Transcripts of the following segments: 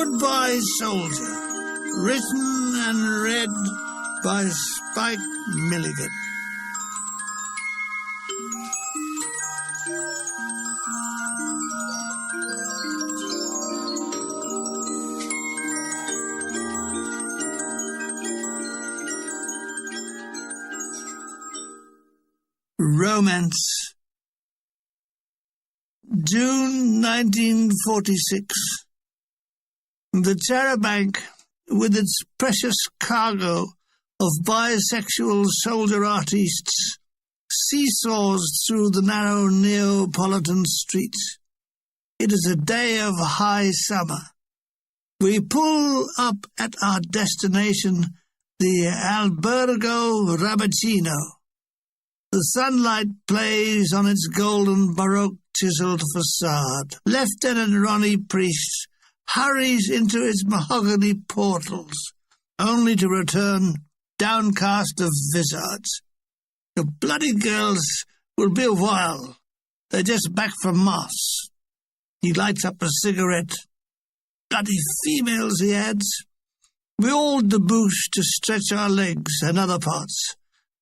Goodbye, Soldier, written and read by Spike Milligan. Romance. June 1946. The Charabanc, with its precious cargo of bisexual soldier artists, seesaws through the narrow Neapolitan streets. It is a day of high summer. We pull up at our destination, the Albergo Rabacino. The sunlight plays on its golden Baroque chiseled facade. Lieutenant Ronnie Priest hurries into its mahogany portals, only to return downcast of visage. The bloody girls will be a while. They're just back from Mass. He lights up a cigarette. Bloody females, he adds. We all debouche to stretch our legs and other parts.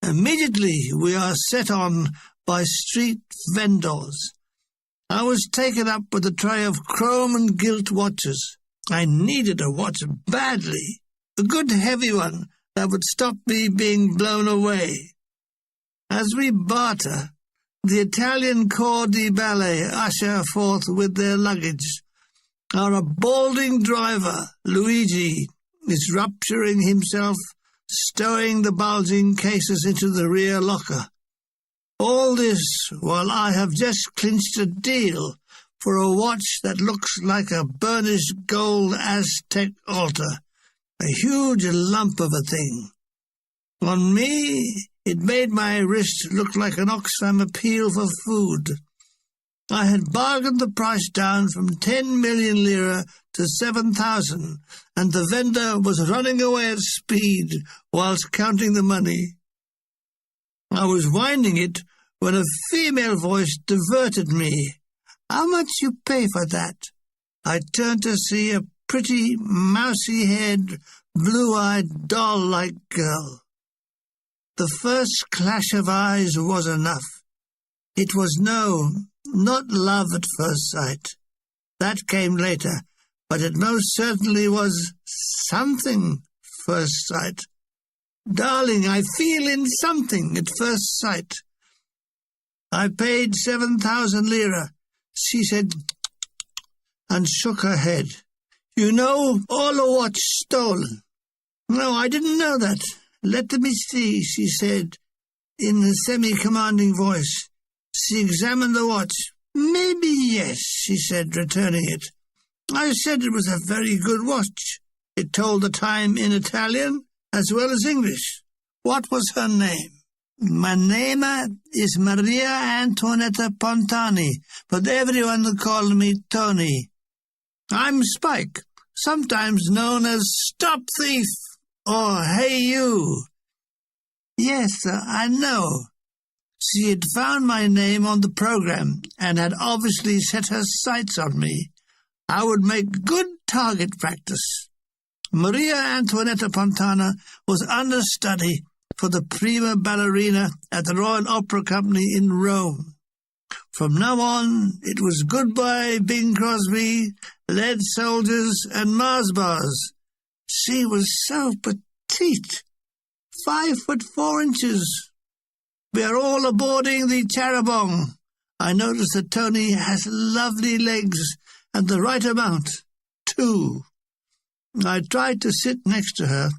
Immediately we are set on by street vendors. I was taken up with a tray of chrome and gilt watches. I needed a watch badly, a good heavy one that would stop me being blown away. As we barter, the Italian corps di ballet usher forth with their luggage. Our balding driver, Luigi, is rupturing himself, stowing the bulging cases into the rear locker. All this while I have just clinched a deal for a watch that looks like a burnished gold Aztec altar, a huge lump of a thing. On me, it made my wrist look like an Oxfam appeal for food. I had bargained the price down from 10 million lira to 7,000, and the vendor was running away at speed whilst counting the money. I was winding it when a female voice diverted me. "How much you pay for that?" I turned to see a pretty, mousy-haired, blue-eyed, doll-like girl. The first clash of eyes was enough. It was not love at first sight. That came later, but it most certainly was something first sight. "Darling, I feel in something at first sight." I paid 7,000 lira. She said and shook her head. "You know, all the watch stolen." "No, I didn't know that. Let me see," she said in a semi-commanding voice. She examined the watch. "Maybe yes," she said, returning it. I said it was a very good watch. It told the time in Italian as well as English. What was her name? "My name is Maria Antoinetta Pontani, but everyone called me Tony. I'm Spike, sometimes known as Stop Thief or Hey You." "Yes, sir, I know." She had found my name on the program and had obviously set her sights on me. I would make good target practice. Maria Antoinetta Pontana was understudy for the prima ballerina at the Royal Opera Company in Rome. From now on, it was goodbye Bing Crosby, lead soldiers, and Mars bars. She was so petite, 5'4". We are all aboarding the Charabong. I notice that Tony has lovely legs and the right amount, too. I tried to sit next to her,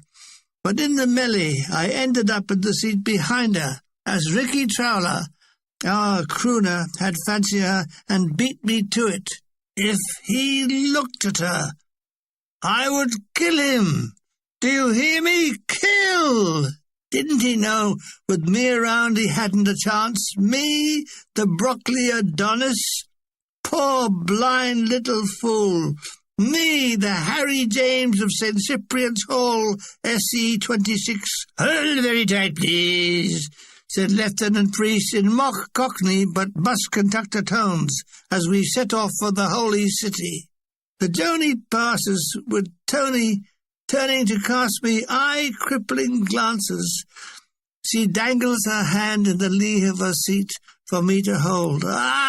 but in the melee I ended up in the seat behind her, as Ricky Trowler, our crooner, had fancied her and beat me to it. If he looked at her, I would kill him. Do you hear me? Kill! Didn't he know with me around he hadn't a chance? Me, the broccoli Adonis? Poor blind little fool. Me, the Harry James of St. Cyprian's Hall, SE 26. "Hold very tight, please," said Lieutenant Priest in mock Cockney but bus conductor tones as we set off for the Holy City. The journey passes with Tony turning to cast me eye-crippling glances. She dangles her hand in the lee of her seat for me to hold. Ah!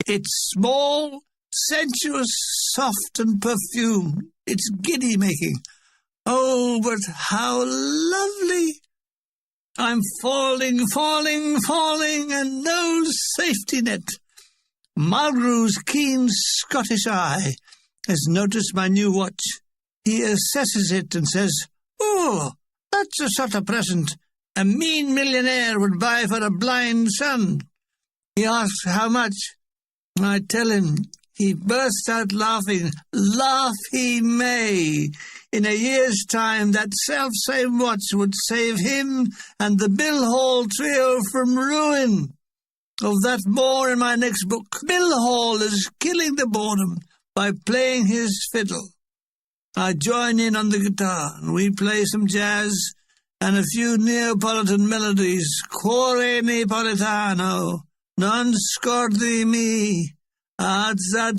It's small, sensuous, soft and perfumed. It's giddy-making. Oh, but how lovely! I'm falling, and no safety net. Mulgrew's keen Scottish eye has noticed my new watch. He assesses it and says, "Oh, that's a sort of present a mean millionaire would buy for a blind son." He asks how much. I tell him. He bursts out laughing. Laugh he may. In a year's time, that self-same watch would save him and the Bill Hall trio from ruin. Of that more in my next book. Bill Hall is killing the boredom by playing his fiddle. I join in on the guitar, and we play some jazz and a few Neapolitan melodies. Cuore Napolitano, non scordi mi, azza.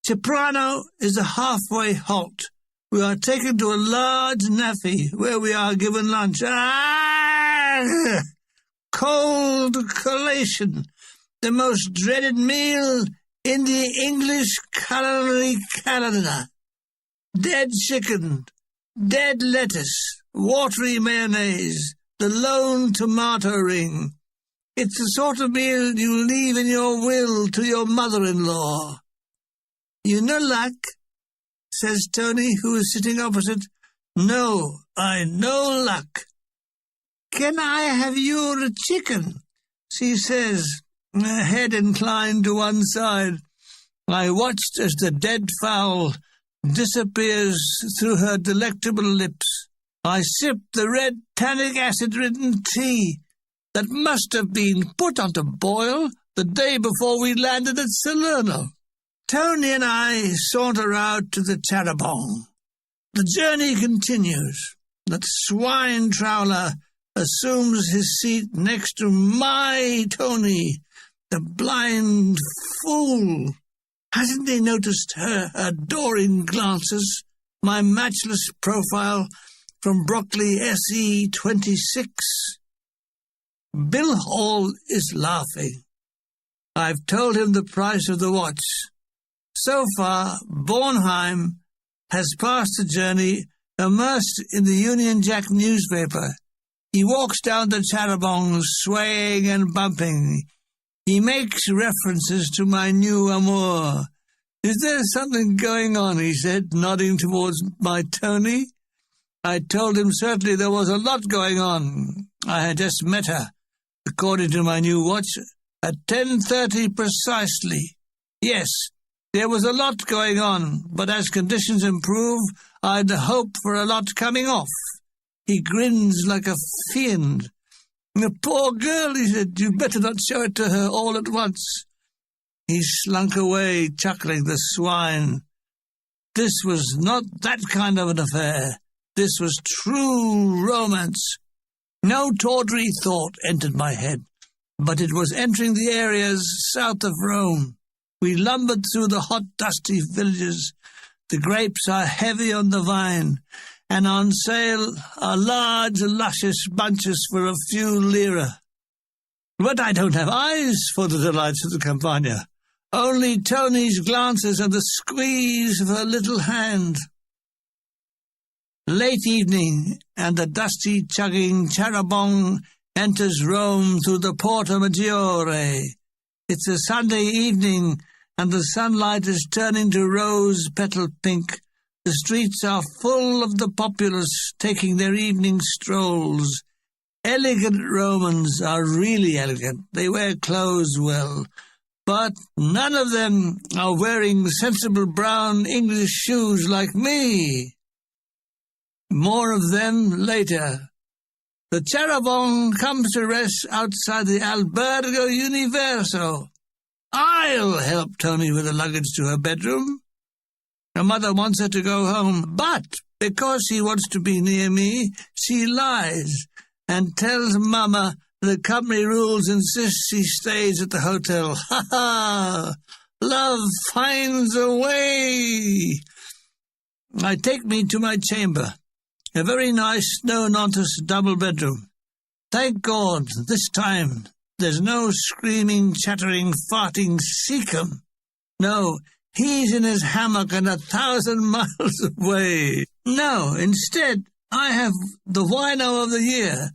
Ceprano is a halfway halt. We are taken to a large naffy where we are given lunch. Cold collation, the most dreaded meal in the English culinary calendar. Dead chicken, dead lettuce, watery mayonnaise, the lone tomato ring. It's the sort of meal you leave in your will to your mother-in-law. "You no luck?" says Tony, who is sitting opposite. "No, I no luck." "Can I have your chicken?" she says, her head inclined to one side. I watched as the dead fowl disappears through her delectable lips. I sipped the red tannic acid-ridden tea that must have been put on to boil the day before we landed at Salerno. Tony and I saunter out to the Tarabong. The journey continues. That swine trawler assumes his seat next to my Tony, the blind fool. Hasn't he noticed her adoring glances, my matchless profile from Brockley SE 26? Bill Hall is laughing. I've told him the price of the watch. So far, Bornheim has passed the journey immersed in the Union Jack newspaper. He walks down the Tarabong, swaying and bumping. He makes references to my new amour. "Is there something going on?" he said, nodding towards my Tony. I told him certainly there was a lot going on. I had just met her, according to my new watch, at 10:30 precisely. Yes, there was a lot going on, but as conditions improve, I'd hope for a lot coming off. He grins like a fiend. "The poor girl," he said, "you'd better not show it to her all at once." He slunk away, chuckling, the swine. This was not that kind of an affair. This was true romance. No tawdry thought entered my head, but it was entering the areas south of Rome. We lumbered through the hot, dusty villages. The grapes are heavy on the vine, and on sale are large, luscious bunches for a few lira. But I don't have eyes for the delights of the Campagna. Only Tony's glances and the squeeze of her little hand. Late evening, and the dusty, chugging Tarabong enters Rome through the Porta Maggiore. It's a Sunday evening, and the sunlight is turning to rose-petal pink. The streets are full of the populace taking their evening strolls. Elegant Romans are really elegant. They wear clothes well, but none of them are wearing sensible brown English shoes like me. More of them later. The Tarabong comes to rest outside the Albergo Universo. I'll help Tony with the luggage to her bedroom. Her mother wants her to go home, but because she wants to be near me, she lies and tells Mama The company rules insist he stays at the hotel. Ha ha! Love finds a way! I take me to my chamber, a very nice, no-nonsense double bedroom. Thank God, this time there's no screaming, chattering, farting Seacombe. No, he's in his hammock and 1,000 miles away. No, instead, I have the wino of the year,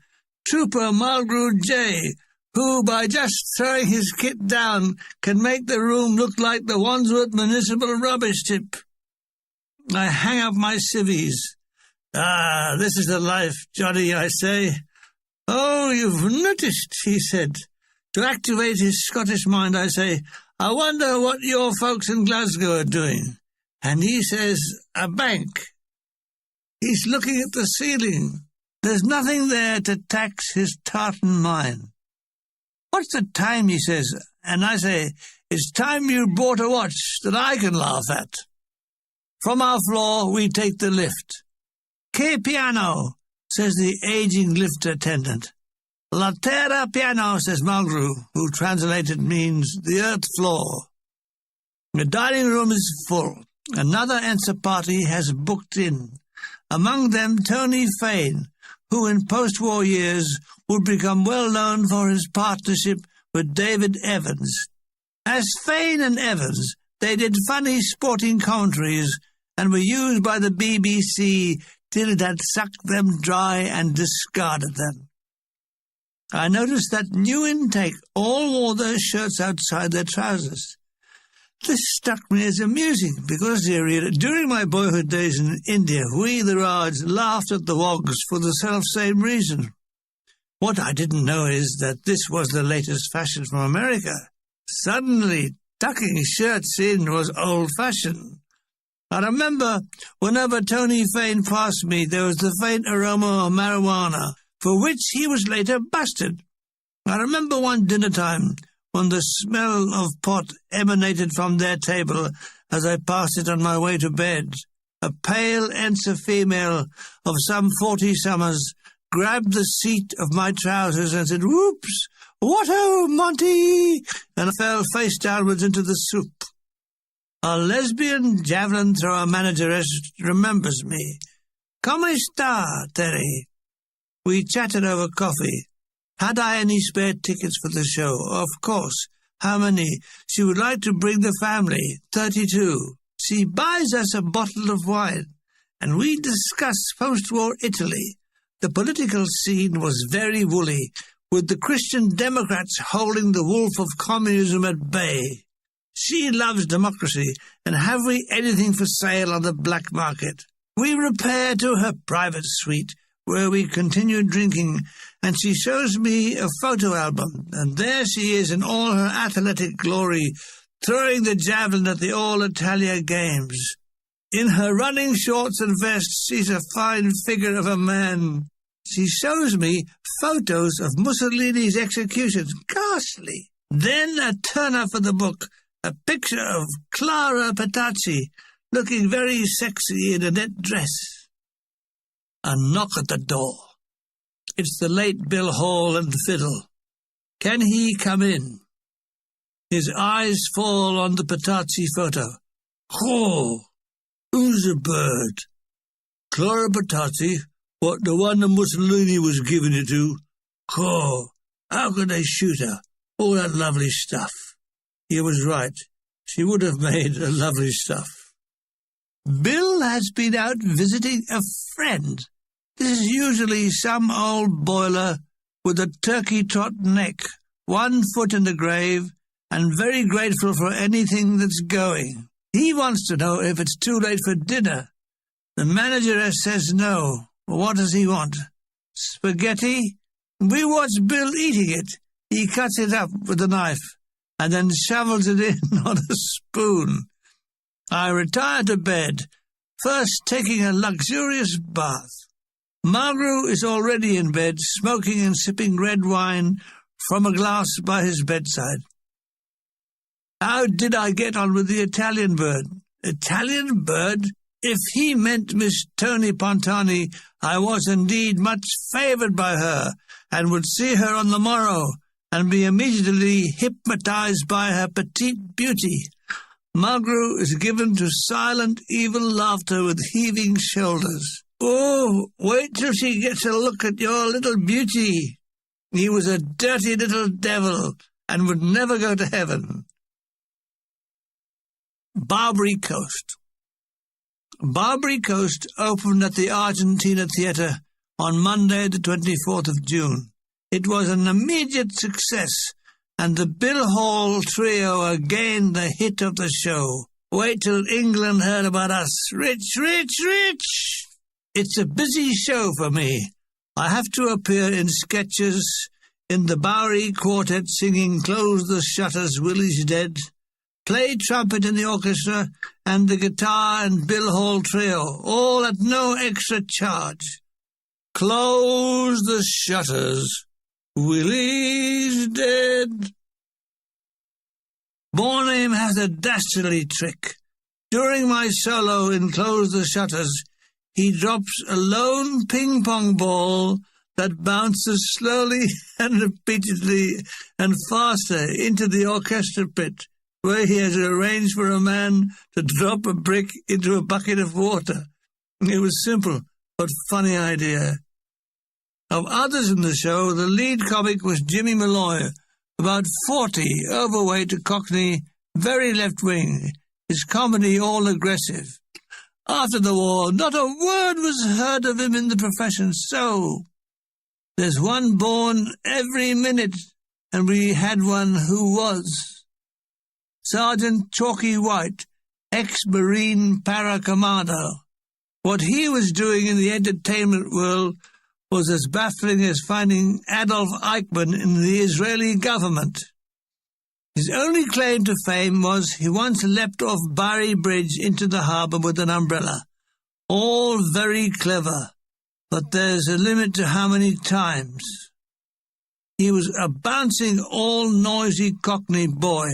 Trooper Mulgrew J., who, by just throwing his kit down, can make the room look like the Wandsworth Municipal Rubbish Tip. I hang up my civvies. Ah, this is the life, Johnny, I say. Oh, you've noticed, he said. To activate his Scottish mind, I say, I wonder what your folks in Glasgow are doing. And he says, a bank. He's looking at the ceiling. There's nothing there to tax his tartan mind. What's the time, he says, and I say, it's time you bought a watch that I can laugh at. From our floor, we take the lift. Che piano, says the aging lift attendant. La terra piano, says Mulgrew, who translated means the earth floor. The dining room is full. Another answer party has booked in. Among them Tony Fane, who in post-war years would become well known for his partnership with David Evans. As Fane and Evans, they did funny sporting commentaries and were used by the BBC till it had sucked them dry and discarded them. I noticed that new intake all wore their shirts outside their trousers. This struck me as amusing because, dear reader, during my boyhood days in India, we, the Raj, laughed at the Wogs for the self-same reason. What I didn't know is that this was the latest fashion from America. Suddenly, tucking shirts in was old-fashioned. I remember whenever Tony Fane passed me, there was the faint aroma of marijuana, for which he was later busted. I remember one dinner time when the smell of pot emanated from their table as I passed it on my way to bed. A pale Ensa female of some 40 summers grabbed the seat of my trousers and said, "Whoops! What-o, Monty!" and I fell face downwards into the soup. A lesbian javelin thrower manageress remembers me. Come sta, Terry? We chatted over coffee. Had I any spare tickets for the show? Of course. How many? She would like to bring the family, 32. She buys us a bottle of wine, and we discuss post-war Italy. The political scene was very woolly, with the Christian Democrats holding the wolf of communism at bay. She loves democracy, and have we anything for sale on the black market? We repair to her private suite, where we continue drinking, and she shows me a photo album, and there she is in all her athletic glory, throwing the javelin at the All-Italia Games. In her running shorts and vest, she's a fine figure of a man. She shows me photos of Mussolini's executions. Ghastly. Then a turner for the book, a picture of Clara Petacci, looking very sexy in a net dress. A knock at the door. It's the late Bill Hall and fiddle. Can he come in? His eyes fall on the Petacci photo. Oh, who's a bird? Clara Petacci? What, the one that Mussolini was giving it to? Oh, how could they shoot her? All that lovely stuff. He was right. She would have made a lovely stuff. Bill has been out visiting a friend. This is usually some old boiler with a turkey-trot neck, 1 foot in the grave, and very grateful for anything that's going. He wants to know if it's too late for dinner. The manageress says no. What does he want? Spaghetti? We watch Bill eating it. He cuts it up with a knife and then shovels it in on a spoon. I retire to bed, first taking a luxurious bath. Mulgrew is already in bed, smoking and sipping red wine from a glass by his bedside. How did I get on with the Italian bird? Italian bird? If he meant Miss Tony Pontani, I was indeed much favoured by her, and would see her on the morrow and be immediately hypnotized by her petite beauty. Margot is given to silent, evil laughter with heaving shoulders. "Oh, wait till she gets a look at your little beauty. He was a dirty little devil and would never go to heaven." Barbary Coast. Barbary Coast opened at the Argentina Theatre on Monday the 24th of June. It was an immediate success, and the Bill Hall Trio gained the hit of the show. Wait till England heard about us. Rich, rich, rich! It's a busy show for me. I have to appear in sketches, in the Bowery Quartet singing "Close the Shutters, Willie's Dead," play trumpet in the orchestra, and the guitar and Bill Hall Trio, all at no extra charge. Close the shutters, Willie's dead. Borname has a dastardly trick. During my solo in Close the Shutters, he drops a lone ping-pong ball that bounces slowly and repeatedly and faster into the orchestra pit, where he has arranged for a man to drop a brick into a bucket of water. It was simple, but funny idea. Of others in the show, the lead comic was Jimmy Malloy, about 40, overweight, a Cockney, very left-wing, his comedy all aggressive. After the war, not a word was heard of him in the profession, so there's one born every minute, and we had one who was. Sergeant Chalky White, ex-Marine para-commando. What he was doing in the entertainment world was as baffling as finding Adolf Eichmann in the Israeli government. His only claim to fame was he once leapt off Bari Bridge into the harbour with an umbrella. All very clever, but there's a limit to how many times. He was a bouncing, all-noisy Cockney boy.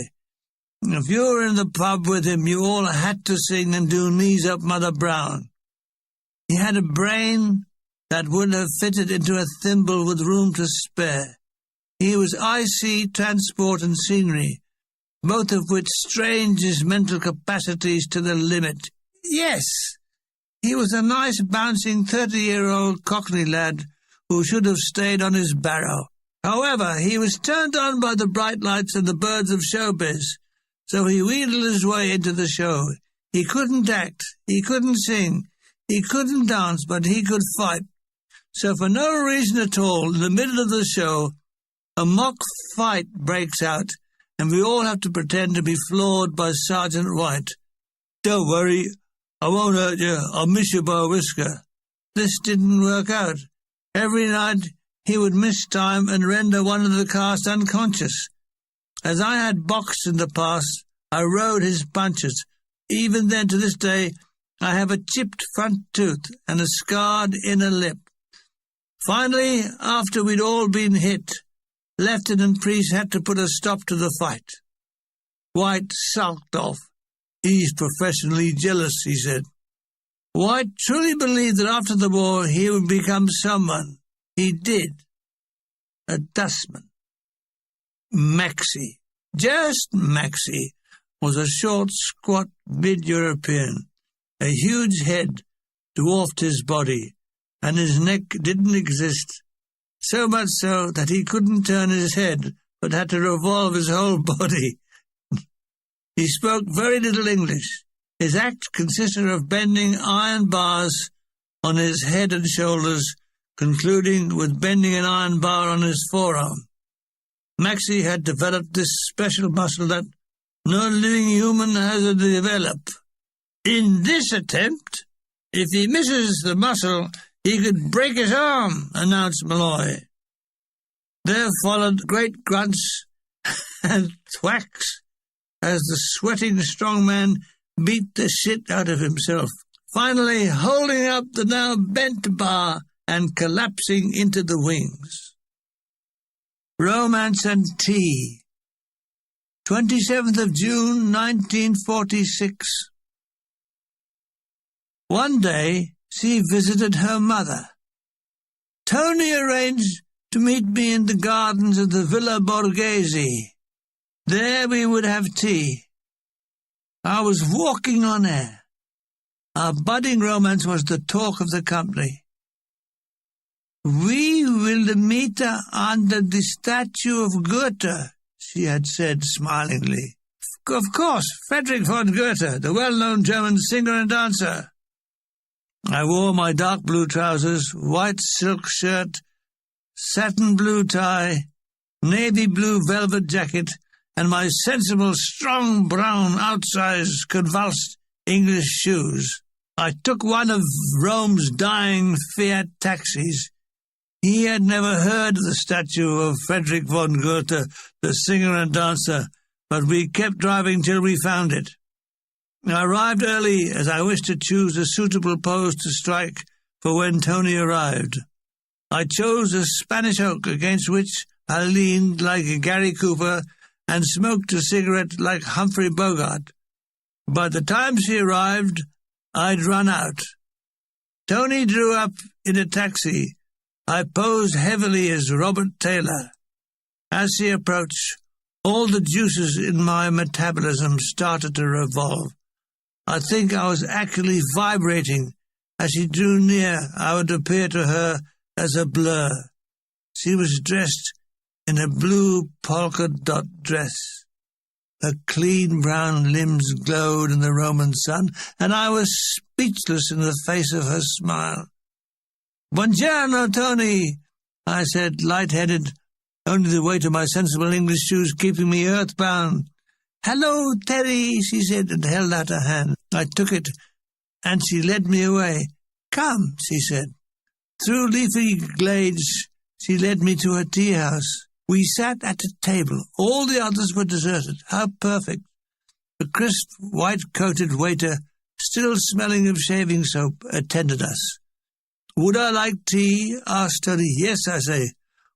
If you were in the pub with him, you all had to sing and do Knees Up, Mother Brown. He had a brain that would have fitted into a thimble with room to spare. He was IC, transport and scenery, both of which strained his mental capacities to the limit. Yes, he was a nice, bouncing 30-year-old Cockney lad who should have stayed on his barrow. However, he was turned on by the bright lights and the birds of showbiz, so he wheedled his way into the show. He couldn't act, he couldn't sing, he couldn't dance, but he could fight. So for no reason at all, in the middle of the show, a mock fight breaks out, and we all have to pretend to be floored by Sergeant White. "Don't worry, I won't hurt you, I'll miss you by a whisker." This didn't work out. Every night he would miss time and render one of the cast unconscious. As I had boxed in the past, I rode his punches. Even then, to this day, I have a chipped front tooth and a scarred inner lip. Finally, after we'd all been hit, Lieutenant Priest had to put a stop to the fight. White sulked off. "He's professionally jealous," he said. White truly believed that after the war he would become someone. He did. A dustman. Maxie, just Maxie, was a short, squat mid-European. A huge head dwarfed his body, and his neck didn't exist, so much so that he couldn't turn his head, but had to revolve his whole body. He spoke very little English. His act consisted of bending iron bars on his head and shoulders, concluding with bending an iron bar on his forearm. Maxie had developed this special muscle that no living human has to develop. In this attempt, if he misses the muscle, he could break his arm, announced Malloy. There followed great grunts and thwacks as the sweating strong man beat the shit out of himself, finally holding up the now bent bar and collapsing into the wings. Romance and Tea. 27th of June, 1946. One day, she visited her mother. Tony arranged to meet me in the gardens of the Villa Borghese. There we would have tea. I was walking on air. Our budding romance was the talk of the company. "We will meet under the statue of Goethe," she had said smilingly. "Of course, Friedrich von Goethe, the well-known German singer and dancer." I wore my dark blue trousers, white silk shirt, satin blue tie, navy blue velvet jacket, and my sensible, strong brown, outsized, convulsed English shoes. I took one of Rome's dying Fiat taxis. He had never heard of the statue of Friedrich von Goethe, the singer and dancer, but we kept driving till we found it. I arrived early, as I wished to choose a suitable pose to strike for when Tony arrived. I chose a Spanish oak against which I leaned like Gary Cooper and smoked a cigarette like Humphrey Bogart. By the time she arrived, I'd run out. Tony drew up in a taxi. I posed heavily as Robert Taylor. As he approached, all the juices in my metabolism started to revolve. I think I was actually vibrating. As she drew near, I would appear to her as a blur. She was dressed in a blue polka-dot dress. Her clean brown limbs glowed in the Roman sun, and I was speechless in the face of her smile. "Buongiorno, Tony," I said, light-headed, only the weight of my sensible English shoes keeping me earthbound. "Hello, Terry," she said, and held out her hand. I took it, and she led me away. "Come," she said. Through leafy glades, she led me to her tea house. We sat at a table. All the others were deserted. How perfect. The crisp, white-coated waiter, still smelling of shaving soap, attended us. "Would I like tea?" asked Tony. "Yes," I say.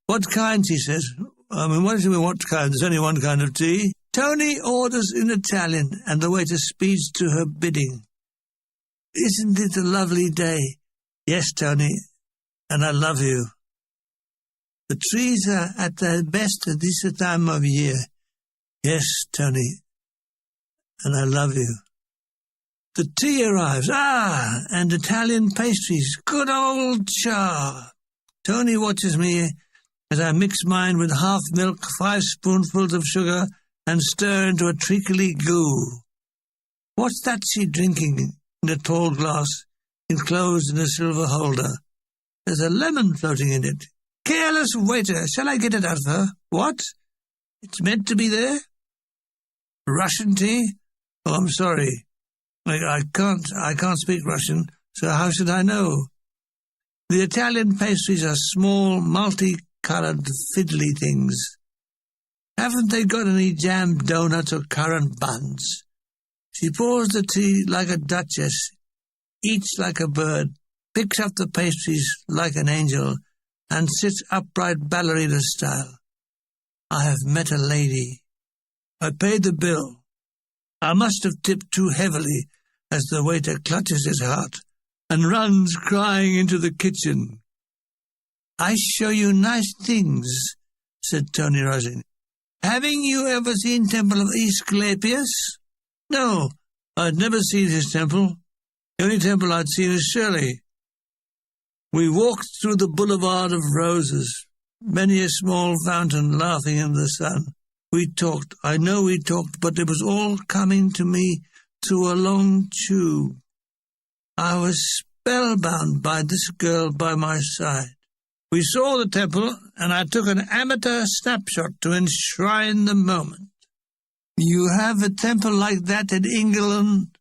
"What kind?" she says. What do you mean, what kind? There's only one kind of tea. Tony orders in Italian, and the waiter speeds to her bidding. "Isn't it a lovely day?" "Yes, Tony, and I love you." "The trees are at their best at this time of year." "Yes, Tony, and I love you." The tea arrives. And Italian pastries. Good old Char. Tony watches me as I mix mine with half milk, 5 spoonfuls of sugar, and stir into a treacly goo. What's that she drinking in a tall glass, enclosed in a silver holder? There's a lemon floating in it. Careless waiter, shall I get it out of her? What? It's meant to be there? Russian tea? Oh, I'm sorry. I can't speak Russian, so how should I know? The Italian pastries are small, multi-coloured, fiddly things. Haven't they got any jam doughnuts or currant buns? She pours the tea like a duchess, eats like a bird, picks up the pastries like an angel, and sits upright ballerina style. I have met a lady. I paid the bill. I must have tipped too heavily as the waiter clutches his heart and runs crying into the kitchen. "I show you nice things," said Tony, rising. "Having you ever seen Temple of Aesculapius?" "No, I'd never seen his temple. The only temple I'd seen is Shirley." We walked through the boulevard of roses, many a small fountain laughing in the sun. We talked, I know we talked, but it was all coming to me through a long tube. I was spellbound by this girl by my side. We saw the temple, and I took an amateur snapshot to enshrine the moment. "You have a temple like that in England?"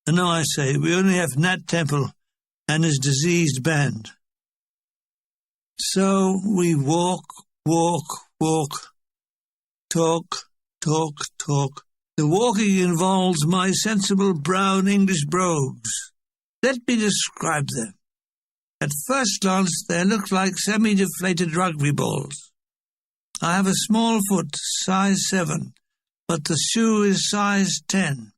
"No," I say, "we only have Nat Temple and his diseased band." So we walk, talk. The walking involves my sensible brown English brogues. Let me describe them. At first glance, they look like semi-deflated rugby balls. I have a small foot, size 7, but the shoe is size 10.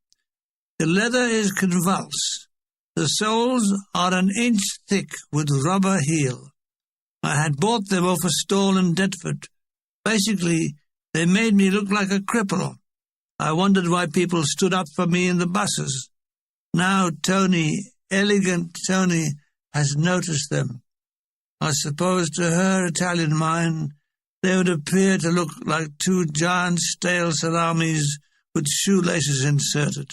The leather is convulsed. The soles are an inch thick with rubber heel. I had bought them off a stall in Deptford. Basically, they made me look like a cripple. I wondered why people stood up for me in the buses. Now Tony, elegant Tony, has noticed them. I suppose to her Italian mind they would appear to look like two giant stale salamis with shoelaces inserted.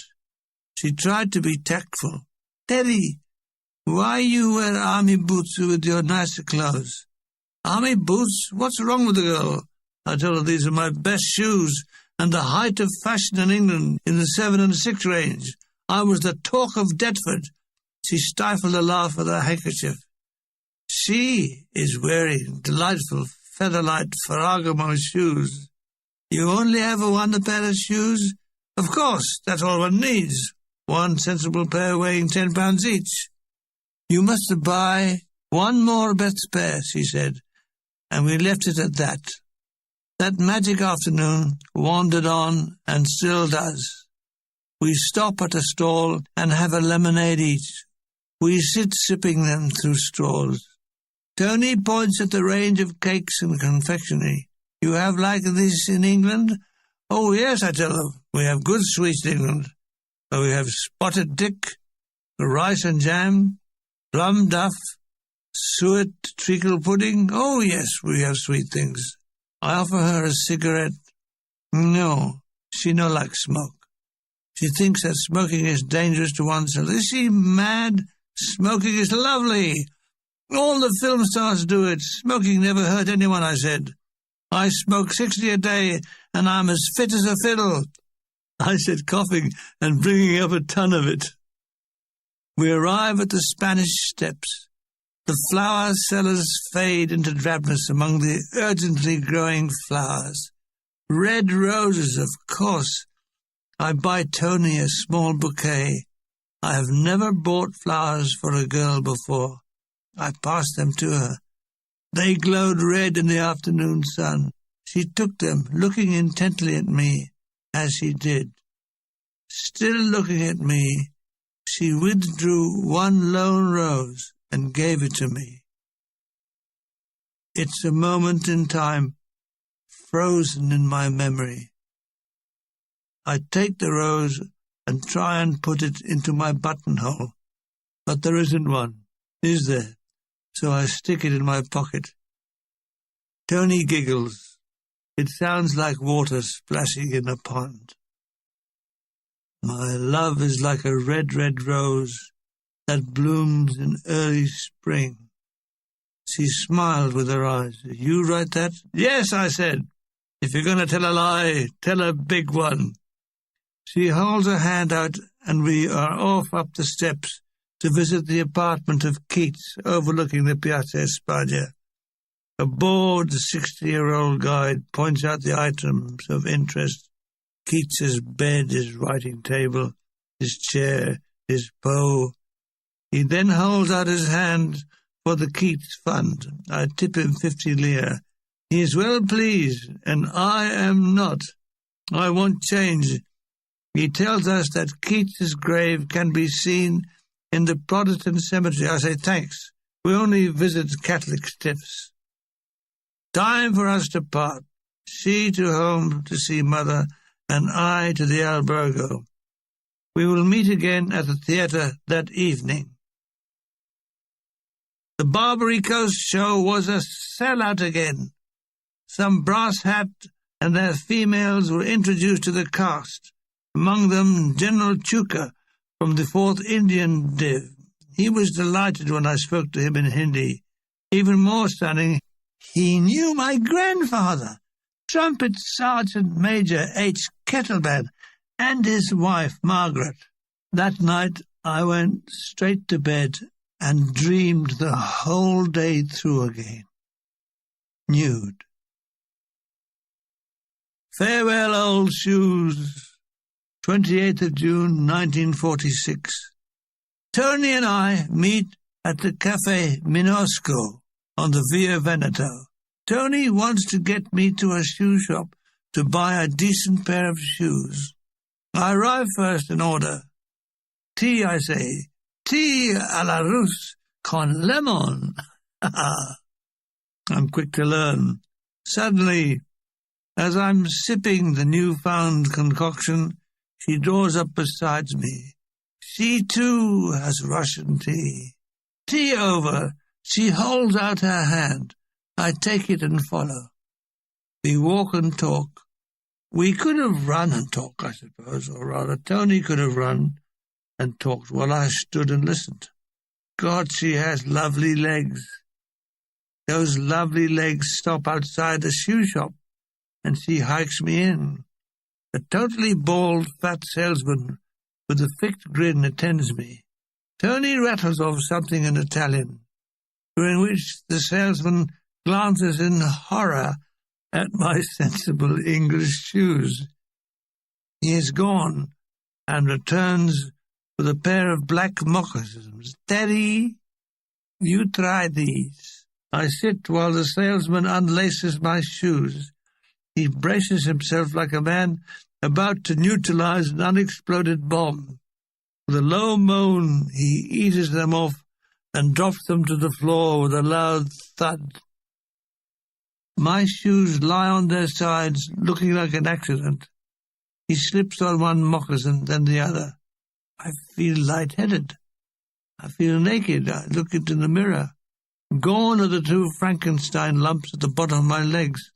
She tried to be tactful. "Teddy, why you wear army boots with your nicer clothes?" "Army boots? What's wrong with the girl?" I told her these are my best shoes and the height of fashion in England in the 7 and 6 range. I was the talk of Deptford. She stifled a laugh with her handkerchief. She is wearing delightful featherlight Ferragamo shoes. "You only have one pair of shoes?" "Of course, that's all one needs. One sensible pair weighing 10 pounds each." "You must buy one more best pair," she said, and we left it at that. That magic afternoon wandered on and still does. We stop at a stall and have a lemonade each. We sit sipping them through straws. Tony points at the range of cakes and confectionery. "You have like this in England?" "Oh, yes," I tell her. "We have good sweets in England. We have spotted dick, rice and jam, plum duff, suet treacle pudding. Oh, yes, we have sweet things." I offer her a cigarette. No, she no like smoke. She thinks that smoking is dangerous to oneself. Is she mad? Smoking is lovely. All the film stars do it. Smoking never hurt anyone, I said. I smoke 60 a day, and I'm as fit as a fiddle. I said, coughing and bringing up a ton of it. We arrive at the Spanish Steps. The flower sellers fade into drabness among the urgently growing flowers. Red roses, of course. I buy Tony a small bouquet. I have never bought flowers for a girl before. I passed them to her. They glowed red in the afternoon sun. She took them, looking intently at me, as she did. Still looking at me, she withdrew one lone rose and gave it to me. It's a moment in time, frozen in my memory. I take the rose and try and put it into my buttonhole, but there isn't one, is there? So I stick it in my pocket. Tony giggles. It sounds like water splashing in a pond. My love is like a red, red rose that blooms in early spring. She smiled with her eyes. You write that? Yes, I said. If you're going to tell a lie, tell a big one. She holds her hand out and we are off up the steps to visit the apartment of Keats overlooking the Piazza España. A bored 60-year-old guide points out the items of interest. Keats's bed, his writing table, his chair, his Poe. He then holds out his hand for the Keats Fund. I tip him 50 lire. He is well pleased, and I am not. I want change. He tells us that Keats's grave can be seen in the Protestant cemetery. I say, thanks. We only visit Catholic stiffs. Time for us to part. She to home to see mother, and I to the albergo. We will meet again at the theatre that evening. The Barbary Coast show was a sellout again. Some brass hat and their females were introduced to the cast, among them General Chuka from the 4th Indian Div. He was delighted when I spoke to him in Hindi. Even more stunning, he knew my grandfather, Trumpet Sergeant Major H. Kettleman, and his wife, Margaret. That night I went straight to bed and dreamed the whole day through again. Nude. Farewell, old shoes. 28th of June, 1946. Tony and I meet at the Cafe Minosco on the Via Veneto. Tony wants to get me to a shoe shop to buy a decent pair of shoes. I arrive first and order. Tea, I say. Tea à la Russe con lemon. I'm quick to learn. Suddenly, as I'm sipping the newfound concoction, she draws up beside me. She, too, has Russian tea. Tea over, she holds out her hand. I take it and follow. We walk and talk. We could have run and talked, I suppose, or rather, Tony could have run and talked while I stood and listened. God, she has lovely legs. Those lovely legs stop outside the shoe shop, and she hikes me in. A totally bald, fat salesman with a fixed grin attends me. Tony rattles off something in Italian, during which the salesman glances in horror at my sensible English shoes. He is gone, and returns with a pair of black moccasins. Daddy, you try these. I sit while the salesman unlaces my shoes. He braces himself like a man about to neutralize an unexploded bomb. With a low moan, he eases them off and drops them to the floor with a loud thud. My shoes lie on their sides, looking like an accident. He slips on one moccasin, then the other. I feel lightheaded. I feel naked. I look into the mirror. Gone are the two Frankenstein lumps at the bottom of my legs.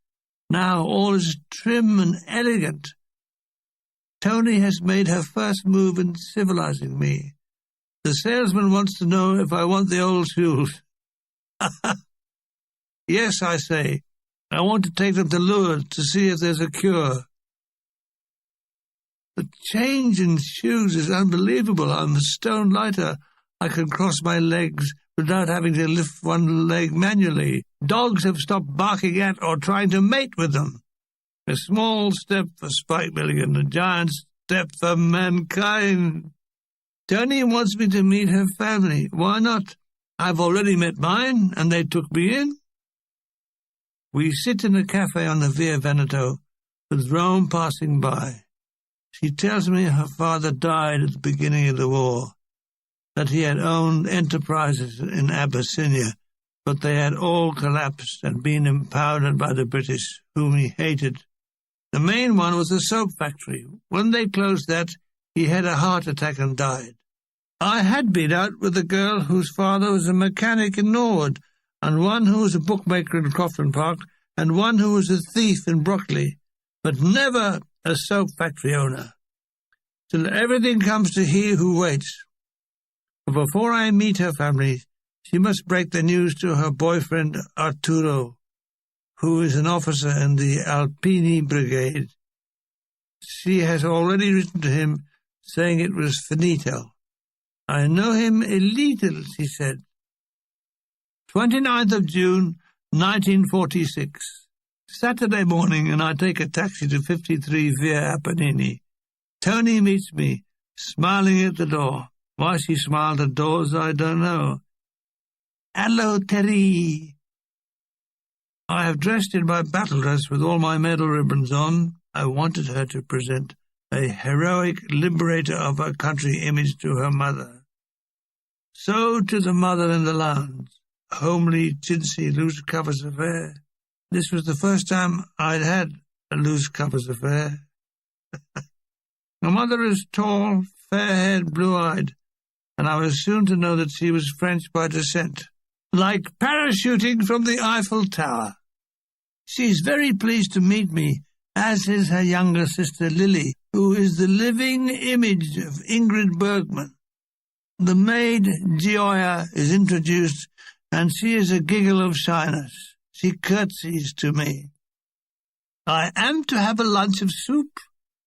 Now all is trim and elegant. Tony has made her first move in civilizing me. The salesman wants to know if I want the old shoes. Yes, I say. I want to take them to Lourdes to see if there's a cure. The change in shoes is unbelievable. I'm a stone lighter. I can cross my legs without having to lift one leg manually. Dogs have stopped barking at or trying to mate with them. A small step for Spike Milligan, a giant step for mankind. Tony wants me to meet her family. Why not? I've already met mine, and they took me in. We sit in a cafe on the Via Veneto, with Rome passing by. She tells me her father died at the beginning of the war, that he had owned enterprises in Abyssinia, but they had all collapsed and been impounded by the British, whom he hated. The main one was a soap factory. When they closed that, he had a heart attack and died. I had been out with a girl whose father was a mechanic in Norwood, and one who was a bookmaker in Crofton Park, and one who was a thief in Brockley, but never a soap factory owner. Till everything comes to he who waits. But before I meet her family, she must break the news to her boyfriend Arturo, who is an officer in the Alpini Brigade. She has already written to him, saying it was finito. I know him a little, she said. 29th of June, 1946. Saturday morning, and I take a taxi to 53 Via Apennini. Tony meets me, smiling at the door. Why she smiled at doors, I don't know. Hello, Terry. I have dressed in my battle dress with all my medal ribbons on. I wanted her to present a heroic liberator of her country image to her mother. So to the mother in the lounge, homely, chintzy, loose covers affair. This was the first time I'd had a loose covers affair. My mother is tall, fair-haired, blue-eyed, and I was soon to know that she was French by descent, like parachuting from the Eiffel Tower. She's very pleased to meet me, as is her younger sister Lily, who is the living image of Ingrid Bergman. The maid, Gioia, is introduced, and she is a giggle of shyness. She curtsies to me. I am to have a lunch of soup,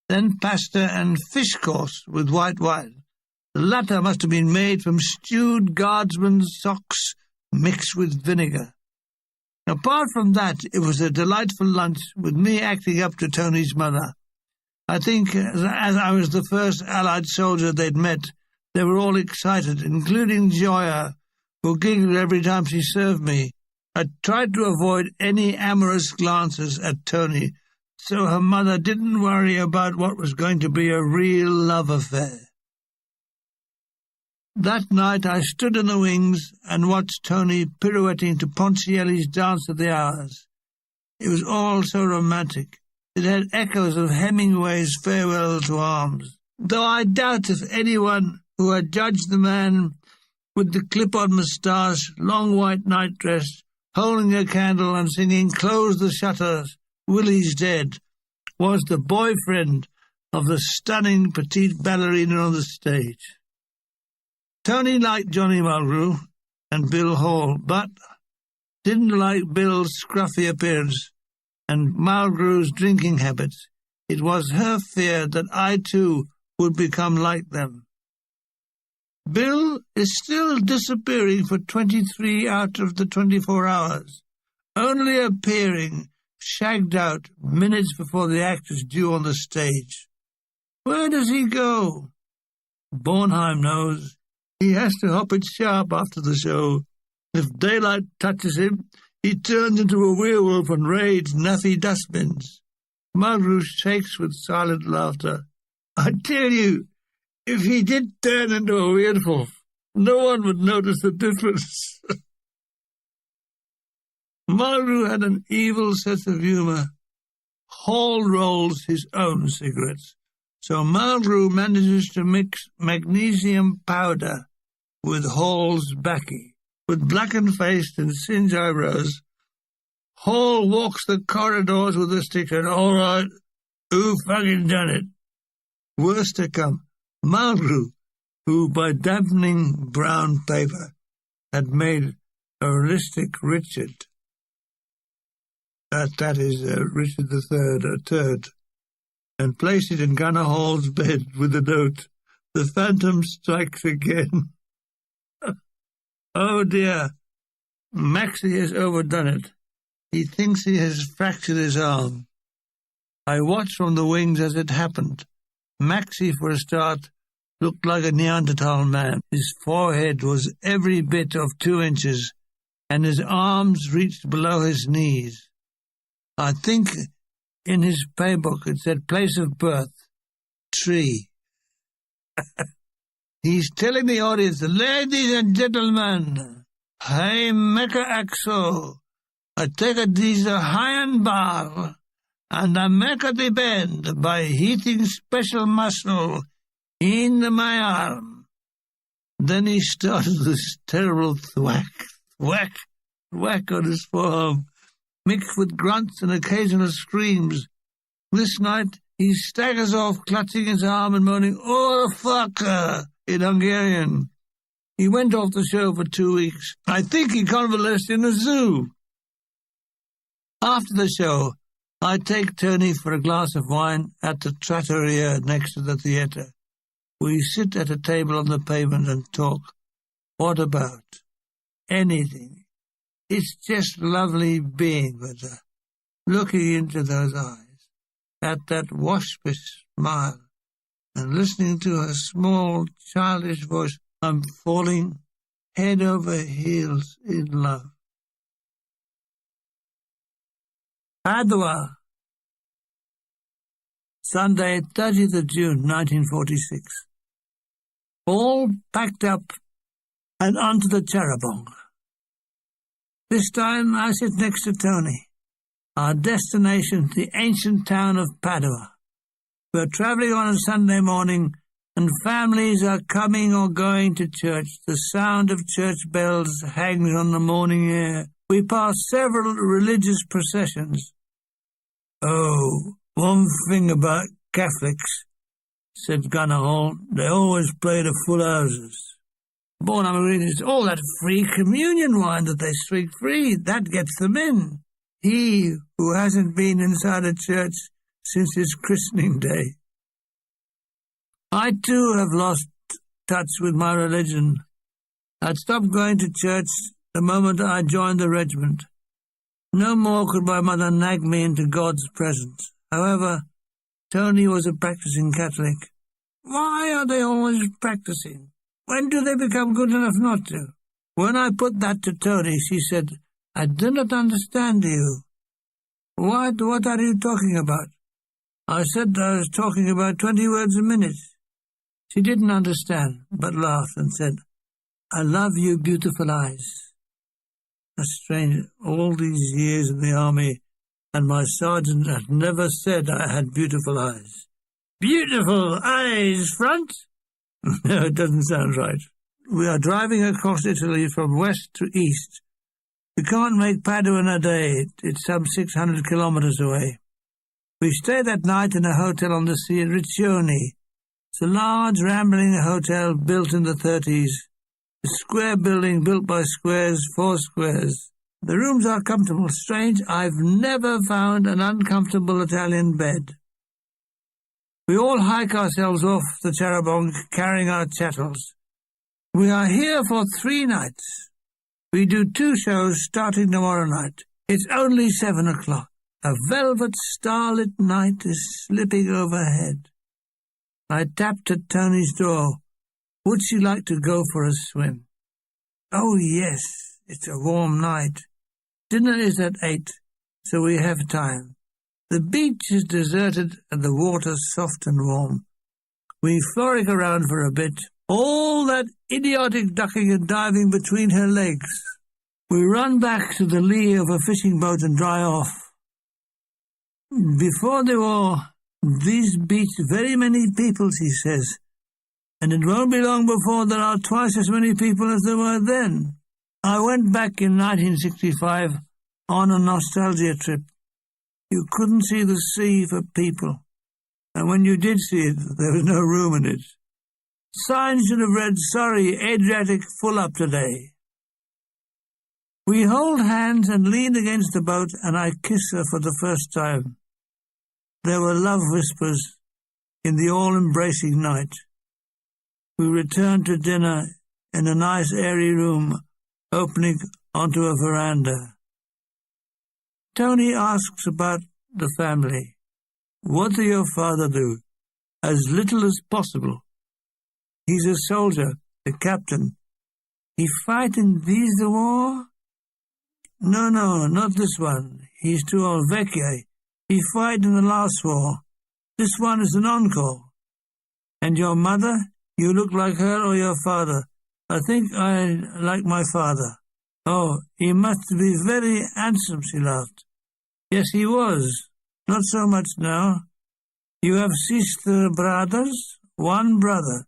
then pasta and fish course with white wine. The latter must have been made from stewed guardsman's socks mixed with vinegar. Apart from that, it was a delightful lunch, with me acting up to Tony's mother. I think, as I was the first Allied soldier they'd met, they were all excited, including Gioia, who giggled every time she served me. I tried to avoid any amorous glances at Tony, so her mother didn't worry about what was going to be a real love affair. That night I stood in the wings and watched Tony pirouetting to Ponchielli's Dance of the Hours. It was all so romantic. It had echoes of Hemingway's Farewell to Arms, though I doubt if anyone who had judged the man with the clip-on moustache, long white nightdress, holding a candle and singing "Close the Shutters, Willie's Dead" was the boyfriend of the stunning petite ballerina on the stage. Tony liked Johnny Mulgrew and Bill Hall, but didn't like Bill's scruffy appearance and Mulgrew's drinking habits. It was her fear that I, too, would become like them. Bill is still disappearing for 23 out of the 24 hours, only appearing shagged out minutes before the act is due on the stage. Where does he go? Bornheim knows. He has to hop it sharp after the show. If daylight touches him, he turns into a werewolf and raids naffy dustbins. Mulgrew shakes with silent laughter. I tell you, if he did turn into a werewolf, no one would notice the difference. Mulgrew had an evil sense of humour. Hall rolls his own cigarettes, so Mulgrew manages to mix magnesium powder with Hall's baccy. With blackened face and singed eyebrows, Hall walks the corridors with a stick and, all right, who fucking done it? Worse to come, Mulgrew, who by dampening brown paper had made a realistic Richard, that is Richard III, a turd, and placed it in Gunner Hall's bed with the note, "The Phantom strikes again." Oh dear, Maxie has overdone it. He thinks he has fractured his arm. I watched from the wings as it happened. Maxie, for a start, looked like a Neanderthal man. His forehead was every bit of 2 inches, and his arms reached below his knees. I think in his paybook it said place of birth, tree. He's telling the audience, "Ladies and gentlemen, I make a axo. I take a these iron bar, and I make a the bend by heating special muscle in my arm." Then he started this terrible thwack, whack, whack on his forearm, mixed with grunts and occasional screams. This night he staggers off, clutching his arm and moaning, "Oh, fucker," in Hungarian. He went off the show for 2 weeks. I think he convalesced in a zoo. After the show, I take Tony for a glass of wine at the trattoria next to the theatre. We sit at a table on the pavement and talk. What about? Anything. It's just lovely being with her, looking into those eyes, at that waspish smile, and listening to her small, childish voice. I'm falling head over heels in love. Padua, Sunday, 30th of June, 1946. All packed up and onto the charabanc. This time I sit next to Tony. Our destination, the ancient town of Padua. We're travelling on a Sunday morning, and families are coming or going to church. The sound of church bells hangs on the morning air. We pass several religious processions. "Oh, one thing about Catholics," said Gunner Hall, "they always play the full houses. Bornheim readers, all that free communion wine that they streak free, that gets them in. He who hasn't been inside a church since his christening day." I too have lost touch with my religion. I'd stopped going to church the moment I joined the regiment. No more could my mother nag me into God's presence. However, Tony was a practicing Catholic. Why are they always practicing? When do they become good enough not to? When I put that to Tony, she said, "I do not understand you." What are you talking about? I said I was talking about 20 words a minute. She didn't understand, but laughed and said, I love you, beautiful eyes. That's strange. All these years in the army, and my sergeant had never said I had beautiful eyes. Beautiful eyes, front? No, it doesn't sound right. We are driving across Italy from west to east. We can't make Padua in a day. It's some 600 kilometres away. We stay that night in a hotel on the sea at Riccione. It's a large, rambling hotel built in the 30s. A square building built by squares, 4 squares. The rooms are comfortable. Strange, I've never found an uncomfortable Italian bed. We all hike ourselves off the charabanc, carrying our chattels. We are here for 3 nights. We do 2 shows starting tomorrow night. It's only 7 o'clock. A velvet starlit night is slipping overhead. I tapped at Tony's door. Would she like to go for a swim? Oh, yes, it's a warm night. Dinner is at 8, so we have time. The beach is deserted and the water soft and warm. We frolic around for a bit. All that idiotic ducking and diving between her legs. We run back to the lee of a fishing boat and dry off. Before the war, these beached very many people, she says, and it won't be long before there are twice as many people as there were then. I went back in 1965 on a nostalgia trip. You couldn't see the sea for people, and when you did see it, there was no room in it. Signs should have read, sorry, Adriatic full up today. We hold hands and lean against the boat, and I kiss her for the first time. There were love whispers in the all-embracing night. We returned to dinner in a nice airy room opening onto a veranda. Tony asks about the family. What do your father do? As little as possible. He's a soldier, a captain. He fight in this war? No, not this one. He's too old, vecchio. He fight in the last war. This one is an encore. And your mother? You look like her or your father? I think I like my father. Oh, he must be very handsome, she laughed. Yes, he was. Not so much now. You have sister brothers? 1 brother.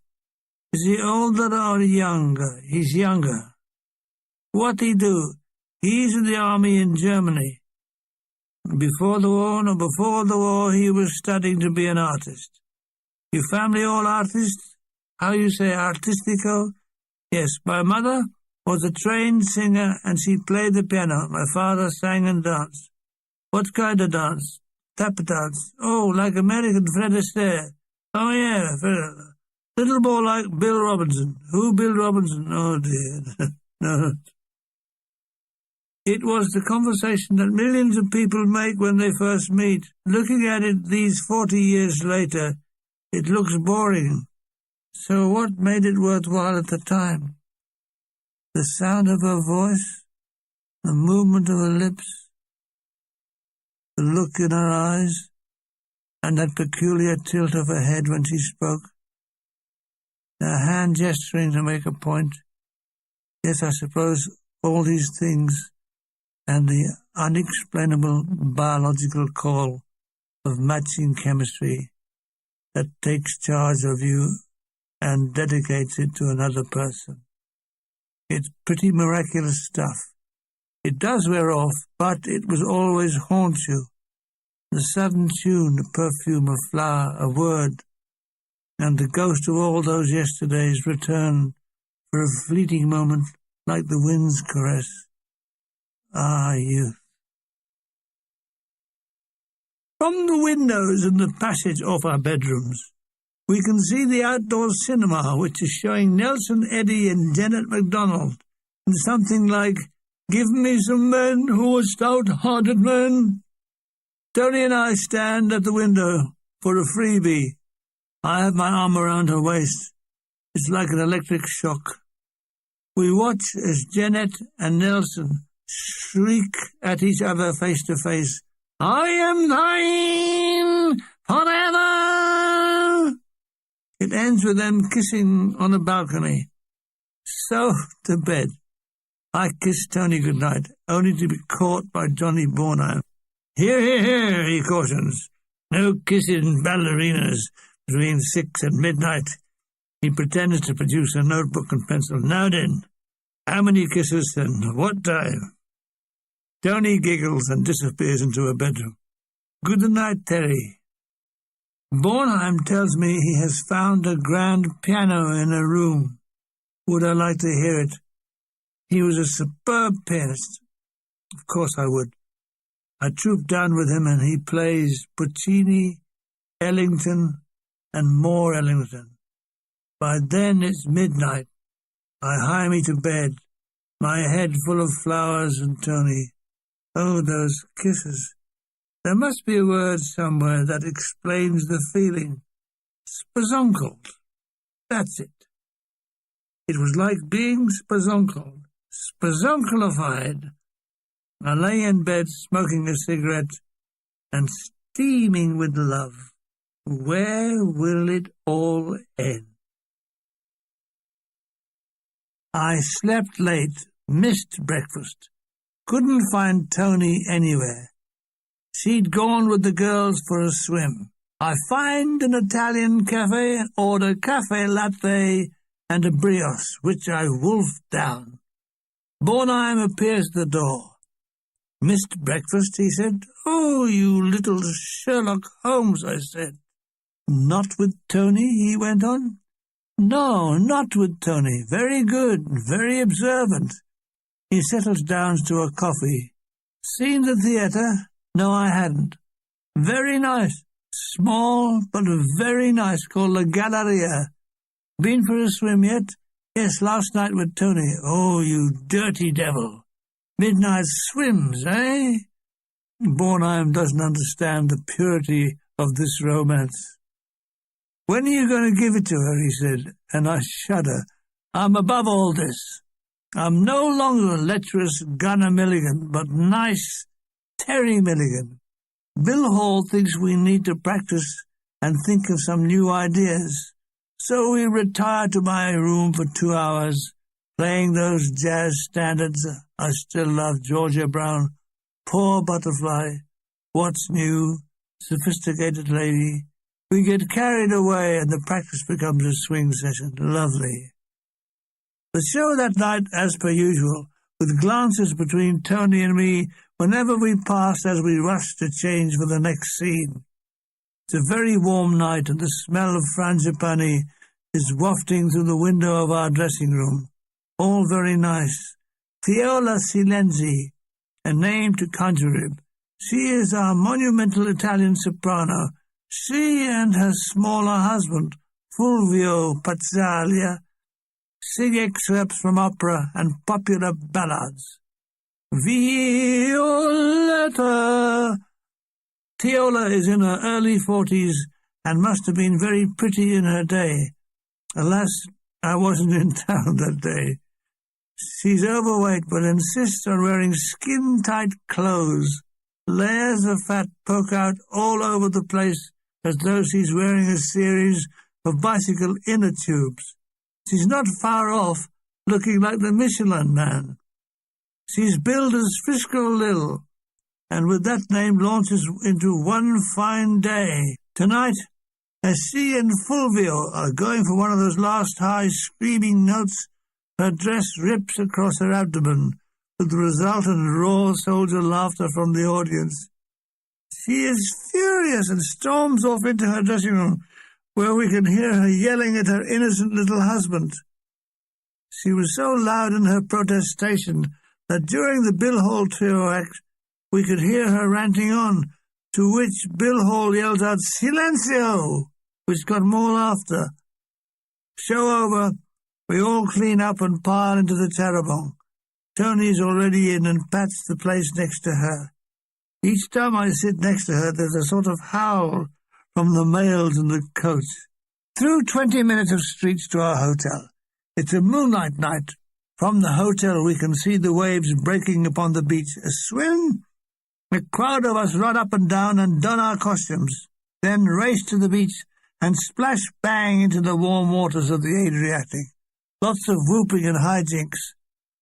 Is he older or younger? He's younger. What he do? He's in the army in Germany. Before the war, he was studying to be an artist. Your family all artists? How you say, artistico? Yes, my mother was a trained singer and she played the piano. My father sang and danced. What kind of dance? Tap dance. Oh, like American Fred Astaire. Oh, yeah, little more like Bill Robinson. Who, Bill Robinson? Oh, dear. No. It was the conversation that millions of people make when they first meet. Looking at it these 40 years later, it looks boring. So what made it worthwhile at the time? The sound of her voice, the movement of her lips, the look in her eyes, and that peculiar tilt of her head when she spoke. Her hand gesturing to make a point. Yes, I suppose all these things, and the unexplainable biological call of matching chemistry that takes charge of you and dedicates it to another person. It's pretty miraculous stuff. It does wear off, but it will always haunt you. The sudden tune, the perfume, a flower, a word, and the ghost of all those yesterdays return for a fleeting moment like the wind's caress. Ah, youth. From the windows in the passage off our bedrooms, we can see the outdoor cinema, which is showing Nelson Eddy and Janet MacDonald in something like, Give me some men who are stout-hearted men. Tony and I stand at the window for a freebie. I have my arm around her waist. It's like an electric shock. We watch as Janet and Nelson shriek at each other face to face. I am thine forever! It ends with them kissing on a balcony. So, to bed. I kissed Tony goodnight, only to be caught by Johnny Bornheim. "Here, here, here," he cautions. "No kissing ballerinas between 6 and midnight." He pretends to produce a notebook and pencil. "Now then, how many kisses and what time?" Tony giggles and disappears into a bedroom. "Good night, Terry." Bornheim tells me he has found a grand piano in a room. Would I like to hear it? He was a superb pianist. Of course I would. I troop down with him and he plays Puccini, Ellington, and more Ellington. By then it's midnight. I hie me to bed, my head full of flowers and Tony. Oh, those kisses. There must be a word somewhere that explains the feeling. Spazonkled. That's it. It was like being spazonkled, spazonklified. I lay in bed smoking a cigarette and steaming with love. Where will it all end? I slept late, missed breakfast, couldn't find Tony anywhere. She'd gone with the girls for a swim. I find an Italian cafe and order cafe latte and a brioche, which I wolfed down. Bornheim appears at the door. "Missed breakfast," he said. "Oh, you little Sherlock Holmes," I said. "Not with Tony?" he went on. "No, not with Tony. Very good, very observant." He settles down to a coffee. "Seen the theatre?" "No, I hadn't." "Very nice. Small, but very nice, called La Galleria." "Been for a swim yet?" "Yes, last night with Tony." "Oh, you dirty devil. Midnight swims, eh?" Bornheim doesn't understand the purity of this romance. "When are you going to give it to her?" he said, and I shudder. I'm above all this. I'm no longer lecherous Gunner Milligan, but nice Terry Milligan. Bill Hall thinks we need to practice and think of some new ideas. So we retire to my room for 2 hours, playing those jazz standards. I still love Georgia Brown, Poor Butterfly, What's New, Sophisticated Lady. We get carried away and the practice becomes a swing session. Lovely. The show that night, as per usual, with glances between Tony and me whenever we passed as we rushed to change for the next scene. It's a very warm night and the smell of frangipani is wafting through the window of our dressing room. All very nice. Fiola Silenzi, a name to conjure him. She is our monumental Italian soprano. She and her smaller husband, Fulvio Pazzalia, sing excerpts from opera and popular ballads. Violetta! Fiola is in her early 40s and must have been very pretty in her day. Alas, I wasn't in town that day. She's overweight but insists on wearing skin-tight clothes. Layers of fat poke out all over the place as though she's wearing a series of bicycle inner tubes. She's not far off, looking like the Michelin Man. She's billed as Frisco Lil, and with that name launches into One Fine Day. Tonight, as she and Fulvio are going for one of those last high screaming notes, her dress rips across her abdomen, with the resultant raw soldier laughter from the audience. She is furious and storms off into her dressing room, where we can hear her yelling at her innocent little husband. She was so loud in her protestation that during the Bill Hall trio act, we could hear her ranting on, to which Bill Hall yells out, "Silencio!" which got more laughter. Show over, we all clean up and pile into the Tarabon. Tony's already in and pats the place next to her. Each time I sit next to her, there's a sort of howl from the males in the coach. Through 20 minutes of streets to our hotel. It's a moonlight night. From the hotel we can see the waves breaking upon the beach. A swim? A crowd of us run up and down and don our costumes, then race to the beach and splash bang into the warm waters of the Adriatic. Lots of whooping and hijinks.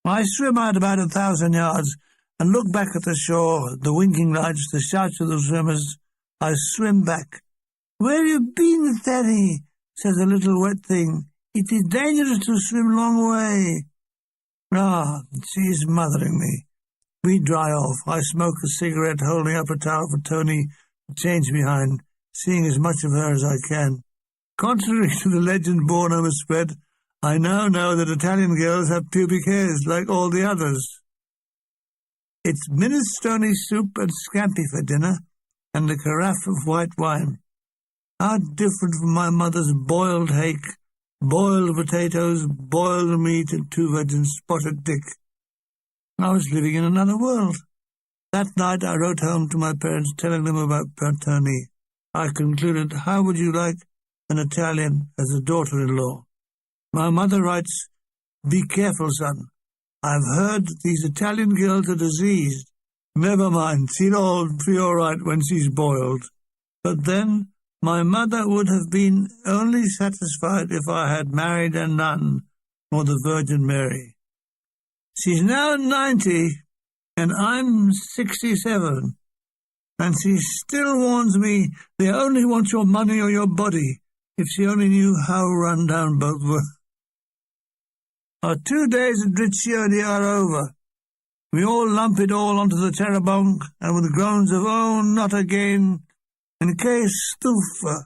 I swim out about 1,000 yards and look back at the shore, the winking lights, the shouts of the swimmers. I swim back. "Where you been, Thady?" says a little wet thing. "It is dangerous to swim long way." Ah, she's mothering me. We dry off. I smoke a cigarette, holding up a towel for Tony to change behind, seeing as much of her as I can. Contrary to the legend Boredom has spread, I now know that Italian girls have pubic hairs like all the others. It's minestrone soup and scampi for dinner, and a carafe of white wine. How different from my mother's boiled hake, boiled potatoes, boiled meat, and 2 virgins spotted dick. I was living in another world. That night I wrote home to my parents telling them about Tony. I concluded, how would you like an Italian as a daughter-in-law? My mother writes, "Be careful, son. I've heard these Italian girls are diseased. Never mind, she'll all be all right when she's boiled." But then my mother would have been only satisfied if I had married a nun or the Virgin Mary. She's now 90, and I'm 67, and she still warns me they only want your money or your body. If she only knew how run down both were. Our 2 days at Riccioli are over. We all lump it all onto the charabanc, and with groans of "Oh, not again," in case stufa,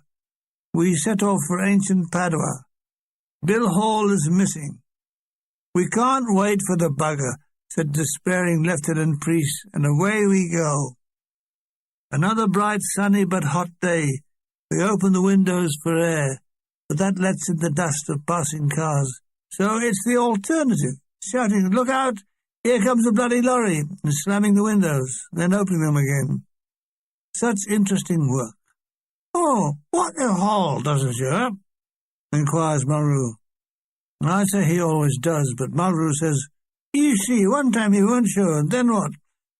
we set off for ancient Padua. Bill Hall is missing. "We can't wait for the bugger," said despairing Lieutenant Priest, and away we go. Another bright, sunny but hot day. We open the windows for air, but that lets in the dust of passing cars. So it's the alternative, shouting, "Look out! Here comes a bloody lorry," and slamming the windows, then opening them again. Such interesting work. "Oh, what the hell, doesn't you?" inquires Mulroo. I say he always does, but Mulroo says, "You see, one time he weren't sure, and then what?"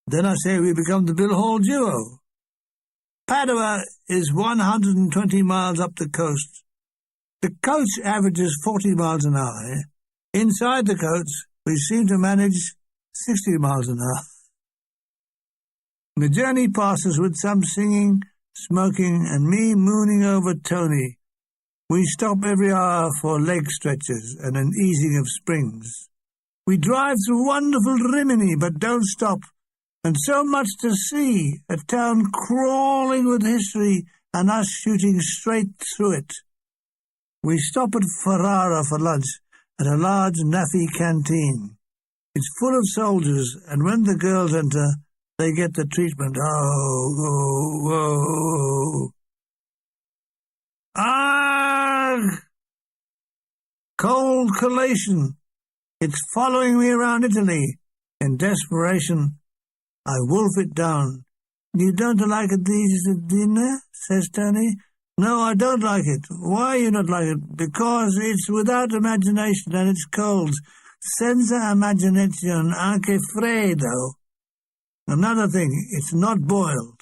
Then I say we become the Bill Hall duo. Padua is 120 miles up the coast. The coach averages 40 miles an hour. Inside the coach, we seem to manage 60 miles an hour. The journey passes with some singing, smoking, and me mooning over Tony. We stop every hour for leg stretches and an easing of springs. We drive through wonderful Rimini, but don't stop. And so much to see, a town crawling with history and us shooting straight through it. We stop at Ferrara for lunch at a large Naffi canteen. It's full of soldiers, and when the girls enter, they get the treatment. Oh. Argh! Cold collation. It's following me around Italy. In desperation, I wolf it down. "You don't like these at dinner?" says Tony. "No, I don't like it." "Why you not like it?" "Because it's without imagination and it's cold. Senza immaginazione, anche freddo. Another thing, it's not boiled."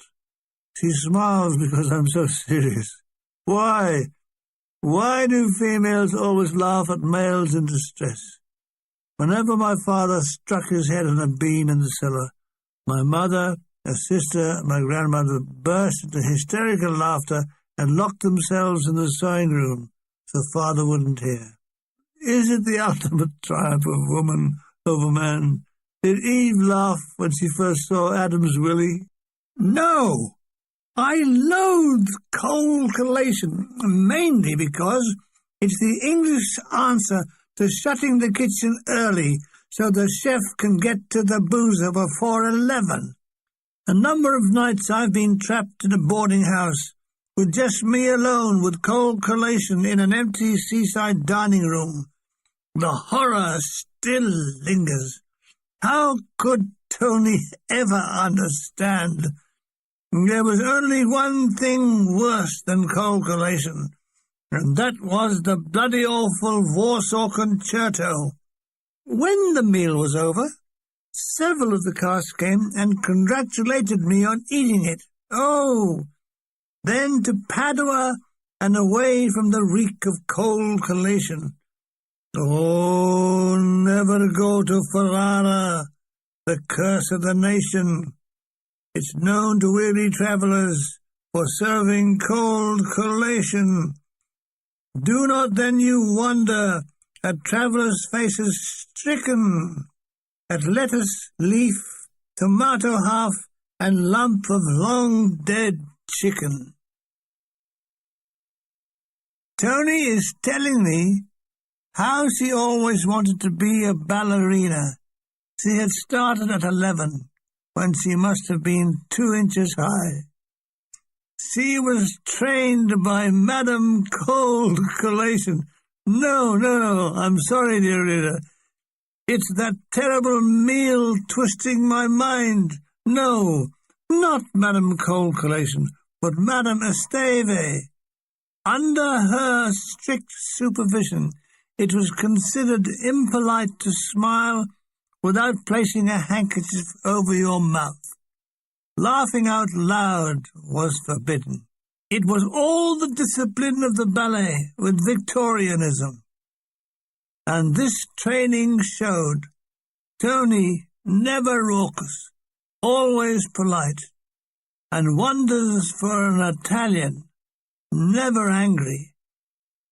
She smiles because I'm so serious. Why? Why do females always laugh at males in distress? Whenever my father struck his head on a beam in the cellar, my mother, her sister, and my grandmother burst into hysterical laughter and locked themselves in the sewing room so father wouldn't hear. Is it the ultimate triumph of woman over man? Did Eve laugh when she first saw Adam's willy? No! I loathe cold collation, mainly because it's the English answer to shutting the kitchen early so the chef can get to the boozer before 11. A number of nights I've been trapped in a boarding house with just me alone with cold collation in an empty seaside dining room. The horror still lingers. How could Tony ever understand? There was only one thing worse than cold collation, and that was the bloody awful Warsaw Concerto. When the meal was over, several of the cast came and congratulated me on eating it. Oh, then to Padua and away from the reek of cold collation. Oh, never go to Ferrara, the curse of the nation. It's known to weary travellers for serving cold collation. Do not then you wonder at travellers' faces stricken, at lettuce, leaf, tomato half, and lump of long dead chicken. Tony is telling me how she always wanted to be a ballerina. She had started at 11, when she must have been 2 inches high. She was trained by Madame Cold Collation. No, I'm sorry, dear reader. It's that terrible meal twisting my mind. No, not Madame Cold Collation, but Madame Esteve. Under her strict supervision, it was considered impolite to smile without placing a handkerchief over your mouth. Laughing out loud was forbidden. It was all the discipline of the ballet with Victorianism. And this training showed Tony never raucous, always polite, and wonders for an Italian, never angry.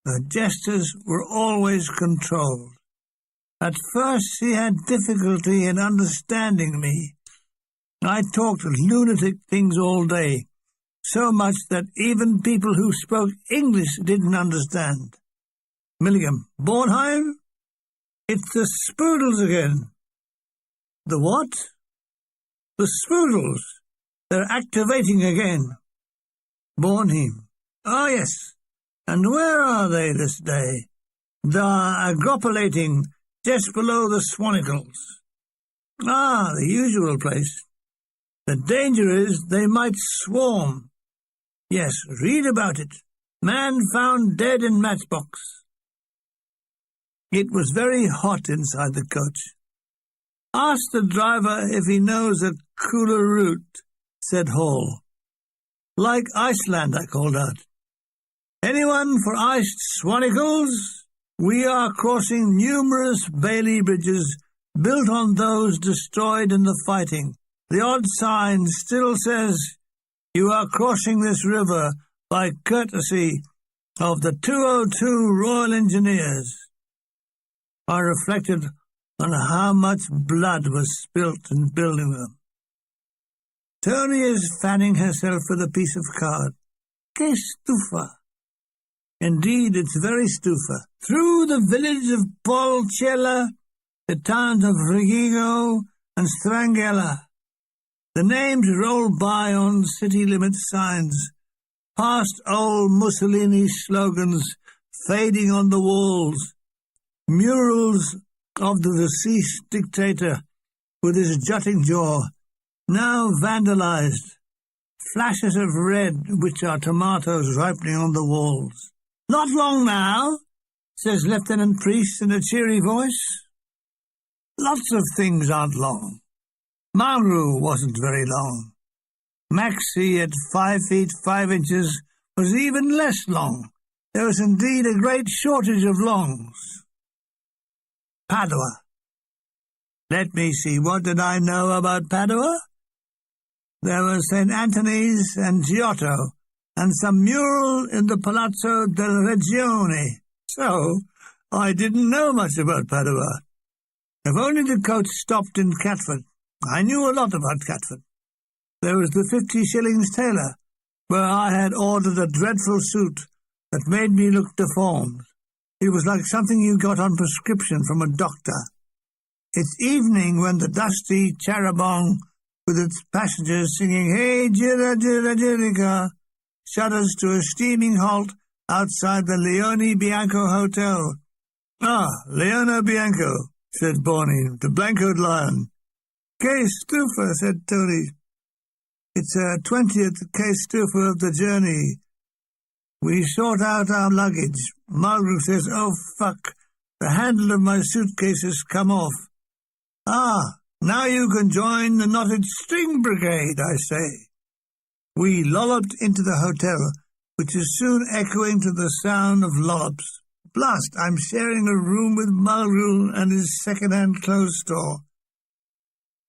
Her gestures were always controlled. At first she had difficulty in understanding me. I talked lunatic things all day, so much that even people who spoke English didn't understand. Milligan, Bornheim? It's the spoodles again. The what? The spoodles. They're activating again. Bornheim. Oh, yes. And where are they this day? They're agropolating just below the Swanicles. Ah, the usual place. The danger is they might swarm. Yes, read about it. Man found dead in matchbox. It was very hot inside the coach. Ask the driver if he knows a cooler route, said Hall. Like Iceland, I called out. Anyone for iced Swanicles? We are crossing numerous Bailey bridges built on those destroyed in the fighting. The odd sign still says, you are crossing this river by courtesy of the 202 Royal Engineers. I reflected on how much blood was spilt in building them. Tony is fanning herself with a piece of card. Que stufa. Indeed, it's very stufa. Through the village of Polcella, the towns of Rigigo and Strangella, the names roll by on city limit signs, past old Mussolini slogans fading on the walls, murals of the deceased dictator with his jutting jaw, now vandalized, flashes of red which are tomatoes ripening on the walls. Not long now, says Lieutenant Priest in a cheery voice. Lots of things aren't long. Maru wasn't very long. Maxie at 5 feet 5 inches was even less long. There was indeed a great shortage of longs. Padua. Let me see, what did I know about Padua? There was St. Anthony's and Giotto, and some mural in the Palazzo del Regione. So, I didn't know much about Padua. If only the coach stopped in Catford. I knew a lot about Catford. There was the 50 shillings tailor, where I had ordered a dreadful suit that made me look deformed. It was like something you got on prescription from a doctor. It's evening when the dusty Charabong, with its passengers singing, Hey, Jira, Jira, Jirica, shudders to a steaming halt outside the Leone Bianco Hotel. Ah, Leone Bianco, said Bonnie, the blancoed lion. Que stufa, said Tony. It's a 20th que stufa of the journey. We sort out our luggage. Margaret says, oh, fuck, the handle of my suitcase has come off. Ah, now you can join the knotted string brigade, I say. We lolloped into the hotel, which is soon echoing to the sound of lollops. Blast, I'm sharing a room with Mulgrew and his second-hand clothes store.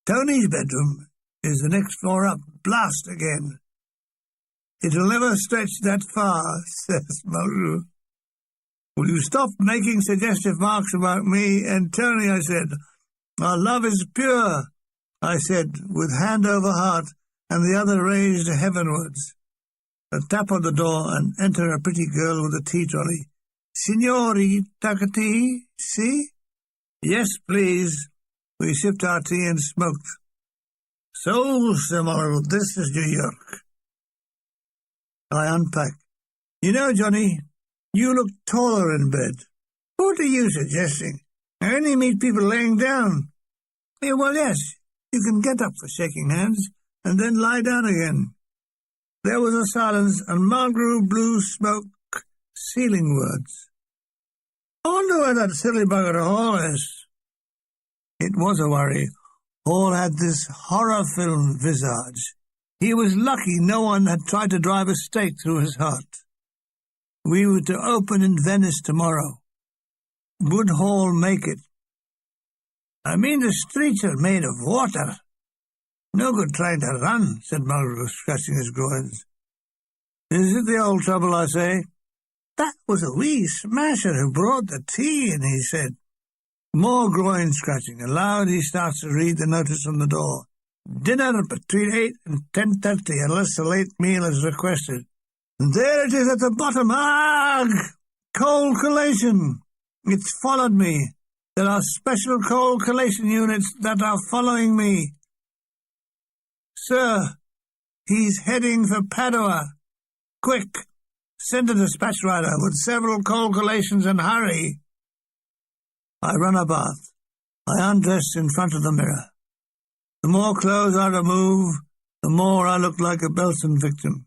Tony's bedroom is the next floor up. Blast again. It'll never stretch that far, says Mulgrew. Will you stop making suggestive remarks about me and Tony, I said. Our love is pure, I said, with hand over heart and the other raised heavenwards. A tap on the door and enter a pretty girl with a tea trolley. Signori, take a tea, see? Yes, please. We sipped our tea and smoked. So, Samuel, this is New York. I unpack. You know, Johnny, you look taller in bed. What are you suggesting? I only meet people laying down. Yeah, well, yes, you can get up for shaking hands and then lie down again. There was a silence, and Mulgrew blew smoke, sealing words. I wonder where that silly bugger Hall is. It was a worry. Hall had this horror film visage. He was lucky no one had tried to drive a stake through his heart. We were to open in Venice tomorrow. Would Hall make it? I mean, the streets are made of water. No good trying to run, said Mulgrew, scratching his groins. Is it the old trouble, I say? That was a wee smasher who brought the tea in, he said. More groin scratching. Aloud he starts to read the notice on the door. Dinner between 8 and 10:30, unless a late meal is requested. And there it is at the bottom. Ugh! Cold collation. It's followed me. There are special cold collation units that are following me. Sir, he's heading for Padua. Quick, send a dispatch rider with several cold collations and hurry. I run a bath. I undress in front of the mirror. The more clothes I remove, the more I look like a Belson victim.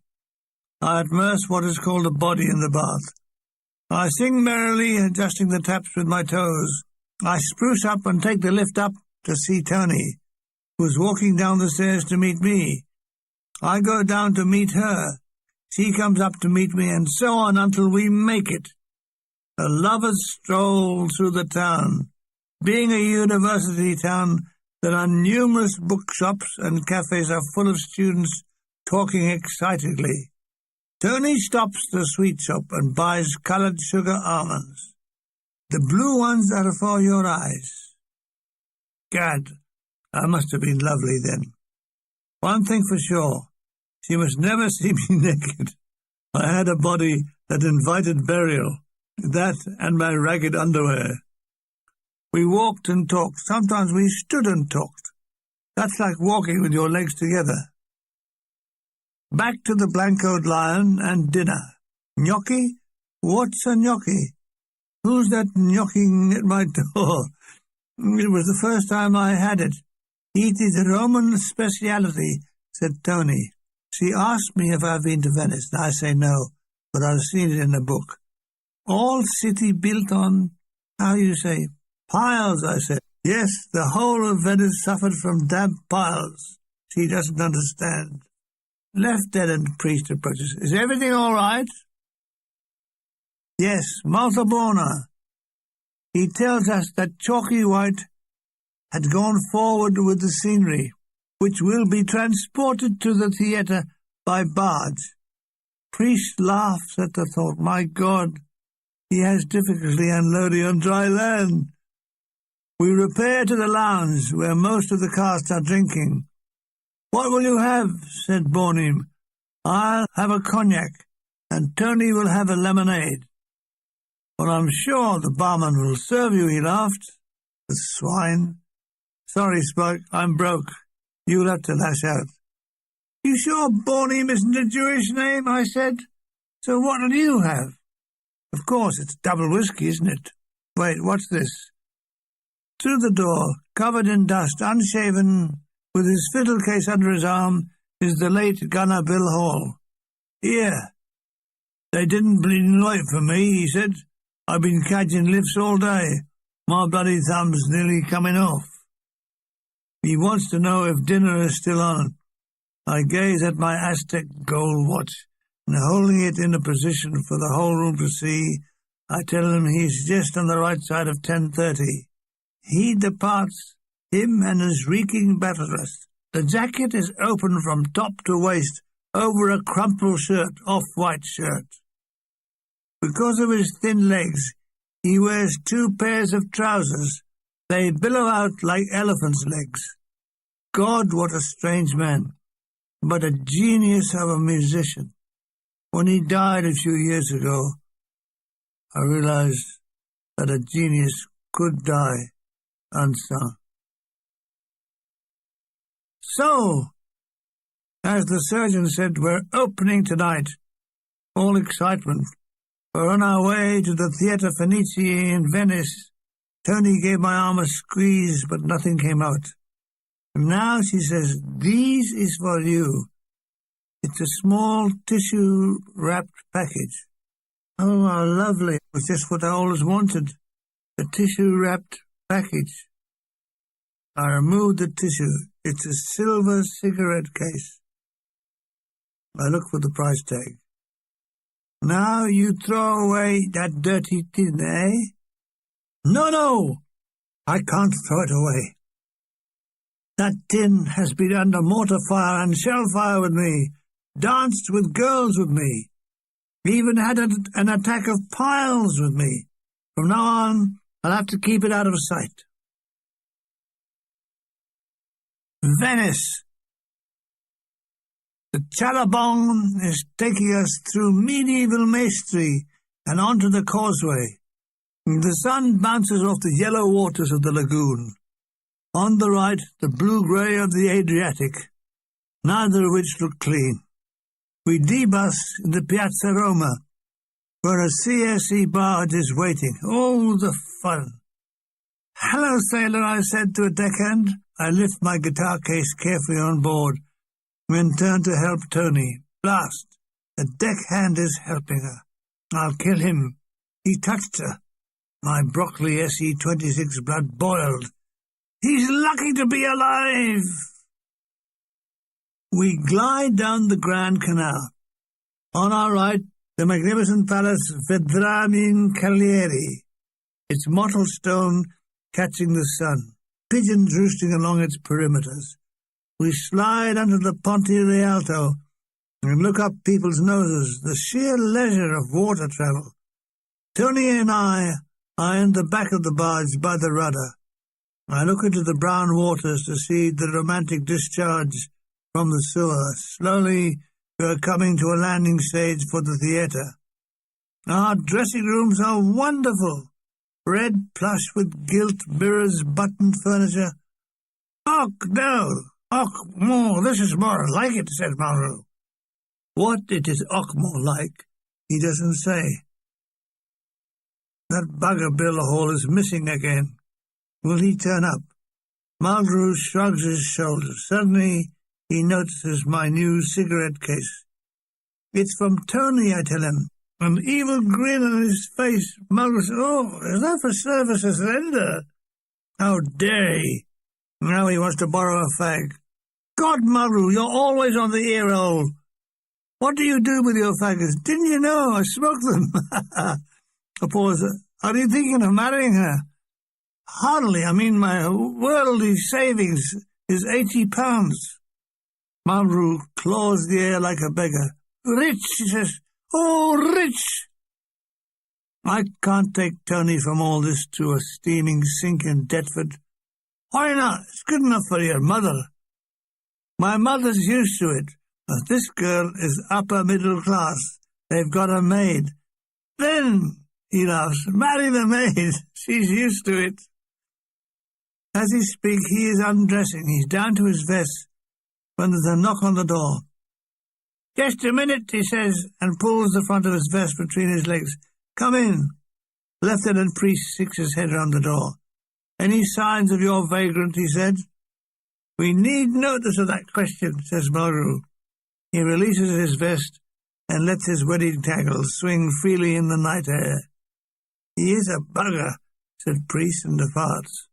I immerse what is called a body in the bath. I sing merrily, adjusting the taps with my toes. I spruce up and take the lift up to see Tony, who's walking down the stairs to meet me. I go down to meet her. She comes up to meet me, and so on until we make it. A lover's stroll through the town. Being a university town, there are numerous bookshops and cafes are full of students talking excitedly. Tony stops the sweet shop and buys coloured sugar almonds. The blue ones are for your eyes. Gad, I must have been lovely then. One thing for sure, she must never see me naked. I had a body that invited burial, that and my ragged underwear. We walked and talked. Sometimes we stood and talked. That's like walking with your legs together. Back to the Blancoed Lion and dinner. Gnocchi? What's a gnocchi? Who's that knocking at my door? It was the first time I had it. It is a Roman speciality, said Tony. She asked me if I've been to Venice, and I say no, but I've seen it in a book. All city built on, how you say, piles, I said. Yes, the whole of Venice suffered from damp piles. She doesn't understand. Lieutenant Priest approaches. Is everything all right? Yes, molto buona. He tells us that Chalky White had gone forward with the scenery, which will be transported to the theatre by barge. Priest laughs at the thought. My God, he has difficulty unloading on dry land. We repair to the lounge, where most of the cast are drinking. What will you have? Said Boredom. I'll have a cognac, and Tony will have a lemonade. Well, I'm sure the barman will serve you, he laughed. The swine. Sorry, Spike, I'm broke. You'll have to lash out. You sure Boredom isn't a Jewish name? I said. So what'll you have? Of course, it's double whiskey, isn't it? Wait, what's this? Through the door, covered in dust, unshaven, with his fiddle case under his arm, is the late Gunner Bill Hall. Here. They didn't bleeding wait for me, he said. I've been catching lifts all day. My bloody thumb's nearly coming off. He wants to know if dinner is still on. I gaze at my Aztec gold watch, and holding it in a position for the whole room to see, I tell him he's just on the right side of 10:30. He departs, him and his reeking battle dress. The jacket is open from top to waist, over a crumpled shirt, off-white shirt. Because of his thin legs, he wears 2 pairs of trousers. They billow out like elephants' legs. God, what a strange man, but a genius of a musician. When he died a few years ago, I realized that a genius could die unsung. So, as the surgeon said, we're opening tonight. All excitement. We're on our way to the Theatre Fenici in Venice. Tony gave my arm a squeeze, but nothing came out. And now she says, "These is for you." It's a small tissue-wrapped package. Oh, how lovely. It was just what I always wanted. A tissue-wrapped package. I removed the tissue. It's a silver cigarette case. I look for the price tag. "Now you throw away that dirty tin, eh?" No, I can't throw it away. That tin has been under mortar fire and shell fire with me, danced with girls with me, even had an attack of piles with me. From now on, I'll have to keep it out of sight. Venice. The charabanc is taking us through medieval masonry and onto the causeway. The sun bounces off the yellow waters of the lagoon. On the right, the blue-grey of the Adriatic, neither of which look clean. We debus in the Piazza Roma, where a CSE barge is waiting. Oh, the fun! "Hello, sailor," I said to a deckhand. I lift my guitar case carefully on board, then turn to help Tony. Blast! The deckhand is helping her. I'll kill him. He touched her. My broccoli SE-26 blood boiled. He's lucky to be alive! We glide down the Grand Canal. On our right, the magnificent palace Vedrami in Cagliari, its mottled stone catching the sun, pigeons roosting along its perimeters. We slide under the Ponte Rialto and look up people's noses, the sheer leisure of water travel. Tony and I are in the back of the barge by the rudder. I look into the brown waters to see the romantic discharge from the sewer. Slowly we are coming to a landing stage for the theatre. Our dressing rooms are wonderful. Red plush with gilt mirrors, buttoned furniture. "Och, no! Och, more! This is more like it," said Malraux. What it is och more like, he doesn't say. That bugger Bill Hall is missing again. Will he turn up? Malraux shrugs his shoulders. Suddenly he notices my new cigarette case. "It's from Tony," I tell him. An evil grin on his face. Malraux says, "Oh, is that for service as lender? How dare he? Now he wants to borrow a fag. God, Malraux, you're always on the ear hole. What do you do with your faggots? Didn't you know? I smoke them." A pause. "Are you thinking of marrying her?" "Hardly. I mean, my worldly savings is £80. Malraux claws the air like a beggar. "Rich," he says. "Oh, rich!" I can't take Tony from all this to a steaming sink in Deptford. Why not? It's good enough for your mother. My mother's used to it, but this girl is upper middle class. They've got a maid. Then, he laughs, marry the maid. She's used to it. As he speaks, he is undressing. He's down to his vest when there's a knock on the door. "Just a minute," he says, and pulls the front of his vest between his legs. "Come in." Lieutenant Priest sticks his head round the door. "Any signs of your vagrant?" he said. "We need notice of that question," says Malraux. He releases his vest and lets his wedding tackle swing freely in the night air. "He is a bugger," said Priest, and departs.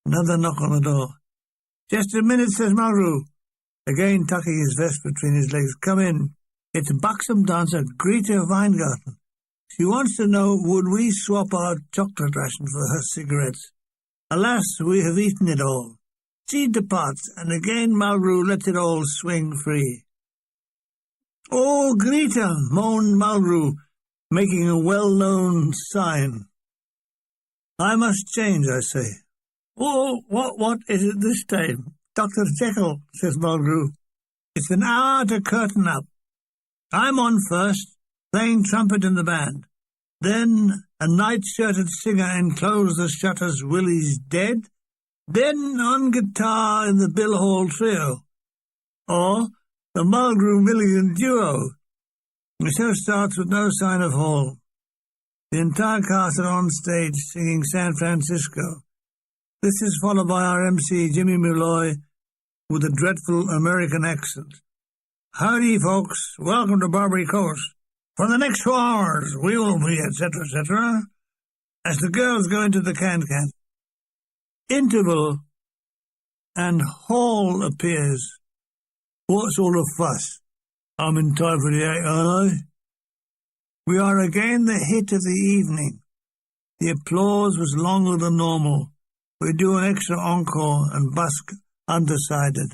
Another knock on the door. "Just a minute," says Malraux, again tucking his vest between his legs. "Come in. It's buxom dancer Greta Weingarten. She wants to know, would we swap our chocolate ration for her cigarettes? Alas, we have eaten it all. She departs, and again Mulgrew lets it all swing free. "Oh, Greta," moaned Mulgrew, making a well-known sign. "I must change," I say. "Oh, what is it this time?" "Dr. Jekyll," says Mulgrew. "It's an hour to curtain up. I'm on first, playing trumpet in the band. Then a night-shirted singer enclosed the shutters, Willie's dead. Then on guitar in the Bill Hall trio, or the Mulgrew-Milligan duo. The show starts with no sign of Hall. The entire cast are on stage singing San Francisco. This is followed by our MC, Jimmy Malloy, with a dreadful American accent. "Howdy, folks. Welcome to Barbary Coast. For the next 2 hours, we will be, etc., etc., as the girls go into the can-can. Interval, and Hall appears. What sort of fuss? I'm in time for the act, aren't I? We are again the hit of the evening. The applause was longer than normal. We do an extra encore and busk undecided.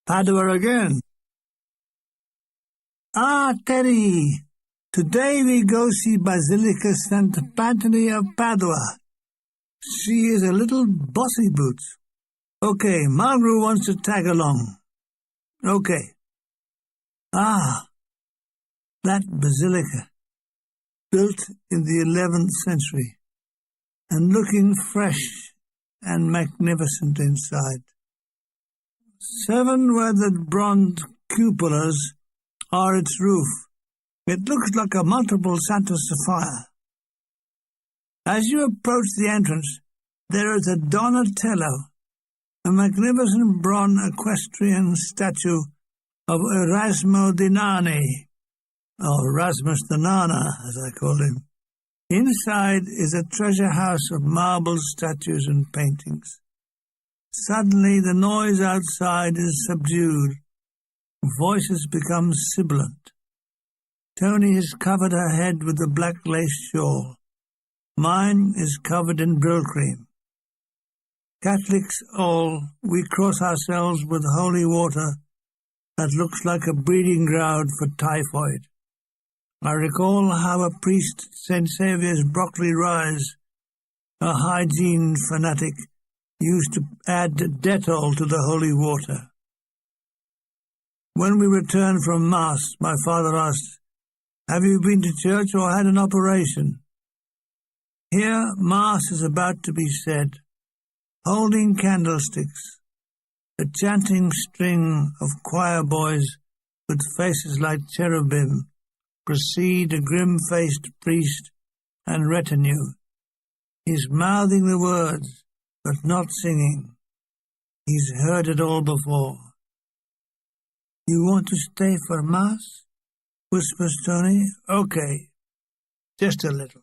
Padua again. "Ah, Teddy, today we go see Basilica Santa Pantani of Padua. She is a little bossy boots. Okay, Mulgrew wants to tag along. Okay. Ah, that basilica, built in the 11th century, and looking fresh and magnificent inside. 7 weathered bronze cupolas are its roof. It looks like a multiple Santa Sophia. As you approach the entrance, there is a Donatello, a magnificent bronze equestrian statue of Erasmo di Nani, or Erasmus the Nana, as I call him. Inside is a treasure house of marble statues and paintings. Suddenly the noise outside is subdued. Voices become sibilant. Tony has covered her head with a black lace shawl. Mine is covered in brill cream. Catholics all, we cross ourselves with holy water that looks like a breeding ground for typhoid. I recall how a priest, St. Saviour's Broccoli Rise, a hygiene fanatic, used to add Dettol to the holy water. When we returned from Mass, my father asked, "Have you been to church or had an operation?" Here Mass is about to be said. Holding candlesticks, a chanting string of choir boys with faces like cherubim precede a grim-faced priest and retinue. He's mouthing the words, but not singing. He's heard it all before. "You want to stay for Mass?" whispers Tony. "Okay, just a little."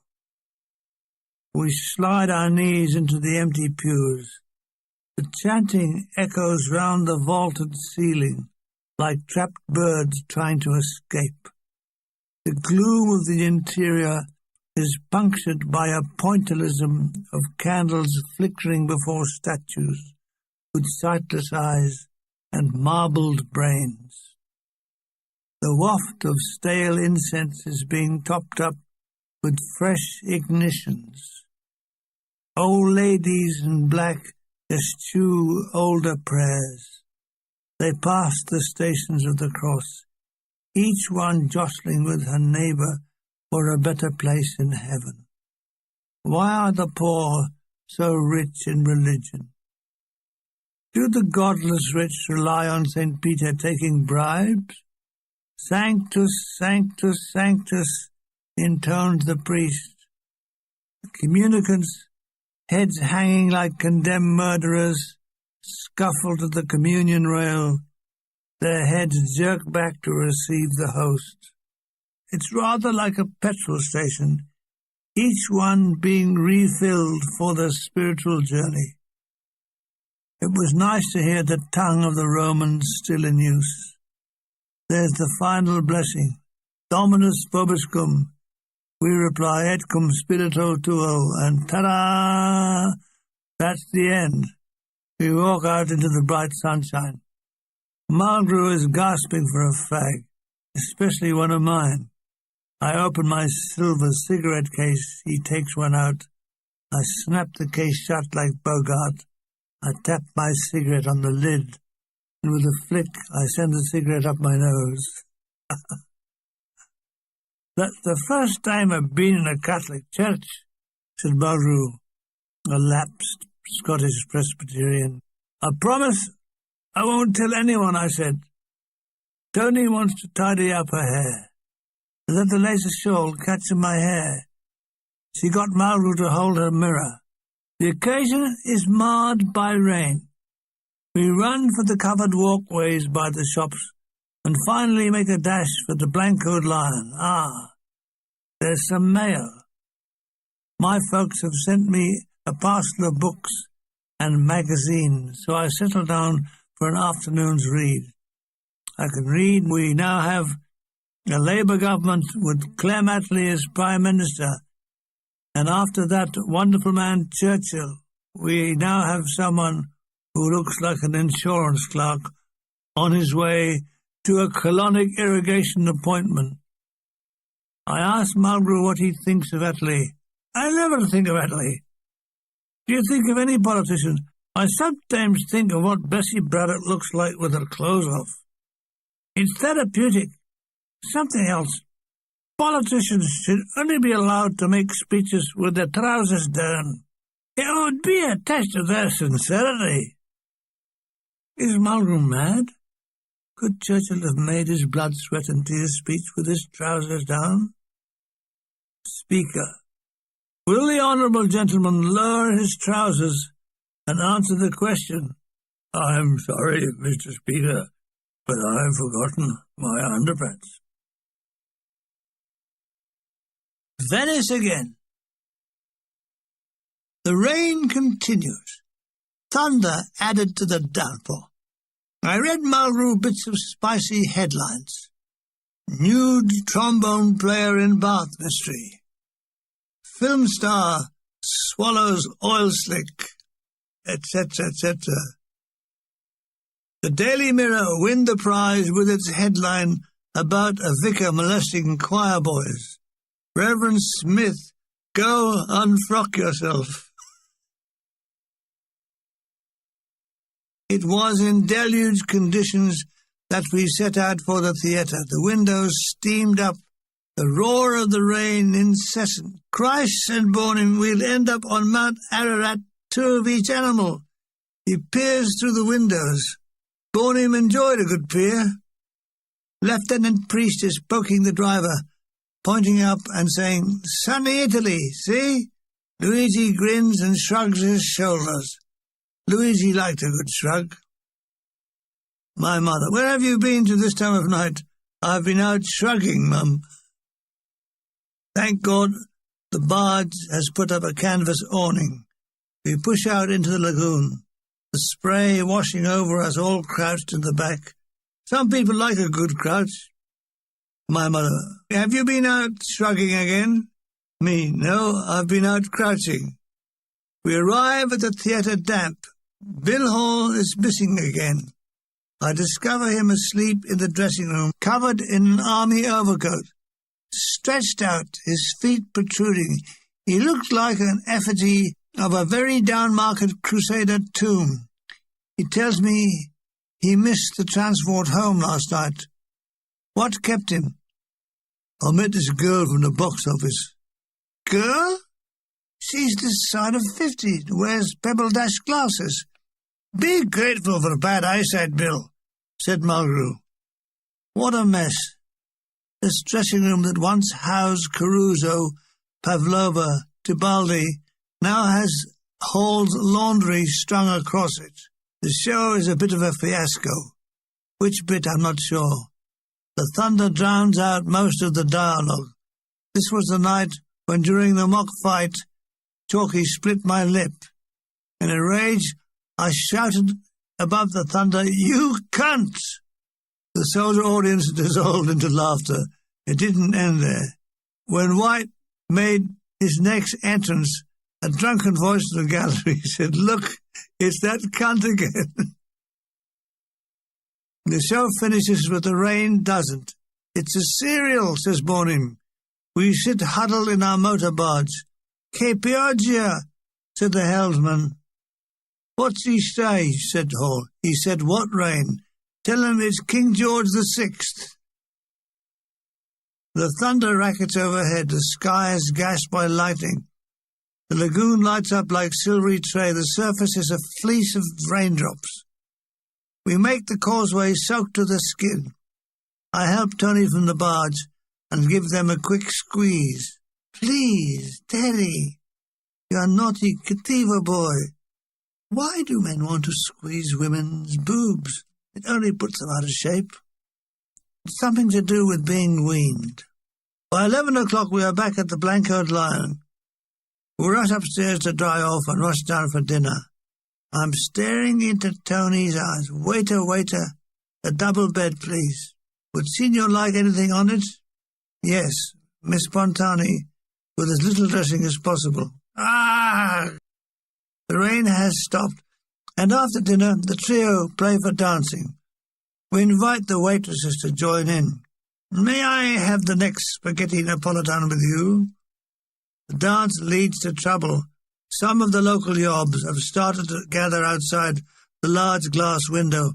We slide our knees into the empty pews. The chanting echoes round the vaulted ceiling like trapped birds trying to escape. The gloom of the interior is punctured by a pointillism of candles flickering before statues with sightless eyes and marbled brains. The waft of stale incense is being topped up with fresh ignitions. Old ladies in black eschew older prayers. They pass the stations of the cross, each one jostling with her neighbour for a better place in heaven. Why are the poor so rich in religion? Do the godless rich rely on St. Peter taking bribes? Sanctus, sanctus, sanctus, intones the priest. The communicants, heads hanging like condemned murderers, scuffle to the communion rail, their heads jerk back to receive the host. It's rather like a petrol station, each one being refilled for their spiritual journey. It was nice to hear the tongue of the Romans still in use. There's the final blessing. Dominus vobiscum. We reply, et cum spirito tuo, and ta-da! That's the end. We walk out into the bright sunshine. Mulgrew is gasping for a fag, especially one of mine. I open my silver cigarette case. He takes one out. I snap the case shut like Bogart. I tap my cigarette on the lid, and with a flick, I send the cigarette up my nose. That's the first time I've been in a Catholic church, said Mulgrew, a lapsed Scottish Presbyterian. I promise I won't tell anyone, I said. Tony wants to tidy up her hair. Let the lace shawl catch in my hair. She got Mulgrew to hold her mirror. The occasion is marred by rain. We run for the covered walkways by the shops and finally make a dash for the blancoed lion. Ah, there's some mail. My folks have sent me a parcel of books and magazines, so I settle down for an afternoon's read. I can read we now have a Labour government with Clem Attlee as Prime Minister, and after that wonderful man Churchill, we now have someone who looks like an insurance clerk on his way to a colonic irrigation appointment. I asked Mulgrew what he thinks of Attlee. I never think of Attlee. Do you think of any politician? I sometimes think of what Bessie Braddock looks like with her clothes off. It's therapeutic. Something else. Politicians should only be allowed to make speeches with their trousers down. It would be a test of their sincerity. Is Mulgrew mad? Could Churchill have made his blood, sweat and tears speech with his trousers down? Speaker. Will the honourable gentleman lower his trousers and answer the question? I'm sorry, Mr. Speaker, but I've forgotten my underpants. Venice again. The rain continues. Thunder added to the downpour. I read Mulgrew bits of spicy headlines. Nude trombone player in Bath mystery. Film star swallows oil slick, etc., etc. The Daily Mirror win the prize with its headline about a vicar molesting choir boys. Reverend Smith, go unfrock yourself. It was in deluged conditions that we set out for the theatre. The windows steamed up, the roar of the rain incessant. Christ said Boredom, we'll end up on Mount Ararat, two of each animal. He peers through the windows. Boredom enjoyed a good peer. Lieutenant Priest is poking the driver, pointing up and saying, "Sunny Italy, see?" Luigi grins and shrugs his shoulders. Luigi liked a good shrug. My mother, where have you been to this time of night? I've been out shrugging, Mum. Thank God the barge has put up a canvas awning. We push out into the lagoon, the spray washing over us all crouched in the back. Some people like a good crouch. My mother, have you been out shrugging again? Me, no, I've been out crouching. We arrive at the theatre damp. Bill Hall is missing again. I discover him asleep in the dressing room, covered in an army overcoat, stretched out, his feet protruding. He looked like an effigy of a very down-market crusader tomb. He tells me he missed the transport home last night. What kept him? I met this girl from the box office. Girl? She's this side of 50, wears pebble-dash glasses. Be grateful for bad eyesight, Bill, said Mulgrew. What a mess. This dressing room that once housed Caruso, Pavlova, Tibaldi, now has Hall's laundry strung across it. The show is a bit of a fiasco. Which bit, I'm not sure. The thunder drowns out most of the dialogue. This was the night when, during the mock fight, Chalky split my lip. In a rage, I shouted above the thunder, "You cunt!" The soldier audience dissolved into laughter. It didn't end there. When White made his next entrance, a drunken voice in the gallery said, "Look, it's that cunt again." The show finishes, but the rain doesn't. "It's a serial," says Boredom. "We sit huddled in our motor barge." "Che pioggia," said the helmsman. "What's he say?" said Hall. "He said, what rain? Tell him it's King George VI." The thunder rackets overhead. The sky is gashed by lightning. The lagoon lights up like silvery tray. The surface is a fleece of raindrops. We make the causeway soaked to the skin. I help Tony from the barge and give them a quick squeeze. "Please, Terry, you're naughty cattiva boy." Why do men want to squeeze women's boobs? It only puts them out of shape. It's something to do with being weaned. By 11 o'clock we are back at the Blancoed Lion. We rush upstairs to dry off and rush down for dinner. I'm staring into Tony's eyes. "Waiter, waiter, a double bed, please. Would Signor like anything on it?" "Yes, Miss Pontani, with as little dressing as possible." Ah! The rain has stopped, and after dinner the trio play for dancing. We invite the waitresses to join in. "May I have the next spaghetti Napolitan with you?" The dance leads to trouble. Some of the local yobs have started to gather outside the large glass window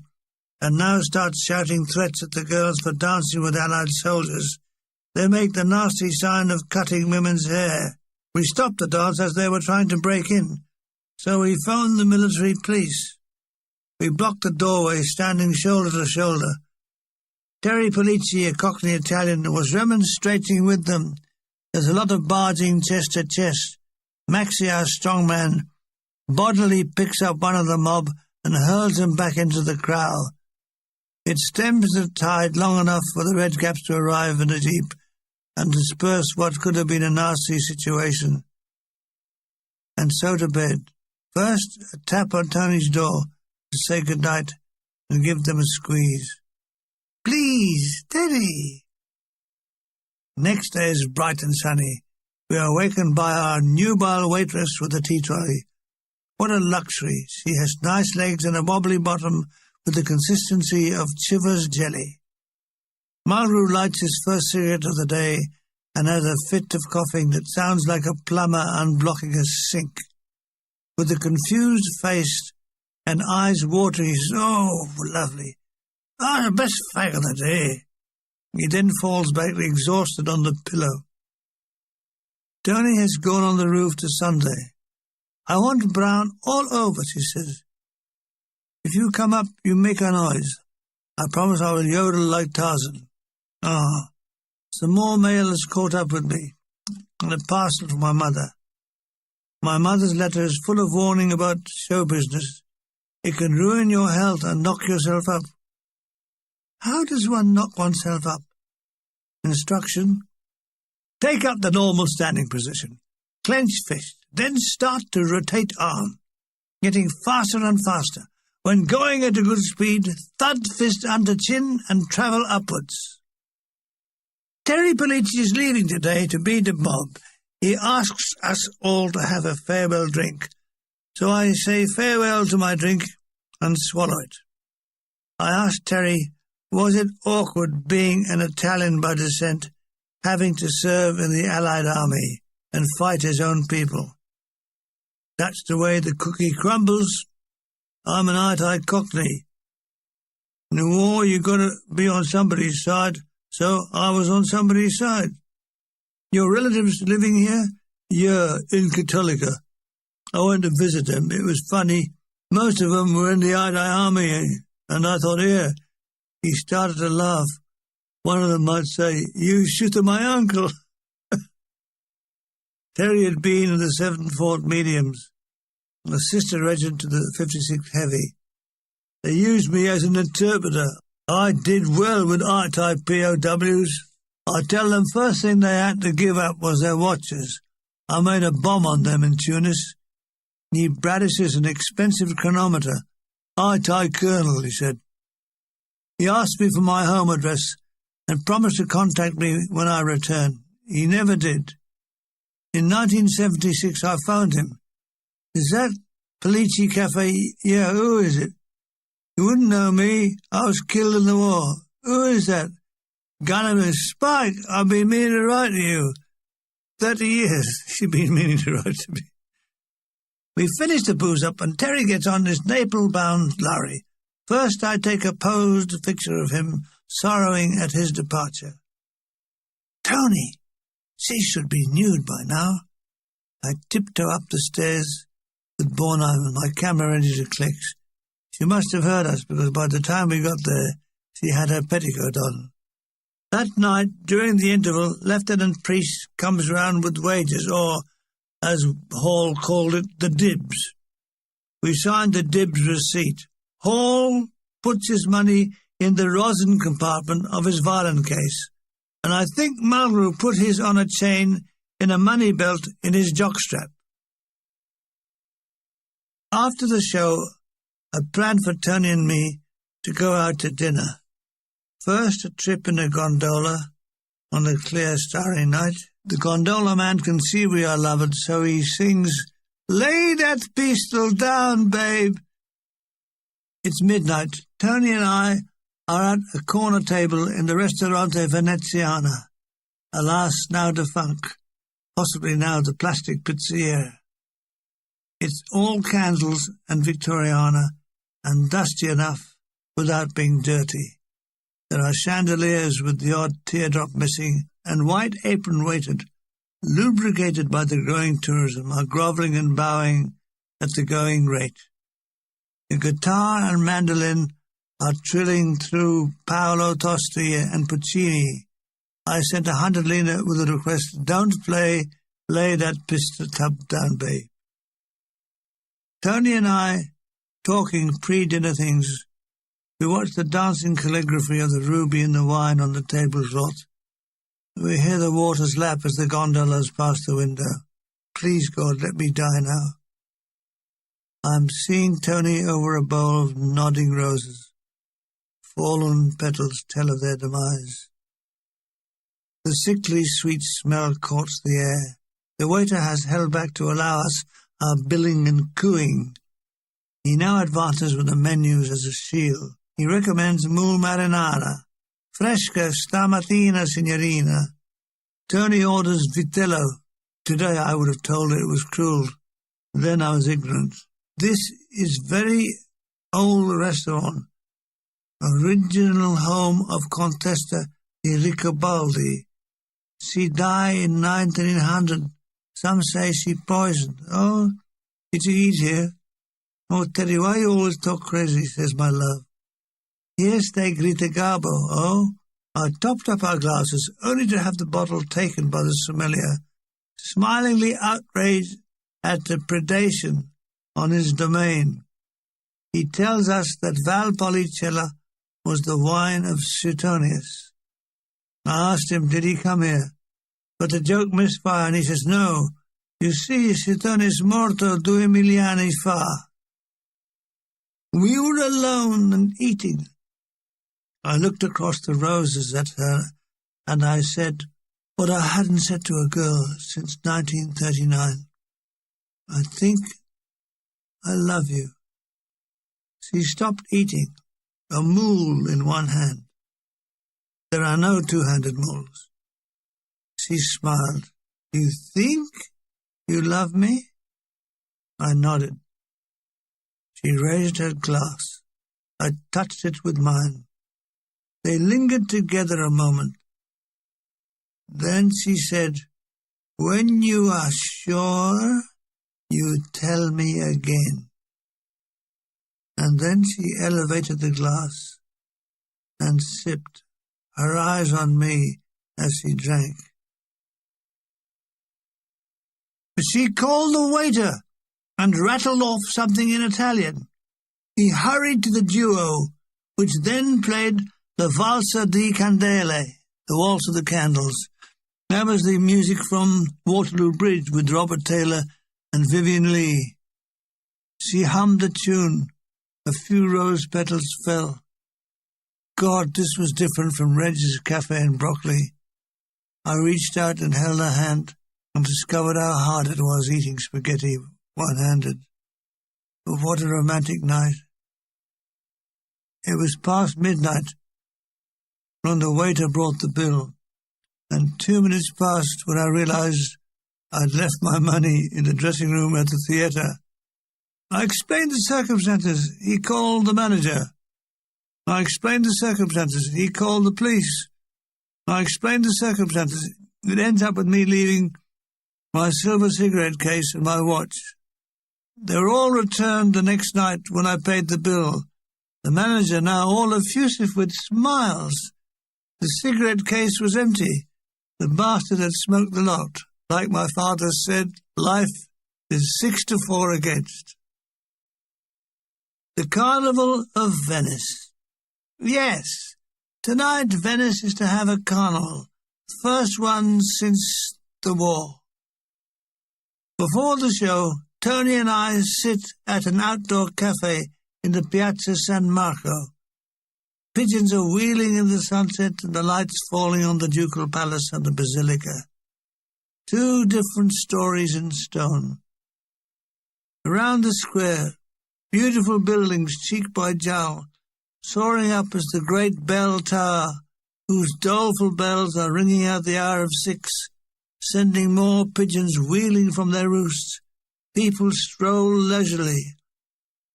and now start shouting threats at the girls for dancing with Allied soldiers. They make the nasty sign of cutting women's hair. We stopped the dance as they were trying to break in, so we phoned the military police. We blocked the doorway, standing shoulder to shoulder. Terry Polizzi, a Cockney Italian, was remonstrating with them. There's a lot of barging chest to chest. Maxie, our strongman, bodily picks up one of the mob and hurls him back into the crowd. It stems the tide long enough for the redcaps to arrive in a jeep and disperse what could have been a nasty situation. And so to bed. First, a tap on Tony's door to say good night and give them a squeeze. "Please, Teddy." Next day is bright and sunny. We are awakened by our nubile waitress with a tea trolley. What a luxury! She has nice legs and a wobbly bottom with the consistency of Chivers jelly. Mulgrew lights his first cigarette of the day and has a fit of coughing that sounds like a plumber unblocking a sink. With a confused face and eyes watering, he says, "Oh, lovely. The best fag of the day." He then falls back exhausted on the pillow. Tony has gone on the roof to Sunday. "I want brown all over," she says. "If you come up, you make a noise. I promise I will yodel like Tarzan." Some more mail has caught up with me, and a parcel from my mother. My mother's letter is full of warning about show business. It can ruin your health and knock yourself up. How does one knock oneself up? Instruction: take up the normal standing position. Clench fist, then start to rotate arm, getting faster and faster. When going at a good speed, thud fist under chin and travel upwards. Terry Polizzi is leaving today to beat the mob. He asks us all to have a farewell drink, so I say farewell to my drink and swallow it. I asked Terry, was it awkward being an Italian by descent, having to serve in the Allied army and fight his own people? That's the way the cookie crumbles. I'm an eye-tight Cockney. In the war, you got to be on somebody's side, so I was on somebody's side. Your relatives living here? Yeah, in Cattolica. I went to visit them. It was funny. Most of them were in the Allied army, and I thought, here. He started to laugh. One of them might say, "You shoot at my uncle." Terry had been in the 7th Fort Mediums, the sister regiment to the 56th Heavy. They used me as an interpreter. I did well with R-type POWs. I tell them first thing they had to give up was their watches. I made a bomb on them in Tunis. Need Bradish's an expensive chronometer. R-type colonel, he said. He asked me for my home address, and promised to contact me when I returned. He never did. In 1976, I phoned him. Is that Felice Cafe? Yeah, who is it? You wouldn't know me. I was killed in the war. Who is that? Gunnerman Spike. I've been meaning to write to you. 30 years she'd been meaning to write to me. We finished the booze up and Terry gets on this Naples-bound lorry. First I take a posed picture of him sorrowing at his departure. Tony, she should be nude by now. I tiptoe up the stairs with Bornheim and my camera ready to click. She must have heard us because by the time we got there, she had her petticoat on. That night, during the interval, Lieutenant Priest comes round with wages, or, as Hall called it, the dibs. We signed the dibs receipt. Hall puts his money in the rosin compartment of his violin case, and I think Mulgrew put his on a chain in a money belt in his jockstrap. After the show, I planned for Tony and me to go out to dinner. First, a trip in a gondola on a clear, starry night. The gondola man can see we are loved, so he sings, "Lay that pistol down, babe." It's midnight. Tony and I are at a corner table in the Ristorante Veneziana, alas, now defunct, possibly now the plastic pizzeria. It's all candles and Victoriana, and dusty enough without being dirty. There are chandeliers with the odd teardrop missing, and white apron-weighted, lubricated by the growing tourism, are grovelling and bowing at the going rate. The guitar and mandolin are trilling through Paolo Tosti and Puccini. I sent 100 lire with a request, "Don't play, lay that pistol tub down, babe." Tony and I, talking pre-dinner things, we watch the dancing calligraphy of the ruby and the wine on the tablecloth. We hear the waters lap as the gondolas pass the window. Please, God, let me die now. I'm seeing Tony over a bowl of nodding roses. Fallen petals tell of their demise. The sickly sweet smell courts the air. The waiter has held back to allow us our billing and cooing. He now advances with the menus as a shield. He recommends mule marinara. Fresca stamattina, signorina. Tony orders vitello. Today I would have told her it was cruel. Then I was ignorant. This is very old restaurant. Original home of Contessa di Ricobaldi. She died in 1900. Some say she poisoned. Oh, did you eat here? Oh, Teddy, why you always talk crazy, says my love. Yes, they grita gabo. Oh, I topped up our glasses, only to have the bottle taken by the sommelier, smilingly outraged at the predation on his domain. He tells us that Valpolicella was the wine of Suetonius. I asked him, did he come here? But the joke misfired, and he says, no. You see, Suetonius morto 2 miliani fa. We were alone and eating. I looked across the roses at her, and I said what I hadn't said to a girl since 1939. I think I love you. She stopped eating, a mule in one hand. There are no two-handed mules. She smiled. You think you love me? I nodded. She raised her glass. I touched it with mine. They lingered together a moment. Then she said, when you are sure, you tell me again. And then she elevated the glass and sipped, her eyes on me as she drank. She called the waiter and rattled off something in Italian. He hurried to the duo, which then played the Valsa di Candele, the Waltz of the Candles. That was the music from Waterloo Bridge with Robert Taylor and Vivian Leigh. She hummed the tune. A few rose petals fell. God, this was different from Reg's Cafe in Broccoli. I reached out and held her hand and discovered how hard it was eating spaghetti one-handed. But what a romantic night. It was past midnight when the waiter brought the bill, and 2 minutes passed when I realized I'd left my money in the dressing room at the theatre. I explained the circumstances. He called the manager. I explained the circumstances. He called the police. I explained the circumstances. It ends up with me leaving my silver cigarette case and my watch. They were all returned the next night when I paid the bill. The manager, now all effusive with smiles. The cigarette case was empty. The bastard had smoked the lot. Like my father said, life is 6-4 against. The Carnival of Venice. Yes, tonight Venice is to have a carnival. First one since the war. Before the show, Tony and I sit at an outdoor cafe in the Piazza San Marco. Pigeons are wheeling in the sunset and the lights falling on the Ducal Palace and the Basilica. 2 different stories in stone. Around the square, beautiful buildings cheek by jowl, soaring up as the great bell tower, whose doleful bells are ringing out the hour of 6, sending more pigeons wheeling from their roosts. People stroll leisurely.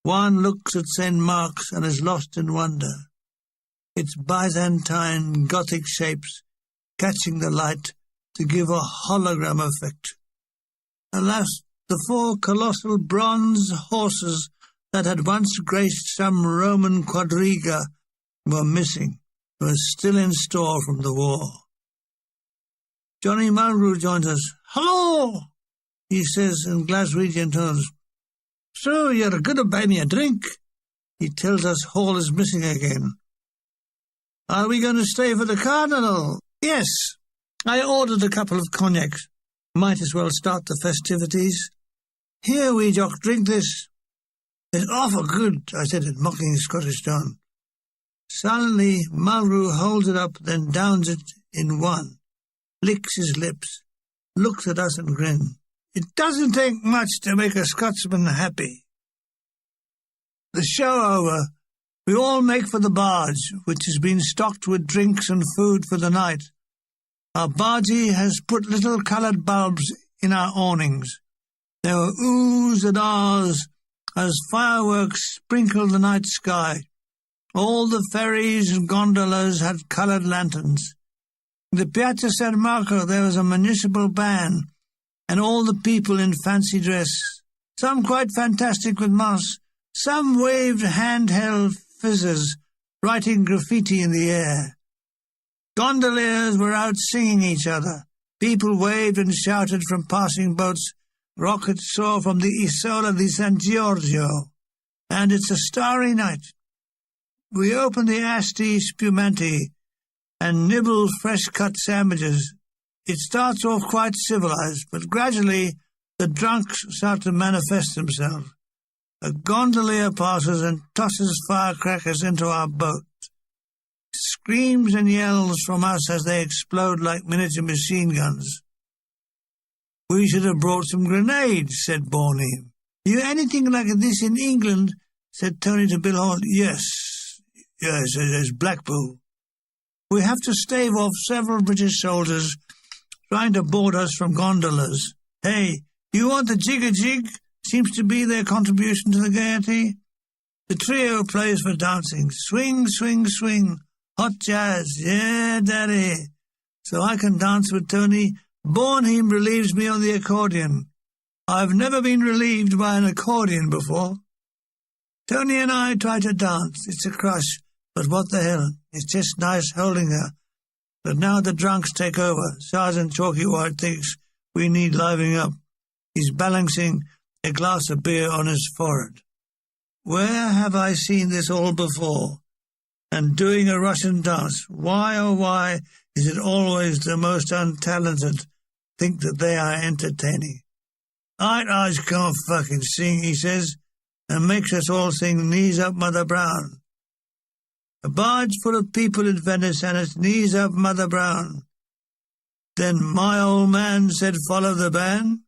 One looks at St. Mark's and is lost in wonder. Its Byzantine Gothic shapes catching the light to give a hologram effect. Alas, the 4 colossal bronze horses that had once graced some Roman quadriga were missing, were still in store from the war. Johnny Mulgrew joins us. "Hello," he says in Glaswegian tones. "So you're going to buy me a drink?" He tells us Hall is missing again. "Are we going to stay for the carnival?" "Yes. I ordered a couple of cognacs. Might as well start the festivities." "Here, wee Jock, drink this." "It's awful good," I said in mocking Scottish tone. Silently, Mulgrew holds it up, then downs it in one, licks his lips, looks at us and grins. It doesn't take much to make a Scotsman happy. The show over, we all make for the barge, which has been stocked with drinks and food for the night. Our bargee has put little coloured bulbs in our awnings. There were oohs and ahs as fireworks sprinkled the night sky. All the ferries and gondolas had coloured lanterns. In the Piazza San Marco there was a municipal band, and all the people in fancy dress, some quite fantastic with masks, some waved handheld fizzers, writing graffiti in the air. Gondoliers were out singing each other. People waved and shouted from passing boats. Rockets soar from the Isola di San Giorgio. And it's a starry night. We open the Asti Spumanti and nibble fresh-cut sandwiches. It starts off quite civilized, but gradually the drunks start to manifest themselves. A gondolier passes and tosses firecrackers into our boat. Screams and yells from us as they explode like miniature machine guns. "We should have brought some grenades," said Borney. "You anything like this in England?" said Tony to Bill Hall. Yes, there's Blackpool. We have to stave off several British soldiers trying to board us from gondolas. "Hey, you want the jig-a-jig?" seems to be their contribution to the gaiety. The trio plays for dancing. Swing, swing, swing. Hot jazz. Yeah, daddy. So I can dance with Tony. Bornheim relieves me on the accordion. I've never been relieved by an accordion before. Tony and I try to dance. It's a crush, but what the hell? It's just nice holding her. But now the drunks take over. Sergeant Chalky White thinks we need livening up. He's balancing a glass of beer on his forehead. Where have I seen this all before? And doing a Russian dance. Why, oh why, is it always the most untalented think that they are entertaining? I can't fucking sing, he says, and makes us all sing Knees Up Mother Brown. A barge full of people in Venice, and its knees up Mother Brown. Then my old man said, follow the band.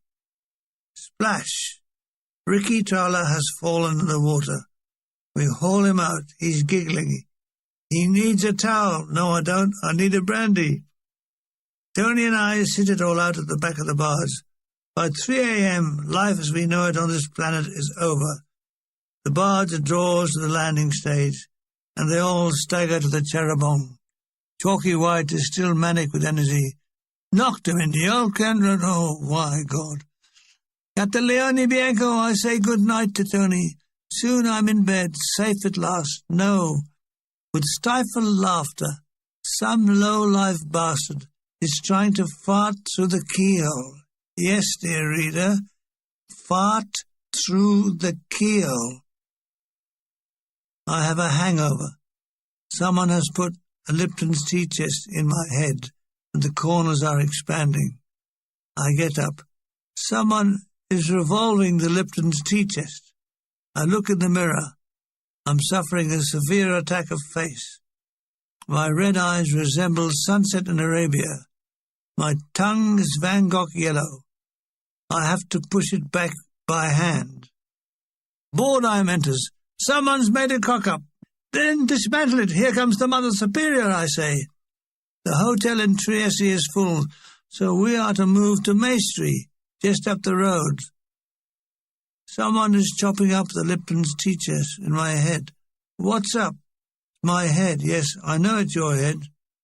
Splash! Ricky Trawler has fallen in the water. We haul him out. He's giggling. He needs a towel. No, I don't. I need a brandy. Tony and I sit it all out at the back of the barge. By 3 a.m., life as we know it on this planet is over. The barge draws to the landing stage, and they all stagger to the Cherubong. Chalky White is still manic with energy. Knocked him in the old candle. Oh, my God. At the Leone Bianco, I say good night to Tony. Soon I'm in bed, safe at last. No. With stifled laughter, some low-life bastard is trying to fart through the keyhole. Yes, dear reader, fart through the keyhole. I have a hangover. Someone has put a Lipton's tea chest in my head, and the corners are expanding. I get up. Someone is revolving the Lipton's tea chest. I look in the mirror. I'm suffering a severe attack of face. My red eyes resemble sunset in Arabia. My tongue is Van Gogh yellow. I have to push it back by hand. Boredom enters. Someone's made a cock-up. Then dismantle it. Here comes the Mother Superior, I say. The hotel in Trieste is full, so we are to move to Maestri, just up the road. Someone is chopping up the Lipton's tea chest in my head. What's up? My head. Yes, I know it's your head.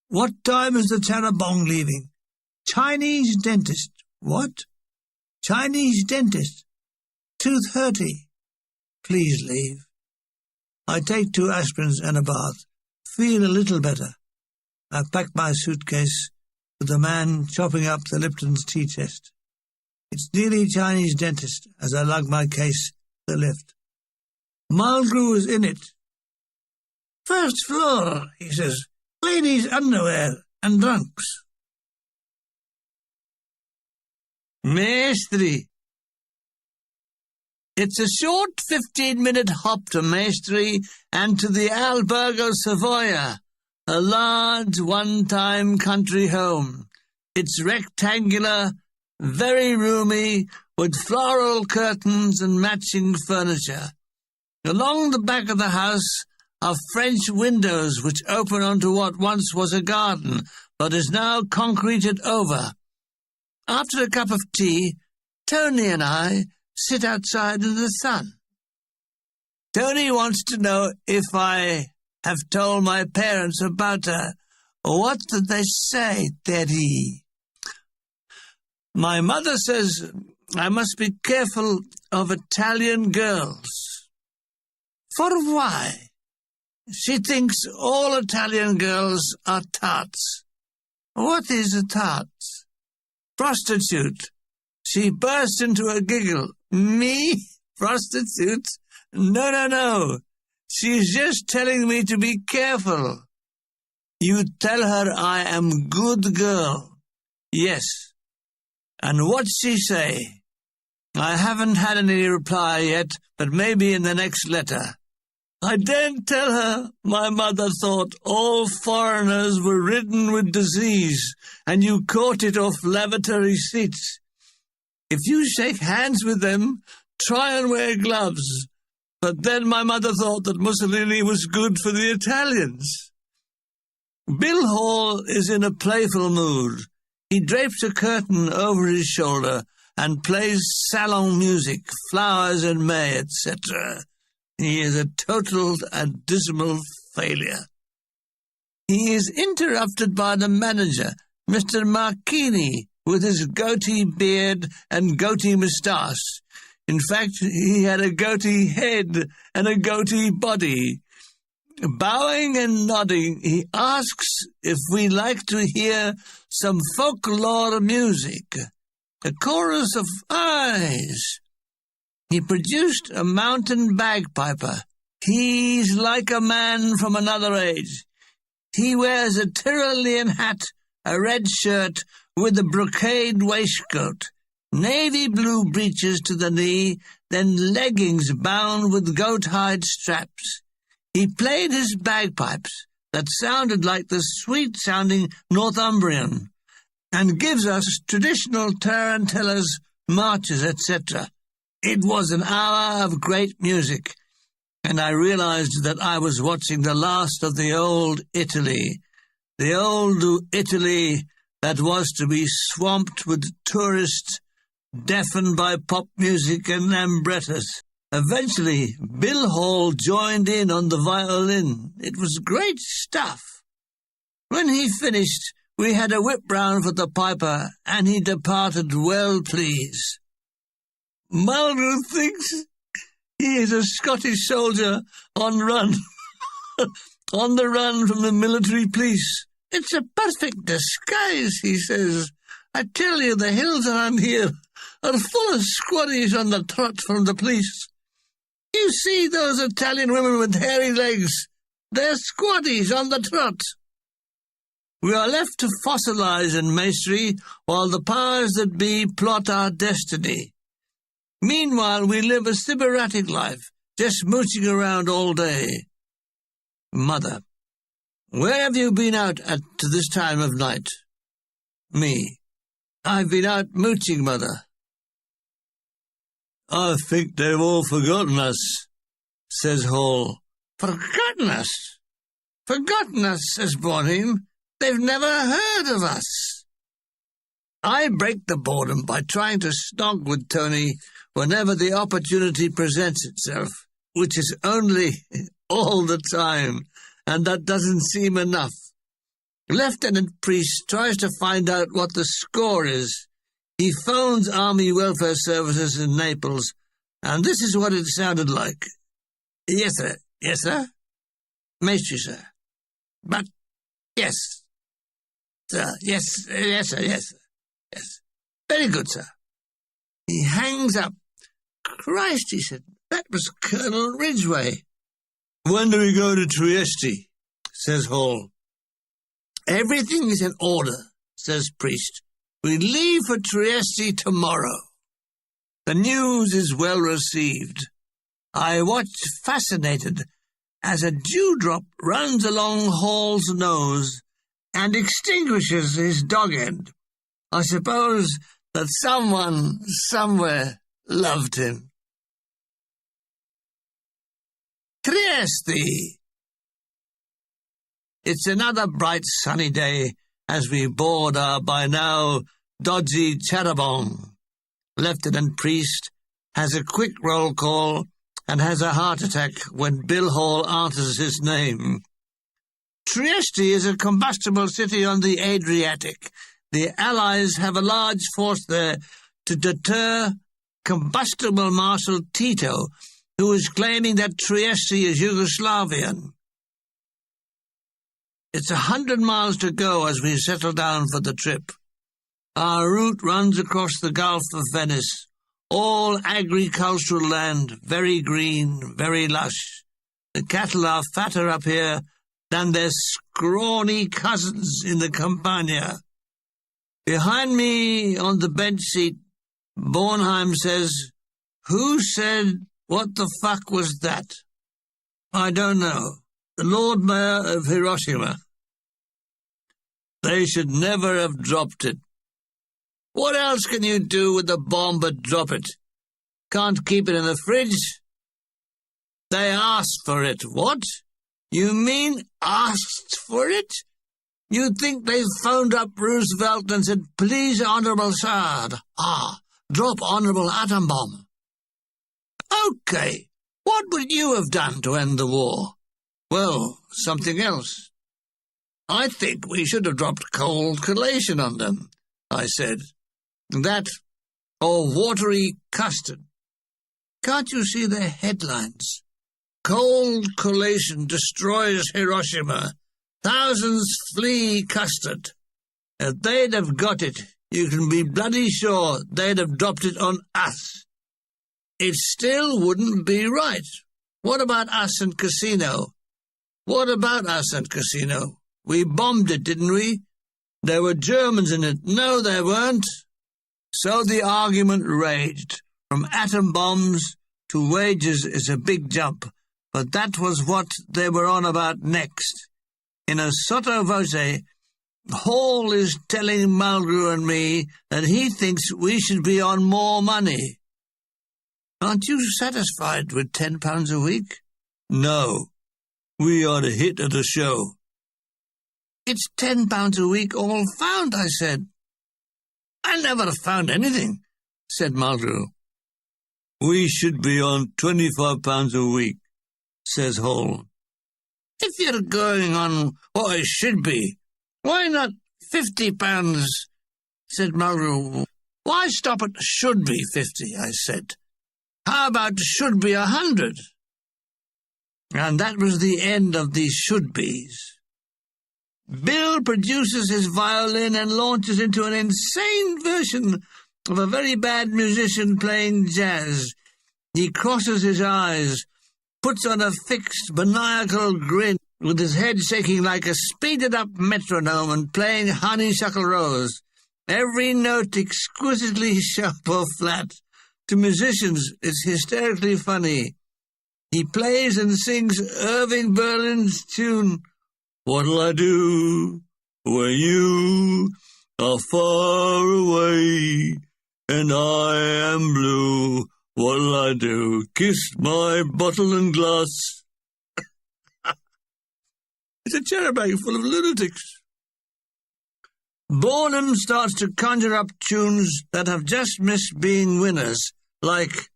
What time is the Cherubong leaving? Chinese dentist. What? Chinese dentist. 2:30. Please leave. I take 2 aspirins and a bath. Feel a little better. I pack my suitcase with the man chopping up the Lipton's tea chest. It's nearly Chinese dentist as I lug my case to the lift. Mulgrew is in it. First floor, he says. Ladies' underwear and drunks. Maestri. It's a short 15-minute hop to Maestri and to the Albergo Savoia, a large one-time country home. It's rectangular, very roomy, with floral curtains and matching furniture. Along the back of the house are French windows which open onto what once was a garden, but is now concreted over. After a cup of tea, Tony and I sit outside in the sun. Tony wants to know if I have told my parents about her. What did they say, Teddy? My mother says I must be careful of Italian girls. For why? She thinks all Italian girls are tarts. What is a tart? Prostitute. She burst into a giggle. Me? Prostitute? No. She's just telling me to be careful. You tell her I am good girl. Yes. And what's she say? I haven't had any reply yet, but maybe in the next letter. I daren't tell her my mother thought all foreigners were ridden with disease, and you caught it off lavatory seats. If you shake hands with them, try and wear gloves. But then my mother thought that Mussolini was good for the Italians. Bill Hall is in a playful mood. He drapes a curtain over his shoulder and plays salon music, Flowers in May, etc. He is a total and dismal failure. He is interrupted by the manager, Mr. Marchini, with his goatee beard and goatee moustache. In fact, he had a goatee head and a goatee body. Bowing and nodding, he asks if we like to hear some folklore music. A chorus of eyes. He produced a mountain bagpiper. He's like a man from another age. He wears a Tyrolean hat, a red shirt with a brocade waistcoat, navy blue breeches to the knee, then leggings bound with goat hide straps. He played his bagpipes that sounded like the sweet-sounding Northumbrian, and gives us traditional tarantellas, marches, etc. It was an hour of great music, and I realized that I was watching the last of the old Italy that was to be swamped with tourists, deafened by pop music and lambrettas. Eventually, Bill Hall joined in on the violin. It was great stuff. When he finished, we had a whip round for the piper, and he departed well pleased. Mulder thinks he is a Scottish soldier on run, on the run from the military police. It's a perfect disguise, he says. I tell you, the hills around here are full of squaddies on the trot from the police. You see those Italian women with hairy legs? They're squaddies on the trot. We are left to fossilize in masonry while the powers that be plot our destiny. Meanwhile, we live a sybaritic life, just mooching around all day. Mother: where have you been out at to this time of night? Me: I've been out mooching, Mother. I think they've all forgotten us, says Hall. Forgotten us? Forgotten us, says Boredom. They've never heard of us. I break the boredom by trying to snog with Tony whenever the opportunity presents itself, which is only all the time, and that doesn't seem enough. Lieutenant Priest tries to find out what the score is. He phones Army Welfare Services in Naples, and this is what it sounded like. Yes, sir. Yes, sir. Maestri, sir. But, yes. Sir, yes, yes, sir, yes, sir. Yes. Very good, sir. He hangs up. Christ, he said, that was Colonel Ridgway. When do we go to Trieste? Says Hall. Everything is in order, says Priest. We leave for Trieste tomorrow. The news is well received. I watch fascinated as a dewdrop runs along Hall's nose and extinguishes his dog end. I suppose that someone, somewhere, loved him. Trieste. It's another bright sunny day as we board our by now dodgy charabanc. Lieutenant Priest has a quick roll call and has a heart attack when Bill Hall answers his name. Trieste is a combustible city on the Adriatic. The Allies have a large force there to deter combustible Marshal Tito, who is claiming that Trieste is Yugoslavian. It's 100 miles to go as we settle down for the trip. Our route runs across the Gulf of Venice, all agricultural land, very green, very lush. The cattle are fatter up here than their scrawny cousins in the Campania. Behind me on the bench seat, Bornheim says, "Who said, what the fuck was that?" I don't know. The Lord Mayor of Hiroshima. They should never have dropped it. What else can you do with a bomb but drop it? Can't keep it in the fridge? They asked for it. What? You mean asked for it? You'd think they phoned up Roosevelt and said, "Please, Honourable Sir, drop Honourable Atom Bomb." Okay, what would you have done to end the war? Well, something else. I think we should have dropped cold collation on them, I said. That, or watery custard. Can't you see the headlines? Cold collation destroys Hiroshima. Thousands flee custard. If they'd have got it, you can be bloody sure they'd have dropped it on us. It still wouldn't be right. What about us and Casino? What about us and Casino? We bombed it, didn't we? There were Germans in it. No, there weren't. So the argument raged. From atom bombs to wages is a big jump, But that was what they were on about next. In a sotto voce, Hall is telling Mulgrew and me that he thinks we should be on more money. Aren't you satisfied with £10 a week? No. We are the hit of the show. It's £10 a week all found, I said. I never have found anything, said Mulgrew. We should be on £25 a week, says Hall. If you're going on what it should be, why not £50, said Mulgrew. Why stop at should be 50, I said. How about should be 100? And that was the end of the should-bes. Bill produces his violin and launches into an insane version of a very bad musician playing jazz. He crosses his eyes, puts on a fixed, maniacal grin, with his head shaking like a speeded-up metronome and playing Honeysuckle Rose, every note exquisitely sharp or flat. To musicians, it's hysterically funny. He plays and sings Irving Berlin's tune, What'll I do when you are far away and I am blue? What'll I do? Kiss my bottle and glass. It's a charabanc full of lunatics. Boredom starts to conjure up tunes that have just missed being winners, like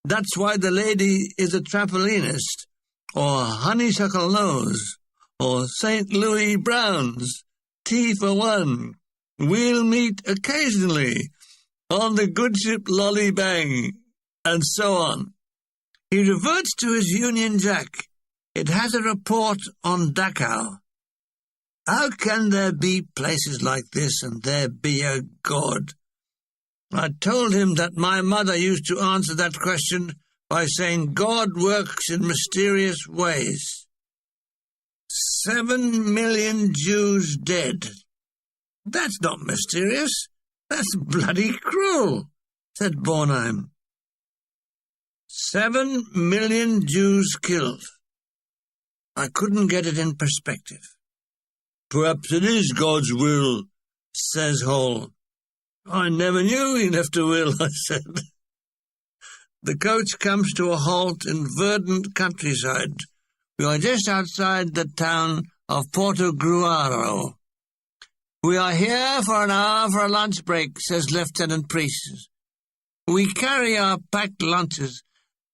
That's Why the Lady is a Trampolinist, or Honeysuckle Nose, or St. Louis Brown's, Tea for One, We'll Meet Occasionally, On the Good Ship Lolly Bang, and so on. He reverts to his Union Jack. It has a report on Dachau. How can there be places like this and there be a God? I told him that my mother used to answer that question by saying God works in mysterious ways. 7 million Jews dead. That's not mysterious. That's bloody cruel, said Bornheim. 7 million Jews killed. I couldn't get it in perspective. Perhaps it is God's will, says Hall. I never knew he left a will, I said. The coach comes to a halt in verdant countryside. We are just outside the town of Portogruaro. We are here for an hour for a lunch break, says Lieutenant Priest. We carry our packed lunches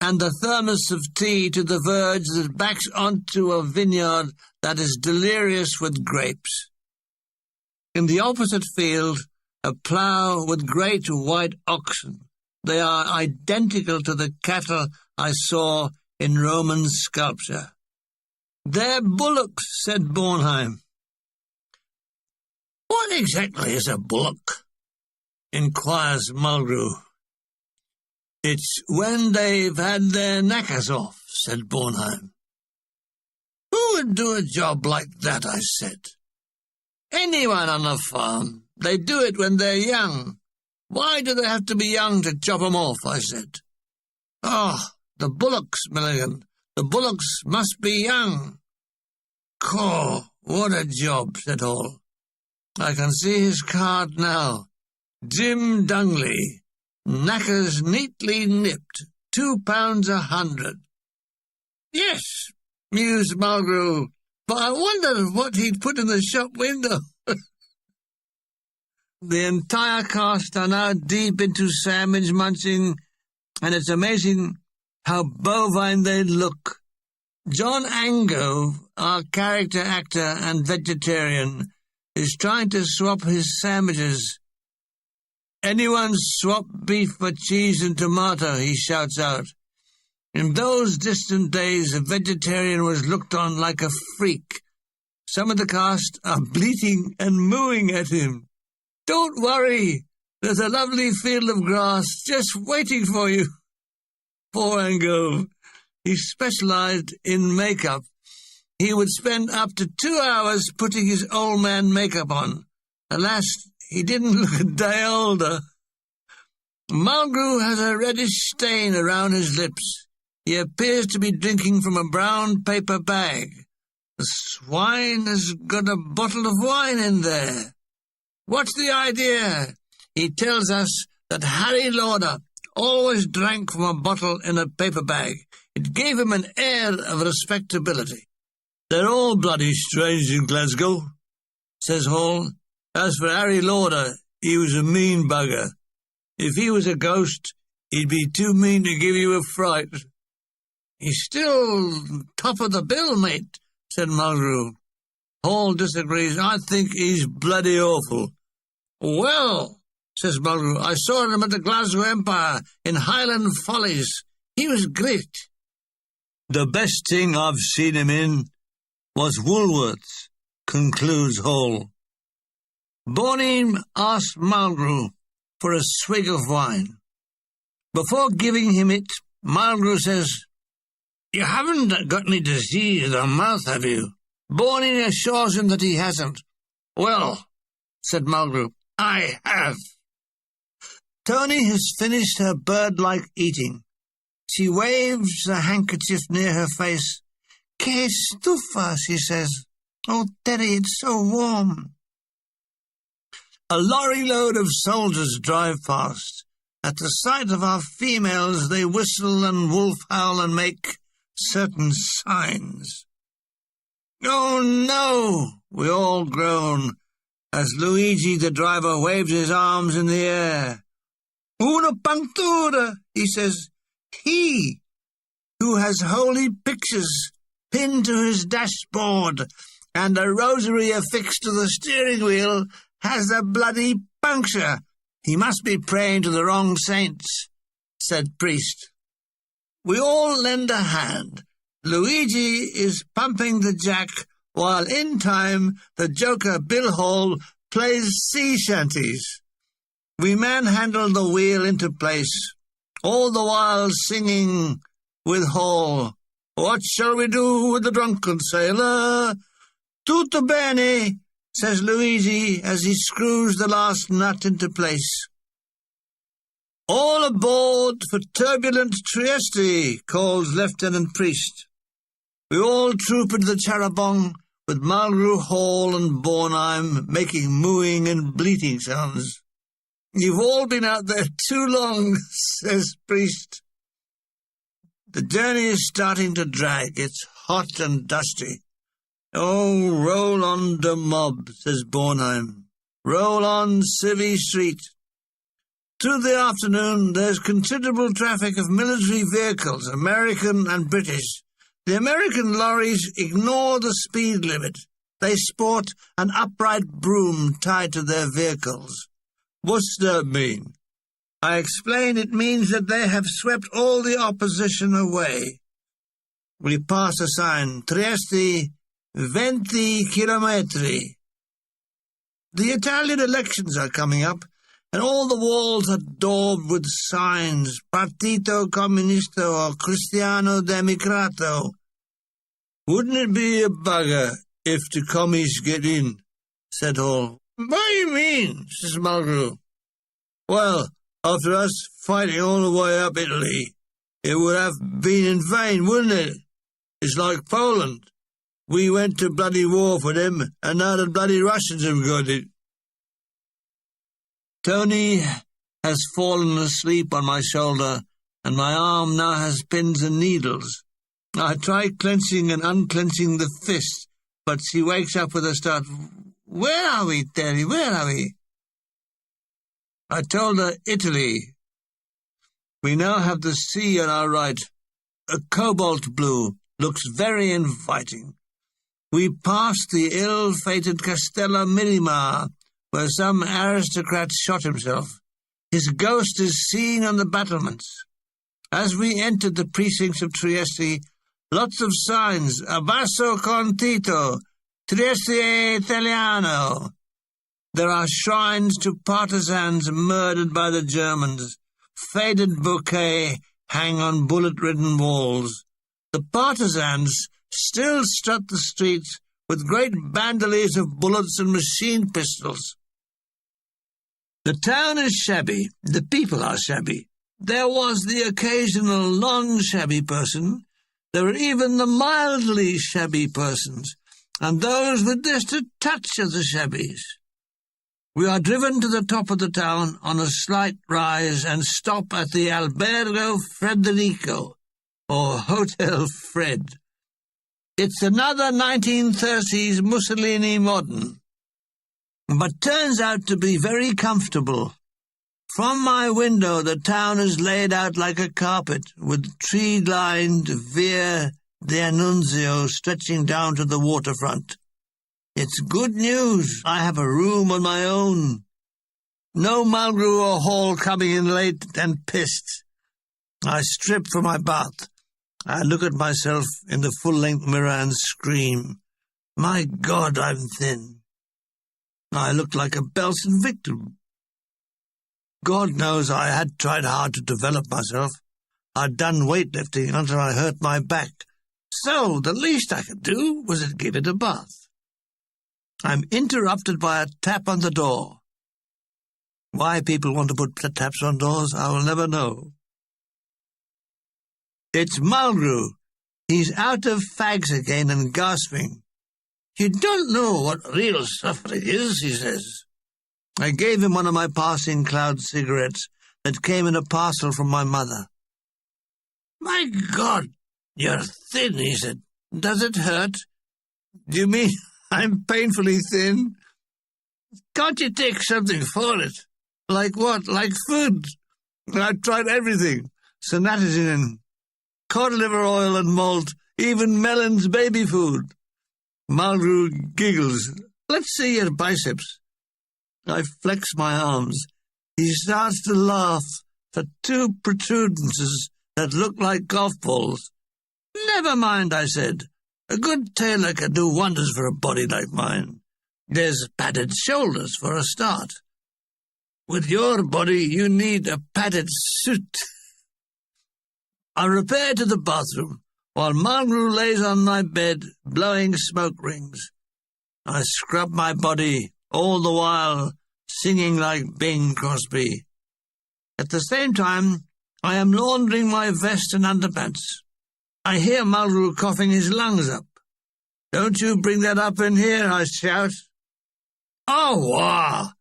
and the thermos of tea to the verge that backs onto a vineyard that is delirious with grapes. In the opposite field, a plough with great white oxen. They are identical to the cattle I saw in Roman sculpture. They're bullocks, said Bornheim. What exactly is a bullock? Inquires Mulgrew. It's when they've had their knackers off, said Bornheim. Who would do a job like that, I said. Anyone on a farm. They do it when they're young. Why do they have to be young to chop 'em off, I said. Oh, the bullocks, Milligan. The bullocks must be young. Caw, what a job, said Hall. I can see his card now. Jim Dungley. Knackers neatly nipped. £2 100. Yes, mused Mulgrew, but I wondered what he'd put in the shop window. The entire cast are now deep into sandwich munching, and it's amazing how bovine they look. John Ango, our character actor and vegetarian, is trying to swap his sandwiches. Anyone swap beef for cheese and tomato, he shouts out. In those distant days, a vegetarian was looked on like a freak. Some of the cast are bleating and mooing at him. Don't worry, there's a lovely field of grass just waiting for you. Poor Ango. He specialized in makeup. He would spend up to 2 hours putting his old man makeup on. Alas, he didn't look a day older. Mulgrew has a reddish stain around his lips. He appears to be drinking from a brown paper bag. The swine has got a bottle of wine in there. What's the idea? He tells us that Harry Lauder always drank from a bottle in a paper bag. It gave him an air of respectability. They're all bloody strange in Glasgow, says Hall. As for Harry Lauder, he was a mean bugger. If he was a ghost, he'd be too mean to give you a fright. He's still top of the bill, mate, said Mulgrew. Hall disagrees. I think he's bloody awful. Well, says Mulgrew, I saw him at the Glasgow Empire in Highland Follies. He was great. The best thing I've seen him in was Woolworths, concludes Hall. Bonim asks Mulgrew for a swig of wine. Before giving him it, Mulgrew says, You haven't got any disease of the mouth, have you? Bonim assures him that he hasn't. Well, said Mulgrew, I have. Tony has finished her bird-like eating. She waves a handkerchief near her face. Que stufa, she says. Oh, Terry, it's so warm. A lorry load of soldiers drive past. At the sight of our females, they whistle and wolf howl and make certain signs. Oh, no, we all groan, as Luigi, the driver, waves his arms in the air. Una punctura, he says. He, who has holy pictures pinned to his dashboard and a rosary affixed to the steering wheel, has a bloody puncture. He must be praying to the wrong saints, said priest. We all lend a hand. Luigi is pumping the jack, while in time the joker Bill Hall plays sea shanties. We manhandle the wheel into place, all the while singing with Hall. What shall we do with the drunken sailor? Tutto bene, says Luigi as he screws the last nut into place. All aboard for turbulent Trieste, calls Lieutenant Priest. We all troop into the Charabong, with Mulgrew, Hall and Bornheim making mooing and bleating sounds. You've all been out there too long, says Priest. The journey is starting to drag. It's hot and dusty. Oh, roll on the mob, says Bornheim. Roll on Civvy Street. Through the afternoon, there's considerable traffic of military vehicles, American and British. The American lorries ignore the speed limit. They sport an upright broom tied to their vehicles. What's that mean? I explain it means that they have swept all the opposition away. We pass a sign, Trieste, 20 chilometri. The Italian elections are coming up, and all the walls are daubed with signs, Partito Comunista or Cristiano Democrato. Wouldn't it be a bugger if the commies get in? Said Hall. What do you mean? Says Mulgrew. Well, after us fighting all the way up Italy, it would have been in vain, wouldn't it? It's like Poland. We went to bloody war for them, and now the bloody Russians have got it. Tony has fallen asleep on my shoulder, and my arm now has pins and needles. I try clenching and unclenching the fist, but she wakes up with a start. Where are we, Terry? Where are we? I told her Italy. We now have the sea on our right. A cobalt blue, looks very inviting. We passed the ill-fated Castella Miramar, where some aristocrat shot himself. His ghost is seen on the battlements. As we entered the precincts of Trieste, lots of signs, Abbasso con Tito, Trieste Italiano. There are shrines to partisans murdered by the Germans. Faded bouquets hang on bullet-ridden walls. The partisans still strut the streets with great bandoliers of bullets and machine pistols. The town is shabby. The people are shabby. There was the occasional non-shabby person. There were even the mildly shabby persons, and those with just a touch of the shabbies. We are driven to the top of the town on a slight rise and stop at the Albergo Federico, or Hotel Fred. It's another 1930s Mussolini modern, but turns out to be very comfortable. From my window the town is laid out like a carpet, with tree-lined Via d'Annunzio stretching down to the waterfront. It's good news. I have a room on my own. No Mulgrew or Hall coming in late and pissed. I strip for my bath. I look at myself in the full-length mirror and scream. My God, I'm thin. I look like a Belsen victim. God knows I had tried hard to develop myself. I'd done weightlifting until I hurt my back. So the least I could do was to give it a bath. I'm interrupted by a tap on the door. Why people want to put taps on doors, I will never know. It's Mulgrew. He's out of fags again and gasping. You don't know what real suffering is, he says. I gave him one of my passing cloud cigarettes that came in a parcel from my mother. My God, you're thin, he said. Does it hurt? Do you mean I'm painfully thin? Can't you take something for it? Like what? Like food? I've tried everything. Sanatizin, cod liver oil and malt, even Melon's baby food. Mulgrew giggles. Let's see your biceps. I flex my arms. He starts to laugh for two protrudences that look like golf balls. Never mind, I said. A good tailor can do wonders for a body like mine. There's padded shoulders for a start. With your body, you need a padded suit. I repair to the bathroom, while Mulgrew lays on my bed, blowing smoke rings. I scrub my body, all the while singing like Bing Crosby. At the same time, I am laundering my vest and underpants. I hear Mulgrew coughing his lungs up. Don't you bring that up in here, I shout. Oh, wah,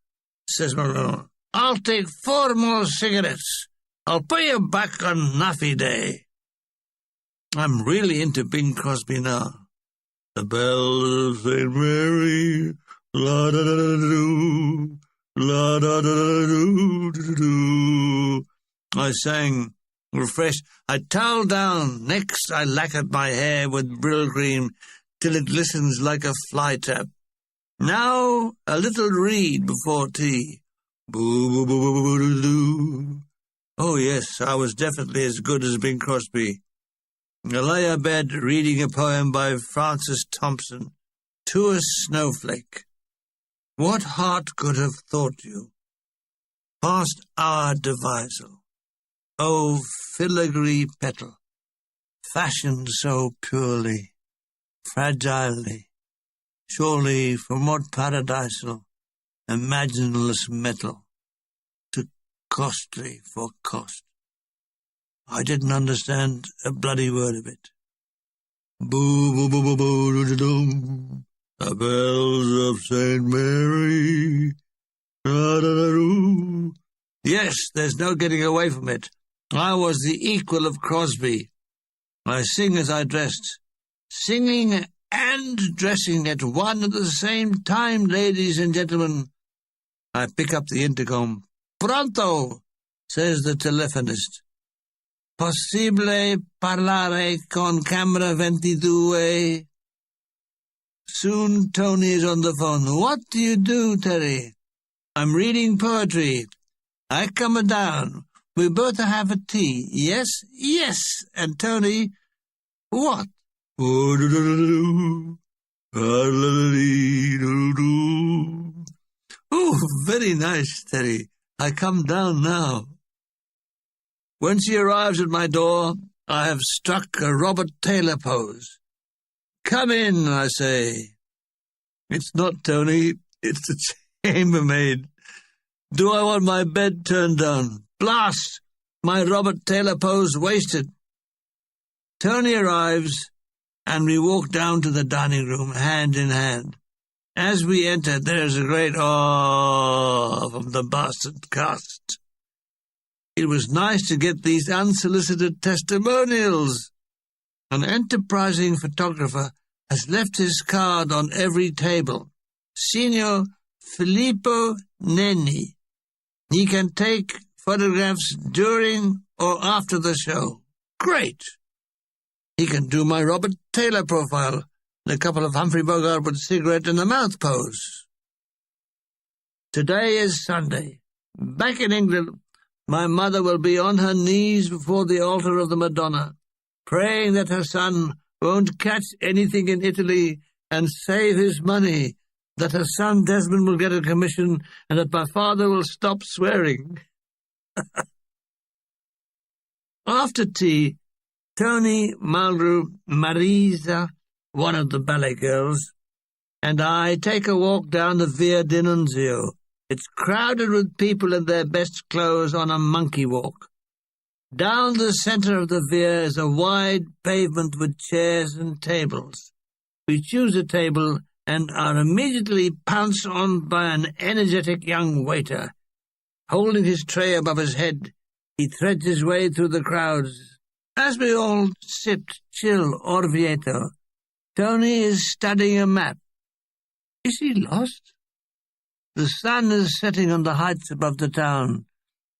says Mulgrew. I'll take 4 more cigarettes. I'll pay you back on Nuffy Day. I'm really into Bing Crosby now. The bells of St. Mary, la-da-da-da-doo, la-da-da-da-doo-doo-doo. I sang, refreshed. I toweled down. Next I lacquered my hair with Brill cream till it glistens like a fly tap. Now a little read before tea. Boo-boo-boo-boo-boo-doo. Oh, yes, I was definitely as good as Bing Crosby. I lay abed reading a poem by Francis Thompson, To a Snowflake. What heart could have thought you? Past our devisal. O filigree petal, fashioned so purely, fragilely, surely from what paradisal, imagineless metal, too costly for cost. I didn't understand a bloody word of it. Boo-boo-boo-boo-boo-doo-doo-doo, the bells of St. Mary, da-da-da-doo. Yes, there's no getting away from it. I was the equal of Crosby. I sing as I dressed. Singing and dressing at one and the same time, ladies and gentlemen. I pick up the intercom. Pronto, says the telephonist. Possibile parlare con camera 22? Soon Tony is on the phone. What do you do, Terry? I'm reading poetry. I come down. We both have a tea. Yes, yes. And Tony, what? Oh, very nice, Terry. I come down now. When she arrives at my door, I have struck a Robert Taylor pose. Come in, I say. It's not Tony, it's the chambermaid. Do I want my bed turned down? Blast! my Robert Taylor pose wasted. Tony arrives, and we walk down to the dining room, hand in hand. As we enter, there is a great "oh" from the bastard cast. It was nice to get these unsolicited testimonials. An enterprising photographer has left his card on every table. Signor Filippo Nenni. He can take photographs during or after the show. Great! He can do my Robert Taylor profile and a couple of Humphrey Bogart with a cigarette in the mouth pose. Today is Sunday. Back in England, my mother will be on her knees before the altar of the Madonna, praying that her son won't catch anything in Italy and save his money, that her son Desmond will get a commission, and that my father will stop swearing. After tea, Tony, Malru, Marisa, one of the ballet girls, and I take a walk down the Via d'Annunzio. It's crowded with people in their best clothes on a monkey walk. Down the centre of the Via is a wide pavement with chairs and tables. We choose a table and are immediately pounced on by an energetic young waiter. Holding his tray above his head, he threads his way through the crowds. As we all sipped chill Orvieto, Tony is studying a map. Is he lost? The sun is setting on the heights above the town.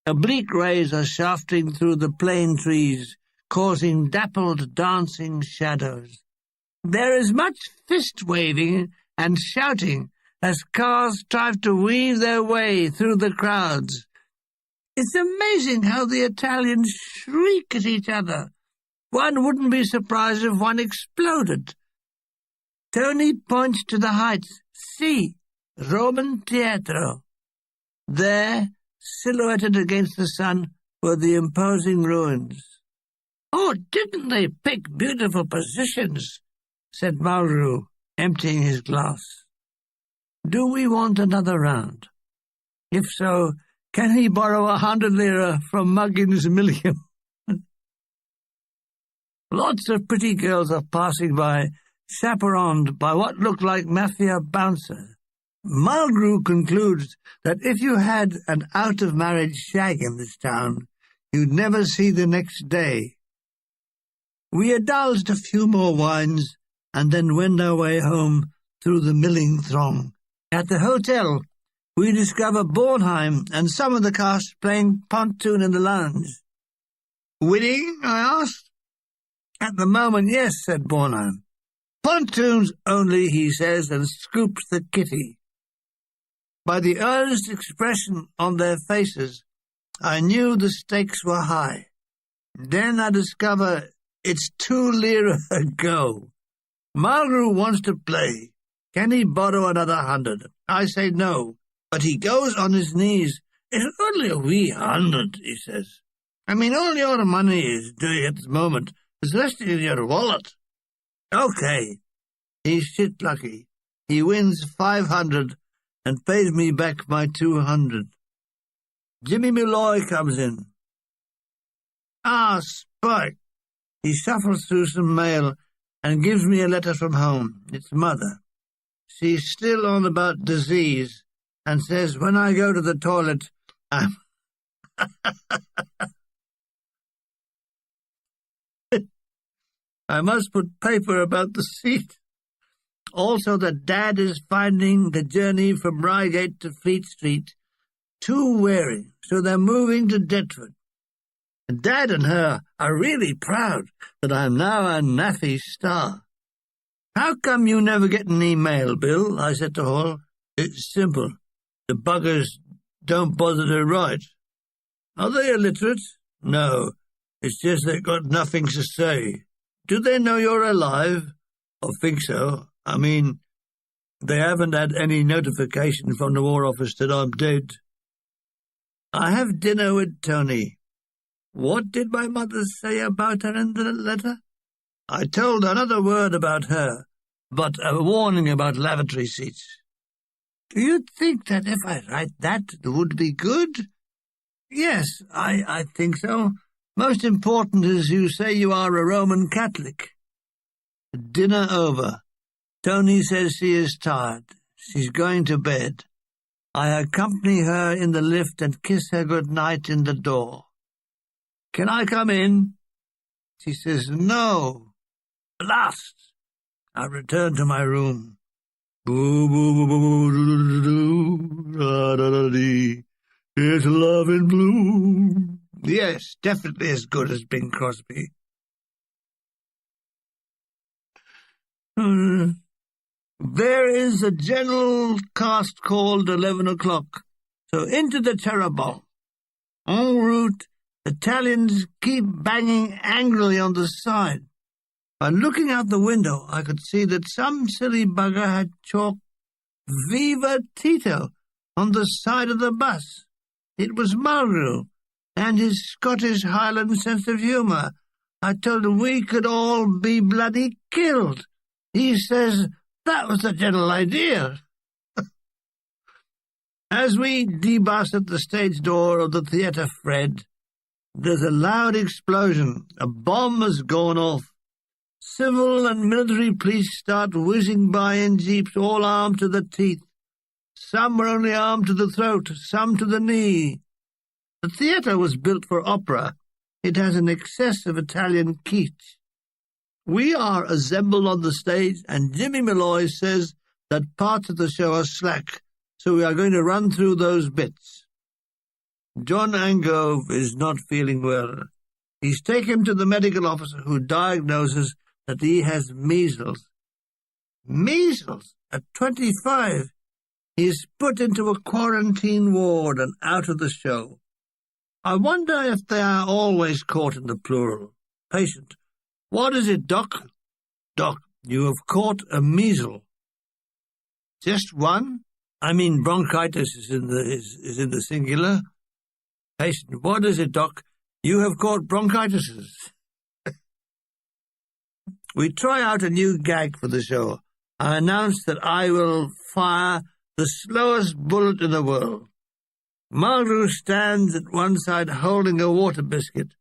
Oblique rays are shafting through the plane trees, causing dappled, dancing shadows. There is much fist-waving and shouting as cars try to weave their way through the crowds. It's amazing how the Italians shriek at each other. One wouldn't be surprised if one exploded. Tony points to the heights. See, Roman Teatro. There, silhouetted against the sun, were the imposing ruins. "Oh, didn't they pick beautiful positions?" said Malru, emptying his glass. "Do we want another round? If so, can he borrow 100 lira from Muggins Milligan?" Lots of pretty girls are passing by, chaperoned by what look like mafia bouncers. Malgrew concludes that if you had an out-of-marriage shag in this town, you'd never see the next day. We indulged a few more wines and then wend our way home through the milling throng. At the hotel, we discover Bornheim and some of the cast playing pontoon in the lounge. "Winning?" I asked. "At the moment, yes," said Bornheim. "Pontoons only," he says, and scoops the kitty. By the earnest expression on their faces, I knew the stakes were high. Then I discover it's 2 lira a go. Malgrew wants to play. Can he borrow another 100? I say no, but he goes on his knees. "It's only a wee 100, he says. "I mean, all your money is doing at the moment is resting in your wallet." Okay. He's shit lucky. He wins 500 and pays me back my 200. Jimmy Malloy comes in. "Ah, Spike." He shuffles through some mail and gives me a letter from home. It's Mother. She's still on about disease and says when I go to the toilet, I must put paper about the seat. Also that Dad is finding the journey from Reigate to Fleet Street too wearing, so they're moving to Deptford. Dad and her are really proud that I'm now a naffy star. "How come you never get an email, Bill?" I said to Hall. "It's simple. The buggers don't bother to write." "Are they illiterate?" "No, it's just they've got nothing to say." "Do they know you're alive?" "I think so. I mean, they haven't had any notification from the War Office that I'm dead." I have dinner with Tony. What did my mother say about her in the letter? I told another word about her, but a warning about lavatory seats. Do you think that if I write that, it would be good? Yes, I think so. Most important is you say you are a Roman Catholic. Dinner over. Tony says she is tired. She's going to bed. I accompany her in the lift and kiss her good night in the door. Can I come in? She says no. Last. I return to my room. Boo, boo, boo, boo, doo, doo, doo, da, da, da, dee. It's love in bloom. Yes, definitely as good as Bing Crosby. There is a general cast called 11 o'clock. So into the Terrabon. En route, Italians keep banging angrily on the side. By looking out the window, I could see that some silly bugger had chalked Viva Tito on the side of the bus. It was Mulgrew, and his Scottish Highland sense of humour. I told him we could all be bloody killed. He says that was the general idea. As we debus at the stage door of the Theatre Fred, there's a loud explosion. A bomb has gone off. Civil and military police start whizzing by in jeeps, all armed to the teeth. Some were only armed to the throat, some to the knee. The theatre was built for opera. It has an excess of Italian kitsch. We are assembled on the stage, and Jimmy Malloy says that parts of the show are slack, so we are going to run through those bits. John Angove is not feeling well. He's taken to the medical officer, who diagnoses that he has measles. Measles? At 25? He is put into a quarantine ward and out of the show. I wonder if they are always caught in the plural. Patient. What is it, Doc? Doc, you have caught a measle. Just one? I mean, bronchitis is in the singular. Patient. What is it, Doc? You have caught bronchitis. We try out a new gag for the show. I announce that I will fire the slowest bullet in the world. Mulgrew stands at one side holding a water biscuit.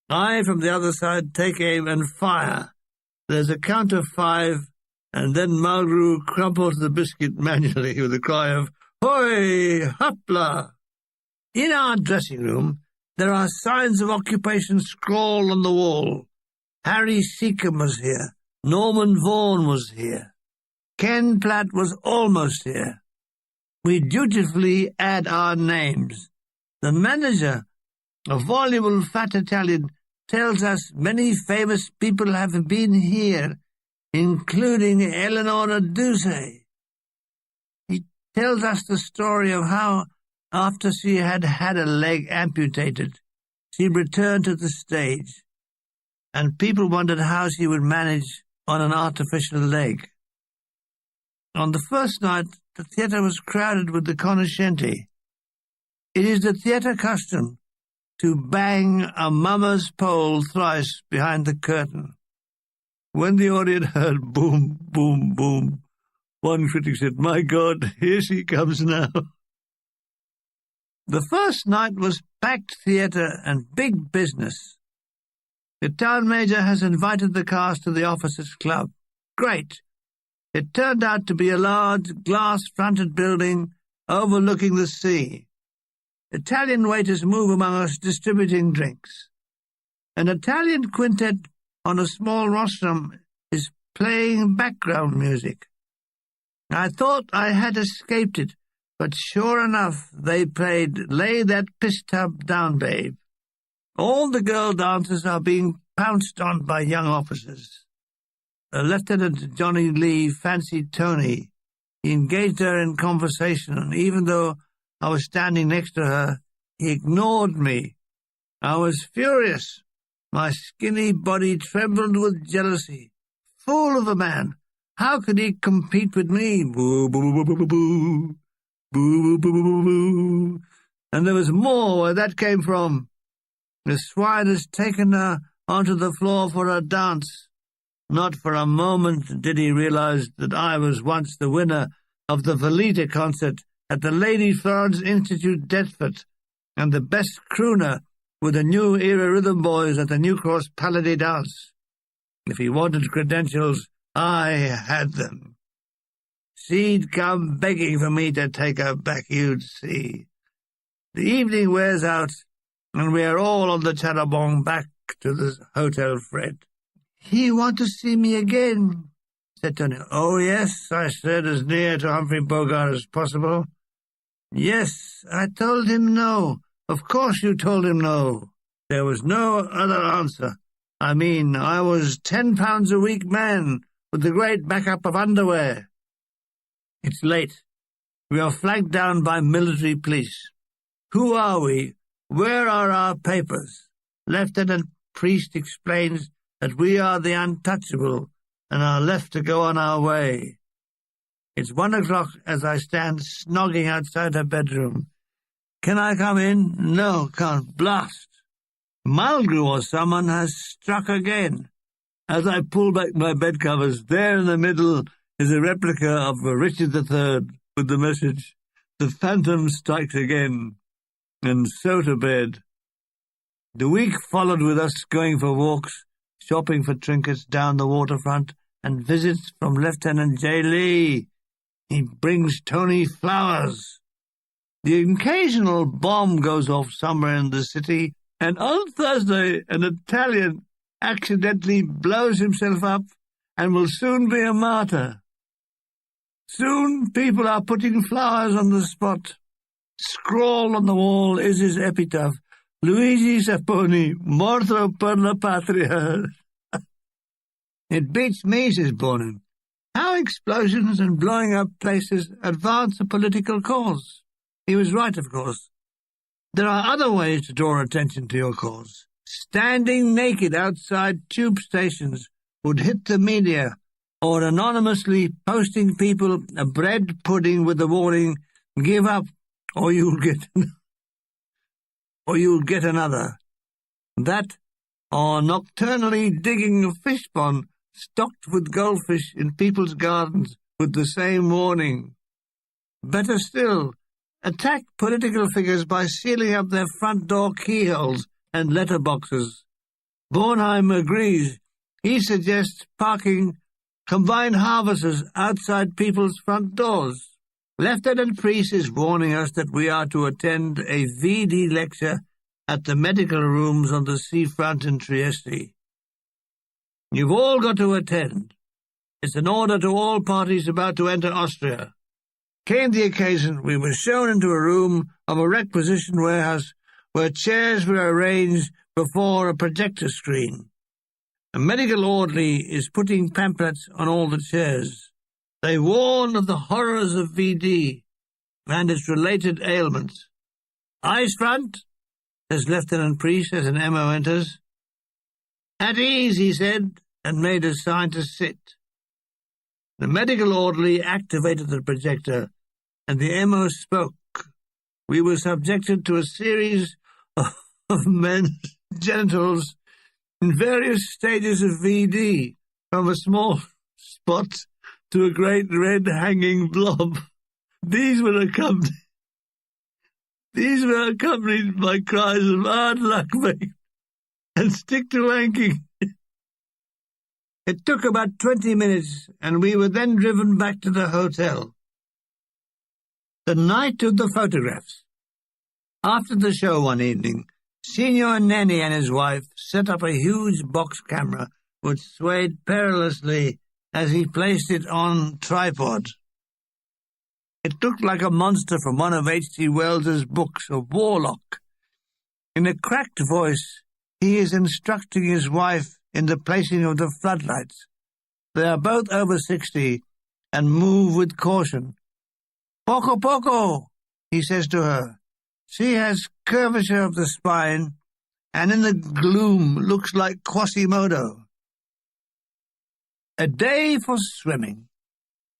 I, from the other side, take aim and fire. There's a count of 5, and then Mulgrew crumples the biscuit manually with a cry of, "Hoi! Hopla!" In our dressing room, there are signs of occupation scrawled on the wall. Harry Seacombe was here. Norman Vaughan was here. Ken Platt was almost here. We dutifully add our names. The manager, a voluble fat Italian, tells us many famous people have been here, including Eleonora Duse. He tells us the story of how, after she had had a leg amputated, she returned to the stage, and people wondered how she would manage on an artificial leg. On the first night, the theatre was crowded with the conoscenti. It is the theatre custom to bang a mama's pole thrice behind the curtain. When the audience heard boom, boom, boom, one critic said, "My God, here she comes now." The first night was packed theatre and big business. The town major has invited the cast to the officers' club. Great. It turned out to be a large, glass-fronted building overlooking the sea. Italian waiters move among us distributing drinks. An Italian quintet on a small rostrum is playing background music. I thought I had escaped it, but sure enough they played "Lay That Piss Tub Down, Babe." All the girl dancers are being pounced on by young officers. Lieutenant Johnny Lee fancied Tony. He engaged her in conversation, and even though I was standing next to her, he ignored me. I was furious. My skinny body trembled with jealousy. Fool of a man! How could he compete with me? Boo, boo, boo, boo, boo, boo. Boo, boo, boo, boo, boo. And there was more where that came from. The swine has taken her onto the floor for a dance. Not for a moment did he realize that I was once the winner of the Velita concert at the Lady Florence Institute, Deptford, and the best crooner with the new era rhythm boys at the New Cross Paladie dance. If he wanted credentials, I had them. She'd come begging for me to take her back, you'd see. The evening wears out, and we are all on the charbon back to the Hotel Fred. "He want to see me again," said Tony. "Oh, yes," I said, as near to Humphrey Bogart as possible. "Yes, I told him no. Of course you told him no." There was no other answer. I mean, I was 10 pounds a week man with the great backup of underwear. It's late. We are flagged down by military police. Who are we? Where are our papers? Lieutenant Priest explains that we are the untouchable and are left to go on our way. It's 1 o'clock as I stand snogging outside her bedroom. "Can I come in?" "No, can't." Blast! Mulgrew or someone has struck again. As I pull back my bed covers, there in the middle is a replica of Richard III with the message, "The Phantom strikes again," and so to bed. The week followed with us going for walks, shopping for trinkets down the waterfront, and visits from Lieutenant J. Lee. He brings Tony flowers. The occasional bomb goes off somewhere in the city, and on Thursday an Italian accidentally blows himself up and will soon be a martyr. Soon people are putting flowers on the spot. Scrawled on the wall is his epitaph, "Luigi Saponi, morto per la patria." "It beats me," says Boredom, "how explosions and blowing up places advance a political cause." He was right, of course. There are other ways to draw attention to your cause. Standing naked outside tube stations would hit the media, or anonymously posting people a bread pudding with the warning, "Give up, or you'll get another." That, or nocturnally digging a fish pond stocked with goldfish in people's gardens with the same warning. Better still, attack political figures by sealing up their front door keyholes and letterboxes. Bornheim agrees. He suggests parking combined harvesters outside people's front doors. Lieutenant Priest is warning us that we are to attend a VD lecture at the medical rooms on the seafront in Trieste. You've all got to attend. It's an order to all parties about to enter Austria. Came the occasion, we were shown into a room of a requisition warehouse where chairs were arranged before a projector screen. A medical orderly is putting pamphlets on all the chairs. They warn of the horrors of VD and its related ailments. "Eyes front," says Lieutenant Priest as an MO enters. "At ease," he said, and made a sign to sit. The medical orderly activated the projector, and the MO spoke. We were subjected to a series of men's genitals in various stages of VD, from a small spot to a great red hanging blob. These were accompanied by cries of "Hard luck, mate," and "Stick to wanking." It took about 20 minutes, and we were then driven back to the hotel. The night of the photographs. After the show one evening, Signor Nenni and his wife set up a huge box camera which swayed perilously as he placed it on tripod. It looked like a monster from one of H.G. Wells's books, A Warlock. In a cracked voice, he is instructing his wife in the placing of the floodlights. They are both over 60 and move with caution. "Poco poco," he says to her. She has curvature of the spine, and in the gloom looks like Quasimodo. A day for swimming.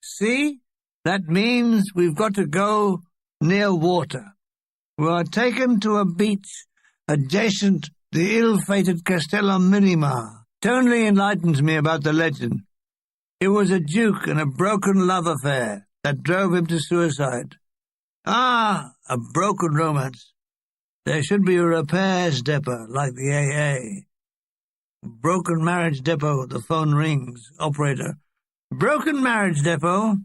See, that means we've got to go near water. We are taken to a beach adjacent the ill-fated Castello Minima. Tonley enlightens me about the legend. It was a duke and a broken love affair that drove him to suicide. Ah, a broken romance. There should be a repairs depot, like the AA. Broken marriage depot, the phone rings. Operator. Broken marriage depot.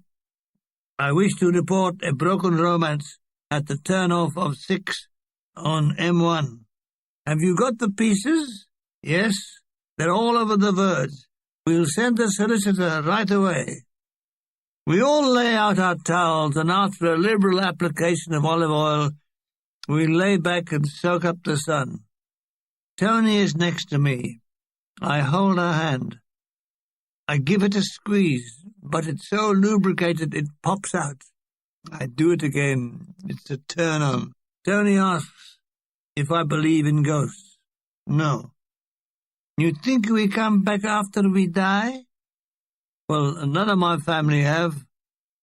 I wish to report a broken romance at the turn-off of 6 on M1. Have you got the pieces? Yes, they're all over the verge. We'll send the solicitor right away. We all lay out our towels, and after a liberal application of olive oil, we lay back and soak up the sun. Tony is next to me. I hold her hand. I give it a squeeze, but it's so lubricated it pops out. I do it again. It's a turn-on. Tony asks if I believe in ghosts. No. You think we come back after we die? Well, none of my family have.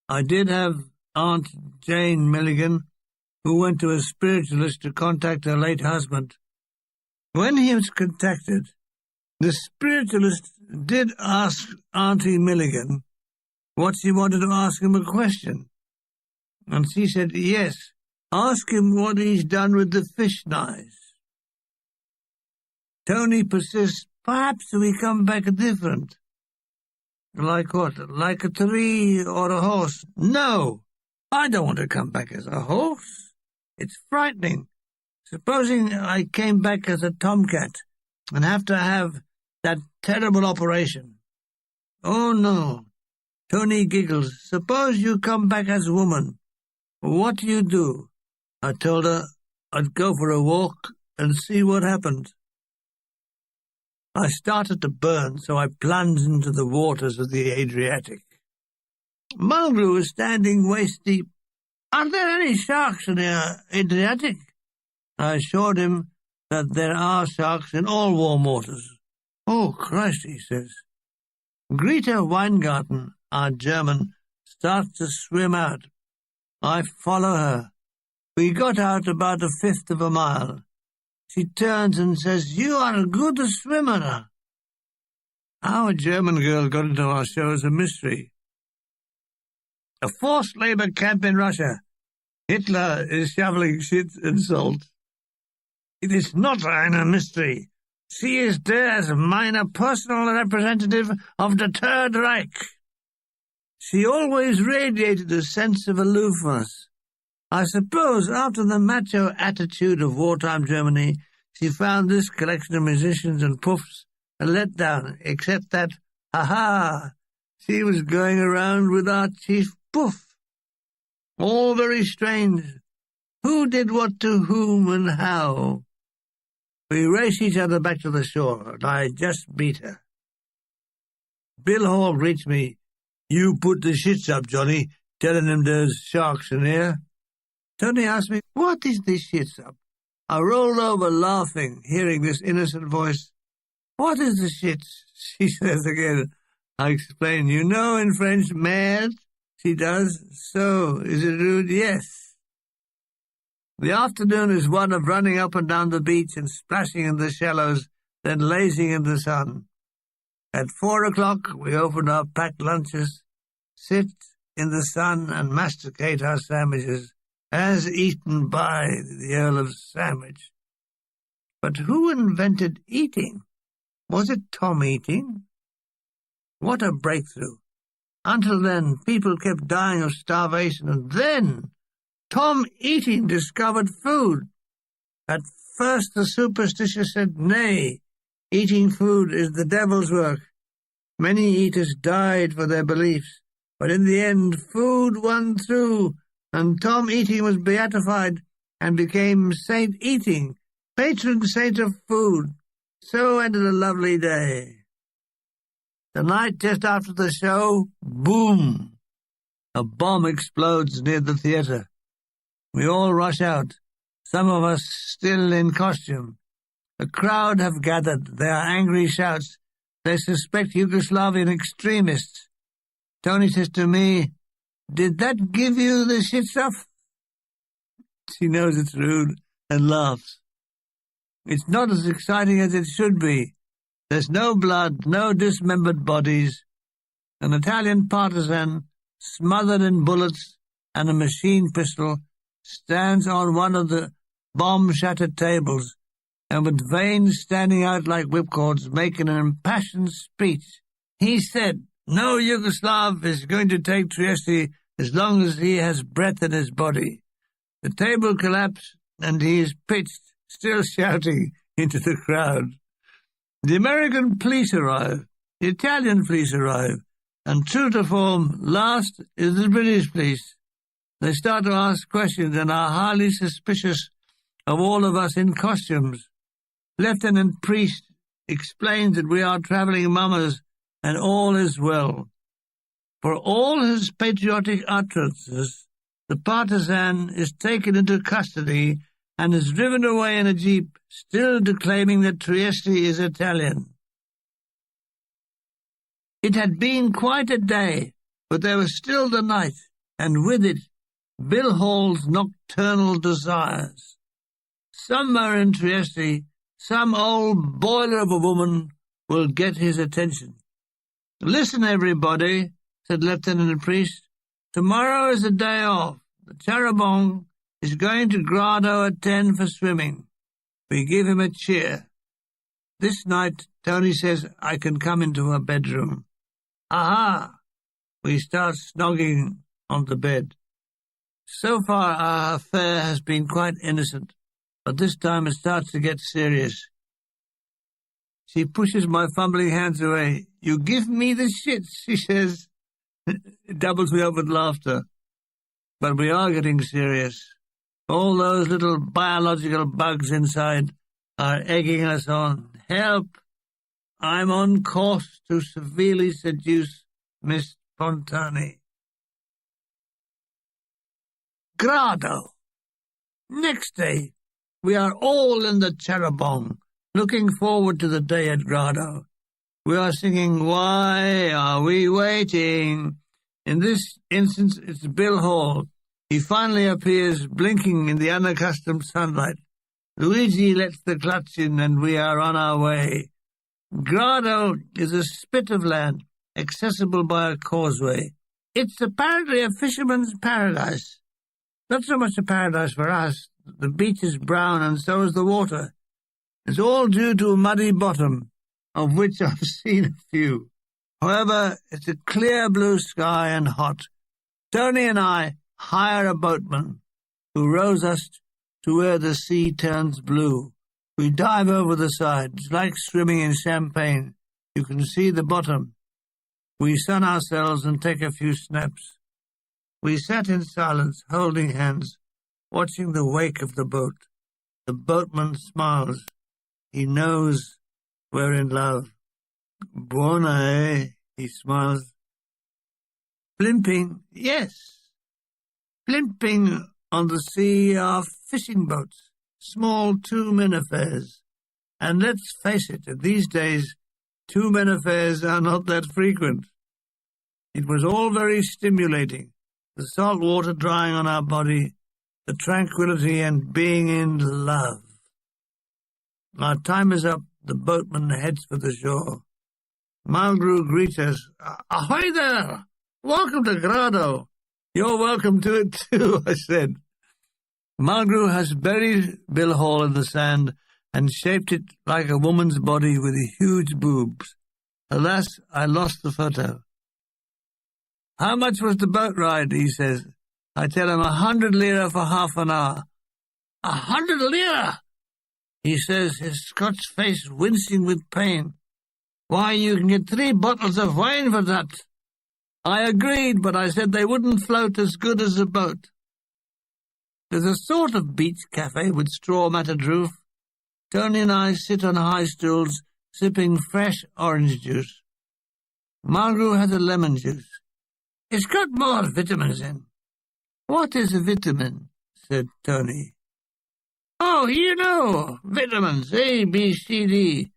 I did have Aunt Jane Milligan, who went to a spiritualist to contact her late husband. When he was contacted, the spiritualist did ask Auntie Milligan what she wanted to ask him a question. And she said, yes, ask him what he's done with the fish knives. Tony persists, perhaps we come back different. Like what? Like a tree or a horse? No, I don't want to come back as a horse. It's frightening. Supposing I came back as a tomcat and have to have that terrible operation. Oh, no. Tony giggles. Suppose you come back as a woman. What do you do? I told her I'd go for a walk and see what happened. I started to burn, so I plunged into the waters of the Adriatic. Mulgrew was standing waist-deep. Are there any sharks in the Adriatic? I assured him that there are sharks in all warm waters. Oh, Christ, he says. Greta Weingarten, our German, starts to swim out. I follow her. We got out about 1/5 of a mile. She turns and says, you are a good swimmer. How a German girl got into our show is a mystery. A forced labor camp in Russia. Hitler is shoveling shit and salt. It is not a mystery. She is there as minor personal representative of the Third Reich. She always radiated a sense of aloofness. I suppose after the macho attitude of wartime Germany, she found this collection of musicians and puffs a letdown, except that, she was going around with our chief puff. All very strange. Who did what to whom and how? We race each other back to the shore, and I just beat her. Bill Hall greets me. You put the shits up, Johnny, telling him there's sharks in here. Tony asked me, what is this shits up? I rolled over laughing, hearing this innocent voice. What is the shits? She says again. I explain, you know in French, merde? She does. So, is it rude? Yes. The afternoon is one of running up and down the beach and splashing in the shallows, then lazing in the sun. At 4 o'clock, we open our packed lunches, sit in the sun and masticate our sandwiches, as eaten by the Earl of Sandwich. But who invented eating? Was it Tom eating? What a breakthrough. Until then, people kept dying of starvation, and then Tom Eating discovered food. At first the superstitious said, nay, eating food is the devil's work. Many eaters died for their beliefs, but in the end food won through, and Tom Eating was beatified and became Saint Eating, patron saint of food. So ended a lovely day. The night just after the show, boom! A bomb explodes near the theatre. We all rush out, some of us still in costume. The crowd have gathered. There are angry shouts. They suspect Yugoslavian extremists. Tony says to me, did that give you the shit stuff? She knows it's rude and laughs. It's not as exciting as it should be. There's no blood, no dismembered bodies. An Italian partisan, smothered in bullets and a machine pistol, stands on one of the bomb-shattered tables, and with veins standing out like whipcords, making an impassioned speech. He said, "No Yugoslav is going to take Trieste as long as he has breath in his body." The table collapsed, and he is pitched, still shouting, into the crowd. The American police arrive, the Italian police arrive, and true to form, last is the British police. They start to ask questions and are highly suspicious of all of us in costumes. Lieutenant Priest explains that we are travelling mummers and all is well. For all his patriotic utterances, the partisan is taken into custody and is driven away in a jeep, still declaiming that Trieste is Italian. It had been quite a day, but there was still the night, and with it, Bill Hall's nocturnal desires. Somewhere in Trieste, some old boiler of a woman will get his attention. "Listen, everybody," said Lieutenant Priest. "Tomorrow is a day off. The Charabanc is going to Grado at 10 for swimming. We give him a cheer. This night, Tony says I can come into her bedroom. Aha! We start snogging on the bed. So far, our affair has been quite innocent, but this time it starts to get serious. She pushes my fumbling hands away. "You give me the shits," she says. It doubles me up with laughter. But we are getting serious. All those little biological bugs inside are egging us on. Help! I'm on course to severely seduce Miss Pontani. Grado. Next day, we are all in the Charabanc, looking forward to the day at Grado. We are singing, "Why Are We Waiting?" In this instance, it's Bill Hall. He finally appears, blinking in the unaccustomed sunlight. Luigi lets the clutch in, and we are on our way. Grado is a spit of land, accessible by a causeway. It's apparently a fisherman's paradise. Not so much a paradise for us. The beach is brown, and so is the water. It's all due to a muddy bottom, of which I've seen a few. However, it's a clear blue sky and hot. Tony and I hire a boatman who rows us to where the sea turns blue. We dive over the side. It's like swimming in champagne. You can see the bottom. We sun ourselves and take a few snaps. We sat in silence, holding hands, watching the wake of the boat. The boatman smiles. He knows we're in love. "Buona, eh?" he smiles. Plimping, yes. Plimping on the sea are fishing boats, small two-men affairs. And let's face it, these days, two-men affairs are not that frequent. It was all very stimulating. The salt water drying on our body, the tranquility and being in love. Our time is up. The boatman heads for the shore. Malgru greets us. "Ahoy there! Welcome to Grado." "You're welcome to it too," I said. Malgru has buried Bill Hall in the sand and shaped it like a woman's body with huge boobs. Alas, I lost the photo. "How much was the boat ride?" he says. I tell him 100 lira for half an hour. 100 lira! He says, his Scotch face wincing with pain. "Why, you can get 3 bottles of wine for that." I agreed, but I said they wouldn't float as good as a boat. There's a sort of beach cafe with straw-matted roof. Tony and I sit on high stools, sipping fresh orange juice. Margot has a lemon juice. "It's got more vitamins in." "What is a vitamin?" said Tony. "Oh, you know, vitamins, A, B, C, D.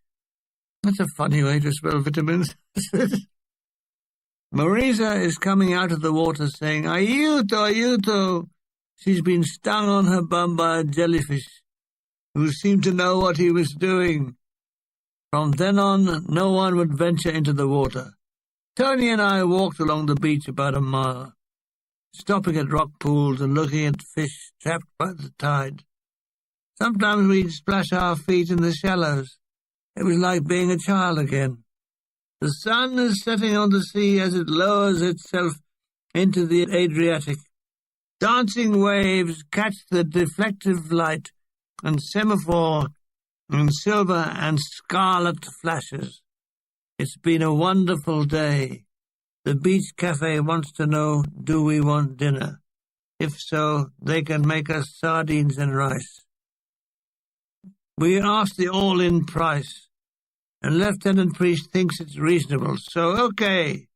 That's a funny way to spell vitamins. Marisa is coming out of the water saying, "Aiuto, aiuto." She's been stung on her bum by a jellyfish, who seemed to know what he was doing. From then on, no one would venture into the water. Tony and I walked along the beach about a mile, stopping at rock pools and looking at fish trapped by the tide. Sometimes we'd splash our feet in the shallows. It was like being a child again. The sun is setting on the sea as it lowers itself into the Adriatic. Dancing waves catch the deflective light and semaphore in silver and scarlet flashes. It's been a wonderful day. The beach cafe wants to know, do we want dinner? If so, they can make us sardines and rice. We asked the all-in price, and Lieutenant Priest thinks it's reasonable, so okay.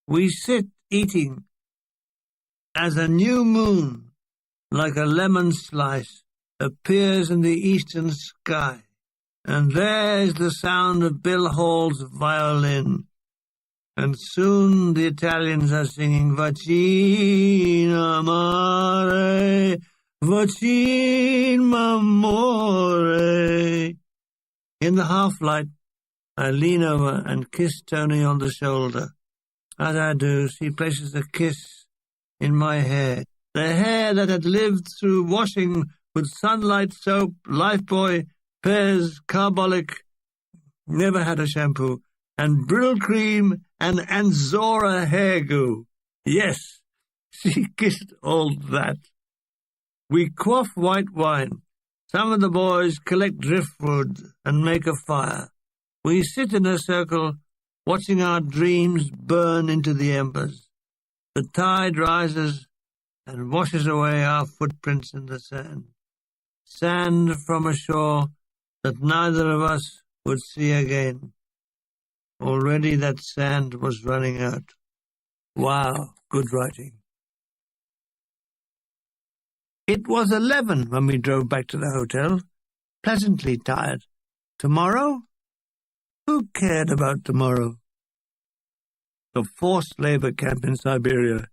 We sit eating as a new moon, like a lemon slice, appears in the eastern sky, and there's the sound of Bill Hall's violin, and soon the Italians are singing Vaccina mare, vaccina amore. In the half-light, I lean over and kiss Tony on the shoulder. As I do, she places a kiss in my hair, the hair that had lived through washing with Sunlight soap, Lifebuoy, Pears, Carbolic, never had a shampoo, and Brill Cream and Anzora hair goo. Yes, she kissed all that. We quaff white wine. Some of the boys collect driftwood and make a fire. We sit in a circle, watching our dreams burn into the embers. The tide rises and washes away our footprints in the sand. Sand from a shore that neither of us would see again. Already that sand was running out. Wow, good writing. It was 11 when we drove back to the hotel, pleasantly tired. Tomorrow? Who cared about tomorrow? The forced labor camp in Siberia.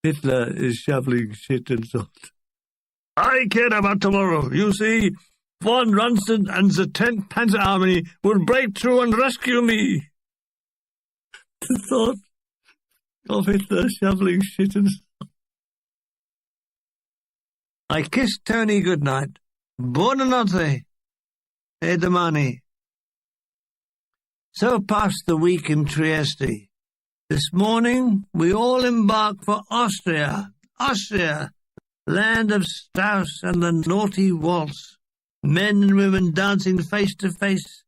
Hitler is shoveling shit and salt. I cared about tomorrow. You see, von Rundstedt and the 10th Panzer Army will break through and rescue me. The thought of Hitler shoveling shit and salt. I kissed Tony goodnight. Buonanotte e domani. So passed the week in Trieste. This morning we all embark for Austria. Austria, land of Strauss and the naughty waltz. Men and women dancing face to face.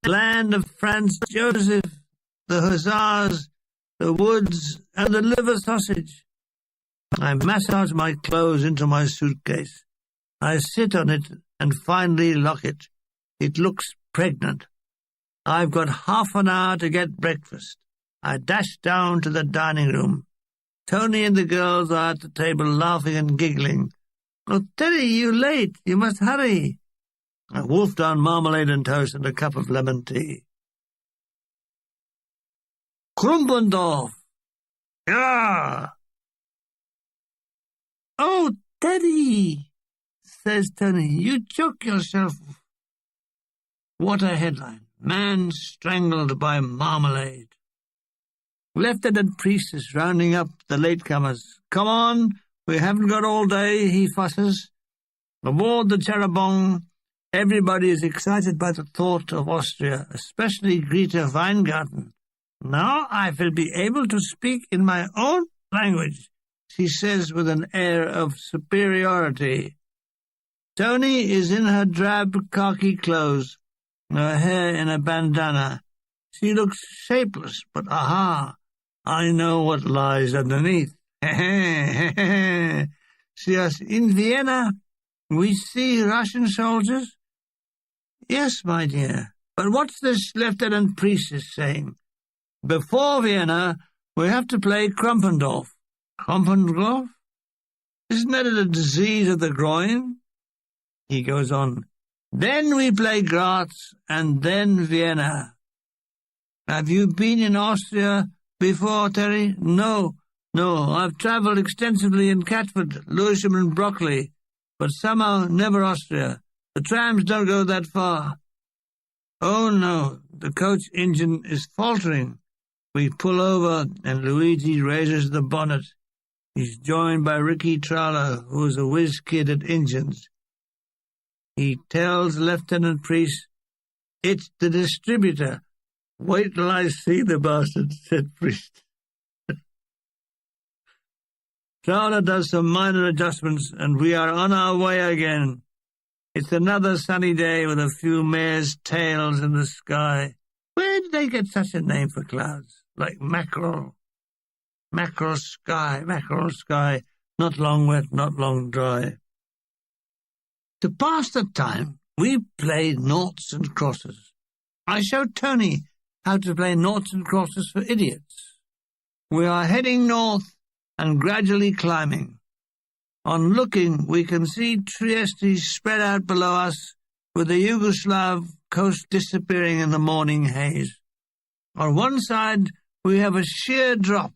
Land of Franz Joseph, the hussars, the woods, and the liver sausage. I massage my clothes into my suitcase. I sit on it and finally lock it. It looks pregnant. I've got half an hour to get breakfast. I dash down to the dining room. Tony and the girls are at the table laughing and giggling. Oh, Teddy, you're late. You must hurry. I wolf down marmalade and toast and a cup of lemon tea. Krumpendorf. Yeah. Oh, Teddy, says Tony, you choke yourself. What a headline. Man strangled by marmalade. Lieutenant Priest is rounding up the latecomers. Come on, we haven't got all day, he fusses. Aboard the Cherubong, everybody is excited by the thought of Austria, especially Greta Weingarten. Now I will be able to speak in my own language, she says with an air of superiority. Tony is in her drab khaki clothes, her hair in a bandana. She looks shapeless, but aha, I know what lies underneath. She asks, in Vienna, we see Russian soldiers? Yes, my dear, but what's this Lieutenant Priest saying? Before Vienna, we have to play Krumpendorf. Krumpendorf? Isn't that a disease of the groin? He goes on, then we play Graz, and then Vienna. Have you been in Austria before, Terry? No, I've travelled extensively in Catford, Lewisham and Brockley, but somehow never Austria. The trams don't go that far. Oh, no, the coach engine is faltering. We pull over, and Luigi raises the bonnet. He's joined by Ricky Trowler, who's a whiz kid at engines. He tells Lieutenant Priest, "It's the distributor." "Wait till I see the bastard," said Priest. Towner does some minor adjustments, and we are on our way again. It's another sunny day with a few mares' tails in the sky. Where did they get such a name for clouds? Like mackerel. Mackerel sky, not long wet, not long dry. To pass the time, we played noughts and crosses. I showed Tony how to play noughts and crosses for idiots. We are heading north and gradually climbing. On looking, we can see Trieste spread out below us, with the Yugoslav coast disappearing in the morning haze. On one side, we have a sheer drop.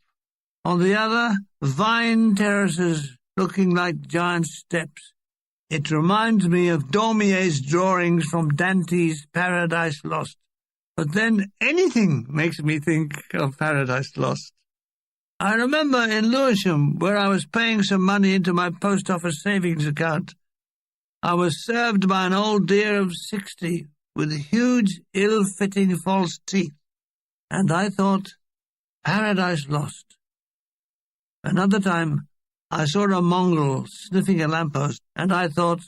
On the other, vine terraces looking like giant steps. It reminds me of Dormier's drawings from Dante's Paradise Lost. But then anything makes me think of Paradise Lost. I remember in Lewisham, where I was paying some money into my post office savings account, I was served by an old dear of 60 with huge, ill-fitting false teeth, and I thought, Paradise Lost. Another time, I saw a mongrel sniffing a lamppost, and I thought,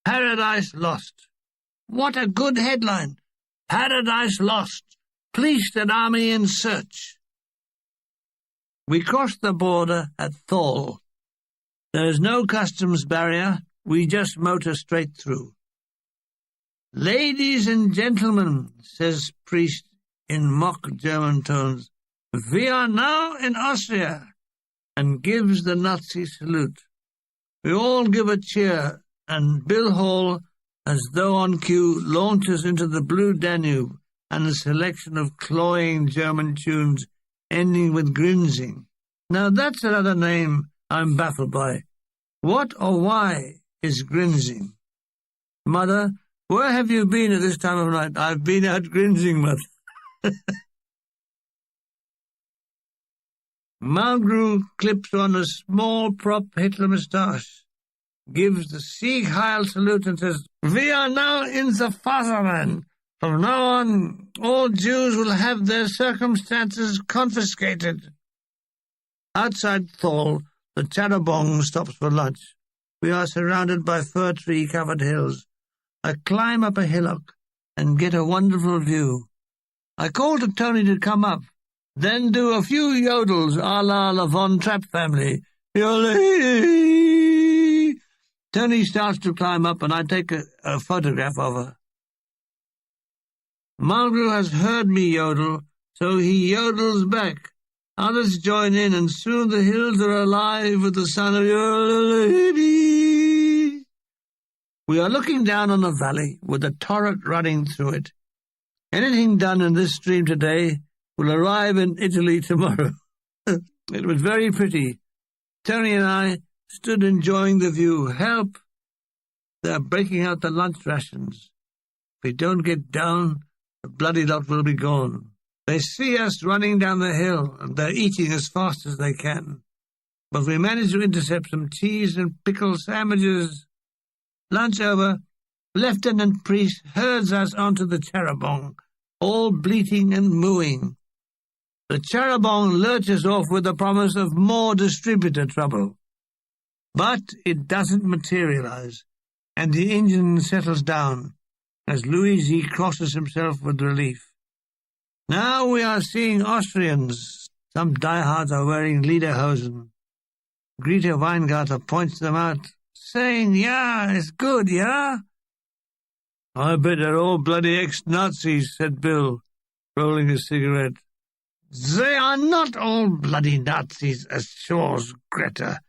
Paradise Lost. What a good headline! Paradise Lost. Police and army in search. We crossed the border at Thal. There is no customs barrier. We just motor straight through. "Ladies and gentlemen," says Priest in mock German tones, "we are now in Austria," and gives the Nazi salute. We all give a cheer, and Bill Hall, as though on cue, launches into the Blue Danube and a selection of cloying German tunes ending with Grinzing. Now that's another name I'm baffled by. What or why is Grinzing? Mother, where have you been at this time of night? I've been out Grinzing, Mother. Malgrew clips on a small prop Hitler moustache, gives the Sieg Heil salute and says, "We are now in the Fatherland. From now on, all Jews will have their circumstances confiscated." Outside Thal, the Chadabong stops for lunch. We are surrounded by fir tree-covered hills. I climb up a hillock and get a wonderful view. I call to Tony to come up, then do a few yodels a la the Von Trapp family. Tony starts to climb up, and I take a photograph of her. Mulgrew has heard me yodel, so he yodels back. Others join in, and soon the hills are alive with the sound of yodeling. We are looking down on a valley with a torrent running through it. Anything done in this stream today will arrive in Italy tomorrow. It was very pretty. Tony and I stood enjoying the view. Help! They are breaking out the lunch rations. If we don't get down, the bloody lot will be gone. They see us running down the hill, and they're eating as fast as they can. But we manage to intercept some cheese and pickle sandwiches. Lunch over, Lieutenant Priest herds us onto the Chadabong, all bleating and mooing. The Chadabong lurches off with the promise of more distributor trouble. But it doesn't materialize, and the engine settles down as Luigi crosses himself with relief. Now we are seeing Austrians. Some diehards are wearing lederhosen. Greta Weingarter points them out, saying, "Yeah, it's good, yeah?" "I bet they're all bloody ex-Nazis," said Bill, rolling a cigarette. "They are not all bloody Nazis," assures Greta.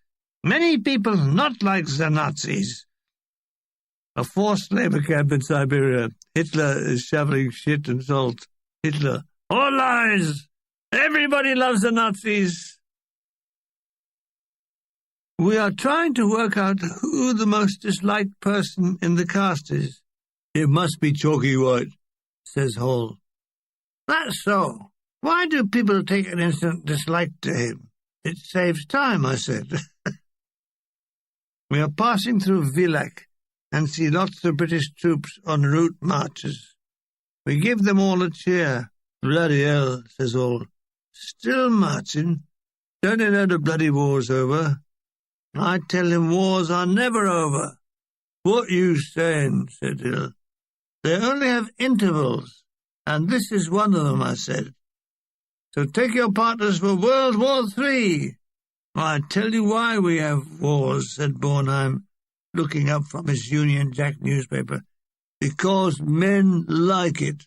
"Many people not like the Nazis." A forced labor camp in Siberia. Hitler is shoveling shit and salt. Hitler: "All lies! Everybody loves the Nazis." We are trying to work out who the most disliked person in the cast is. "It must be Chalky White," says Hall. "That's so. Why do people take an instant dislike to him?" "It saves time," I said. We are passing through Villach, and see lots of British troops en route marches. We give them all a cheer. Bloody hell, says all. Still marching? Don't they know the bloody war's over? I tell him wars are never over. What you saying, said Hill. They only have intervals, and this is one of them, I said. So take your partners for World War III. I tell you why we have wars, said Bornheim, looking up from his Union Jack newspaper. Because men like it.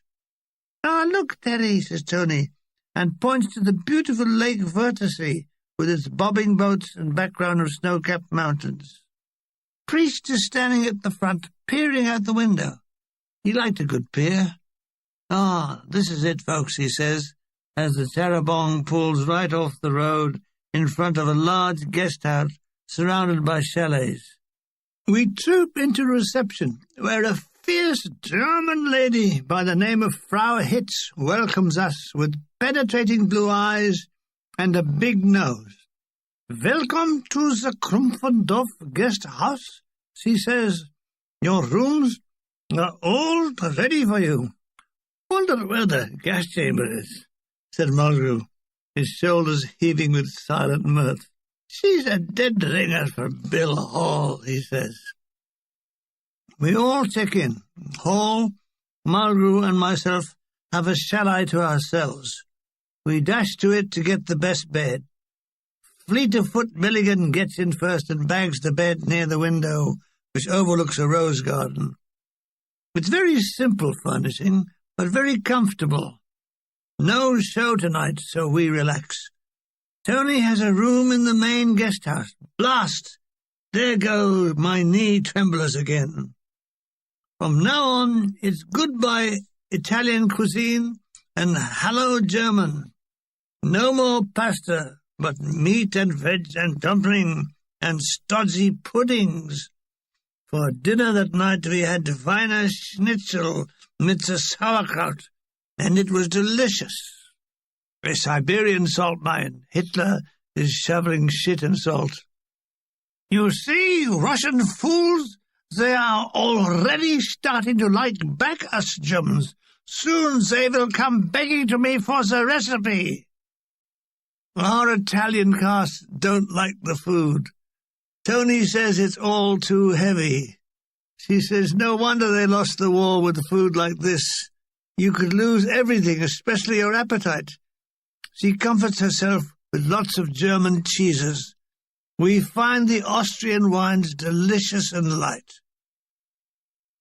Ah, look, Terry, says Tony, and points to the beautiful Lake Vertisea with its bobbing boats and background of snow-capped mountains. Priest is standing at the front, peering out the window. He liked a good peer. Ah, this is it, folks, he says, as the Terrebonne pulls right off the road in front of a large guest house surrounded by chalets. We troop into reception, where a fierce German lady by the name of Frau Hitz welcomes us with penetrating blue eyes and a big nose. Welcome to the Krumpfendorf guest house, she says. Your rooms are all ready for you. Wonder where the gas chamber is, said Mulgrew, his shoulders heaving with silent mirth. She's a dead ringer for Bill Hall, he says. We all check in. Hall, Mulgrew, and myself have a chalet to ourselves. We dash to it to get the best bed. Fleet-of-foot Milligan gets in first and bags the bed near the window, which overlooks a rose garden. It's very simple furnishing, but very comfortable. No show tonight, so we relax. Tony has a room in the main guest house. Blast! There go my knee tremblers again. From now on, it's goodbye Italian cuisine and hello German. No more pasta, but meat and veg and dumpling and stodgy puddings. For dinner that night we had Wiener Schnitzel with the sauerkraut, and it was delicious. A Siberian salt mine. Hitler is shoveling shit and salt. You see, Russian fools, they are already starting to like back us Germans. Soon they will come begging to me for the recipe. Our Italian cast don't like the food. Tony says it's all too heavy. She says no wonder they lost the war with food like this. You could lose everything, especially your appetite. She comforts herself with lots of German cheeses. We find the Austrian wines delicious and light.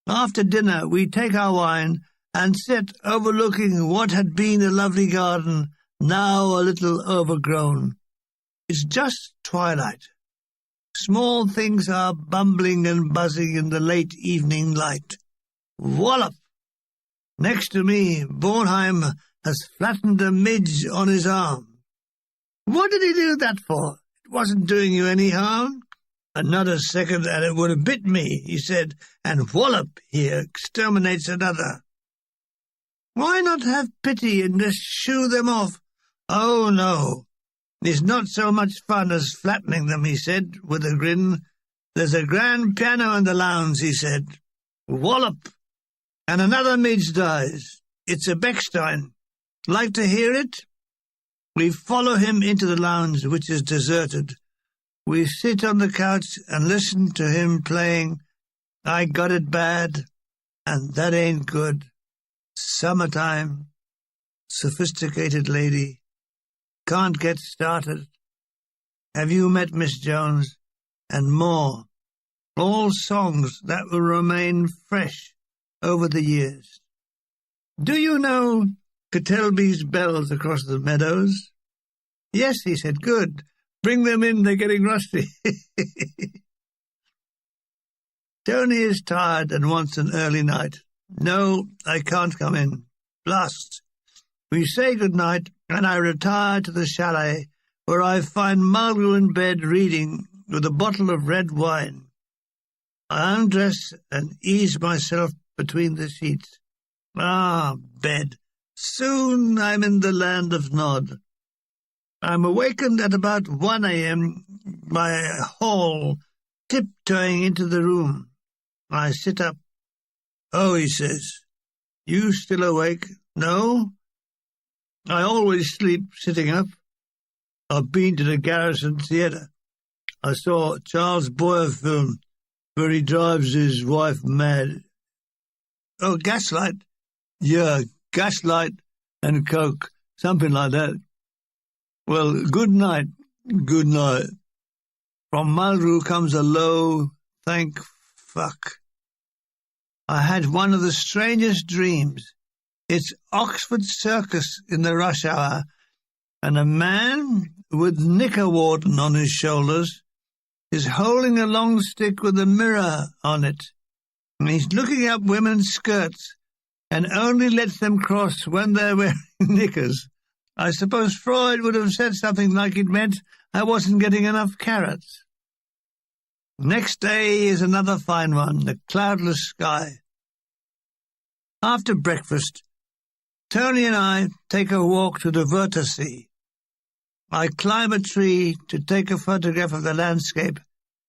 After dinner, we take our wine and sit overlooking what had been a lovely garden, now a little overgrown. It's just twilight. Small things are bumbling and buzzing in the late evening light. Wallop! Next to me, Bornheim has flattened a midge on his arm. What did he do that for? It wasn't doing you any harm. Another second and it would have bit me, he said, and wallop, he exterminates another. Why not have pity and just shoo them off? Oh, no. It's not so much fun as flattening them, he said, with a grin. There's a grand piano in the lounge, he said. Wallop! And another midge dies. It's a Bechstein. Like to hear it? We follow him into the lounge, which is deserted. We sit on the couch and listen to him playing I Got It Bad, and That Ain't Good, Summertime, Sophisticated Lady, Can't Get Started, Have You Met Miss Jones, and more. All songs that will remain fresh over the years. Do you know Catelby's bells across the meadows? Yes, he said, good. Bring them in, they're getting rusty. Tony is tired and wants an early night. No, I can't come in. Blast. We say good night, and I retire to the chalet, where I find Mulgrew in bed reading with a bottle of red wine. I undress and ease myself between the sheets. Ah, bed. Soon I'm in the land of Nod. I'm awakened at about 1 a.m. by Hall tiptoeing into the room. I sit up. "Oh," he says, "you still awake?" "No, I always sleep sitting up. I've been to the Garrison Theatre. I saw a Charles Boyer film where he drives his wife mad." "Oh, Gaslight?" "Yeah, Gaslight and Coke, something like that." "Well, good night." "Good night." From Mulgrew comes a low, "Thank fuck." I had one of the strangest dreams. It's Oxford Circus in the rush hour, and a man with knickerwarden on his shoulders is holding a long stick with a mirror on it, and he's looking up women's skirts and only lets them cross when they're wearing knickers. I suppose Freud would have said something like it meant I wasn't getting enough carrots. Next day is another fine one, the cloudless sky. After breakfast, Tony and I take a walk to the Wörthersee. I climb a tree to take a photograph of the landscape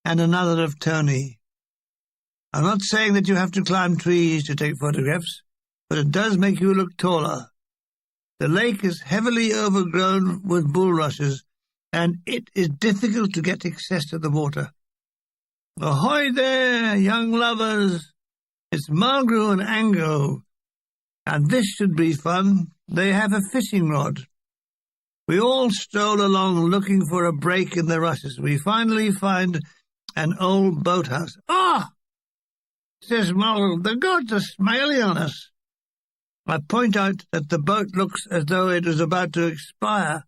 and another of Tony. I'm not saying that you have to climb trees to take photographs, but it does make you look taller. The lake is heavily overgrown with bulrushes, and it is difficult to get access to the water. "Ahoy there, young lovers! It's Mulgrew and Ango, and this should be fun. They have a fishing rod." We all stroll along looking for a break in the rushes. We finally find an old boathouse. "Ah!" says Mulgrew, "the gods are smiling on us." I point out that the boat looks as though it was about to expire.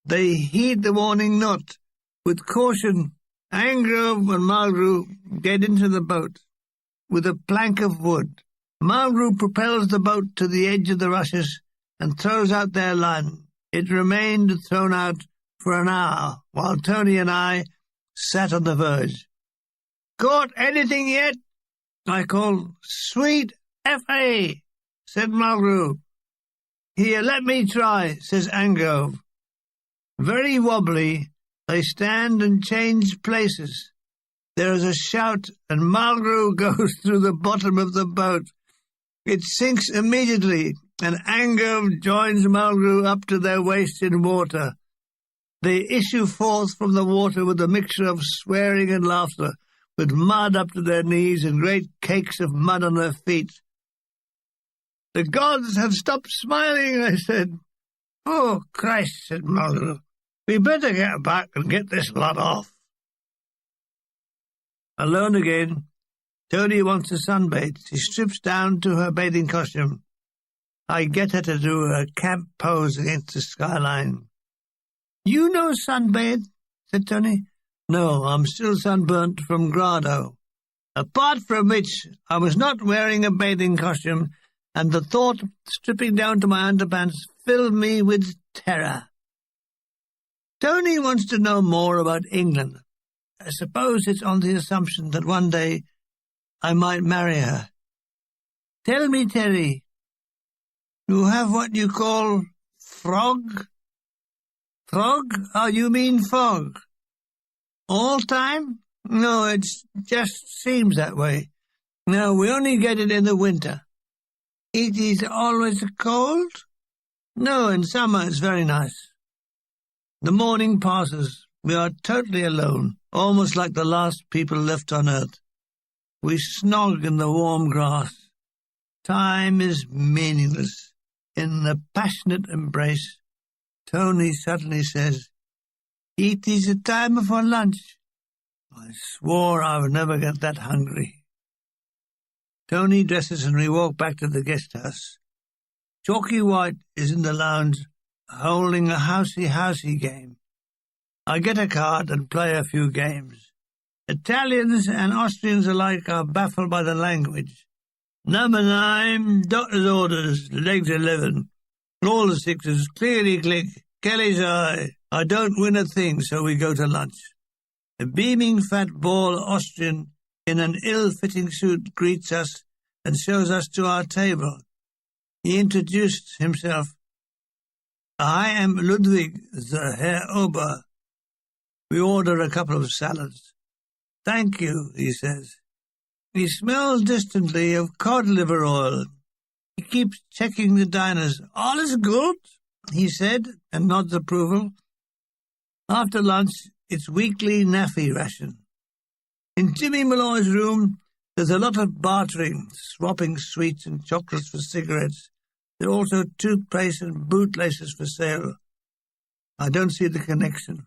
They heed the warning not. With caution, Angrove and Mulgrew get into the boat with a plank of wood. Mulgrew propels the boat to the edge of the rushes and throws out their line. It remained thrown out for an hour, while Tony and I sat on the verge. "Caught anything yet?" I called. "Sweet F.A., said Mulgrew. "Here, let me try," says Angrove. Very wobbly, they stand and change places. There is a shout, and Mulgrew goes through the bottom of the boat. It sinks immediately, and Angrove joins Mulgrew up to their waist in water. They issue forth from the water with a mixture of swearing and laughter, with mud up to their knees and great cakes of mud on their feet. "The gods have stopped smiling," I said. "Oh, Christ," said Mulgrew. "We better get back and get this lot off." Alone again, Tony wants to sunbathe. She strips down to her bathing costume. I get her to do a camp pose against the skyline. "You no sunbathe?" said Tony. "No, I'm still sunburnt from Grado. Apart from which, I was not wearing a bathing costume, and the thought, stripping down to my underpants, filled me with terror." Tony wants to know more about England. I suppose it's on the assumption that one day I might marry her. "Tell me, Terry, you have what you call frog?" "Frog? Oh, you mean fog. All time?" "No, it just seems that way. No, we only get it in the winter." "It is always cold?" "No, in summer it's very nice." The morning passes. We are totally alone, almost like the last people left on earth. We snog in the warm grass. Time is meaningless. In the passionate embrace, Tony suddenly says, "It is the time for lunch." I swore I would never get that hungry. Tony dresses and we walk back to the guest house. Chalky White is in the lounge holding a housey game. I get a card and play a few games. Italians and Austrians alike are baffled by the language. "Number 9, doctor's orders, legs 11. All the sixes, clearly click, Kelly's eye. I don't win a thing, so we go to lunch. A beaming fat bald Austrian in an ill-fitting suit greets us and shows us to our table. He introduced himself. "I am Ludwig, the Herr Ober." We order a couple of salads. "Thank you," he says. He smells distantly of cod liver oil. He keeps checking the diners. All is good, he said, and nods approval. After lunch, it's weekly naffy ration. In Jimmy Malloy's room, there's a lot of bartering, swapping sweets and chocolates for cigarettes. There are also toothpaste and bootlaces for sale. I don't see the connection.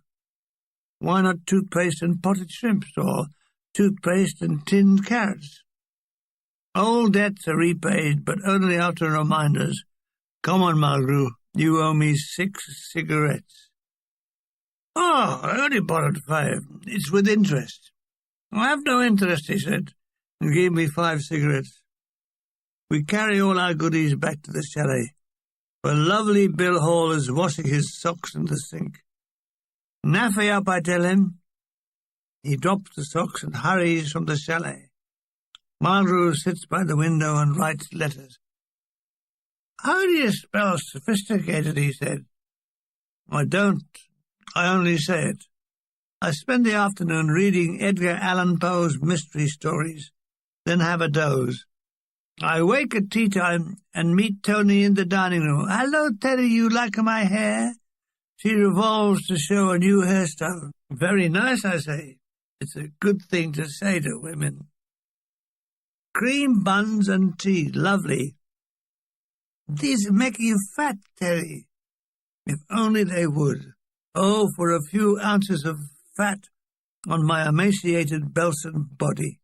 Why not toothpaste and potted shrimps, or toothpaste and tinned carrots? Old debts are repaid, but only after reminders. Come on, Malgrou, you owe me 6 cigarettes. Oh, I only borrowed 5. It's with interest. I have no interest, he said, and gave me 5 cigarettes. We carry all our goodies back to the chalet, where lovely Bill Hall is washing his socks in the sink. Naffy up, I tell him. He drops the socks and hurries from the chalet. Malgrou sits by the window and writes letters. How do you spell sophisticated, he said. I don't. I only say it. I spend the afternoon reading Edgar Allan Poe's mystery stories, then have a doze. I wake at tea time and meet Tony in the dining room. Hello, Teddy, you like my hair? She revolves to show a new hairstyle. Very nice, I say. It's a good thing to say to women. Cream buns and tea, lovely. These make you fat, Terry. If only they would. Oh, for a few ounces of fat on my emaciated Belson body.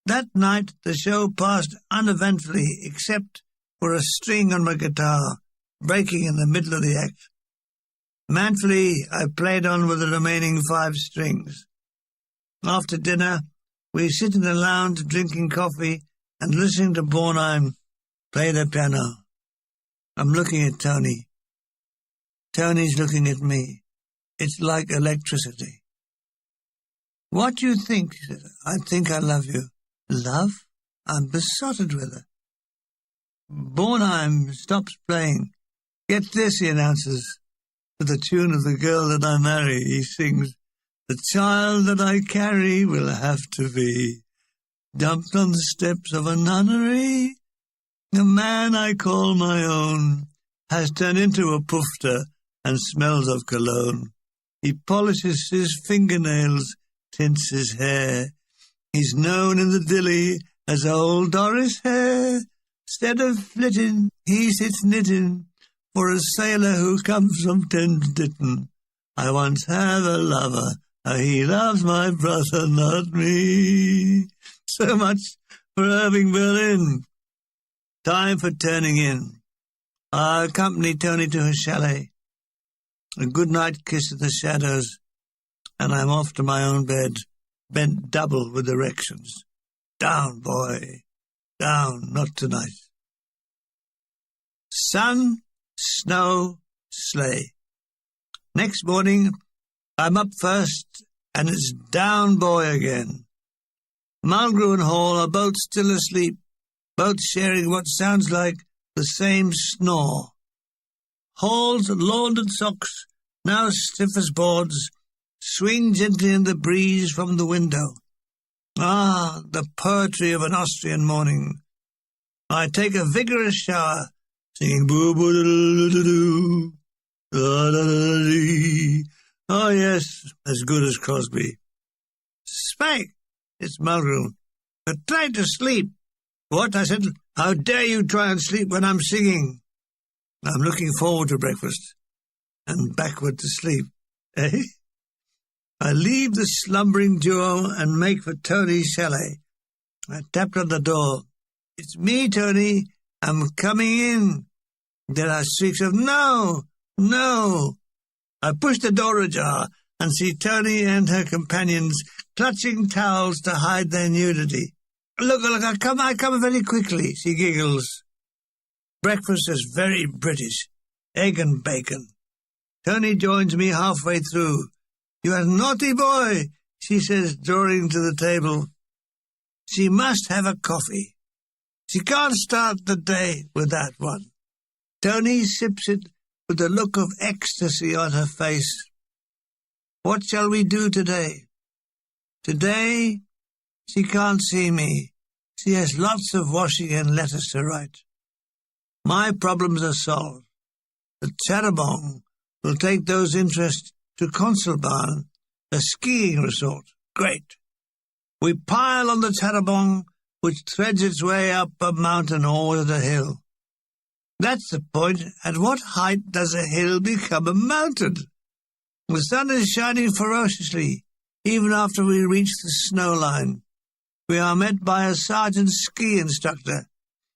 That night the show passed uneventfully, except for a string on my guitar, breaking in the middle of the act. Manfully, I played on with the remaining 5 strings. After dinner, we sit in the lounge drinking coffee and listening to Bornheim play the piano. I'm looking at Tony. Tony's looking at me. It's like electricity. What do you think? She said. I think I love you. Love? I'm besotted with her. Bornheim stops playing. Get this, he announces. To the tune of The Girl That I Marry, he sings, The child that I carry will have to be dumped on the steps of a nunnery. The man I call my own has turned into a poofter and smells of cologne. He polishes his fingernails, tints his hair. He's known in the dilly as Old Doris Hare. Instead of flitting, he sits knitting for a sailor who comes from Tenditon. I once had a lover, he loves my brother, not me. So much for Irving Berlin. Time for turning in. I accompany Tony to her chalet. A good-night kiss at the shadows, and I'm off to my own bed, bent double with erections. Down, boy. Down, not tonight. Sun, snow, sleigh. Next morning, I'm up first, and it's down, boy, again. Malgrou and Hall are both still asleep, both sharing what sounds like the same snore. Hall's laundered socks, now stiff as boards, swing gently in the breeze from the window. Ah, the poetry of an Austrian morning. I take a vigorous shower, singing boo-boo-doo-doo-doo, da-da-da-dee. Oh, yes, as good as Crosby. Spike, it's Malgrou. You're trying to sleep. What? I said, how dare you try and sleep when I'm singing? I'm looking forward to breakfast and backward to sleep. Eh? I leave the slumbering duo and make for Tony's chalet. I tapped on the door. It's me, Tony. I'm coming in. There are shrieks of no, no. I push the door ajar and see Tony and her companions clutching towels to hide their nudity. Look, I come very quickly, she giggles. Breakfast is very British. Egg and bacon. Tony joins me halfway through. You are a naughty boy, she says, drawing to the table. She must have a coffee. She can't start the day without one. Tony sips it with a look of ecstasy on her face. What shall we do today? Today, She can't see me. She has lots of washing and letters to write. My problems are solved. The Charabanc will take those interests to Conselbahn, a skiing resort. Great. We pile on the Charabanc, which threads its way up a mountain or a hill. That's the point. At what height does a hill become a mountain? The sun is shining ferociously, even after we reach the snow line. We are met by a sergeant ski instructor.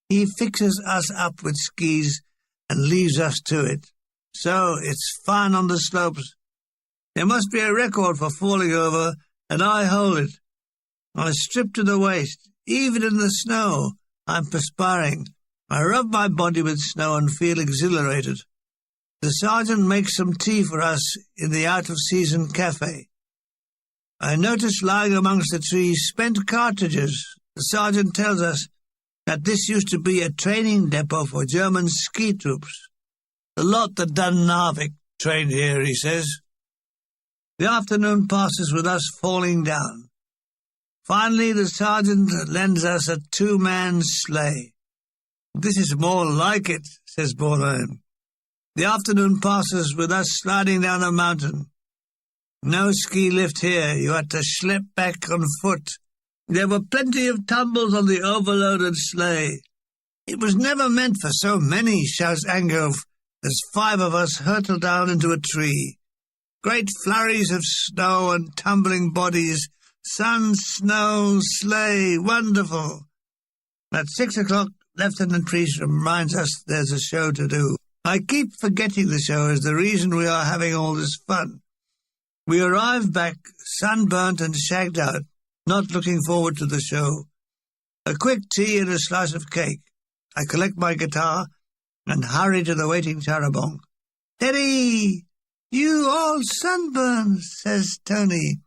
He fixes us up with skis and leaves us to it. So it's fun on the slopes. There must be a record for falling over, and I hold it. I strip to the waist. Even in the snow, I'm perspiring. I rub my body with snow and feel exhilarated. The sergeant makes some tea for us in the out-of-season cafe. I notice lying amongst the trees spent cartridges. The sergeant tells us that this used to be a training depot for German ski troops. The lot that done Narvik trained here, he says. The afternoon passes with us falling down. Finally, the sergeant lends us a two-man sleigh. This is more like it, says Boredom. The afternoon passes with us sliding down a mountain. No ski lift here. You had to schlep back on foot. There were plenty of tumbles on the overloaded sleigh. It was never meant for so many, shouts Angove, as 5 of us hurtle down into a tree. Great flurries of snow and tumbling bodies. Sun, snow, sleigh, wonderful. At 6 o'clock, Lieutenant Priest reminds us there's a show to do. I keep forgetting the show is the reason we are having all this fun. We arrive back, sunburnt and shagged out, not looking forward to the show. A quick tea and a slice of cake. I collect my guitar and hurry to the waiting Charabanc. "Teddy, you all sunburned," says Tony.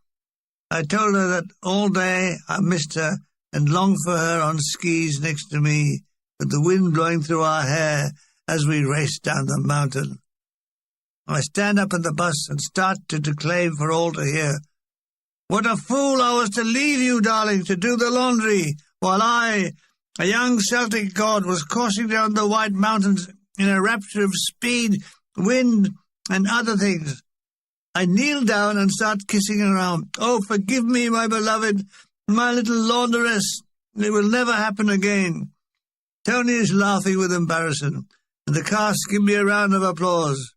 I told her that all day I missed her and longed for her on skis next to me, with the wind blowing through our hair as we raced down the mountain. I stand up in the bus and start to declaim for all to hear. What a fool I was to leave you, darling, to do the laundry, while I, a young Celtic god, was coursing down the White Mountains in a rapture of speed, wind, and other things. I kneel down and start kissing her arm. "Oh, forgive me, my beloved, my little laundress. It will never happen again." Tony is laughing with embarrassment, and the cast give me a round of applause.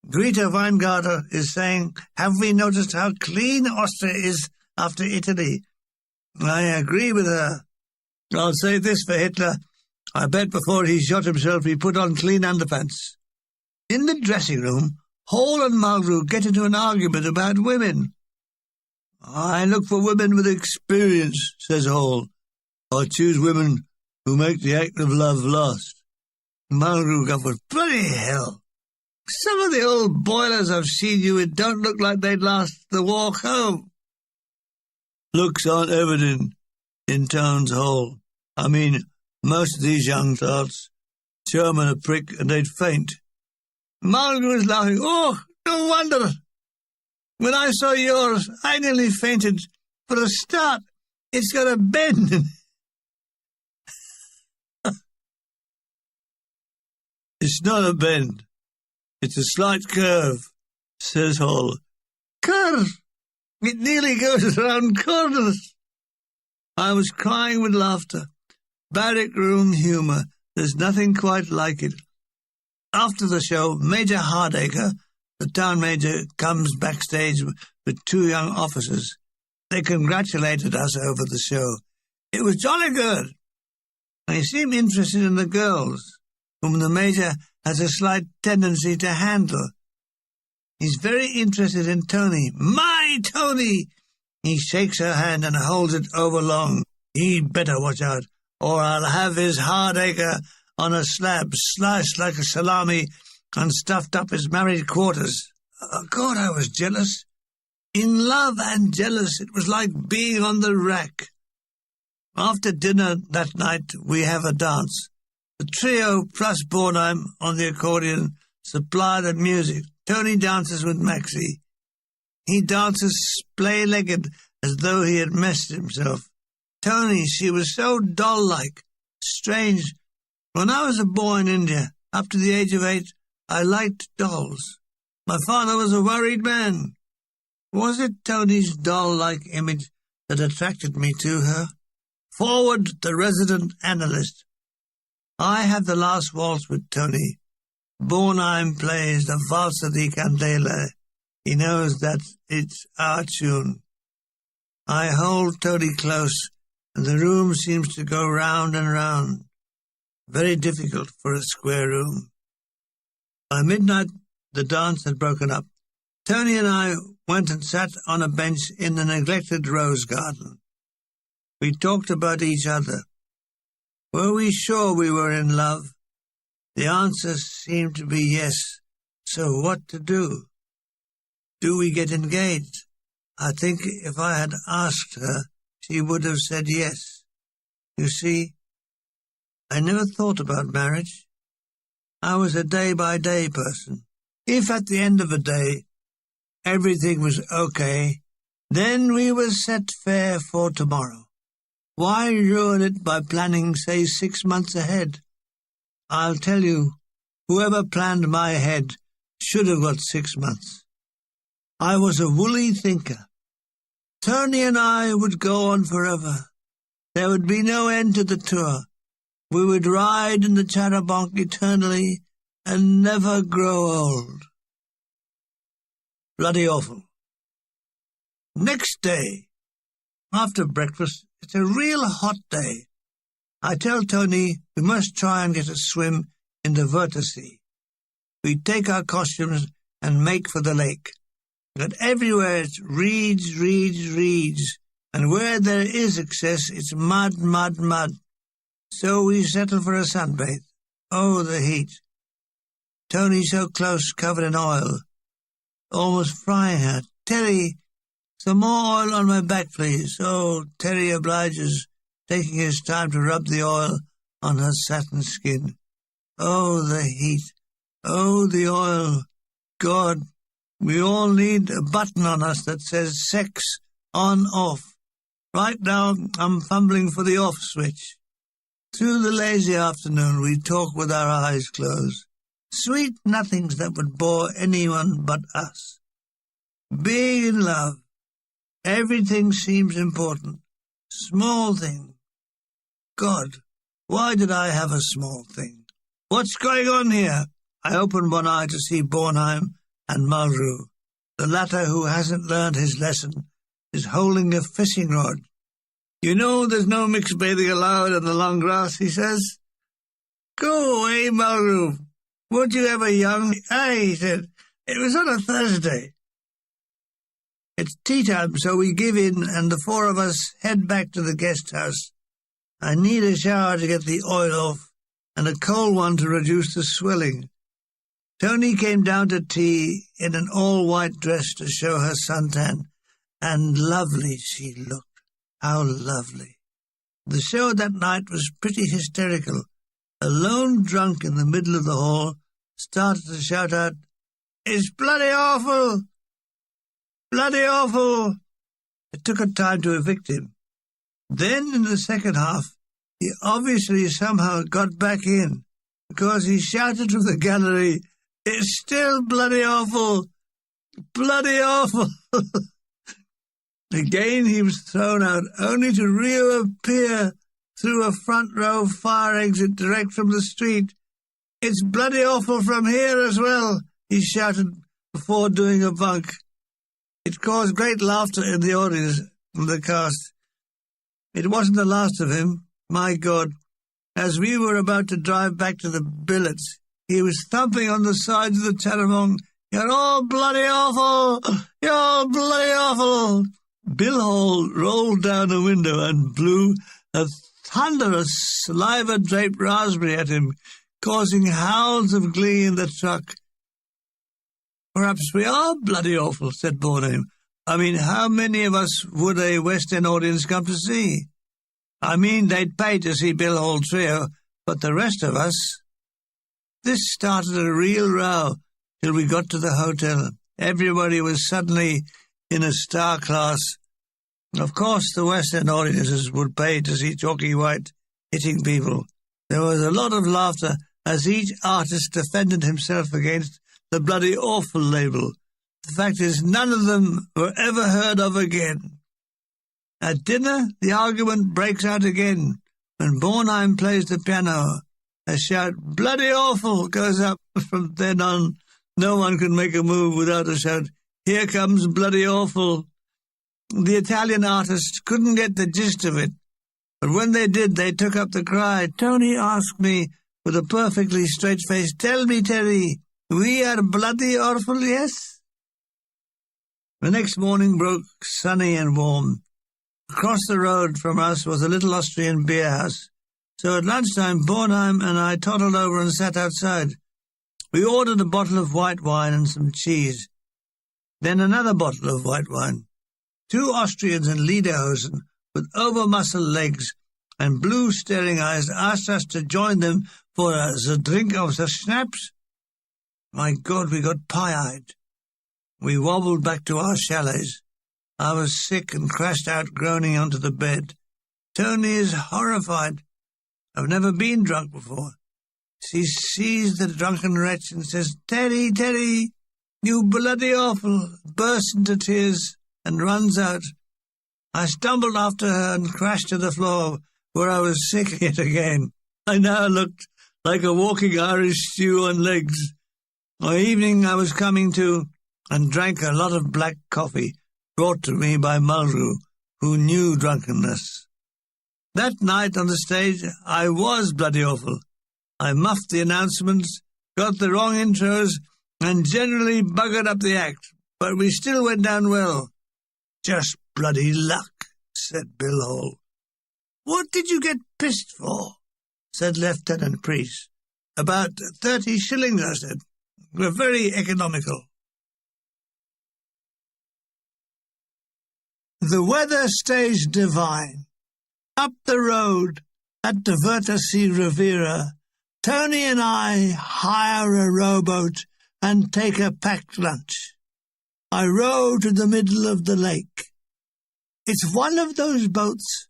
Greta Weingarter is saying, "Have we noticed how clean Austria is after Italy?" I agree with her. I'll say this for Hitler. I bet before he shot himself he put on clean underpants. In the dressing room, Hall and Mulgrew get into an argument about women. "I look for women with experience," says Hall. "I choose women who make the act of love last." Mulgrew guffawed, "Bloody hell. Some of the old boilers I've seen you in don't look like they'd last the walk home." "Looks aren't everything," intones Hall. "I mean, most of these young tarts. Show 'em a prick and they'd faint." Mulgrew is laughing. "Oh, no wonder. When I saw yours, I nearly fainted. For a start, it's got a bend." "It's not a bend. It's a slight curve," says Hall. "Curve? It nearly goes around corners." I was crying with laughter. Barrack room humour. There's nothing quite like it. After the show, Major Hardacre, the town major, comes backstage with 2 young officers. They congratulated us over the show. It was jolly good. They seem interested in the girls, whom the major has a slight tendency to handle. He's very interested in Tony. "My Tony!" He shakes her hand and holds it overlong. He'd better watch out, or I'll have his Hardacre on a slab, sliced like a salami, and stuffed up his married quarters. Oh, God, I was jealous. In love and jealous, it was like being on the rack. After dinner that night, we have a dance. The trio plus Boredom on the accordion supply the music. Tony dances with Maxie. He dances splay-legged as though he had messed himself. Tony, she was so doll-like. Strange. When I was a boy in India, up to the age of 8, I liked dolls. My father was a worried man. Was it Tony's doll-like image that attracted me to her? Forward, the resident analyst. I have the last waltz with Tony. Boredom plays the Valsa di Candela. He knows that it's our tune. I hold Tony close, and the room seems to go round and round. Very difficult for a square room. By midnight, the dance had broken up. Tony and I went and sat on a bench in the neglected rose garden. We talked about each other. Were we sure we were in love? The answer seemed to be yes. So what to do? Do we get engaged? I think if I had asked her, she would have said yes. You see, I never thought about marriage. I was a day-by-day person. If at the end of a day everything was okay, then we were set fair for tomorrow. Why ruin it by planning, say, 6 months ahead? I'll tell you, whoever planned my head should have got 6 months. I was a woolly thinker. Tony and I would go on forever. There would be no end to the tour. We would ride in the charabanc eternally and never grow old. Bloody awful. Next day, after breakfast, it's a real hot day. I tell Tony we must try and get a swim in the Vertissea. We take our costumes and make for the lake. But everywhere it's reeds, and where there is excess, it's mud. So we settle for a sunbathe. Oh, the heat. Tony so close, covered in oil, almost frying her. Terry, some more oil on my back, please. Oh, Terry obliges, taking his time to rub the oil on her satin skin. Oh, the heat. Oh, the oil. God, we all need a button on us that says sex on off. Right now, I'm fumbling for the off switch. Through the lazy afternoon, we talk with our eyes closed. Sweet nothings that would bore anyone but us. Being in love. Everything seems important. Small thing. God, why did I have a small thing? What's going on here? I opened one eye to see Bornheim and Mulgrew. The latter, who hasn't learned his lesson, is holding a fishing rod. You know there's no mixed bathing allowed in the long grass, he says. Go away, Mulgrew. Weren't you ever young? Aye, he said. It was on a Thursday. It's tea time, so we give in, and the 4 of us head back to the guest house. I need a shower to get the oil off, and a cold one to reduce the swelling. Tony came down to tea in an all-white dress to show her suntan, and lovely she looked. How lovely. The show that night was pretty hysterical. A lone drunk in the middle of the hall started to shout out, "It's bloody awful! Bloody awful!" It took a time to evict him. Then, in the second half, he obviously somehow got back in, because he shouted from the gallery, "It's still bloody awful! Bloody awful!" Again he was thrown out, only to reappear through a front-row fire exit direct from the street. "It's bloody awful from here as well," he shouted before doing a bunk. It caused great laughter in the audience from the cast. It wasn't the last of him, my God. As we were about to drive back to the billets, he was thumping on the sides of the charabanc. "You're all bloody awful! You're all bloody awful!" Bill Hall rolled down the window and blew a thunderous saliva-draped raspberry at him, causing howls of glee in the truck. "Perhaps we are bloody awful," said Boredom. "I mean, how many of us would a West End audience come to see? I mean, they'd pay to see Bill Hall Trio, but the rest of us..." This started a real row till we got to the hotel. Everybody was suddenly in a star class. Of course, the West End audiences would pay to see Chalky White hitting people. There was a lot of laughter as each artist defended himself against the bloody awful label. The fact is, none of them were ever heard of again. At dinner, the argument breaks out again when Bornheim plays the piano. A shout, "Bloody awful," goes up. From then on, no one could make a move without a shout, "Here comes bloody awful." The Italian artists couldn't get the gist of it, but when they did, they took up the cry. Tony asked me with a perfectly straight face, "Tell me, Terry, we are bloody awful, yes?" The next morning broke sunny and warm. Across the road from us was a little Austrian beer house, so at lunchtime Bornheim and I toddled over and sat outside. We ordered a bottle of white wine and some cheese, then another bottle of white wine. Two Austrians in lederhosen with over-muscled legs and blue staring eyes asked us to join them for the drink of the schnapps. My God, we got pie-eyed. We wobbled back to our chalets. I was sick and crashed out groaning onto the bed. Tony is horrified. I've never been drunk before. She sees the drunken wretch and says, "Terry, Terry, you bloody awful," bursts into tears and runs out. I stumbled after her and crashed to the floor where I was sick yet again. I now looked like a walking Irish stew on legs. By evening I was coming to and drank a lot of black coffee brought to me by Mulgrew, who knew drunkenness. That night on the stage I was bloody awful. I muffed the announcements, got the wrong intros, and generally buggered up the act, but we still went down well. "Just bloody luck," said Bill Hall. "What did you get pissed for?" said Lieutenant Priest. "About 30 shillings, I said. We're very economical." The weather stays divine. Up the road, at the Vertasea Riviera, Tony and I hire a rowboat and take a packed lunch. I row to the middle of the lake. It's one of those boats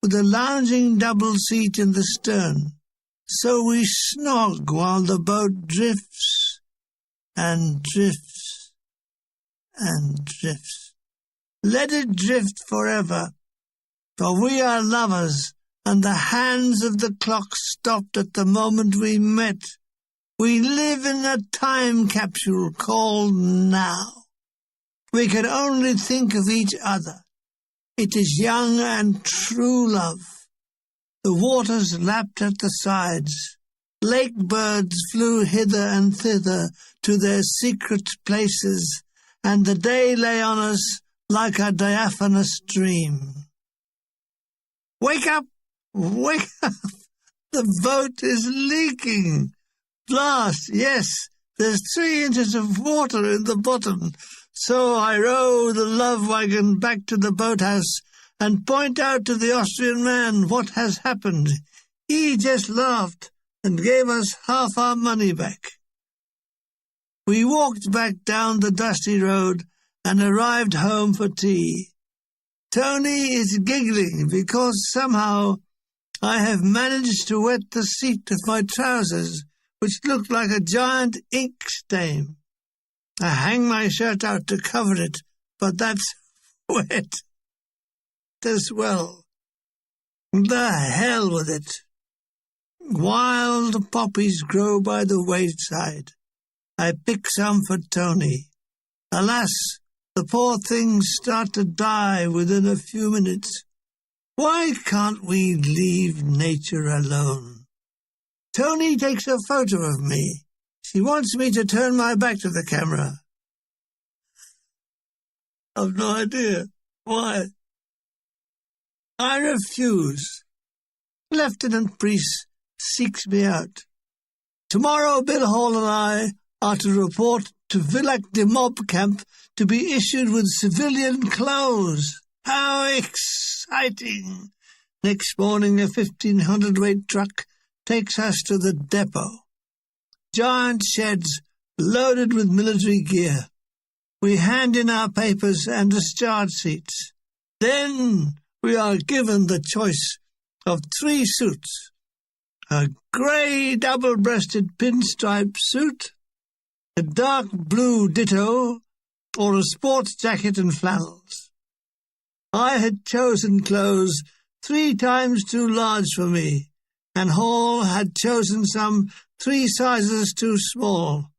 with a lounging double seat in the stern, so we snog while the boat drifts and drifts and drifts. Let it drift forever, for we are lovers, and the hands of the clock stopped at the moment we met. We live in a time capsule called now. We can only think of each other. It is young and true love. The waters lapped at the sides. Lake birds flew hither and thither to their secret places, and the day lay on us like a diaphanous dream. "Wake up! Wake up! The boat is leaking!" Blast! Yes, there's 3 inches of water in the bottom. So I row the love wagon back to the boathouse and point out to the Austrian man what has happened. He just laughed and gave us half our money back. We walked back down the dusty road and arrived home for tea. Tony is giggling because somehow I have managed to wet the seat of my trousers, which looked like a giant ink stain. I hang my shirt out to cover it, but that's wet as well. The hell with it. Wild poppies grow by the wayside. I pick some for Tony. Alas, the poor things start to die within a few minutes. Why can't we leave nature alone? Tony takes a photo of me. She wants me to turn my back to the camera. I've no idea why. I refuse. Lieutenant Priest seeks me out. Tomorrow Bill Hall and I are to report to Villac de Mob Camp to be issued with civilian clothes. How exciting! Next morning a 1,500-weight truck takes us to the depot. Giant sheds loaded with military gear. We hand in our papers and discharge sheets. Then we are given the choice of 3 suits: a grey double-breasted pinstripe suit, a dark blue ditto, or a sports jacket and flannels. I had chosen clothes 3 times too large for me, and Hall had chosen some 3 sizes too small.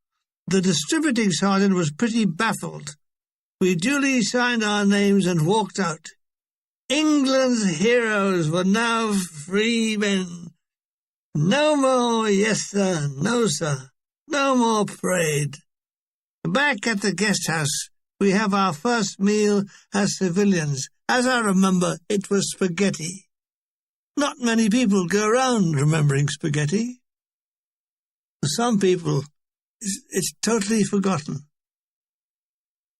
The distributing sergeant was pretty baffled. We duly signed our names and walked out. England's heroes were now free men. No more yes sir, no sir, no more parade. Back at the guest house, we have our first meal as civilians. As I remember, it was spaghetti. Not many people go round remembering spaghetti. For some people, it's totally forgotten.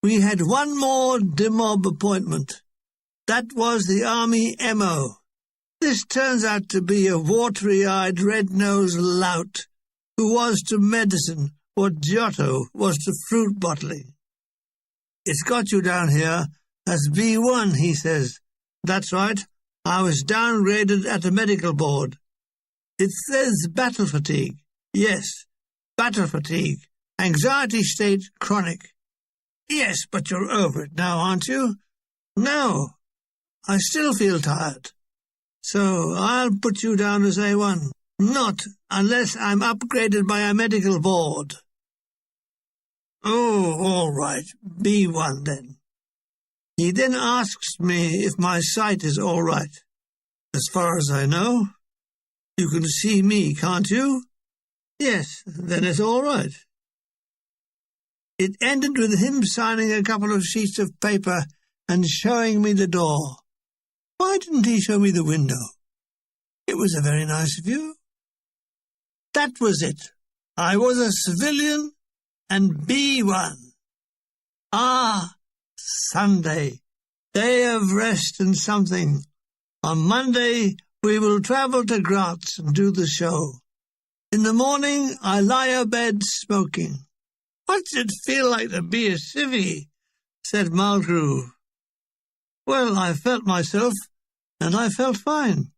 We had one more demob appointment. That was the Army M.O. This turns out to be a watery-eyed, red-nosed lout who was to medicine what Giotto was to fruit bottling. "It's got you down here as B1, he says. "That's right. I was downgraded at the medical board." "It says battle fatigue." "Yes, battle fatigue. Anxiety state chronic." "Yes, but you're over it now, aren't you?" "No, I still feel tired. So I'll put you down as A1. Not unless I'm upgraded by a medical board." "Oh, all right, B1 then." He then asks me if my sight is all right. "As far as I know. You can see me, can't you?" "Yes, then it's all right." It ended with him signing a couple of sheets of paper and showing me the door. Why didn't he show me the window? It was a very nice view. That was it. I was a civilian and B1. Sunday, day of rest and something. On Monday, we will travel to Graz and do the show. In the morning, I lie abed smoking. "What's it feel like to be a civvy?" said Mulgrew. Well, I felt myself, and I felt fine.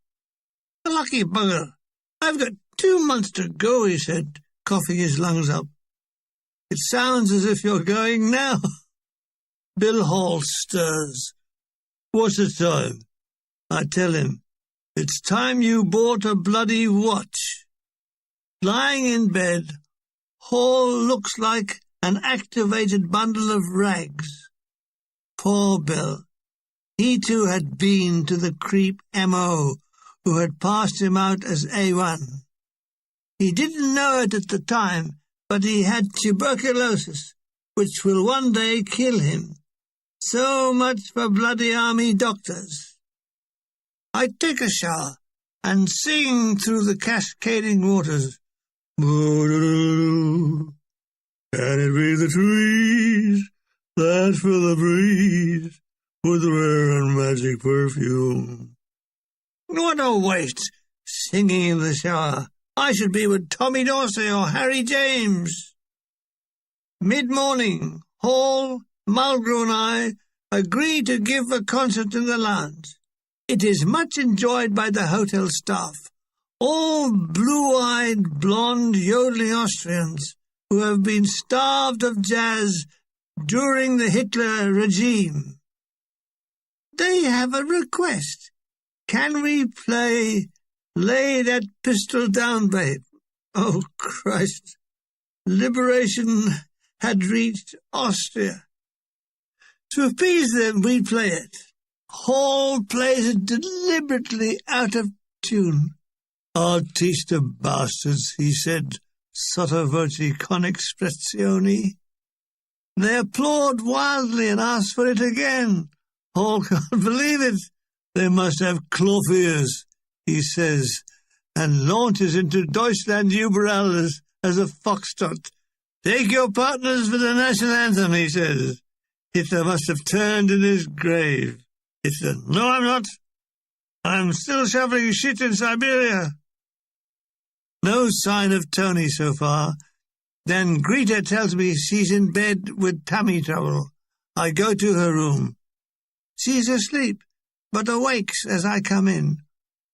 "A lucky bugger. I've got 2 months to go," he said, coughing his lungs up. "It sounds as if you're going now." Bill Hall stirs. "What's the time?" I tell him, "It's time you bought a bloody watch." Lying in bed, Hall looks like an activated bundle of rags. Poor Bill. He too had been to the creep M.O., who had passed him out as A1. He didn't know it at the time, but he had tuberculosis, which will one day kill him. So much for bloody army doctors. I take a shower and sing through the cascading waters. Can it be the trees that fill the breeze with rare and magic perfume? What a waste, singing in the shower. I should be with Tommy Dorsey or Harry James. Mid-morning, Hall, Mulgrew and I agree to give a concert in the lounge. It is much enjoyed by the hotel staff, all blue-eyed, blonde, yodeling Austrians who have been starved of jazz during the Hitler regime. They have a request. Can we play Lay That Pistol Down, Babe? Oh, Christ. Liberation had reached Austria. To appease them, we play it. Hall plays it deliberately out of tune. "Artista bastards," he said, sotto voce con expressione. They applaud wildly and ask for it again. Hall can't believe it. "They must have cloth ears," he says, and launches into Deutschland überall as a foxtrot. "Take your partners for the national anthem," he says. Hitler must have turned in his grave. Hitler: "No, I'm not. I'm still shoveling shit in Siberia." No sign of Tony so far. Then Greta tells me she's in bed with tummy trouble. I go to her room. She's asleep, but awakes as I come in.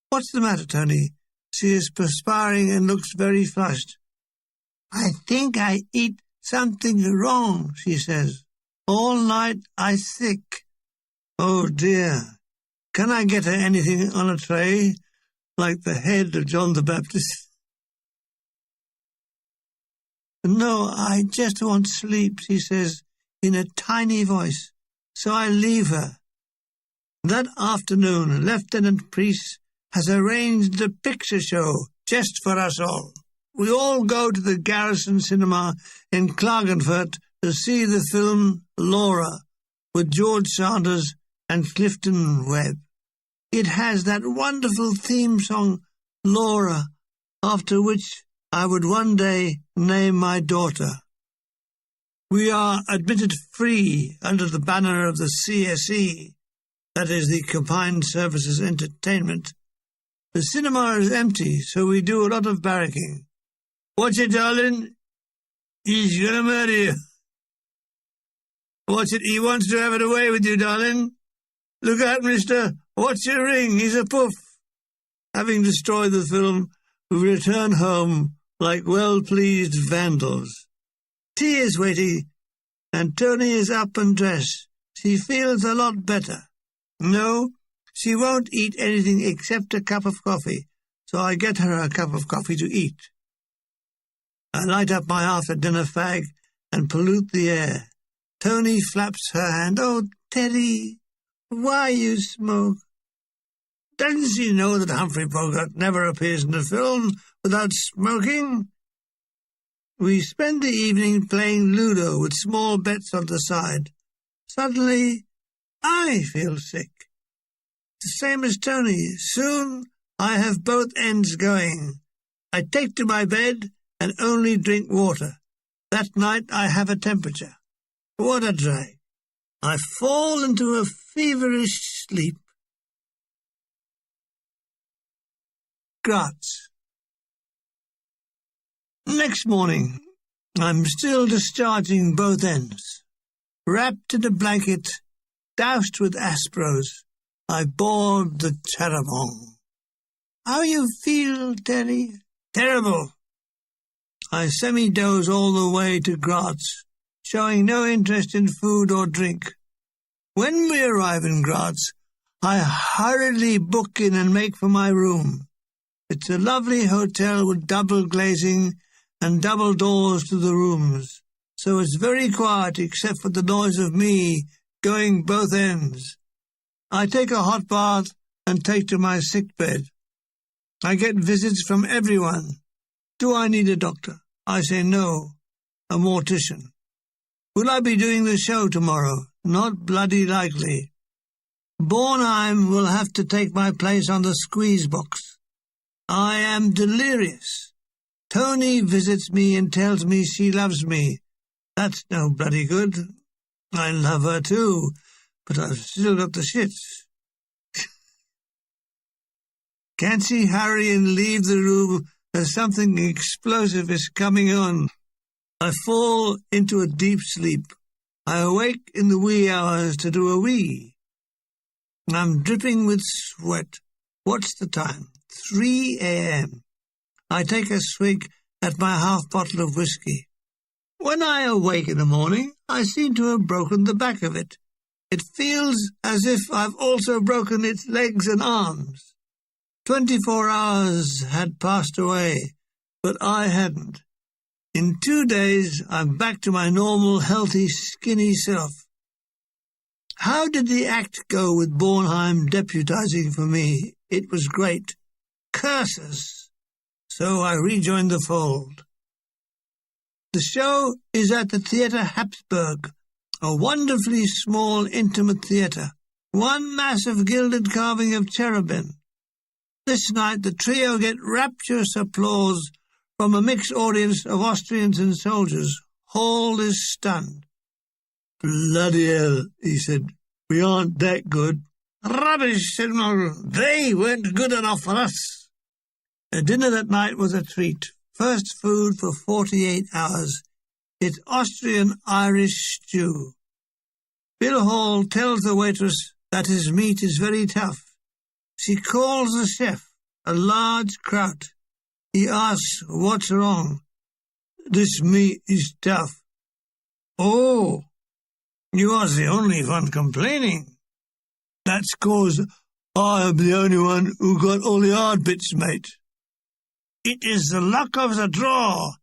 "What's the matter, Tony?" She is perspiring and looks very flushed. "I think I eat something wrong," she says. "All night I sick." "Oh dear. Can I get her anything on a tray, like the head of John the Baptist?" "No, I just want sleep," she says in a tiny voice, so I leave her. That afternoon, Lieutenant Priest has arranged a picture show just for us all. We all go to the Garrison Cinema in Klagenfurt to see the film Laura with George Sanders and Clifton Webb. It has that wonderful theme song, Laura, after which I would one day name my daughter. We are admitted free under the banner of the CSE, that is the Combined Services Entertainment. The cinema is empty, so we do a lot of barracking. "Watch it, darling. He's gonna murder you." "Watch it, he wants to have it away with you, darling." "Look out, mister. Watch your ring, he's a puff." Having destroyed the film, we return home like well-pleased vandals. Tea is waiting, and Tony is up and dressed. She feels a lot better. No, she won't eat anything except a cup of coffee, so I get her a cup of coffee to eat. I light up my after-dinner fag and pollute the air. Tony flaps her hand. "Oh, Teddy, why you smoke?" Doesn't she know that Humphrey Bogart never appears in a film without smoking? We spend the evening playing Ludo with small bets on the side. Suddenly, I feel sick. The same as Tony. Soon I have both ends going. I take to my bed and only drink water. That night I have a temperature. What a drag. I fall into a feverish sleep. Graz. Next morning, I'm still discharging both ends. Wrapped in a blanket, doused with Aspros, I board the Terrebonne. "How you feel, Terry?" "Terrible." I semi-doze all the way to Graz, showing no interest in food or drink. When we arrive in Graz, I hurriedly book in and make for my room. It's a lovely hotel with double glazing and double doors to the rooms, so it's very quiet except for the noise of me going both ends. I take a hot bath and take to my sick bed. I get visits from everyone. Do I need a doctor? I say no, a mortician. Will I be doing the show tomorrow? Not bloody likely. Bornheim will have to take my place on the squeeze box. I am delirious. Tony visits me and tells me she loves me. That's no bloody good. I love her too, but I've still got the shits. Can't she hurry and leave the room as something explosive is coming on? I fall into a deep sleep. I awake in the wee hours to do a wee. I'm dripping with sweat. What's the time? 3 a.m. I take a swig at my half bottle of whiskey. When I awake in the morning, I seem to have broken the back of it. It feels as if I've also broken its legs and arms. 24 hours had passed away, but I hadn't. In 2 days, I'm back to my normal, healthy, skinny self. How did the act go with Bornheim deputizing for me? It was great. Curses! So I rejoined the fold. The show is at the Theatre Habsburg, a wonderfully small, intimate theatre, one massive gilded carving of cherubim. This night the trio get rapturous applause from a mixed audience of Austrians and soldiers. Hall is stunned. "Bloody hell," he said, "we aren't that good." "Rubbish," said Morgan. "They weren't good enough for us." The dinner that night was a treat. First food for 48 hours. It's Austrian-Irish stew. Bill Hall tells the waitress that his meat is very tough. She calls the chef, a large kraut. He asks, "What's wrong?" "This meat is tough." "Oh, you are the only one complaining." "That's 'cause I am the only one who got all the hard bits, mate." "It is the luck of the draw,"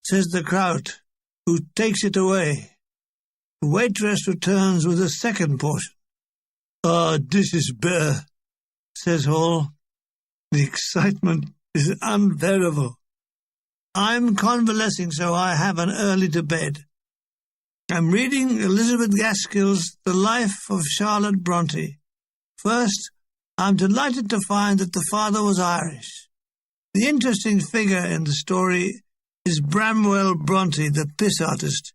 says the kraut, who takes it away. The waitress returns with a second portion. "Ah, this is better," says Hall. The excitement is unbearable. I'm convalescing, so I have an early to bed. I'm reading Elizabeth Gaskell's The Life of Charlotte Bronte. First, I'm delighted to find that the father was Irish. The interesting figure in the story is Bramwell Bronte, the piss artist.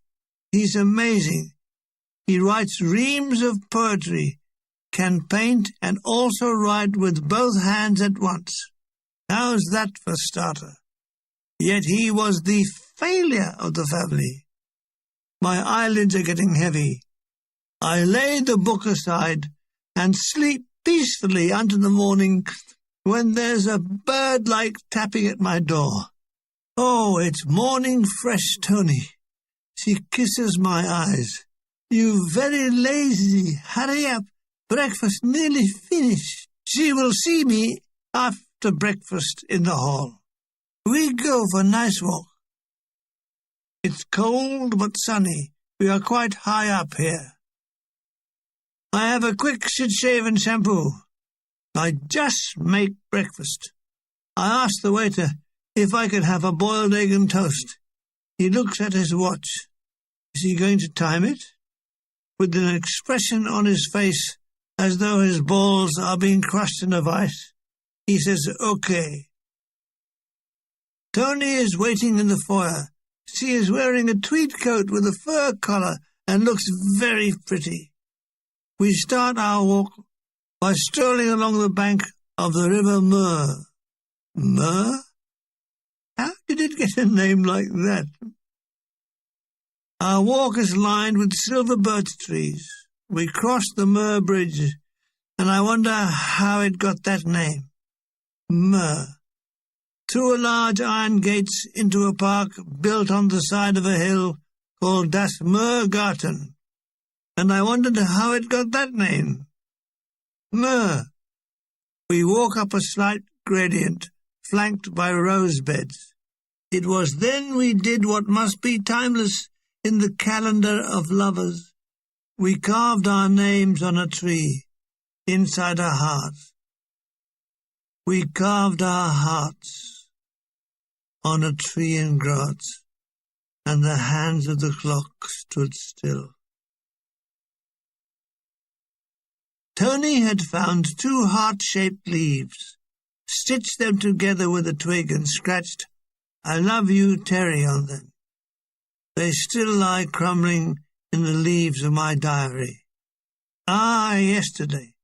He's amazing. He writes reams of poetry, can paint, and also write with both hands at once. How's that for a starter? Yet he was the failure of the family. My eyelids are getting heavy. I lay the book aside and sleep peacefully until the morning, when there's a bird-like tapping at my door. Oh, it's morning fresh, Tony. She kisses my eyes. "You very lazy. Hurry up. Breakfast nearly finished." She will see me after breakfast in the hall. We go for a nice walk. It's cold but sunny. We are quite high up here. I have a quick shave and shampoo. I just make breakfast. I ask the waiter if I could have a boiled egg and toast. He looks at his watch. Is he going to time it? With an expression on his face as though his balls are being crushed in a vice, he says, "Okay." Tony is waiting in the foyer. She is wearing a tweed coat with a fur collar and looks very pretty. We start our walk by strolling along the bank of the River Mur. Mur? How did it get a name like that? Our walk is lined with silver birch trees. We cross the Mur Bridge, and I wonder how it got that name. Mur. Through a large iron gates into a park built on the side of a hill called Das Murgarten, and I wondered how it got that name. Mur. We walk up a slight gradient, flanked by rose beds. It was then we did what must be timeless in the calendar of lovers. We carved our names on a tree, inside our hearts. We carved our hearts on a tree in Graz, and the hands of the clock stood still. Tony had found 2 heart-shaped leaves, stitched them together with a twig and scratched "I love you, Terry" on them. They still lie crumbling in the leaves of my diary. Ah, yesterday,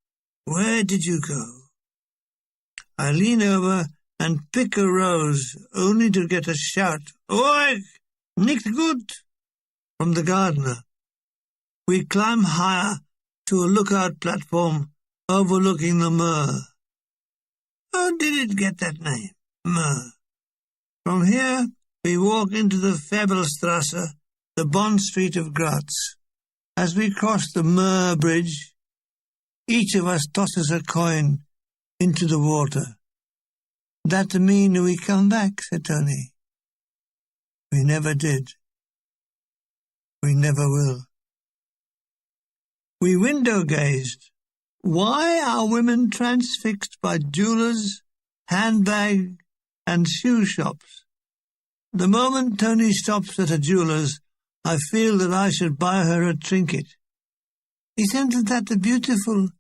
where did you go? I lean over and pick a rose, only to get a shout, "Oi, nicht gut," from the gardener. We climb higher to a lookout platform overlooking the Mur. How did it get that name, Mur? From here, we walk into the Fabelstrasse, the Bond Street of Graz. As we cross the Mur Bridge, each of us tosses a coin into the water. "That mean we come back," said Tony. We never did. We never will. We window-gazed. Why are women transfixed by jewellers, handbag, and shoe shops? The moment Tony stops at a jeweller's, I feel that I should buy her a trinket. "Isn't that beautiful?"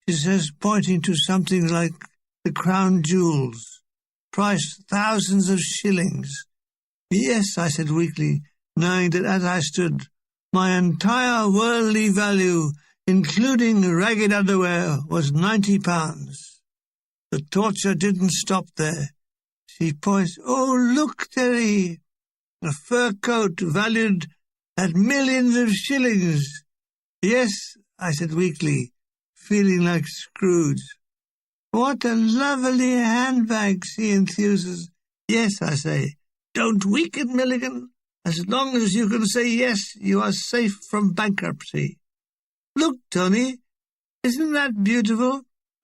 she says, pointing to something like the crown jewels, priced thousands of shillings. "Yes," I said weakly, knowing that as I stood, my entire worldly value, including ragged underwear, was £90. The torture didn't stop there. She points, "Oh, look, Terry, a fur coat valued at millions of shillings." "Yes," I said weakly, feeling like Scrooge. "What a lovely handbag," she enthuses. "Yes," I say. "Don't weaken, Milligan. As long as you can say yes, you are safe from bankruptcy." "Look, Tony, isn't that beautiful?"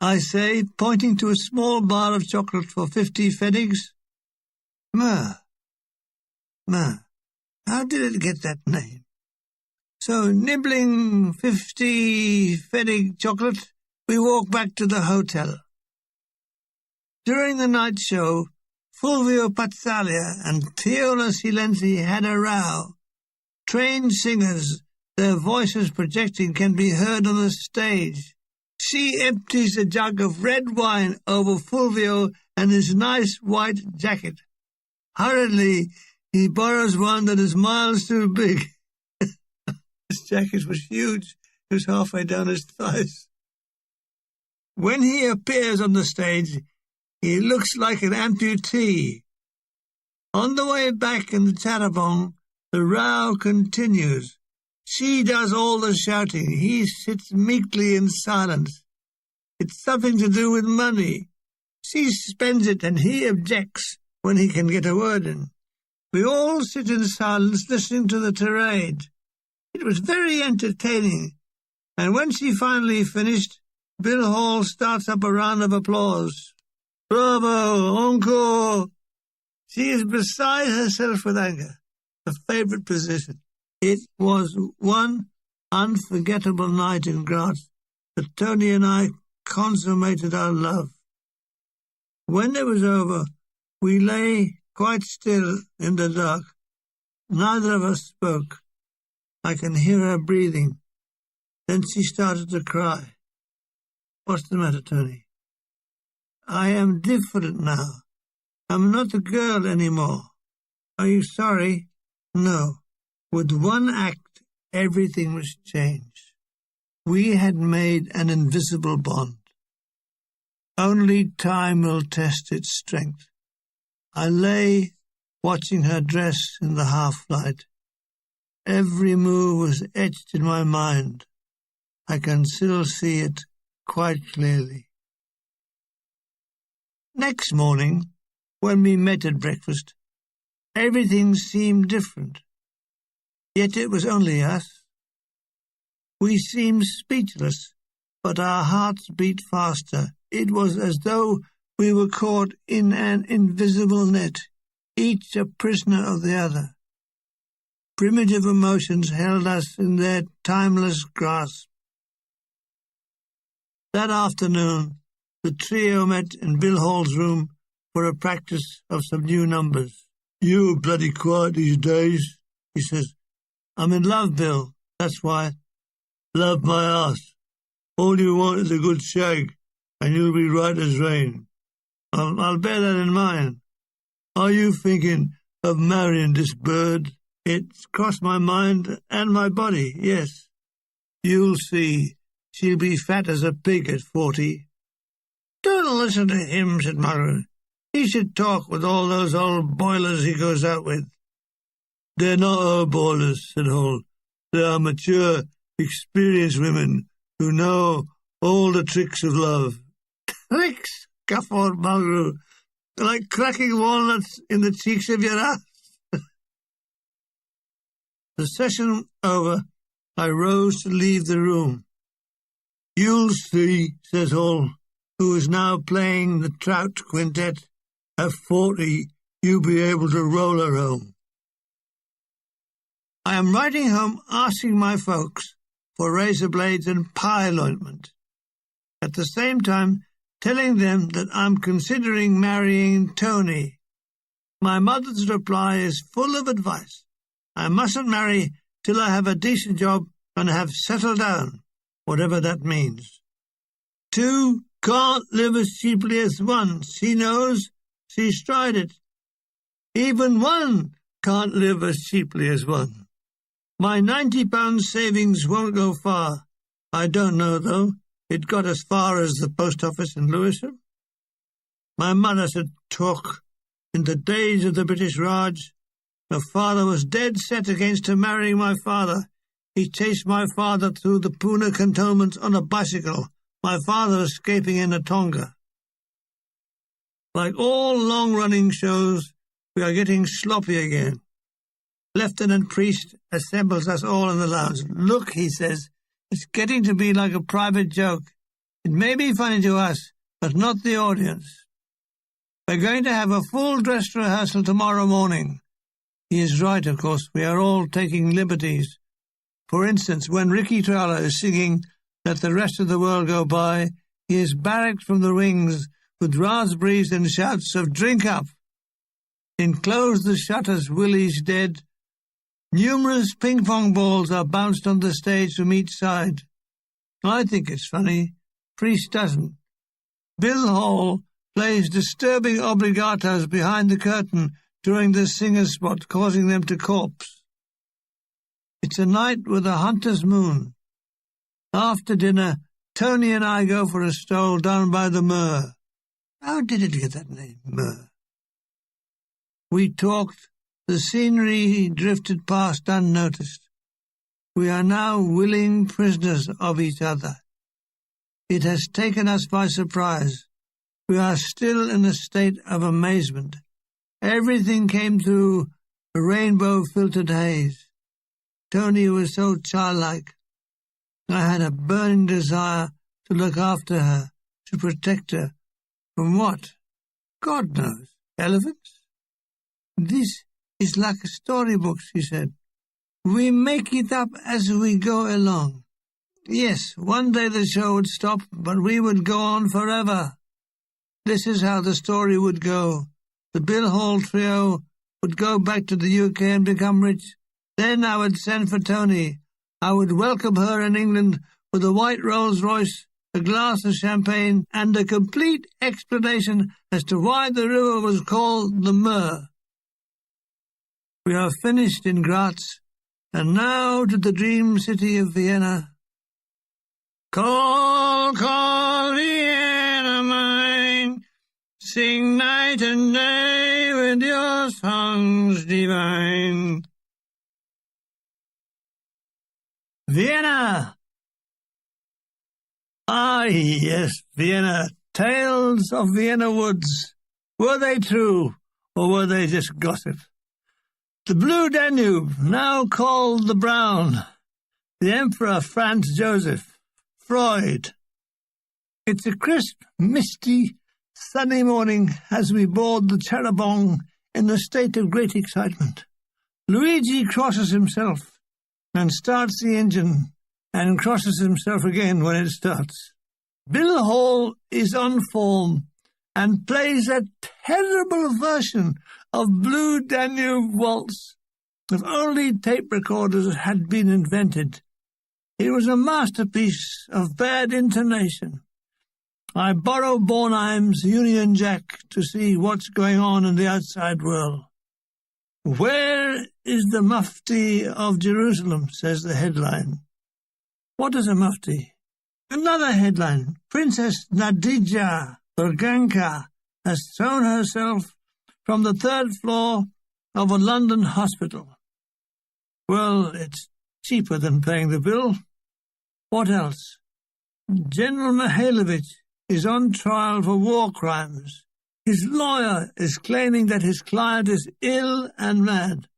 I say, pointing to a small bar of chocolate for 50 pfennigs. Ma, how did it get that name? So, nibbling 50 pfennig chocolate, we walk back to the hotel. During the night show, Fulvio Pazzalia and Teola Silenzi had a row. Trained singers, their voices projecting, can be heard on the stage. She empties a jug of red wine over Fulvio and his nice white jacket. Hurriedly, he borrows one that is miles too big. His jacket was huge. It was halfway down his thighs. When he appears on the stage, he looks like an amputee. On the way back in the charabanc, the row continues. She does all the shouting. He sits meekly in silence. It's something to do with money. She spends it and he objects when he can get a word in. We all sit in silence listening to the tirade. It was very entertaining, and when she finally finished, Bill Hall starts up a round of applause. "Bravo, encore!" She is beside herself with anger, a favourite position. It was one unforgettable night in Graz that Tony and I consummated our love. When it was over, we lay quite still in the dark. Neither of us spoke. I can hear her breathing. Then she started to cry. "What's the matter, Tony?" "I am different now. I'm not a girl anymore." "Are you sorry?" "No." With one act, everything was changed. We had made an invisible bond. Only time will test its strength. I lay watching her dress in the half-light. Every move was etched in my mind. I can still see it quite clearly. Next morning, when we met at breakfast, everything seemed different. Yet it was only us. We seemed speechless, but our hearts beat faster. It was as though we were caught in an invisible net, each a prisoner of the other. Primitive emotions held us in their timeless grasp. That afternoon, the trio met in Bill Hall's room for a practice of some new numbers. "You bloody quiet these days," he says. "I'm in love, Bill, that's why." "Love my ass. All you want is a good shag, and you'll be right as rain. I'll bear that in mind. Are you thinking of marrying this bird?" "It's crossed my mind and my body, yes." "You'll see. She'll be fat as a pig at 40. "Don't listen to him," said Margaret. "He should talk with all those old boilers he goes out with." "They're not old boilers," said Hall. "They are mature, experienced women who know all the tricks of love." "Tricks?" guffawed Margaret. "Like cracking walnuts in the cheeks of your ass." The session over, I rose to leave the room. "You'll see," says Hall, who is now playing the Trout Quintet. "At 40, you'll be able to roll her home." I am writing home asking my folks for razor blades and pile ointment. At the same time, telling them that I'm considering marrying Tony. My mother's reply is full of advice. I mustn't marry till I have a decent job and have settled down, whatever that means. Two can't live as cheaply as one. She knows. She's tried it. Even one can't live as cheaply as one. My £90 savings won't go far. I don't know, though. It got as far as the post office in Lewisham. My mother said, "Talk. In the days of the British Raj, her father was dead set against her marrying my father. He chased my father through the Pune cantonments on a bicycle. my father escaping in a tonga. Like all long-running shows, we are getting sloppy again. Lieutenant Priest assembles us all in the lounge. Look, he says, it's getting to be like a private joke. It may be funny to us, but not the audience. We're going to have a full dress rehearsal tomorrow morning. He is right, of course. We are all taking liberties. For instance, when Ricky Tralla is singing Let the Rest of the World Go By, he is barracked from the wings with raspberries and shouts of drink up. In Close the Shutters, Willie's dead. Numerous ping-pong balls are bounced on the stage from each side. I think it's funny. Priest doesn't. Bill Hall plays disturbing obligatos behind the curtain during the singer's spot, causing them to corpse. It's a night with a hunter's moon. After dinner, Tony and I go for a stroll down by the Mur. How did it get that name, Mur? We talked. The scenery drifted past unnoticed. We are now willing prisoners of each other. It has taken us by surprise. We are still in a state of amazement. Everything came through a rainbow-filtered haze. Tony was so childlike. I had a burning desire to look after her, to protect her. From what? God knows. Elephants? This is like a storybook, she said. We make it up as we go along. Yes, one day the show would stop, but we would go on forever. This is how the story would go. The Bill Hall trio would go back to the UK and become rich. Then I would send for Tony. I would welcome her in England with a white Rolls-Royce, a glass of champagne, and a complete explanation as to why the river was called the Mur. We are finished in Graz, and now to the dream city of Vienna. Call, call, Vienna mine, sing night and day with your songs divine. Vienna! Ah, yes, Vienna. Tales of Vienna woods. Were they true, or were they just gossip? The Blue Danube, now called the Brown. The Emperor Franz Joseph. Freud. It's a crisp, misty, sunny morning as we board the Cherubong in a state of great excitement. Luigi crosses himself and starts the engine and crosses himself again when it starts. Bill Hall is on form and plays a terrible version of Blue Danube Waltz. If only tape recorders had been invented. It was a masterpiece of bad intonation. I borrow Bornheim's Union Jack to see what's going on in the outside world. Where is the Mufti of Jerusalem, says the headline. What is a Mufti? Another headline. Princess Nadija Berganka has thrown herself from the third floor of a London hospital. Well, it's cheaper than paying the bill. What else? General Mihailovich is on trial for war crimes. His lawyer is claiming that his client is ill and mad.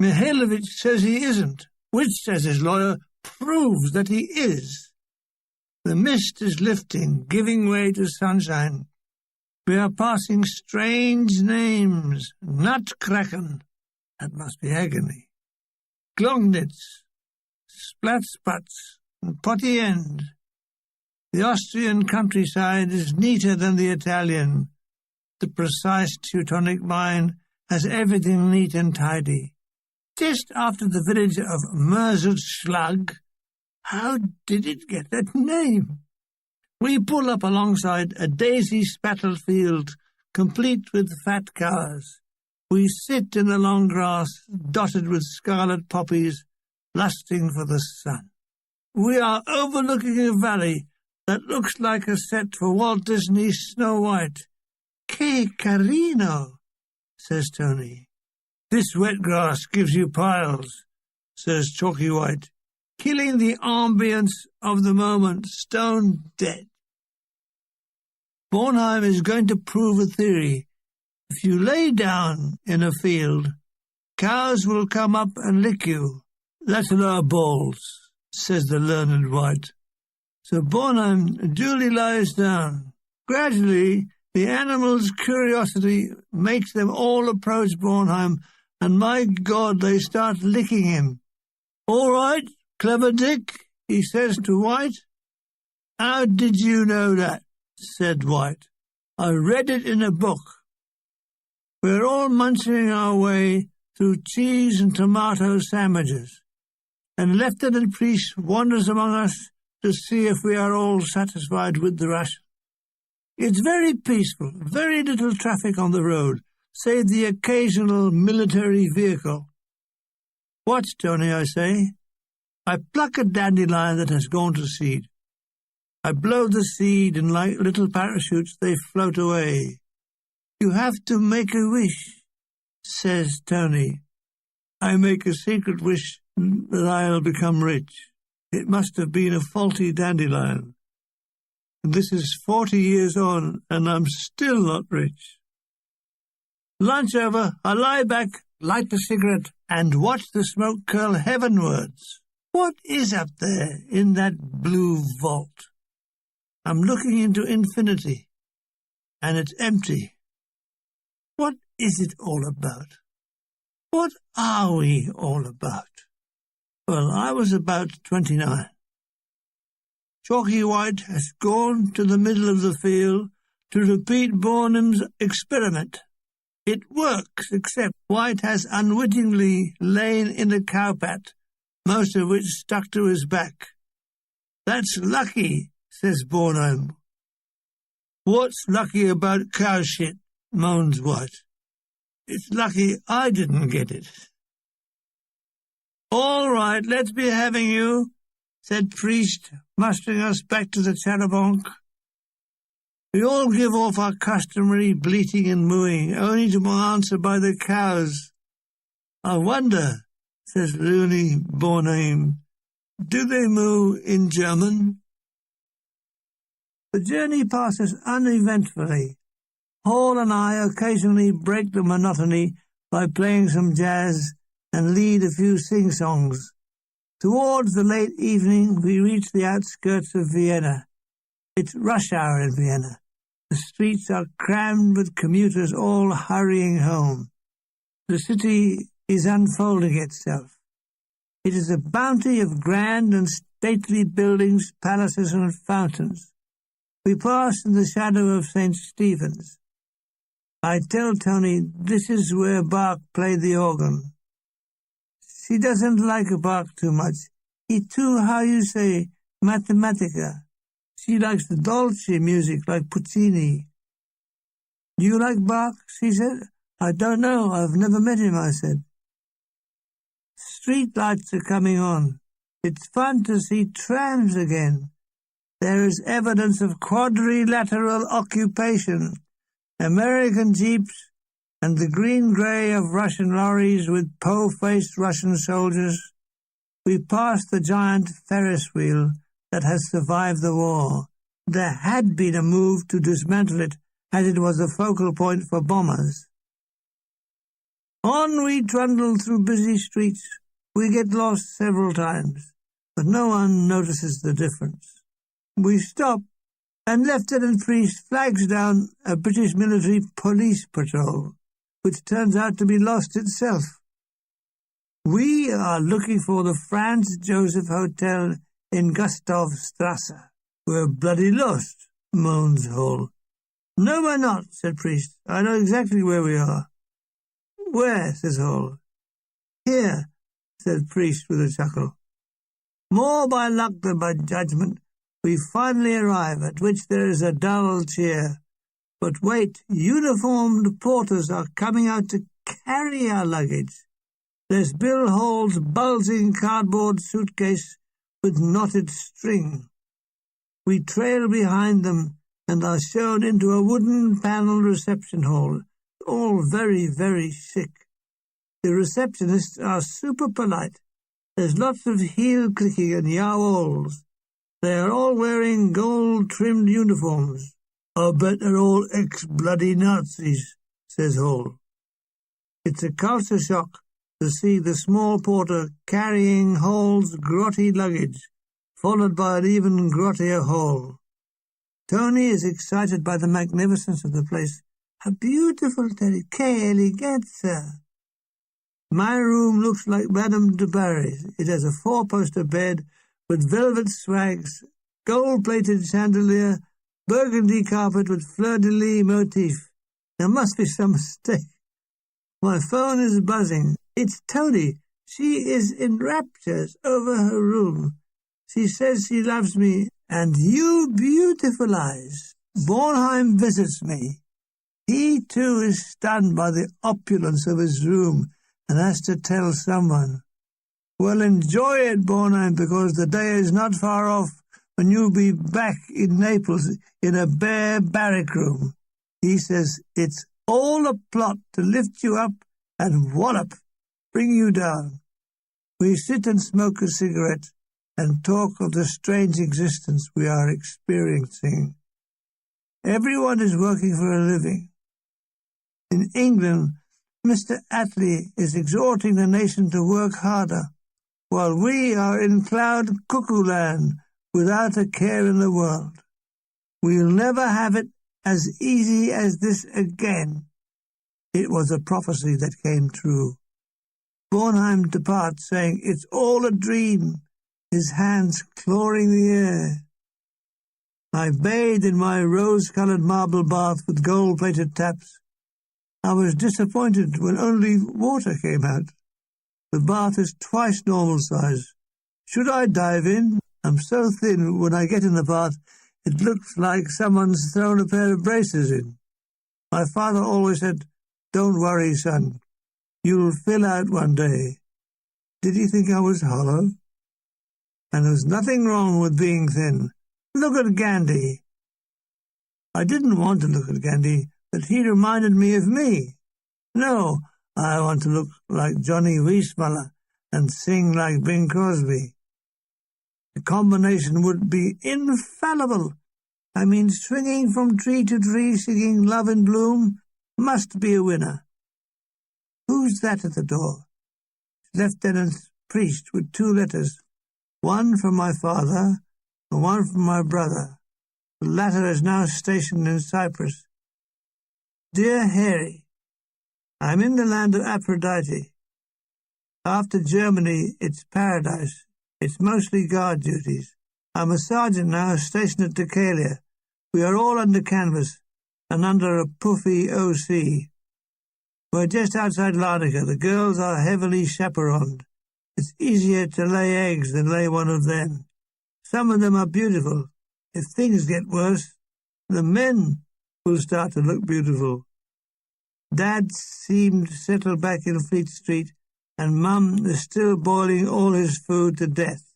Mihailovich says he isn't, which, says his lawyer, proves that he is. The mist is lifting, giving way to sunshine. We are passing strange names. Nutkraken, that must be agony. Glognitz, Splatspatz, and Potty End. The Austrian countryside is neater than the Italian. The precise Teutonic mind has everything neat and tidy. Just after the village of Merzelschlag, how did it get that name? We pull up alongside a daisy-spattled field, complete with fat cows. We sit in the long grass, dotted with scarlet poppies, lusting for the sun. We are overlooking a valley that looks like a set for Walt Disney's Snow White. Que carino, says Tony. This wet grass gives you piles, says Chalky White, killing the ambience of the moment, stone dead. Bornheim is going to prove a theory. If you lay down in a field, cows will come up and lick you. That's our balls, says the learned White. So Bornheim duly lies down. Gradually, the animal's curiosity makes them all approach Bornheim, and my God, they start licking him. "All right, clever Dick," he says to White. "How did you know that?" said White. "I read it in a book." We're all munching our way through cheese and tomato sandwiches, and Lieutenant Priest wanders among us to see if we are all satisfied with the ration. It's very peaceful, very little traffic on the road, save the occasional military vehicle. "Watch, Tony," I say. I pluck a dandelion that has gone to seed. I blow the seed, and like little parachutes they float away. "You have to make a wish," says Tony. I make a secret wish that I'll become rich. It must have been a faulty dandelion. This is 40 years on, and I'm still not rich. Lunch over, I lie back, light a cigarette, and watch the smoke curl heavenwards. What is up there in that blue vault? I'm looking into infinity, and it's empty. What is it all about? What are we all about? Well, I was about 29. Chalky White has gone to the middle of the field to repeat Bornham's experiment. It works, except White has unwittingly lain in a cowpat, most of which stuck to his back. "That's lucky," says Bornheim. "What's lucky about cow shit?" moans White. "It's lucky I didn't get it." "All right, let's be having you," said Priest, mustering us back to the charabanc. We all give off our customary bleating and mooing, only to be answered by the cows. "I wonder," says loony Bornheim, "do they moo in German?" The journey passes uneventfully. Hall and I occasionally break the monotony by playing some jazz and lead a few sing-songs. Towards the late evening, we reach the outskirts of Vienna. It's rush hour in Vienna. The streets are crammed with commuters all hurrying home. The city is unfolding itself. It is a bounty of grand and stately buildings, palaces, and fountains. We pass in the shadow of St. Stephen's. I tell Tony this is where Bach played the organ. She doesn't like Bach too much. He too, how you say, mathematica. She likes the dolce music like Puccini. "You like Bach?" she said. "I don't know. I've never met him," I said. Street lights are coming on. It's fun to see trams again. There is evidence of quadrilateral occupation. American jeeps and the green-grey of Russian lorries with po-faced Russian soldiers. We pass the giant Ferris wheel that has survived the war. There had been a move to dismantle it, as it was a focal point for bombers. On we trundle through busy streets. We get lost several times, but no one notices the difference. We stop, and Lieutenant Priest flags down a British military police patrol, which turns out to be lost itself. "We are looking for the Franz Joseph Hotel in Gustavstrasse." "We're bloody lost," moans Hall. "No, we're not," said Priest. "I know exactly where we are." "Where?" says Hall. "Here," said Priest with a chuckle. More by luck than by judgment, we finally arrive, at which there is a dull cheer. But wait, uniformed porters are coming out to carry our luggage. There's Bill Hall's bulging cardboard suitcase with knotted string. We trail behind them and are shown into a wooden-panelled reception hall, all very, very chic. The receptionists are super polite. There's lots of heel-clicking and yowls. They are all wearing gold-trimmed uniforms. "I bet they're all ex-bloody Nazis," says Hall. It's a culture shock to see the small porter carrying Hall's grotty luggage, followed by an even grottier Hall. Tony is excited by the magnificence of the place. "How beautiful, Terry! Que eleganza!" My room looks like Madame de Barry's. It has a four-poster bed with velvet swags, gold-plated chandelier, burgundy carpet with fleur-de-lis motif. There must be some mistake. My phone is buzzing. It's Tony. She is in raptures over her room. She says she loves me, and you beautiful eyes. Bornheim visits me. He, too, is stunned by the opulence of his room and has to tell someone. Well, enjoy it, Bornheim, because the day is not far off when you'll be back in Naples in a bare barrack room. He says it's all a plot to lift you up and wallop, bring you down. We sit and smoke a cigarette and talk of the strange existence we are experiencing. Everyone is working for a living. In England, Mr. Attlee is exhorting the nation to work harder, while we are in cloud cuckoo land without a care in the world. We'll never have it as easy as this again. It was a prophecy that came true. Bornheim departs, saying, "It's all a dream," his hands clawing the air. I bathed in my rose-coloured marble bath with gold-plated taps. I was disappointed when only water came out. The bath is twice normal size. Should I dive in? I'm so thin when I get in the bath, it looks like someone's thrown a pair of braces in. My father always said, "Don't worry, son. You'll fill out one day." Did he think I was hollow? And there's nothing wrong with being thin. Look at Gandhi. I didn't want to look at Gandhi, but he reminded me of me. No, I want to look like Johnny Weissmuller and sing like Bing Crosby. The combination would be infallible. I mean, swinging from tree to tree, singing Love in Bloom, must be a winner. Who's that at the door? Lieutenant Priest with 2 letters, one from my father and one from my brother. The latter is now stationed in Cyprus. Dear Harry, I'm in the land of Aphrodite. After Germany, it's paradise. It's mostly guard duties. I'm a sergeant now, stationed at Decalia. We are all under canvas and under a puffy OC. We're just outside Larnaca. The girls are heavily chaperoned. It's easier to lay eggs than lay one of them. Some of them are beautiful. If things get worse, the men will start to look beautiful. Dad seemed settled back in Fleet Street, and Mum is still boiling all his food to death.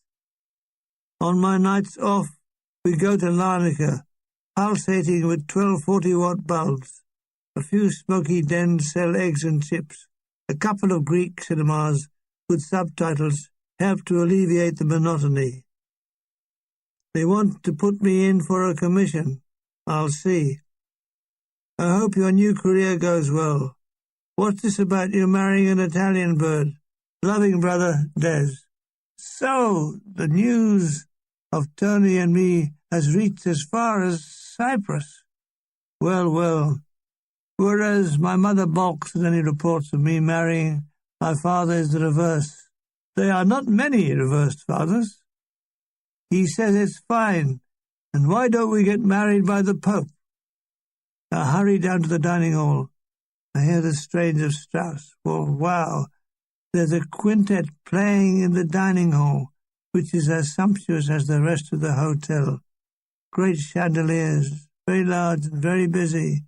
On my nights off, we go to Larnaca, pulsating with 12 40-watt bulbs. A few smoky dens sell eggs and chips. A couple of Greek cinemas with subtitles help to alleviate the monotony. They want to put me in for a commission. I'll see. I hope your new career goes well. What's this about you marrying an Italian bird? Loving brother, Des. So, the news of Tony and me has reached as far as Cyprus. Well, well. Whereas my mother balks at any reports of me marrying, my father is the reverse. There are not many reversed fathers. He says it's fine, and why don't we get married by the Pope? I hurry down to the dining hall. I hear the strains of Strauss. Well, wow, there's a quintet playing in the dining hall, which is as sumptuous as the rest of the hotel. Great chandeliers, very large and very busy.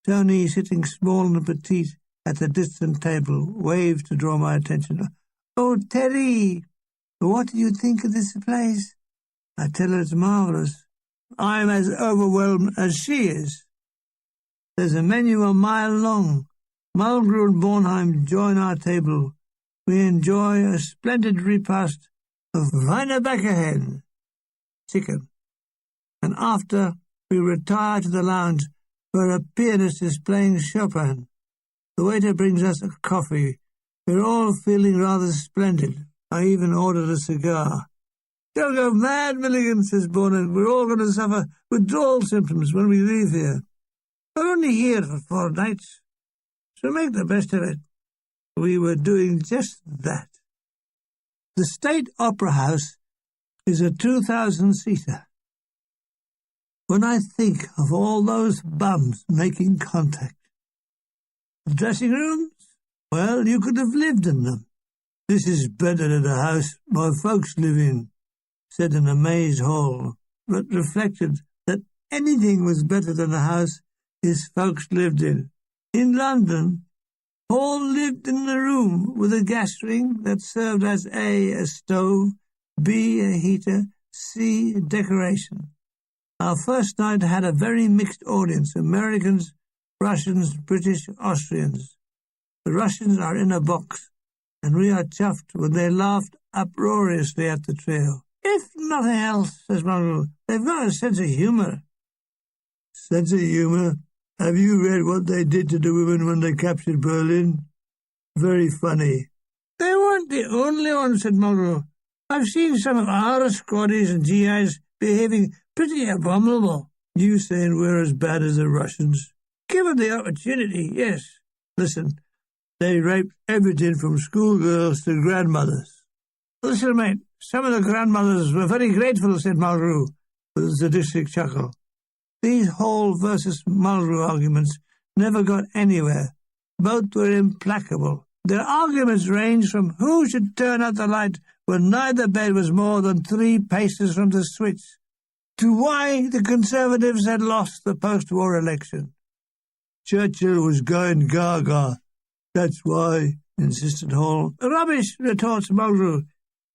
Tony, sitting small and petite at the distant table, waves to draw my attention. "Oh, Terry, what do you think of this place?" I tell her it's marvellous. I'm as overwhelmed as she is. There's a menu a mile long. Mulgrew and Bornheim join our table. We enjoy a splendid repast of Weinerbäckerhen, chicken, and after we retire to the lounge, where a pianist is playing Chopin. The waiter brings us a coffee. We're all feeling rather splendid. I even ordered a cigar. "Don't go mad, Milligan," says Bonnet. "We're all going to suffer withdrawal symptoms when we leave here. We're only here for 4 nights, so make the best of it." We were doing just that. The State Opera House is a 2,000-seater. When I think of all those bums making contact. The dressing rooms? Well, you could have lived in them. "This is better than the house my folks live in," said an amazed Hall, but reflected that anything was better than the house his folks lived in. In London, Hall lived in a room with a gas ring that served as A stove, B, a heater, C, decoration. Our first night had a very mixed audience: Americans, Russians, British, Austrians. The Russians are in a box, and we are chuffed when they laughed uproariously at the trio. "If nothing else," says Monroe, "they've got a sense of humour." "Sense of humour? Have you read what they did to the women when they captured Berlin? Very funny." "They weren't the only ones," said Monroe. "I've seen some of our squaddies and GIs behaving pretty abominable." "You saying we're as bad as the Russians?" "Given the opportunity, yes. Listen, they raped everything from schoolgirls to grandmothers." "Listen, mate, some of the grandmothers were very grateful," said Mulrew, with a sadistic chuckle. These Hall versus Mulrew arguments never got anywhere. Both were implacable. Their arguments ranged from who should turn out the light when neither bed was more than 3 paces from the switch, to why the Conservatives had lost the post-war election. "Churchill was going gaga. That's why," insisted Hall. "Rubbish," retorts Mulrew.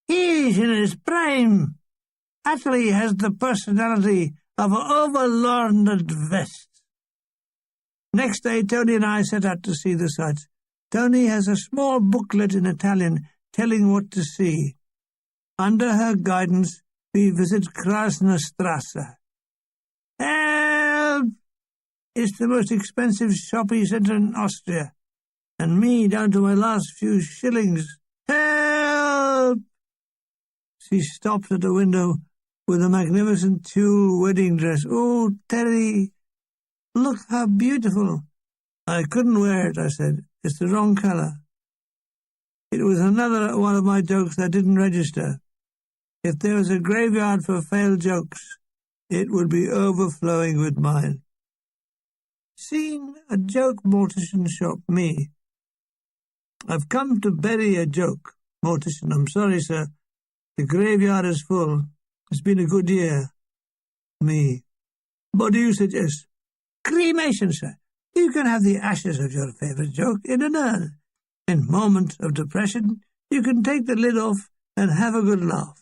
"He's in his prime. Attlee has the personality of an overlaundered vest." Next day, Tony and I set out to see the sights. Tony has a small booklet in Italian telling what to see. Under her guidance, we visit Krasnerstrasse. Help! It's the most expensive shopping centre in Austria, and me down to my last few shillings. Help! She stopped at the window with a magnificent tulle wedding dress. "Oh, Terry, look how beautiful." "I couldn't wear it," I said. "It's the wrong colour." It was another one of my jokes that didn't register. If there was a graveyard for failed jokes, it would be overflowing with mine. Seen a joke mortician shop, me. "I've come to bury a joke." Mortician: "I'm sorry, sir. The graveyard is full. It's been a good year." Me: "What do you suggest?" "Cremation, sir. You can have the ashes of your favourite joke in an urn. In moments of depression, you can take the lid off and have a good laugh."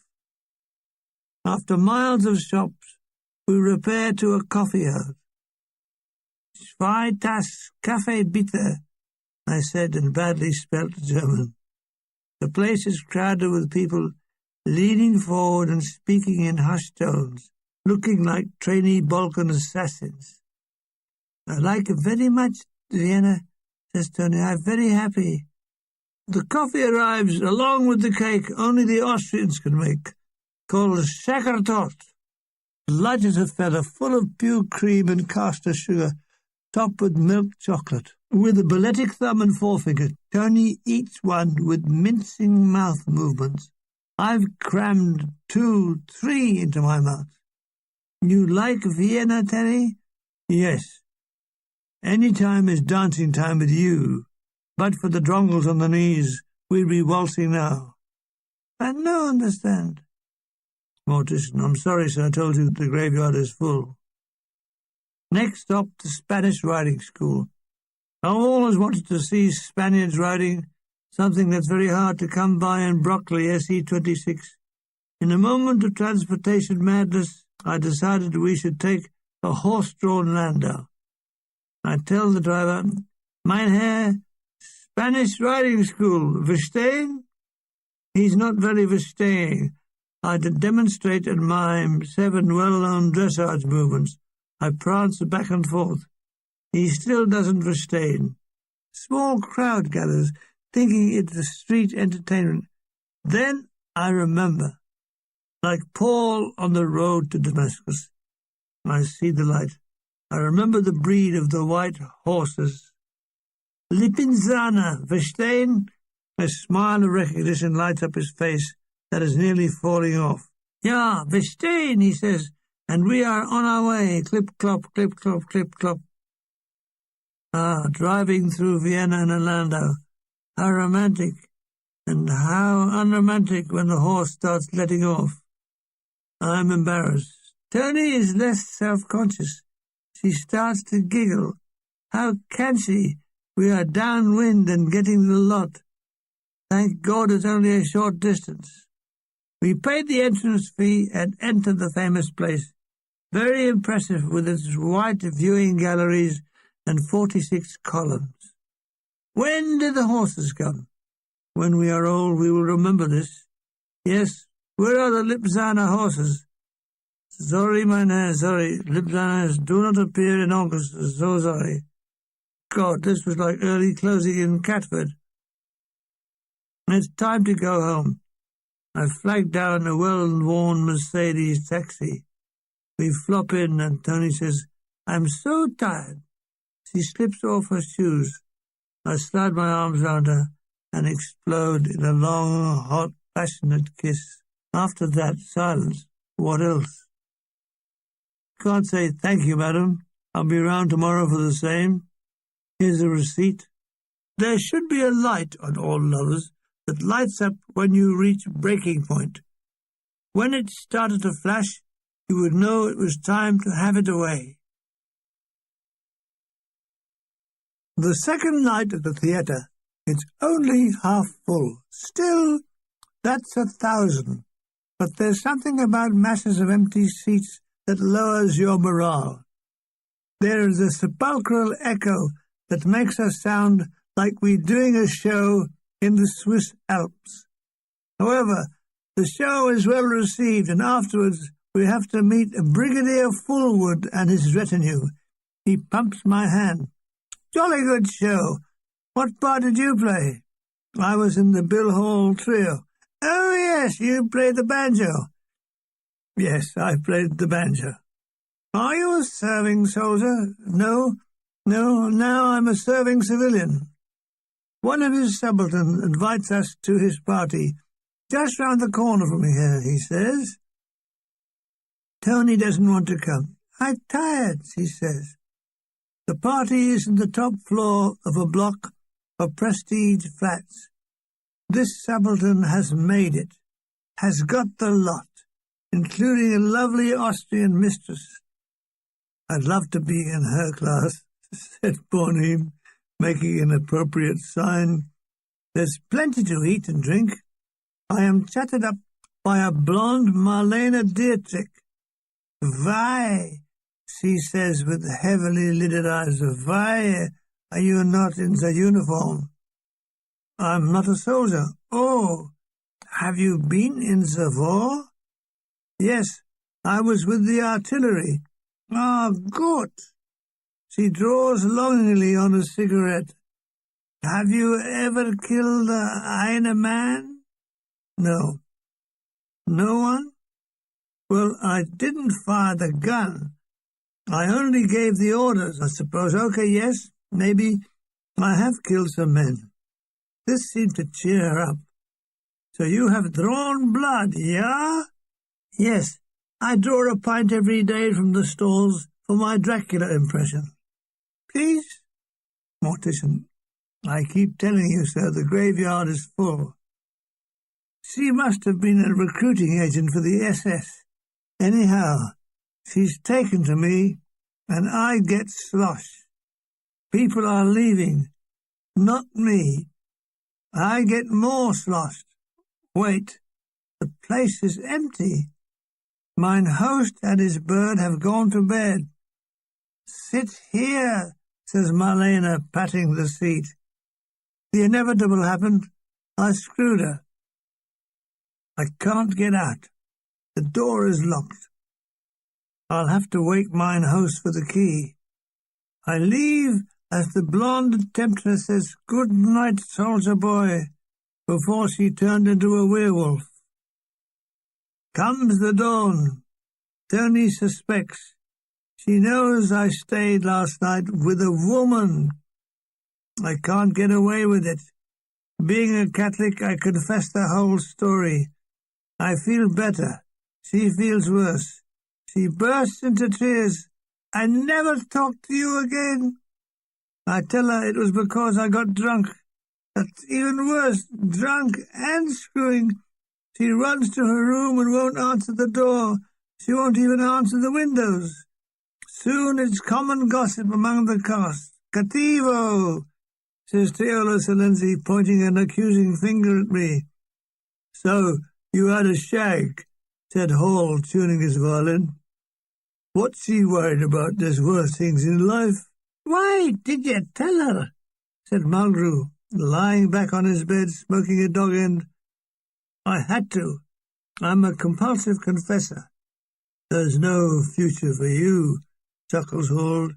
After miles of shops, we repair to a coffee house. "Zwei Tass Kaffee bitte," I said in badly spelt German. The place is crowded with people leaning forward and speaking in hushed tones, looking like trainee Balkan assassins. "I like it very much, Vienna," says Tony. "I'm very happy." The coffee arrives along with the cake only the Austrians can make, called Schackertort. Light as a feather, full of pure cream and caster sugar, topped with milk chocolate. With a balletic thumb and forefinger, Tony eats one with mincing mouth movements. I've crammed 2, 3 into my mouth. "You like Vienna, Terry?" "Yes. Any time is dancing time with you. But for the drongles on the knees, we'd be waltzing now." "I no understand." Mortician: "I'm sorry, sir. I told you the graveyard is full." Next stop, the Spanish riding school. I've always wanted to see Spaniards riding, something that's very hard to come by in Broccoli SE26. In a moment of transportation madness, I decided we should take a horse-drawn landau. I tell the driver, "Mein Herr, Spanish riding school, verstehen?" He's not very verstehen. I demonstrate and mime 7 well-known dressage movements, I prance back and forth. He still doesn't restrain. Small crowd gathers, thinking it's a street entertainment. Then I remember, like Paul on the road to Damascus. I see the light. I remember the breed of the white horses. Lipinzana, verstehen? A smile of recognition lights up his face that is nearly falling off. Ja, verstehen, he says, and we are on our way. Clip-clop, clip-clop, clip-clop. Ah, driving through Vienna and Orlando. How romantic, and how unromantic when the horse starts letting off. I'm embarrassed. Tony is less self-conscious. She starts to giggle. How can she? We are downwind and getting the lot. Thank God it's only a short distance. We paid the entrance fee and entered the famous place. Very impressive with its white viewing galleries and 46 columns. When did the horses come? When we are old we will remember this. Yes, where are the Lipzana horses? Sorry, meine, sorry. Lipzanas do not appear in August. So sorry. God, this was like early closing in Catford. It's time to go home. I flag down a well-worn Mercedes taxi. We flop in and Tony says, I'm so tired. She slips off her shoes. I slide my arms round her and explode in a long, hot, passionate kiss. After that, silence. What else? Can't say thank you, madam. I'll be round tomorrow for the same. Here's a receipt. There should be a light on all lovers that lights up when you reach breaking point. When it started to flash, you would know it was time to have it away. The second night at the theatre, it's only half full. Still, that's 1,000. But there's something about masses of empty seats that lowers your morale. There is a sepulchral echo that makes us sound like we're doing a show in the Swiss Alps. However, the show is well received, and afterwards we have to meet Brigadier Fullwood and his retinue. He pumps my hand. Jolly good show. What part did you play? I was in the Bill Hall trio. Oh, yes, you played the banjo. Yes, I played the banjo. Are you a serving soldier? No, now I'm a serving civilian. One of his subalterns invites us to his party, just round the corner from here, he says. Tony doesn't want to come. I'm tired, she says. The party is in the top floor of a block of prestige flats. This subaltern has made it, has got the lot, including a lovely Austrian mistress. I'd love to be in her class, said Bornheim, making an appropriate sign. There's plenty to eat and drink. I am chatted up by a blonde Marlene Dietrich. Why, she says with heavily lidded eyes, why are you not in the uniform? I'm not a soldier. Oh, have you been in the war? Yes, I was with the artillery. Ah, good. She draws longingly on a cigarette. Have you ever killed a man? No. No one? Well, I didn't fire the gun. I only gave the orders, I suppose. Okay, yes, maybe I have killed some men. This seemed to cheer her up. So you have drawn blood, yeah? Yes, I draw a pint every day from the stalls for my Dracula impression. Please? Mortician, I keep telling you, sir, the graveyard is full. She must have been a recruiting agent for the SS. Anyhow, she's taken to me, and I get slosh. People are leaving, not me. I get more sloshed. Wait, the place is empty. Mine host and his bird have gone to bed. Sit here, says Marlena, patting the seat. The inevitable happened. I screwed her. I can't get out. The door is locked. I'll have to wake mine host for the key. I leave as the blonde temptress says, "Good night, soldier boy," before she turned into a werewolf. Comes the dawn. Tony suspects. She knows I stayed last night with a woman. I can't get away with it. Being a Catholic, I confess the whole story. I feel better. She feels worse. She bursts into tears. "I never talk to you again." I tell her it was because I got drunk. That's even worse, drunk and screwing. She runs to her room and won't answer the door. She won't even answer the windows. Soon it's common gossip among the cast. "Cattivo," says Teola Salenzi, pointing an accusing finger at me. "So you had a shag," said Hall, tuning his violin. "What's she worried about? There's worse things in life." "Why did you tell her?" said Mulgrew, lying back on his bed, smoking a dog end. "I had to. I'm a compulsive confessor." "There's no future for you," chuckles Hall.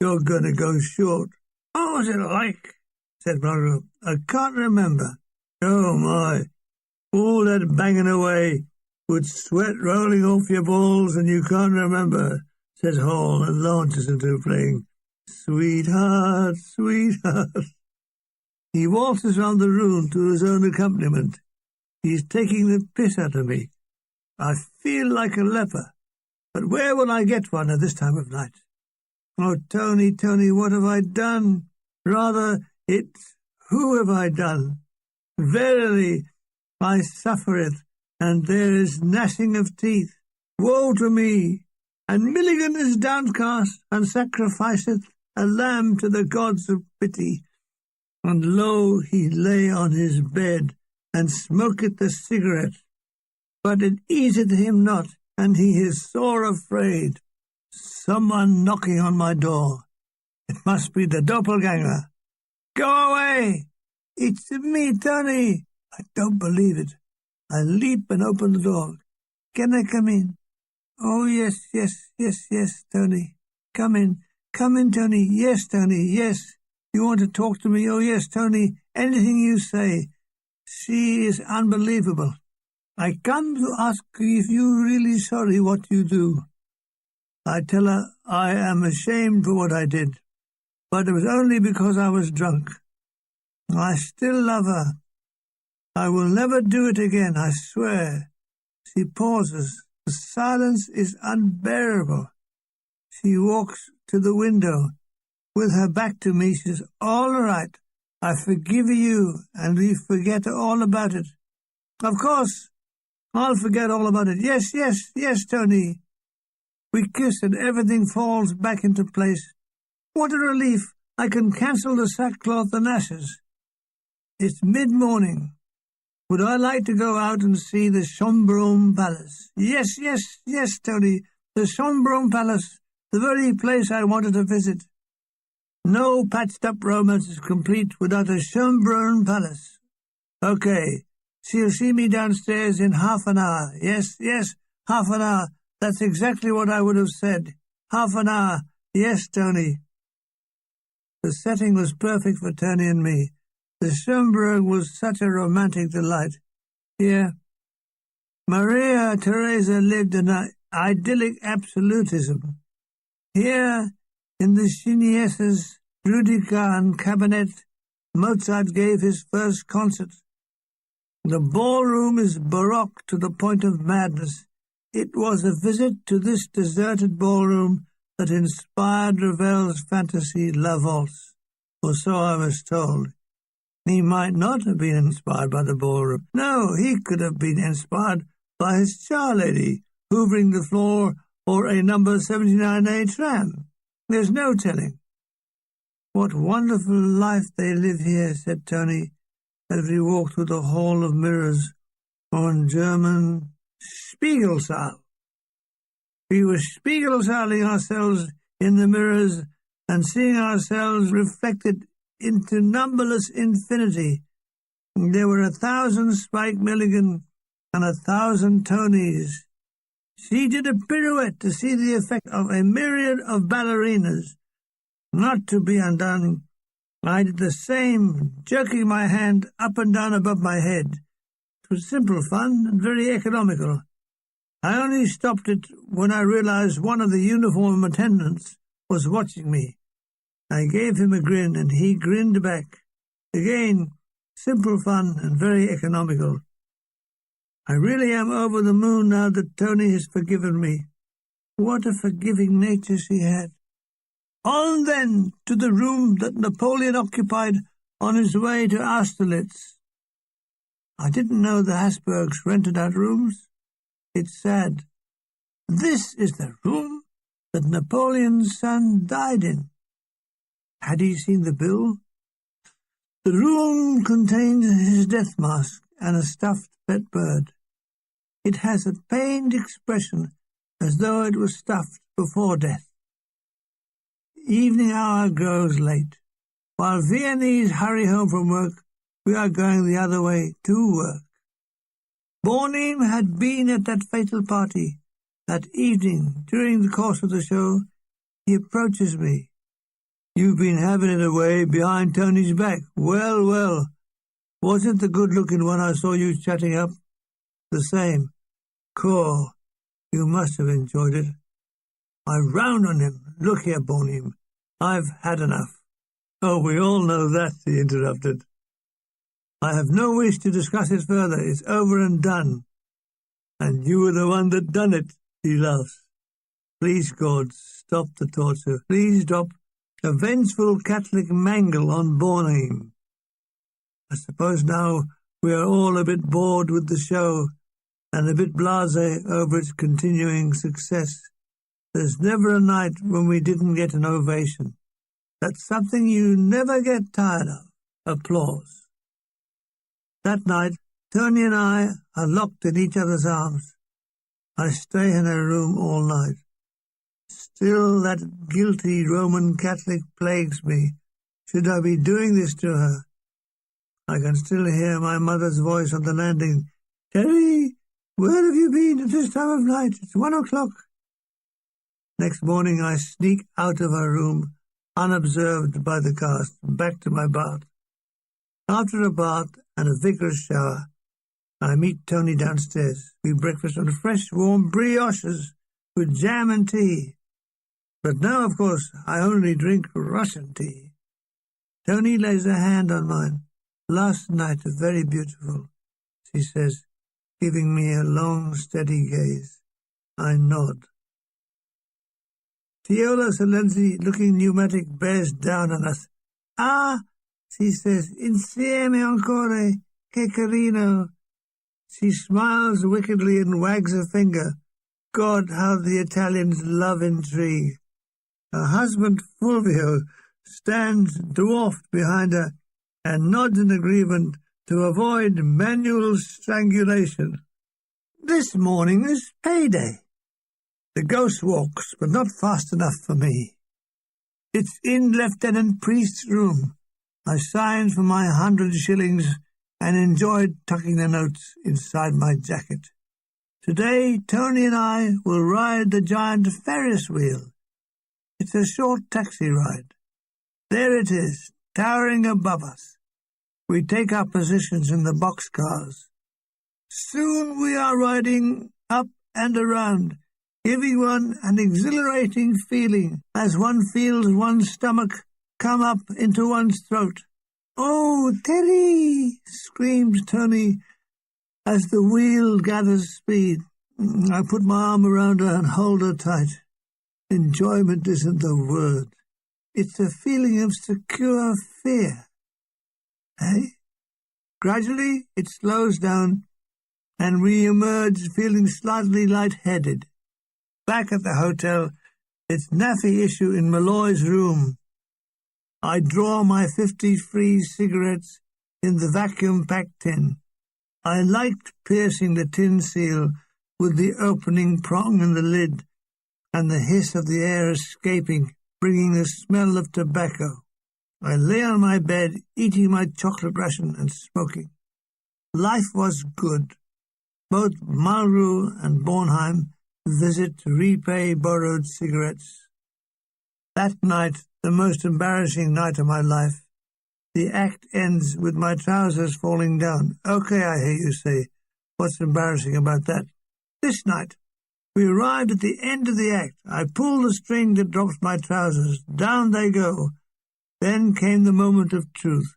"You're going to go short." "What was it like?" said Mulgrew. "I can't remember." "Oh, my. All that banging away, with sweat rolling off your balls, and you can't remember," says Hall, and launches into playing "Sweetheart, Sweetheart." He waltzes round the room to his own accompaniment. He's taking the piss out of me. I feel like a leper, but where will I get one at this time of night? Oh, Tony, Tony, what have I done? Rather, it's who have I done? Verily, I suffer it, and there is gnashing of teeth. Woe to me! And Milligan is downcast, and sacrificeth a lamb to the gods of pity. And lo, he lay on his bed, and smoketh a cigarette. But it easeth him not, and he is sore afraid. Someone knocking on my door. It must be the doppelganger. "Go away! It's me, Tony!" I don't believe it. I leap and open the door. "Can I come in?" "Oh, yes, Tony. Come in, Tony. Yes, Tony, yes. You want to talk to me? Oh, yes, Tony. Anything you say." She is unbelievable. "I come to ask if you're really sorry what you do." I tell her I am ashamed for what I did, but it was only because I was drunk. I still love her. I will never do it again, I swear. She pauses. The silence is unbearable. She walks to the window. With her back to me, she says, "All right, I forgive you, and we forget all about it." "Of course, I'll forget all about it. Yes, Tony." We kiss and everything falls back into place. What a relief! I can cancel the sackcloth and ashes. It's mid-morning. Would I like to go out and see the Schönbrunn Palace? Yes, Tony, the Schönbrunn Palace, the very place I wanted to visit. No patched-up romance is complete without a Schönbrunn Palace. Okay, she'll see me downstairs in half an hour. Yes, half an hour. That's exactly what I would have said. Half an hour. Yes, Tony. The setting was perfect for Tony and me. The Schönbrunn was such a romantic delight. Here, Maria Theresa lived an idyllic absolutism. Here, in the Chinieses, Rudica and Cabinet, Mozart gave his first concert. The ballroom is baroque to the point of madness. It was a visit to this deserted ballroom that inspired Ravel's fantasy La Valse, or so I was told. He might not have been inspired by the ballroom. No, he could have been inspired by his charlady, hoovering the floor, or a number 79A tram. There's no telling. What wonderful life they live here, said Tony, as we walked through the hall of mirrors, or in German, Spiegelsaal. We were Spiegelsaling ourselves in the mirrors and seeing ourselves reflected into numberless infinity. There were 1,000 Spike Milligan and 1,000 Tonys. She did a pirouette to see the effect of a myriad of ballerinas. Not to be undone, I did the same, jerking my hand up and down above my head. It was simple fun and very economical. I only stopped it when I realized one of the uniform attendants was watching me. I gave him a grin, and he grinned back. Again, simple fun and very economical. I really am over the moon now that Tony has forgiven me. What a forgiving nature she had. On then to the room that Napoleon occupied on his way to Austerlitz. I didn't know the Habsburgs rented out rooms. It's sad. This is the room that Napoleon's son died in. Had he seen the bill? The room contains his death mask and a stuffed pet bird. It has a pained expression as though it was stuffed before death. Evening hour grows late. While Viennese hurry home from work, we are going the other way to work. Boredom had been at that fatal party. That evening, during the course of the show, he approaches me. "You've been having it away behind Tony's back. Well, well. Wasn't the good-looking one I saw you chatting up?" "The same." "Cool. You must have enjoyed it." I round on him. "Look here, Boredom. I've had enough." "Oh, we all know that," he interrupted. "I have no wish to discuss it further. It's over and done." "And you were the one that done it," he laughs. "Please, God, stop the torture. Please stop a vengeful Catholic mangle on Boredom. I suppose now we are all a bit bored with the show and a bit blasé over its continuing success. There's never a night when we didn't get an ovation. That's something you never get tired of. Applause. That night, Tony and I are locked in each other's arms. I stay in her room all night. Still that guilty Roman Catholic plagues me. Should I be doing this to her? I can still hear my mother's voice on the landing. "Terry, where have you been at this time of night? It's 1 o'clock. Next morning I sneak out of her room, unobserved by the cast, back to my bath. After a bath and a vigorous shower, I meet Tony downstairs. We breakfast on fresh, warm brioches with jam and tea. But now, of course, I only drink Russian tea. Tony lays a hand on mine. "Last night very beautiful," she says, giving me a long, steady gaze. I nod. Teola Salenzi, looking pneumatic, bears down on us. "Ah," she says, "insieme ancora, che carino." She smiles wickedly and wags a finger. God, how the Italians love intrigue. Her husband, Fulvio, stands dwarfed behind her and nods in agreement to avoid manual strangulation. This morning is payday. The ghost walks, but not fast enough for me. It's in Lieutenant Priest's room. I signed for my 100 shillings and enjoyed tucking the notes inside my jacket. Today, Tony and I will ride the giant Ferris wheel. It's a short taxi ride. There it is, towering above us. We take our positions in the boxcars. Soon we are riding up and around, giving one an exhilarating feeling as one feels one's stomach come up into one's throat. "Oh, Terry!" screams Tony as the wheel gathers speed. I put my arm around her and hold her tight. Enjoyment isn't the word. It's a feeling of secure fear. Gradually it slows down, and we emerge feeling slightly light-headed. Back at the hotel, it's naffy issue in Malloy's room. I draw my 50 free cigarettes in the vacuum-packed tin. I liked piercing the tin seal with the opening prong in the lid and the hiss of the air escaping, bringing the smell of tobacco. I lay on my bed, eating my chocolate ration and smoking. Life was good. Both Malraux and Bornheim visit to repay borrowed cigarettes. That night, the most embarrassing night of my life, the act ends with my trousers falling down. Okay, I hear you say, what's embarrassing about that? This night, we arrived at the end of the act. I pull the string that drops my trousers. Down they go. Then came the moment of truth.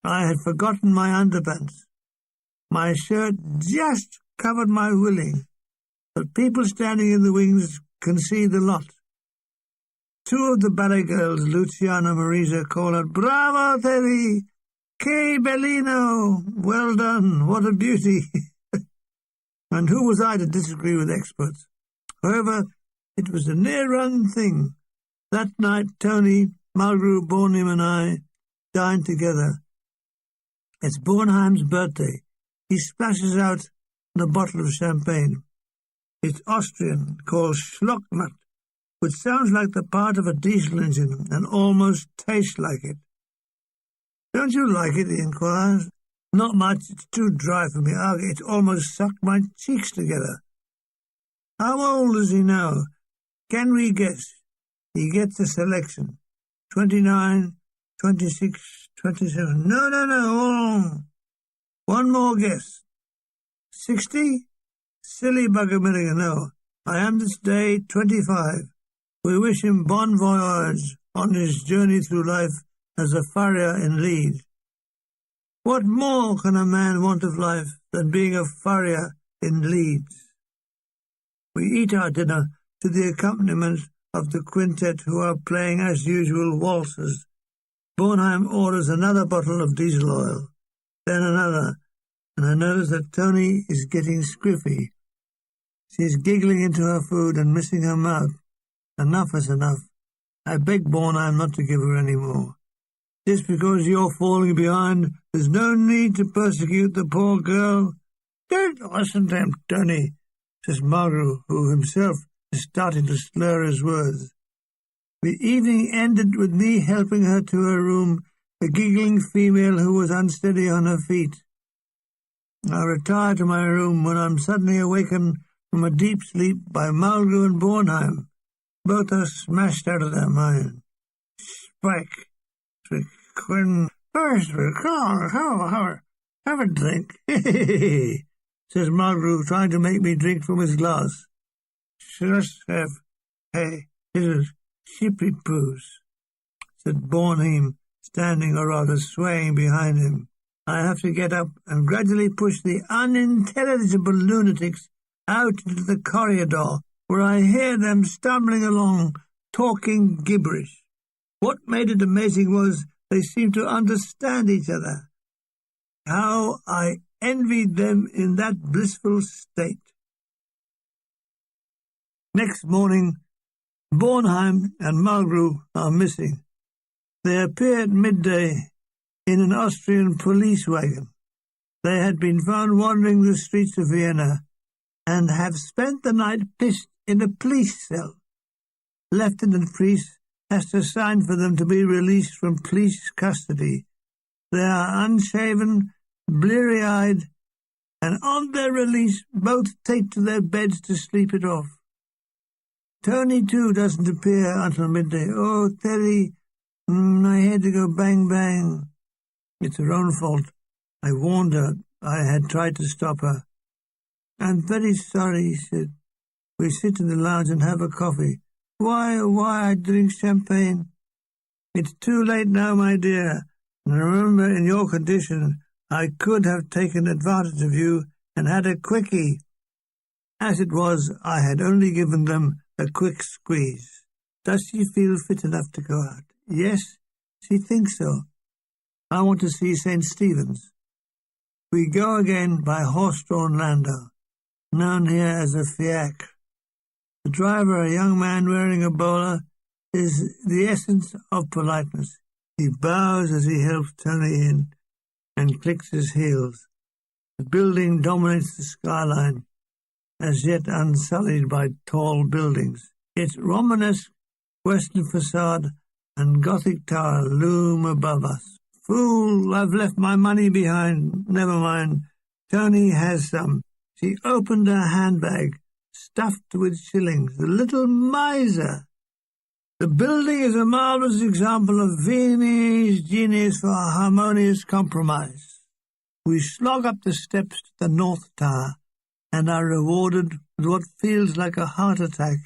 I had forgotten my underpants. My shirt just covered my willing, but people standing in the wings can see the lot. Two of the ballet girls, Luciana and Marisa, call out, "Bravo, Teddy! Che bellino! Well done! What a beauty!" And who was I to disagree with experts? However, it was a near-run thing. That night, Tony, Mulgrew, Bornheim and I dined together. It's Bornheim's birthday. He splashes out in a bottle of champagne. It's Austrian, called Schlocknut, which sounds like the part of a diesel engine and almost tastes like it. "Don't you like it?" he inquires. "Not much. It's too dry for me. It almost sucked my cheeks together." "How old is he now? Can we guess?" He gets a selection. 29, 26, 27. No. Hold on. One more guess. 60? Silly bugger, Milligan. No. I am this day 25. We wish him bon voyage on his journey through life as a farrier in Leeds. What more can a man want of life than being a farrier in Leeds? We eat our dinner to the accompaniment of the quintet, who are playing as usual waltzes. Bornheim orders another bottle of diesel oil, then another, and I notice that Tony is getting squiffy. She's giggling into her food and missing her mouth. Enough is enough. I beg Bornheim not to give her any more. Just because you're falling behind, there's no need to persecute the poor girl. Don't listen to him, Tony, says Mulgrew, who himself is starting to slur his words. The evening ended with me helping her to her room, a giggling female who was unsteady on her feet. I retire to my room when I'm suddenly awakened from a deep sleep by Mulgrew and Bornheim. Both are smashed out of their mind. Spike, Quinn, first, have a drink, says Mulgrew, trying to make me drink from his glass. Just have, his shippy poos, said Bornheim, standing or rather swaying behind him. I have to get up and gradually push the unintelligible lunatics out into the corridor, where I hear them stumbling along, talking gibberish. What made it amazing was they seemed to understand each other. How I envied them in that blissful state. Next morning, Bornheim and Mulgrew are missing. They appear at midday in an Austrian police wagon. They had been found wandering the streets of Vienna and have spent the night pissed in a police cell. Lieutenant Priest has to sign for them to be released from police custody. They are unshaven, bleary-eyed, and on their release both take to their beds to sleep it off. Tony, too, doesn't appear until midday. Oh, Teddy, I had to go bang. It's her own fault. I warned her. I had tried to stop her. I'm very sorry, he said. We sit in the lounge and have a coffee. Why, I drink champagne. It's too late now, my dear. And remember, in your condition, I could have taken advantage of you and had a quickie. As it was, I had only given them a quick squeeze. Does she feel fit enough to go out? Yes, she thinks so. I want to see St. Stephen's. We go again by horse-drawn landau, known here as a fiacre. The driver, a young man wearing a bowler, is the essence of politeness. He bows as he helps Tony in and clicks his heels. The building dominates the skyline, as yet unsullied by tall buildings. Its Romanesque western facade and Gothic tower loom above us. Fool, I've left my money behind. Never mind. Tony has some. She opened her handbag, stuffed with shillings. The little miser! The building is a marvellous example of Viennese genius for harmonious compromise. We slog up the steps to the North Tower and are rewarded with what feels like a heart attack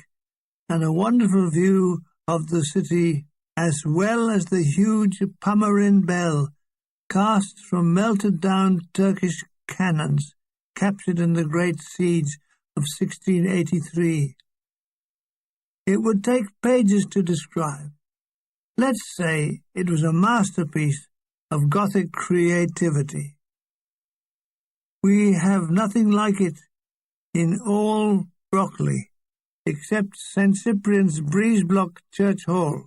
and a wonderful view of the city, as well as the huge Pomeranian bell cast from melted-down Turkish cannons captured in the Great Siege of 1683. It would take pages to describe. Let's say it was a masterpiece of Gothic creativity. We have nothing like it in all Broccoli, except St. Cyprian's Breezeblock Church Hall.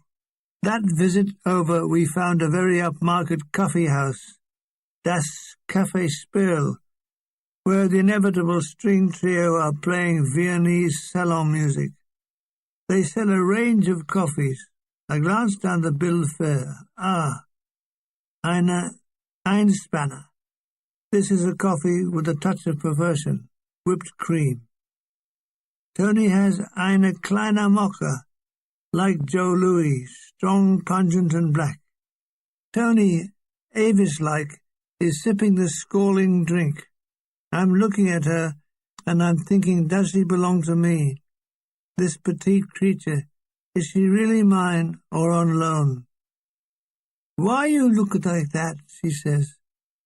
That visit over, we found a very upmarket coffee house, Das Café Spirl, where the inevitable string trio are playing Viennese salon music. They sell a range of coffees. I glanced down the bill of fare. Eine Einspanner. This is a coffee with a touch of perversion, whipped cream. Tony has eine kleine Mocha, like Joe Louis, strong, pungent, and black. Tony, Avis-like, is sipping the scalding drink. I'm looking at her, and I'm thinking, does she belong to me? This petite creature, is she really mine or on loan? Why you look like that, she says.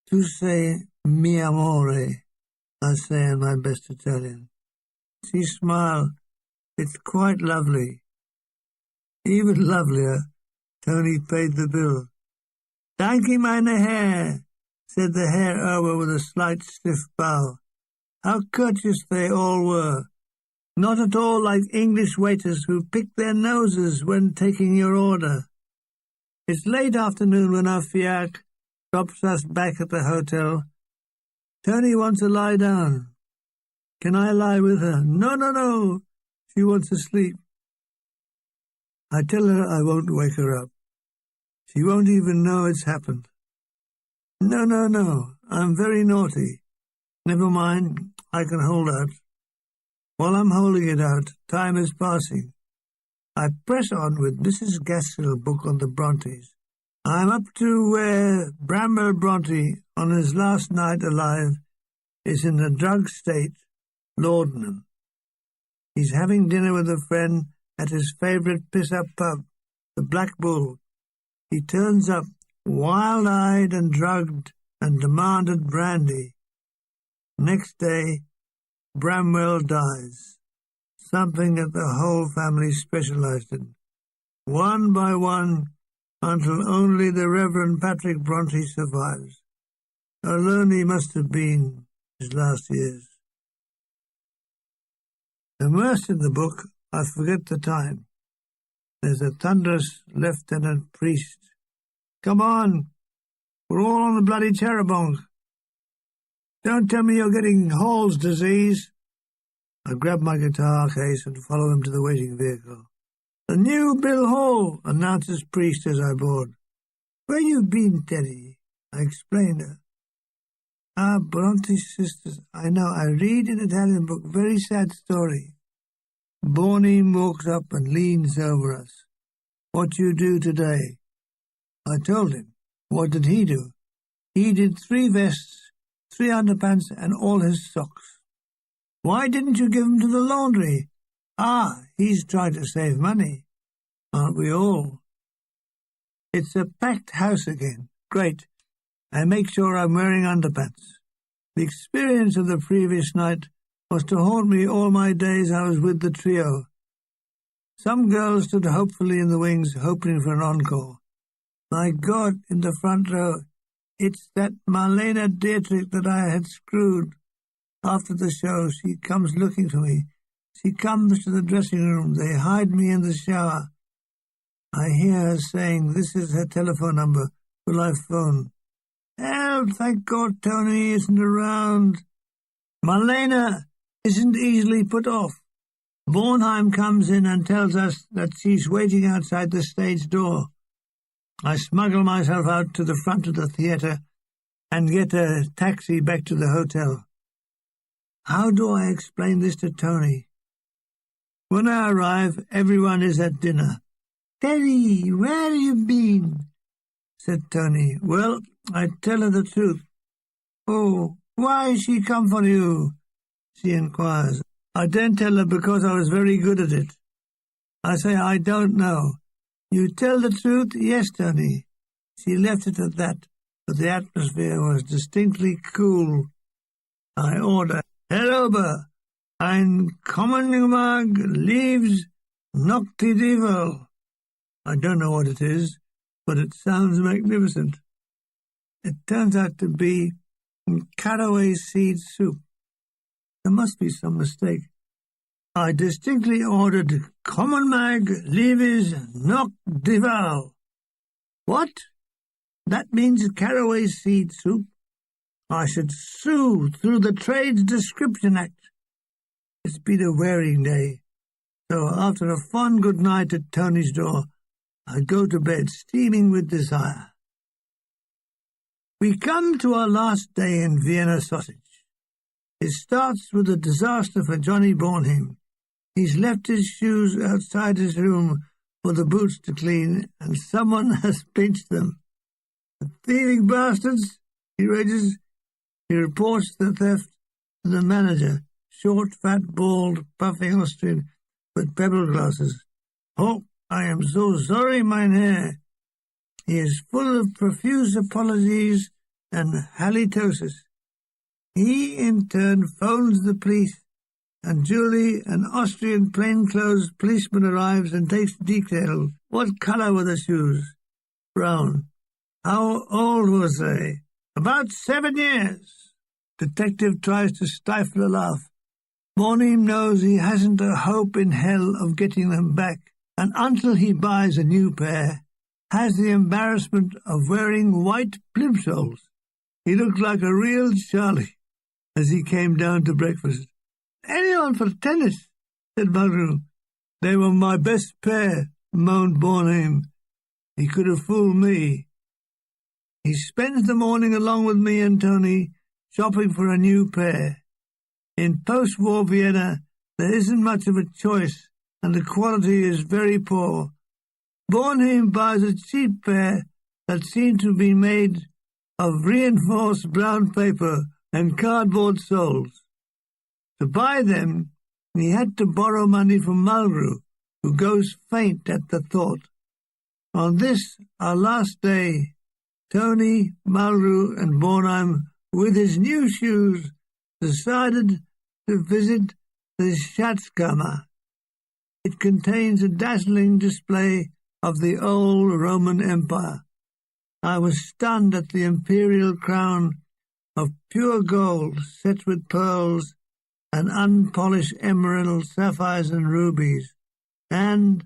Tu sei mi amore, I say in my best Italian. She smiled. It's quite lovely. Even lovelier, Tony paid the bill. Danke meine Herr, said the Herr Ober with a slight stiff bow. How courteous they all were. Not at all like English waiters who pick their noses when taking your order. It's late afternoon when our fiacre drops us back at the hotel. Tony wants to lie down. Can I lie with her? No. She wants to sleep. I tell her I won't wake her up. She won't even know it's happened. No. I'm very naughty. Never mind, I can hold out. While I'm holding it out, time is passing. I press on with Mrs. Gaskell's book on the Brontes. I'm up to where Bramwell Bronte, on his last night alive, is in a drugged state, laudanum. He's having dinner with a friend at his favourite piss-up pub, the Black Bull. He turns up, wild-eyed and drugged, and demanded brandy. Next day, Bramwell dies, something that the whole family specialised in, one by one, until only the Reverend Patrick Bronte survives. How lonely he must have been his last years. Immersed in the book, I forget the time. There's a thunderous lieutenant priest. Come on, we're all on the bloody Cherubonk. Don't tell me you're getting Hall's disease. I grab my guitar case and follow him to the waiting vehicle. The new Bill Hall, announces priest as I board. Where you been, Teddy? I explained her. Bronte's sisters. I know, I read in Italian book, very sad story. Bornin walks up and leans over us. What you do today? I told him. What did he do? He did 3 vests, 3 underpants, and all his socks. Why didn't you give him to the laundry? He's trying to save money. Aren't we all? It's a packed house again. Great. I make sure I'm wearing underpants. The experience of the previous night was to haunt me all my days I was with the trio. Some girls stood hopefully in the wings, hoping for an encore. My God, in the front row, it's that Marlena Dietrich that I had screwed. After the show, she comes looking for me. She comes to the dressing room. They hide me in the shower. I hear her saying, this is her telephone number. Will I phone? Help, thank God Tony isn't around. Marlena isn't easily put off. Bornheim comes in and tells us that she's waiting outside the stage door. I smuggle myself out to the front of the theatre and get a taxi back to the hotel. How do I explain this to Tony? When I arrive, everyone is at dinner. "Teddy, where have you been?" said Tony. "Well, I tell her the truth." "Oh, why has she come for you?" she inquires. I then tell her because I was very good at it. I say I don't know. "You tell the truth?" "Yes, Tony." She left it at that, but the atmosphere was distinctly cool. I order, "Herr Ober, ein Commonwealth leaves Noctidival." I don't know what it is, but it sounds magnificent. It turns out to be caraway seed soup. There must be some mistake. I distinctly ordered "Common mag leaves Noctidival." What? That means caraway seed soup. I should sue through the Trades Description Act. It's been a wearing day, so after a fond good night at Tony's door, I go to bed steaming with desire. We come to our last day in Vienna sausage. It starts with a disaster for Johnny Bornheim. He's left his shoes outside his room for the boots to clean, and someone has pinched them. "The thieving bastards!" he rages. He reports the theft to the manager, short, fat, bald, puffing Austrian with pebble glasses. "Oh, I am so sorry, mein Herr." He is full of profuse apologies and halitosis. He, in turn, phones the police, and Julie, an Austrian plainclothes policeman, arrives and takes detail. "What colour were the shoes?" "Brown." "How old was they?" "About 7 years." Detective tries to stifle a laugh. Bornheim knows he hasn't a hope in hell of getting them back, and until he buys a new pair, has the embarrassment of wearing white plimsolls. He looked like a real Charlie as he came down to breakfast. "Anyone for tennis?" said Mulgrew. "They were my best pair," moaned Bornheim. He could have fooled me. He spends the morning along with me and Tony shopping for a new pair. In post-war Vienna, there isn't much of a choice, and the quality is very poor. Bornheim buys a cheap pair that seemed to be made of reinforced brown paper and cardboard soles. To buy them, he had to borrow money from Mulgrew, who goes faint at the thought. On this, our last day, Tony, Mulgrew, and Bornheim, with his new shoes, decided to visit the Schatzkammer. It contains a dazzling display of the old Roman Empire. I was stunned at the imperial crown of pure gold set with pearls and unpolished emeralds, sapphires, and rubies, and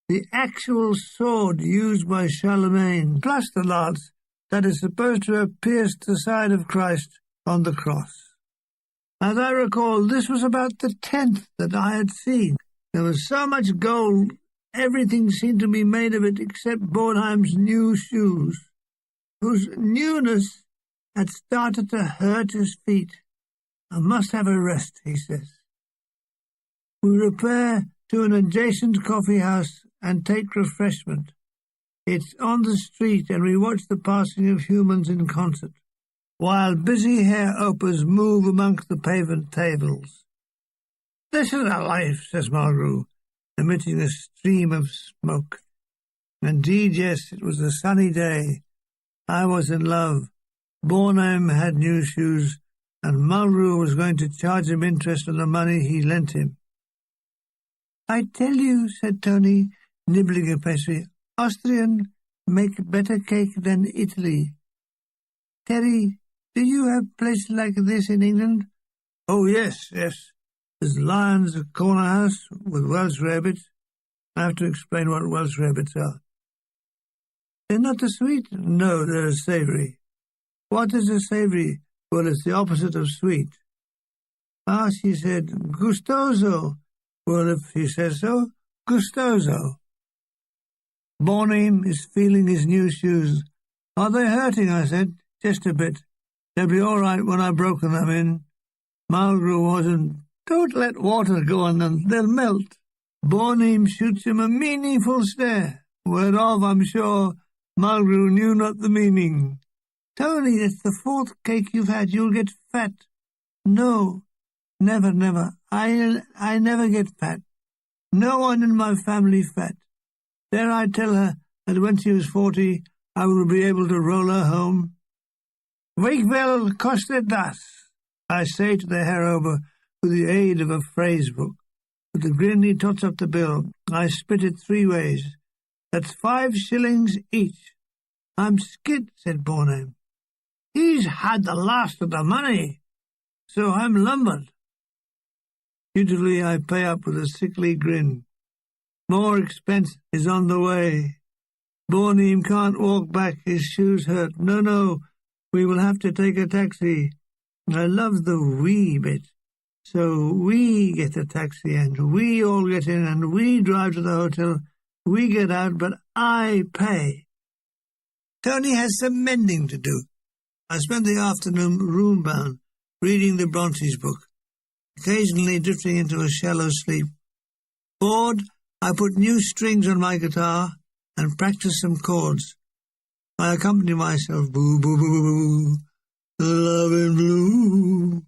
the actual sword used by Charlemagne, plus the lance that is supposed to have pierced the side of Christ on the cross. As I recall, this was about the 10th that I had seen. There was so much gold, everything seemed to be made of it except Bornheim's new shoes, whose newness had started to hurt his feet. "I must have a rest," he says. We repair to an adjacent coffee house and take refreshment. It's on the street, and we watch the passing of humans in concert, while busy hair-opers move amongst the pavement tables. "This is a life," says Mulgrew, emitting a stream of smoke. Indeed, yes, it was a sunny day. I was in love. Bornheim had new shoes, and Mulgrew was going to charge him interest on the money he lent him. "I tell you," said Tony, nibbling a pastry, "Austrian make better cake than Italy. Terry, do you have places like this in England?" "Oh, yes. There's Lyon's Corner House with Welsh rabbits." I have to explain what Welsh rabbits are. "They're not the sweet?" "No, they're savoury." "What is a savoury?" "Well, it's the opposite of sweet." "Ah," she said, "gustoso." "Well, if he says so, gustoso." Bornheim is feeling his new shoes. "Are they hurting?" I said. "Just a bit. They'll be all right when I've broken them in." Mulgrew wasn't Don't let water go on them, they'll melt. Boredom shoots him a meaningful stare, whereof I'm sure Mulgrew knew not the meaning. Tony, it's the fourth cake you've had, you'll get fat. No, never, never. I never get fat. No one in my family fat. Dare I tell her that when she was 40, I will be able to roll her home? Week wel kostet das, I say to the herover with the aid of a phrase book. With a grin he tots up the bill. I split it 3 ways. That's 5 shillings each. I'm skid, said Boredom. He's had the last of the money, so I'm lumbered. Dutifully I pay up with a sickly grin. More expense is on the way. Boredom can't walk back, his shoes hurt. No, we will have to take a taxi. I love the we bit. So we get a taxi and we all get in and we drive to the hotel. We get out, but I pay. Tony has some mending to do. I spent the afternoon room-bound, reading the Brontes book, occasionally drifting into a shallow sleep. Bored, I put new strings on my guitar and practice some chords. I accompany myself, boo, boo, boo, boo, boo, love in blue,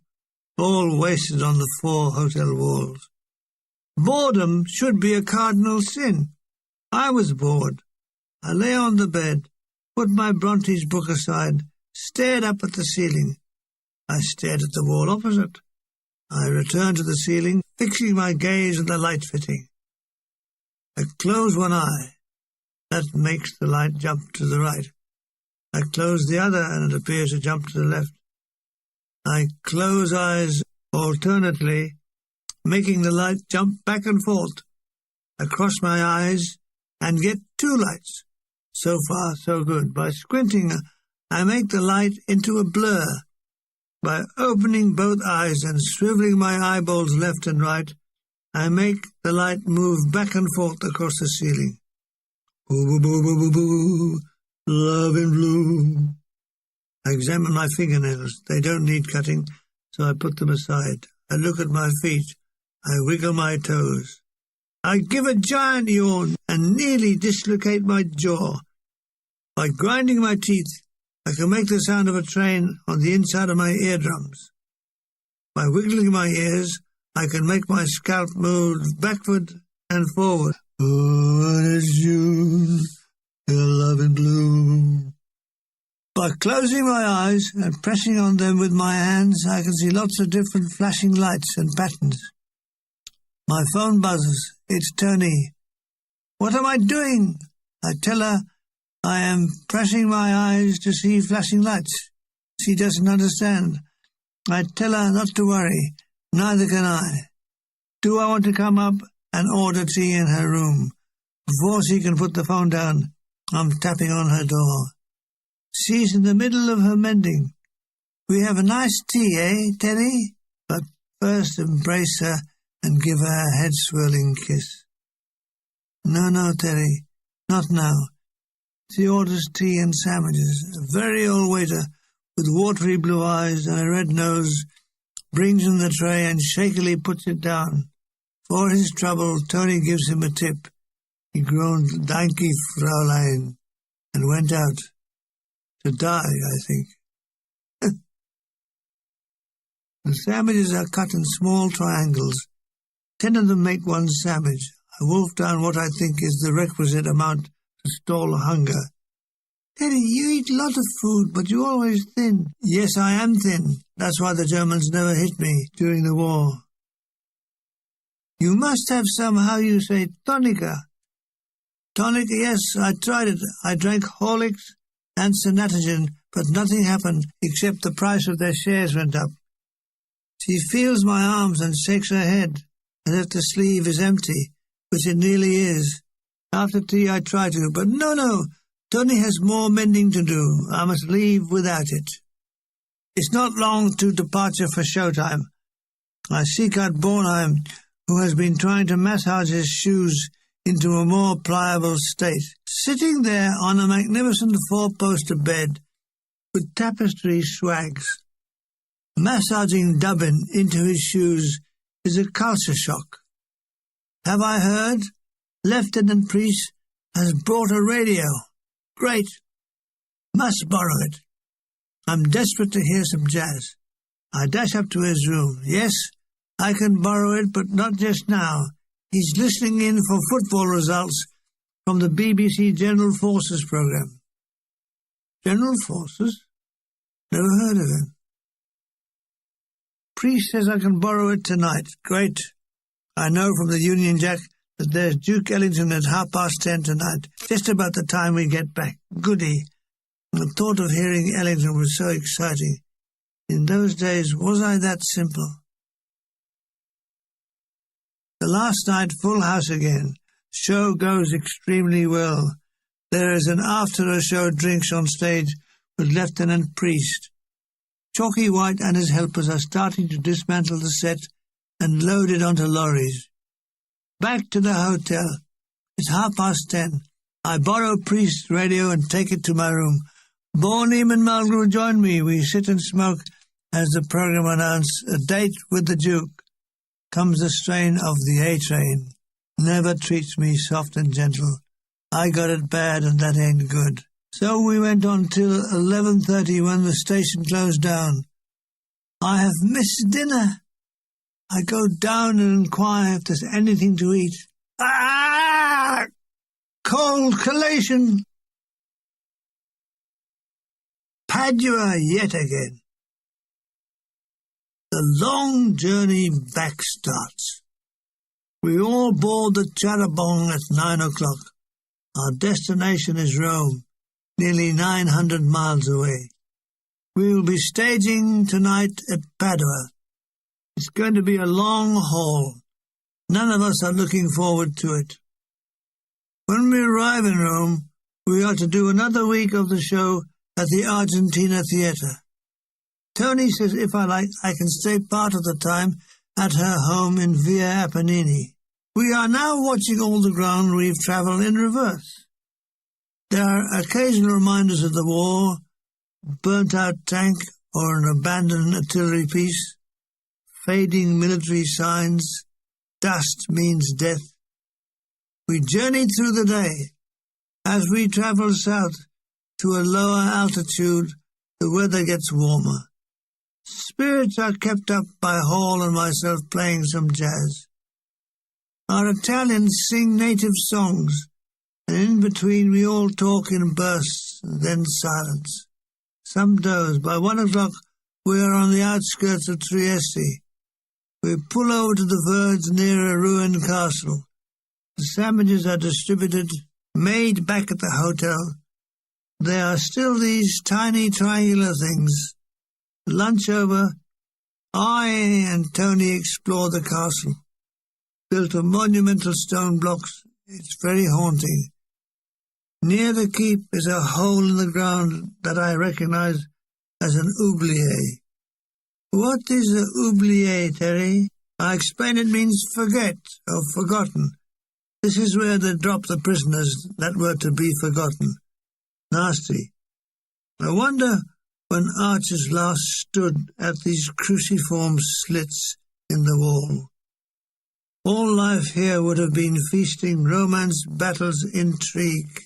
all wasted on the 4 hotel walls. Boredom should be a cardinal sin. I was bored. I lay on the bed, put my Brontes book aside, stared up at the ceiling. I stared at the wall opposite. I returned to the ceiling, fixing my gaze on the light fitting. I close one eye. That makes the light jump to the right. I close the other, and it appears to jump to the left. I close eyes alternately, making the light jump back and forth. I cross my eyes and get 2 lights. So far, so good. By squinting, I make the light into a blur. By opening both eyes and swiveling my eyeballs left and right, I make the light move back and forth across the ceiling. Boo, boo, boo, boo, boo, boo, love in blue. I examine my fingernails. They don't need cutting, so I put them aside. I look at my feet. I wiggle my toes. I give a giant yawn and nearly dislocate my jaw. By grinding my teeth, I can make the sound of a train on the inside of my eardrums. By wiggling my ears, I can make my scalp move backward and forward. Oh, and it's June, your love in blue. By closing my eyes and pressing on them with my hands, I can see lots of different flashing lights and patterns. My phone buzzes. It's Tony. What am I doing? I tell her I am pressing my eyes to see flashing lights. She doesn't understand. I tell her not to worry. Neither can I. Do I want to come up and order tea in her room? Before she can put the phone down, I'm tapping on her door. She's in the middle of her mending. We have a nice tea, eh, Teddy? But first embrace her and give her a head-swirling kiss. No, Teddy, not now. She orders tea and sandwiches. A very old waiter with watery blue eyes and a red nose brings in the tray and shakily puts it down. For his trouble, Tony gives him a tip. He groaned, "Danke, Fräulein," and went out. To die, I think. The sandwiches are cut in small triangles. 10 of them make one sandwich. I wolf down what I think is the requisite amount to stall hunger. Teddy, you eat a lot of food, but you're always thin. Yes, I am thin. That's why the Germans never hit me during the war. You must have some, how you say, tonica. Tonic, yes, I tried it. I drank Horlicks and Sanatogen, but nothing happened except the price of their shares went up. She feels my arms and shakes her head, as if the sleeve is empty, which it nearly is. After tea I try to, but no, Tony has more mending to do. I must leave without it. It's not long to departure for Showtime. I seek out Bornheim, who has been trying to massage his shoes into a more pliable state. Sitting there on a magnificent 4-poster bed with tapestry swags, massaging Dublin into his shoes is a culture shock. Have I heard? Lieutenant Priest has brought a radio. Great. Must borrow it. I'm desperate to hear some jazz. I dash up to his room. Yes, I can borrow it, but not just now. He's listening in for football results from the BBC General Forces programme. General Forces? Never heard of him. Priest says I can borrow it tonight. Great. I know from the Union Jack that there's Duke Ellington at 10:30 tonight, just about the time we get back. Goody. The thought of hearing Ellington was so exciting. In those days, was I that simple? The last night, full house again. Show goes extremely well. There is an after-a-show drinks on stage with Lieutenant Priest. Chalky White and his helpers are starting to dismantle the set and load it onto lorries. Back to the hotel. It's 10:30. I borrow Priest's radio and take it to my room. Borneem and Mulgrew join me. We sit and smoke as the program announces a date with the Duke. Comes the strain of the A-Train. Never treats me soft and gentle. I got it bad and that ain't good. So we went on till 11:30 when the station closed down. I have missed dinner. I go down and inquire if there's anything to eat. Ah! Cold collation. Padua yet again. The long journey back starts. We all board the Charabanc at 9 o'clock. Our destination is Rome, nearly 900 miles away. We will be staging tonight at Padua. It's going to be a long haul. None of us are looking forward to it. When we arrive in Rome, we are to do another week of the show at the Argentina Theatre. Tony says if I like, I can stay part of the time at her home in Via Apennini. We are now watching all the ground we've travelled in reverse. There are occasional reminders of the war, burnt-out tank or an abandoned artillery piece, fading military signs, dust means death. We journeyed through the day. As we travel south to a lower altitude, the weather gets warmer. Spirits are kept up by Hall and myself playing some jazz. Our Italians sing native songs, and in between we all talk in bursts, and then silence. Some doze. By 1 o'clock we are on the outskirts of Trieste. We pull over to the verge near a ruined castle. The sandwiches are distributed, made back at the hotel. There are still these tiny triangular things. Lunch over, I and Tony explore the castle. Built of monumental stone blocks, it's very haunting. Near the keep is a hole in the ground that I recognize as an oubliette. What is an oubliette, Terry? I explain it means forget or forgotten. This is where they drop the prisoners that were to be forgotten. Nasty. I wonder when archers last stood at these cruciform slits in the wall. All life here would have been feasting, romance, battles, intrigue.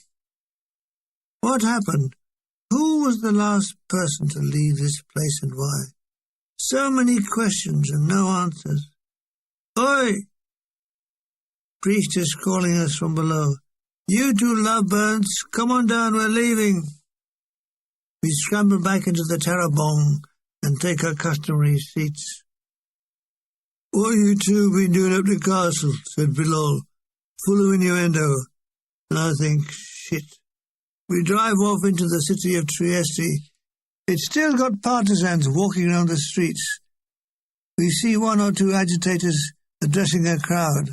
What happened? Who was the last person to leave this place and why? So many questions and no answers. Oi! Priest is calling us from below. You two lovebirds, come on down, we're leaving. We scramble back into the Charabanc and take our customary seats. What you two been doing up the castle? Said Bilal, full of innuendo. And I think, shit. We drive off into the city of Trieste. It's still got partisans walking around the streets. We see one or two agitators addressing a crowd.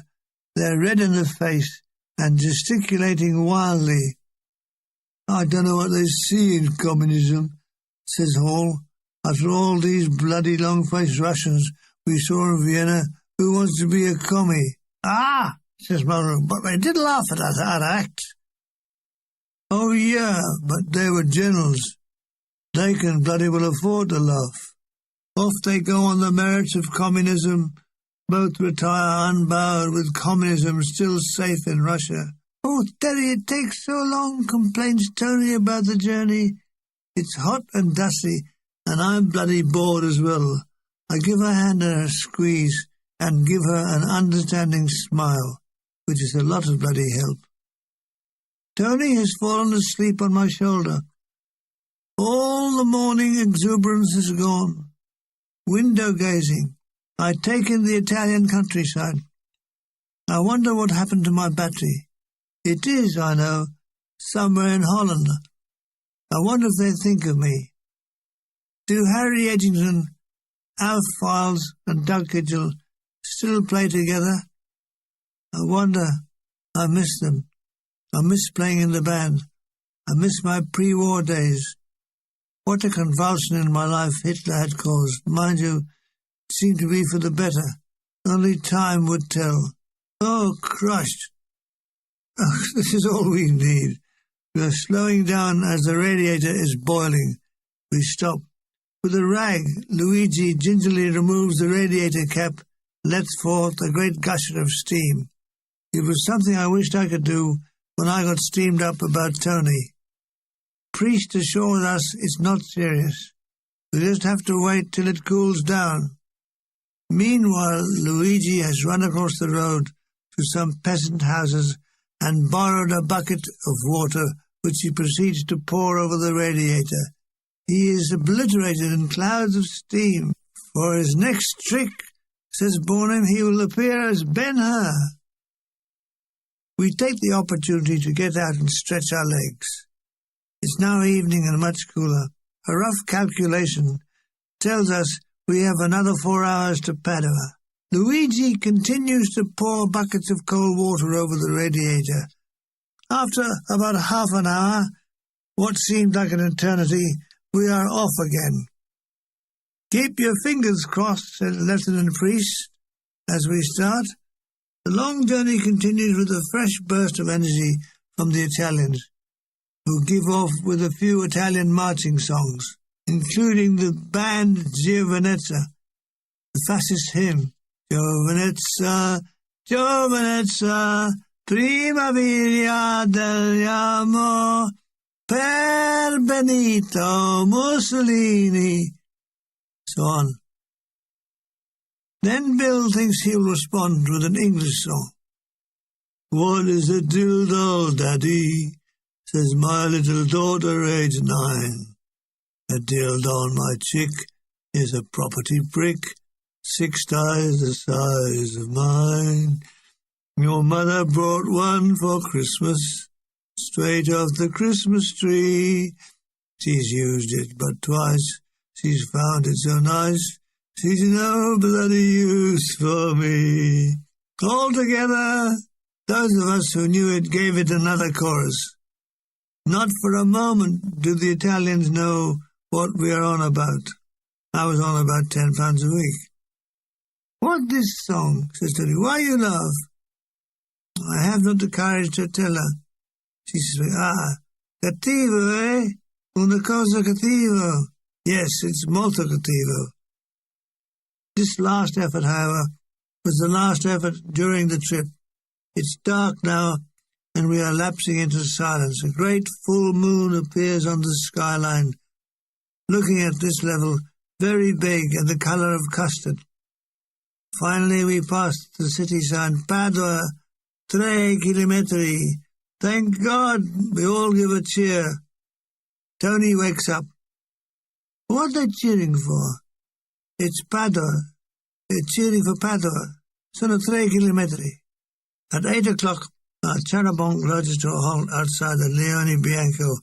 They're red in the face and gesticulating wildly. I don't know what they see in communism, says Hall. After all these bloody long-faced Russians we saw in Vienna, who wants to be a commie? Ah, says Mulgrew, but they did laugh at us, our act. Oh, yeah, but they were generals. They can bloody well afford to laugh. Off they go on the merits of communism, both retire unbowed with communism still safe in Russia. "Oh, Terry, it takes so long," complains Tony about the journey. "It's hot and dusty, and I'm bloody bored as well." I give her hand a squeeze and give her an understanding smile, which is a lot of bloody help. Tony has fallen asleep on my shoulder. All the morning exuberance is gone. Window gazing. I take in the Italian countryside. I wonder what happened to my battery. It is, I know, somewhere in Holland. I wonder if they think of me. Do Harry Edgington, Alf Files and Doug Kitchell still play together? I wonder. I miss them. I miss playing in the band. I miss my pre-war days. What a convulsion in my life Hitler had caused. Mind you, it seemed to be for the better. Only time would tell. Oh, crushed. Oh, this is all we need. We are slowing down as the radiator is boiling. We stop. With a rag, Luigi gingerly removes the radiator cap, lets forth a great gusher of steam. It was something I wished I could do when I got steamed up about Tony. Priest assures us it's not serious. We just have to wait till it cools down. Meanwhile, Luigi has run across the road to some peasant houses and borrowed a bucket of water which he proceeds to pour over the radiator. He is obliterated in clouds of steam. For his next trick, says Boredom, he will appear as Ben-Hur. We take the opportunity to get out and stretch our legs. It's now evening and much cooler. A rough calculation tells us we have another 4 hours to Padua. Luigi continues to pour buckets of cold water over the radiator. After about half an hour, what seemed like an eternity, we are off again. "Keep your fingers crossed," said Lieutenant Priest, as we start. The long journey continues with a fresh burst of energy from the Italians, who give off with a few Italian marching songs, including the band Giovinezza, the fascist hymn, Giovinezza, Giovinezza, primavera degli amor, per Benito Mussolini, so on. Then Bill thinks he'll respond with an English song. "What is a dildo, Daddy?" says my little daughter, age 9. "A dildo on my chick is a property brick, 6 times the size of mine. Your mother brought one for Christmas, straight off the Christmas tree. She's used it but twice, she's found it so nice, she's no bloody use for me." Altogether, those of us who knew it gave it another chorus. Not for a moment do the Italians know what we are on about. I was on about £10 a week. "What this song?" says Tony. "Why you laugh?" I have not the courage to tell her. She says, cattivo, eh? Una cosa cattivo. Yes, it's molto cattivo. This last effort, however, was the last effort during the trip. It's dark now, and we are lapsing into silence. A great full moon appears on the skyline, looking at this level, very big and the colour of custard. Finally we pass the city sign, Padua, 3 chilometri. Thank God, we all give a cheer. Tony wakes up. What are they cheering for? It's Padua. They're cheering for Padua. Sono 3 chilometri. At 8 o'clock, our charabanc lodges to a halt outside the Leone Bianco,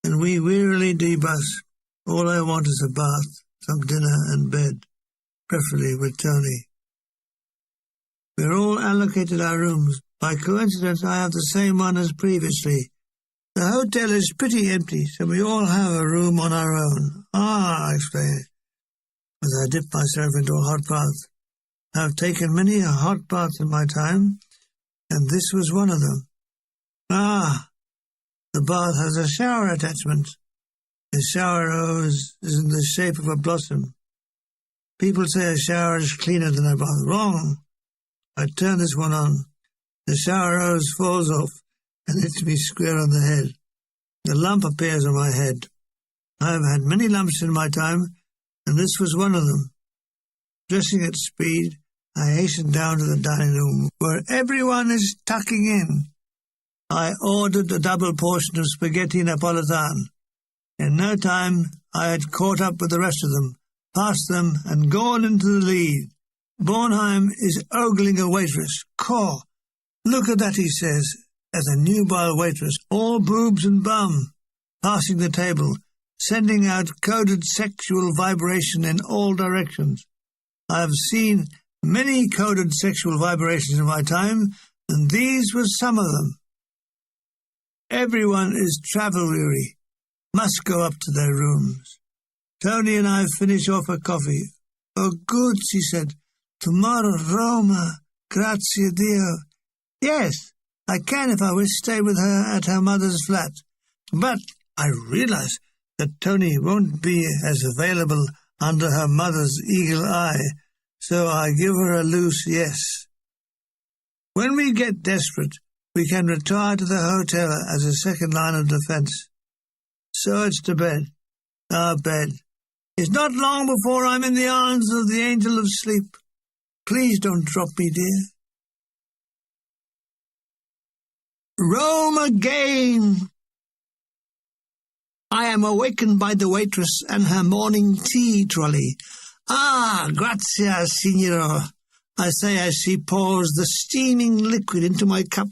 and we wearily debus. All I want is a bath, some dinner and bed, preferably with Tony. We're all allocated our rooms. By coincidence, I have the same one as previously. The hotel is pretty empty, so we all have a room on our own. I explain, as I dip myself into a hot bath. I have taken many a hot bath in my time, and this was one of them. The bath has a shower attachment. The shower hose is in the shape of a blossom. People say a shower is cleaner than a bath. Wrong. I turn this one on. The shower hose falls off and hits me square on the head. The lump appears on my head. I have had many lumps in my time, and this was one of them. Dressing at speed, I hastened down to the dining room, where everyone is tucking in. I ordered a double portion of spaghetti napolitane. In no time, I had caught up with the rest of them, passed them, and gone into the lead. Bornheim is ogling a waitress. Caw! Look at that, he says, as a nubile waitress, all boobs and bum, passing the table, sending out coded sexual vibration in all directions. I have seen many coded sexual vibrations in my time, and these were some of them. Everyone is travel-weary, must go up to their rooms. Tony and I finish off a coffee. Oh, good, she said. Tomorrow, Roma, grazie Dio. Yes, I can if I wish to stay with her at her mother's flat. But I realize that Tony won't be as available under her mother's eagle eye, so I give her a loose yes. When we get desperate, we can retire to the hotel as a second line of defense. So it's to bed. Our bed. It's not long before I'm in the arms of the angel of sleep. Please don't drop me, dear. Rome again! I am awakened by the waitress and her morning tea trolley. Ah, grazie, signor, I say as she pours the steaming liquid into my cup.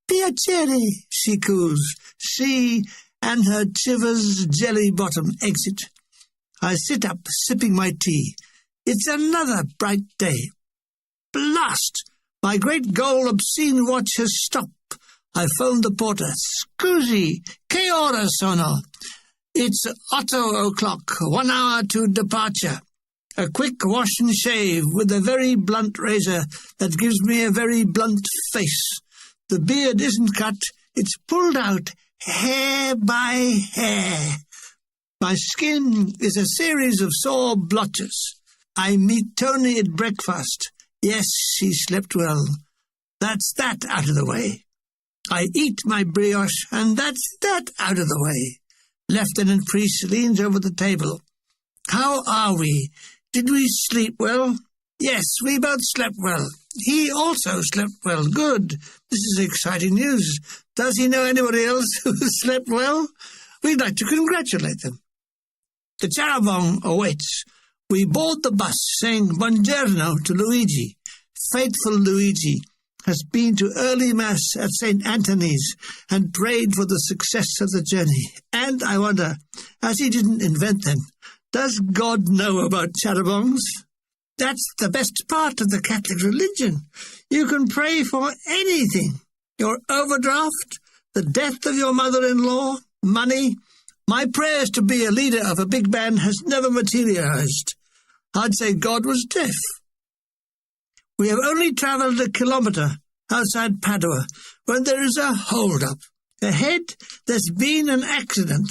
Piacere, she coos. She and her Chivas jelly bottom exit. I sit up, sipping my tea. It's another bright day. Blast! My great goal obscene watch has stopped. I phoned the porter. Scusi, che ora sono? It's 8:00, 1 hour to departure. A quick wash and shave with a very blunt razor that gives me a very blunt face. The beard isn't cut, it's pulled out, hair by hair. My skin is a series of sore blotches. I meet Tony at breakfast. Yes, she slept well. That's that out of the way. I eat my brioche, and that's that out of the way. Lieutenant Priest leans over the table. How are we? Did we sleep well? Yes, we both slept well. He also slept well. Good. This is exciting news. Does he know anybody else who slept well? We'd like to congratulate them. The charabanc awaits. We board the bus, saying buongiorno to Luigi. Faithful Luigi has been to early mass at St. Anthony's and prayed for the success of the journey. And I wonder, as he didn't invent them, does God know about charabancs? That's the best part of the Catholic religion. You can pray for anything. Your overdraft, the death of your mother-in-law, money. My prayers to be a leader of a big band has never materialized. I'd say God was deaf. We have only travelled a kilometre outside Padua when there is a hold-up. Ahead, there's been an accident.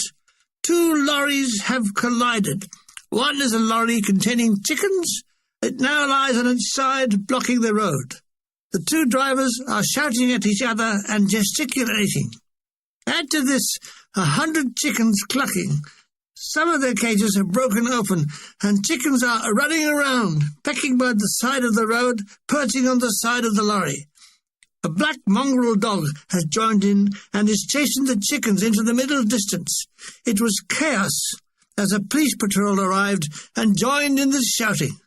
2 lorries have collided. One is a lorry containing chickens. It now lies on its side, blocking the road. The 2 drivers are shouting at each other and gesticulating. Add to this 100 chickens clucking. Some of their cages have broken open, and chickens are running around, pecking by the side of the road, perching on the side of the lorry. A black mongrel dog has joined in and is chasing the chickens into the middle distance. It was chaos as a police patrol arrived and joined in the shouting.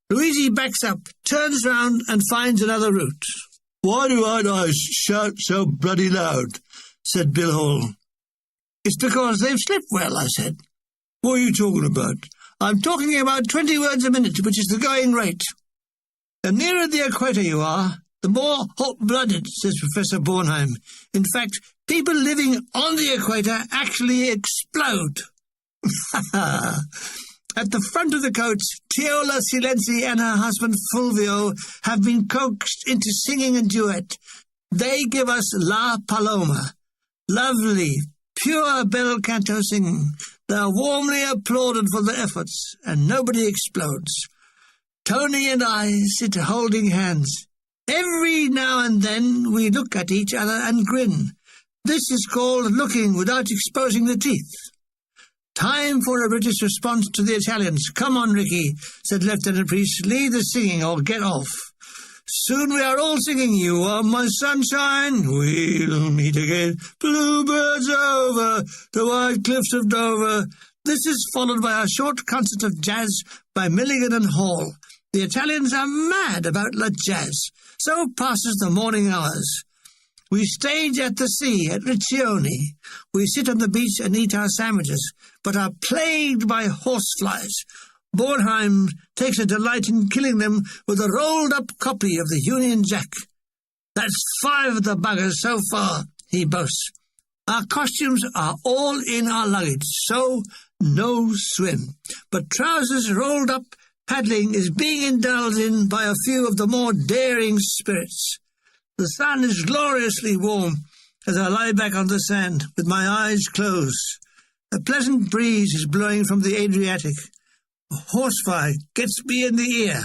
Luigi backs up, turns round, and finds another route. "Why do I shout so bloody loud?" said Bill Hall. "It's because they've slept well," I said. "What are you talking about?" "I'm talking about 20 words a minute, which is the going rate. The nearer the equator you are, the more hot-blooded," says Professor Bornheim. "In fact, people living on the equator actually explode." At the front of the coach, Tiola Silenzi and her husband Fulvio have been coaxed into singing a duet. They give us La Paloma. Lovely, pure bel canto singing. They are warmly applauded for their efforts, and nobody explodes. Tony and I sit holding hands. Every now and then we look at each other and grin. This is called looking without exposing the teeth. Time for a British response to the Italians. Come on, Ricky, said Lieutenant Priest. Lead the singing or get off. Soon we are all singing, you are my sunshine, we'll meet again. Bluebirds over the white cliffs of Dover. This is followed by a short concert of jazz by Milligan and Hall. The Italians are mad about la jazz. So passes the morning hours. We stage at the sea at Riccione. We sit on the beach and eat our sandwiches, but are plagued by horseflies. Boredom takes a delight in killing them with a rolled-up copy of the Union Jack. That's 5 of the buggers so far, he boasts. Our costumes are all in our luggage, so no swim. But trousers rolled up paddling is being indulged in by a few of the more daring spirits. The sun is gloriously warm as I lie back on the sand with my eyes closed. A pleasant breeze is blowing from the Adriatic. A horsefly gets me in the ear.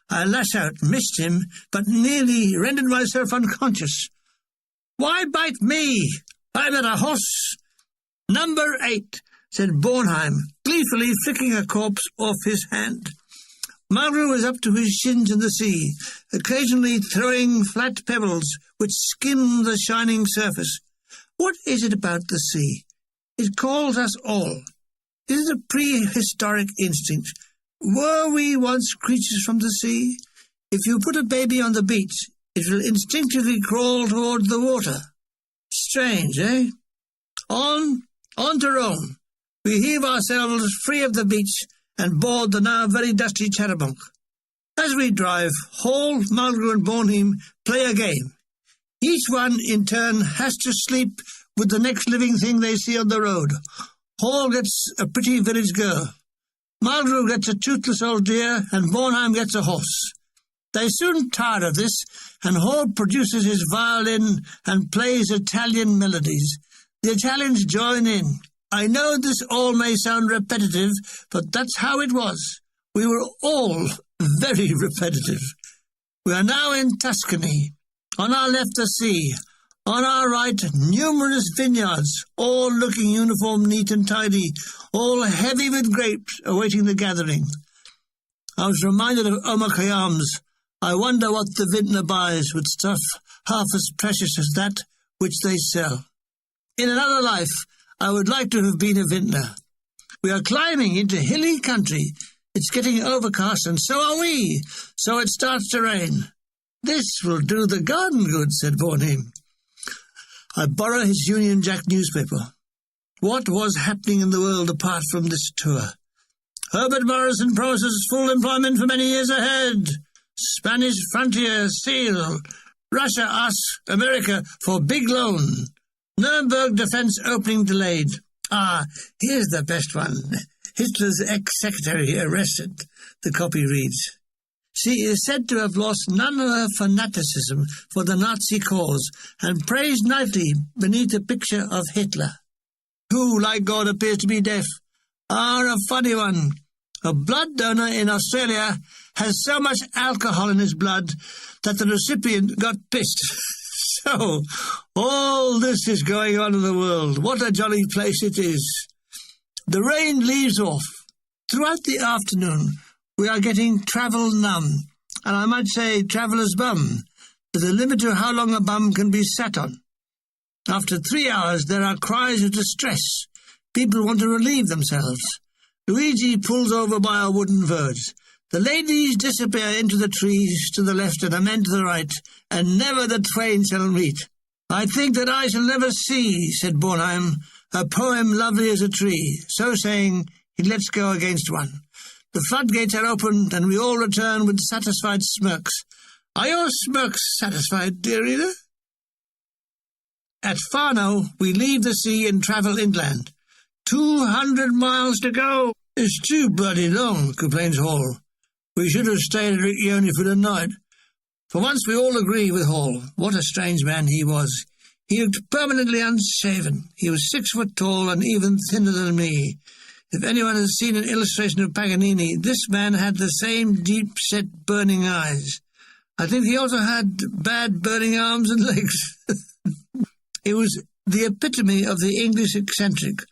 I lash out, missed him, but nearly rendered myself unconscious. Why bite me? I'm not a horse. Number 8, said Bornheim, gleefully flicking a corpse off his hand. Mulgrew was up to his shins in the sea, occasionally throwing flat pebbles which skimmed the shining surface. What is it about the sea? It calls us all. Is it a prehistoric instinct? Were we once creatures from the sea? If you put a baby on the beach, it will instinctively crawl toward the water. Strange, eh? On to Rome. We heave ourselves free of the beach and board the now very dusty charabanc. As we drive, Hall, Mulgrew and Bornheim play a game. Each one, in turn, has to sleep with the next living thing they see on the road. Hall gets a pretty village girl. Mulgrew gets a toothless old deer, and Bornheim gets a horse. They soon tire of this, and Hall produces his violin and plays Italian melodies. The Italians join in. I know this all may sound repetitive, but that's how it was. We were all very repetitive. We are now in Tuscany. On our left the sea. On our right, numerous vineyards, all looking uniform, neat and tidy, all heavy with grapes awaiting the gathering. I was reminded of Omar Khayyam's, I wonder what the vintner buys with stuff half as precious as that which they sell. In another life, I would like to have been a vintner. We are climbing into hilly country. It's getting overcast, and so are we, so it starts to rain. This will do the garden good, said Bornheim. I borrow his Union Jack newspaper. What was happening in the world apart from this tour? Herbert Morrison promises full employment for many years ahead. Spanish frontier seal. Russia asks America for big loan. Nuremberg defense opening delayed. Here's the best one. Hitler's ex-secretary arrested, the copy reads. She is said to have lost none of her fanaticism for the Nazi cause and praised nightly beneath a picture of Hitler, who, like God, appears to be deaf. A funny one. A blood donor in Australia has so much alcohol in his blood that the recipient got pissed. So, all this is going on in the world. What a jolly place it is. The rain leaves off. Throughout the afternoon, we are getting travel numb, and I might say traveller's bum. There's a limit to how long a bum can be sat on. After 3 hours, there are cries of distress. People want to relieve themselves. Luigi pulls over by a wooden verge. The ladies disappear into the trees to the left and the men to the right, and never the twain shall meet. I think that I shall never see, said Bornheim, a poem lovely as a tree. So saying, he lets go against one. The floodgates are opened, and we all return with satisfied smirks. Are your smirks satisfied, dear reader? At Fano, we leave the sea and travel inland. 200 miles to go. It's too bloody long, complains Hall. We should have stayed at Riccione for the night. For once we all agree with Hall. What a strange man he was. He looked permanently unshaven. He was 6 foot tall and even thinner than me. If anyone has seen an illustration of Paganini, this man had the same deep-set burning eyes. I think he also had bad burning arms and legs. He was the epitome of the English eccentric.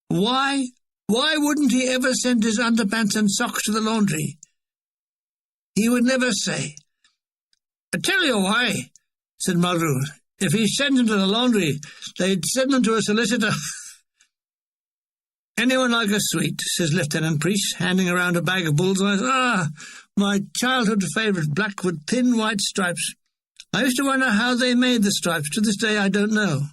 Why wouldn't he ever send his underpants and socks to the laundry? He would never say. "I tell you why," said Mulgrew. "If he sent them to the laundry, they'd send them to a solicitor." "Anyone like a sweet?" says Lieutenant Priest, handing around a bag of bullseyes. "Ah, my childhood favourite, black with thin white stripes. I used to wonder how they made the stripes. To this day I don't know."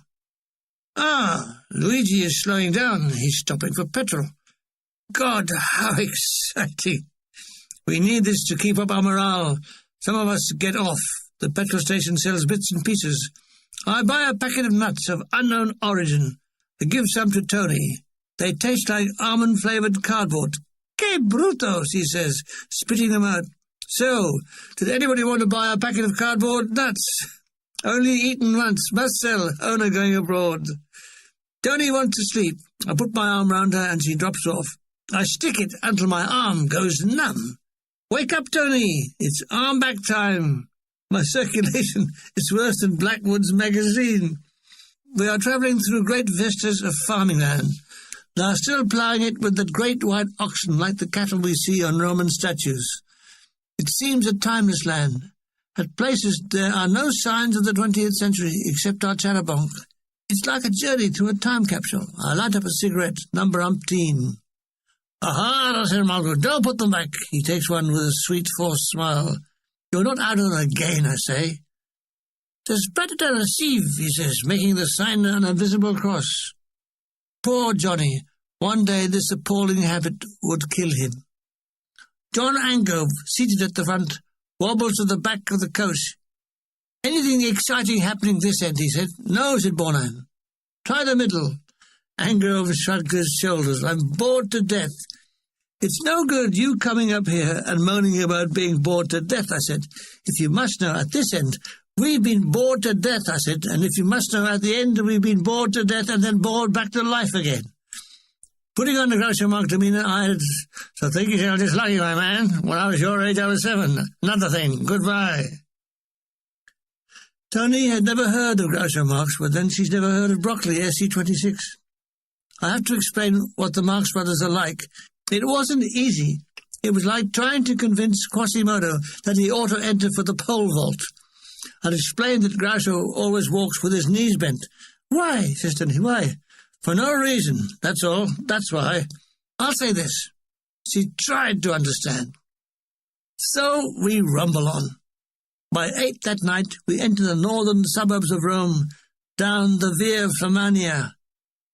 "Ah, Luigi is slowing down. He's stopping for petrol. God, how exciting. We need this to keep up our morale. Some of us get off. The petrol station sells bits and pieces. I buy a packet of nuts of unknown origin. I give some to Tony. They taste like almond-flavoured cardboard. Que brutos, he says, spitting them out. So, did anybody want to buy a packet of cardboard nuts? Only eaten once, must sell, owner going abroad. Tony wants to sleep. I put my arm round her and she drops off. I stick it until my arm goes numb. Wake up, Tony. It's arm back time. My circulation is worse than Blackwood's magazine. We are travelling through great vistas of farming land. They are still ploughing it with the great white oxen like the cattle we see on Roman statues. It seems a timeless land. At places there are no signs of the 20th century except our charabanc. It's like a journey through a time capsule. I light up a cigarette, number umpteen. "Aha," said Mulgrew, "don't put them back." He takes one with a sweet, forced smile. "You're not out on a gain, I say." "'Tis better to receive," he says, making the sign an invisible cross. Poor Johnny. One day this appalling habit would kill him. John Angove, seated at the front, wobbles to the back of the coach. "Anything exciting happening this end?" he said. "No," said Bornheim. "Try the middle." Angove shrugged his shoulders. "I'm bored to death." "It's no good you coming up here and moaning about being bored to death," I said. "If you must know, at this end, we've been bored to death," I said, "and if you must know, at the end, we've been bored to death and then bored back to life again." Putting on the Groucho Marx demeanour, I added, "So think yourself just lucky, my man. When I was your age, I was 7. Another thing. Goodbye." Tony had never heard of Groucho Marx, but then she's never heard of broccoli, SC26. I have to explain what the Marx brothers are like. It wasn't easy. It was like trying to convince Quasimodo that he ought to enter for the pole vault. I'd explained that Groucho always walks with his knees bent. "Why?" says Tony. "Why?" "For no reason, that's all. That's why. I'll say this." She tried to understand. So we rumble on. By 8 that night, we enter the northern suburbs of Rome, down the Via Flamania.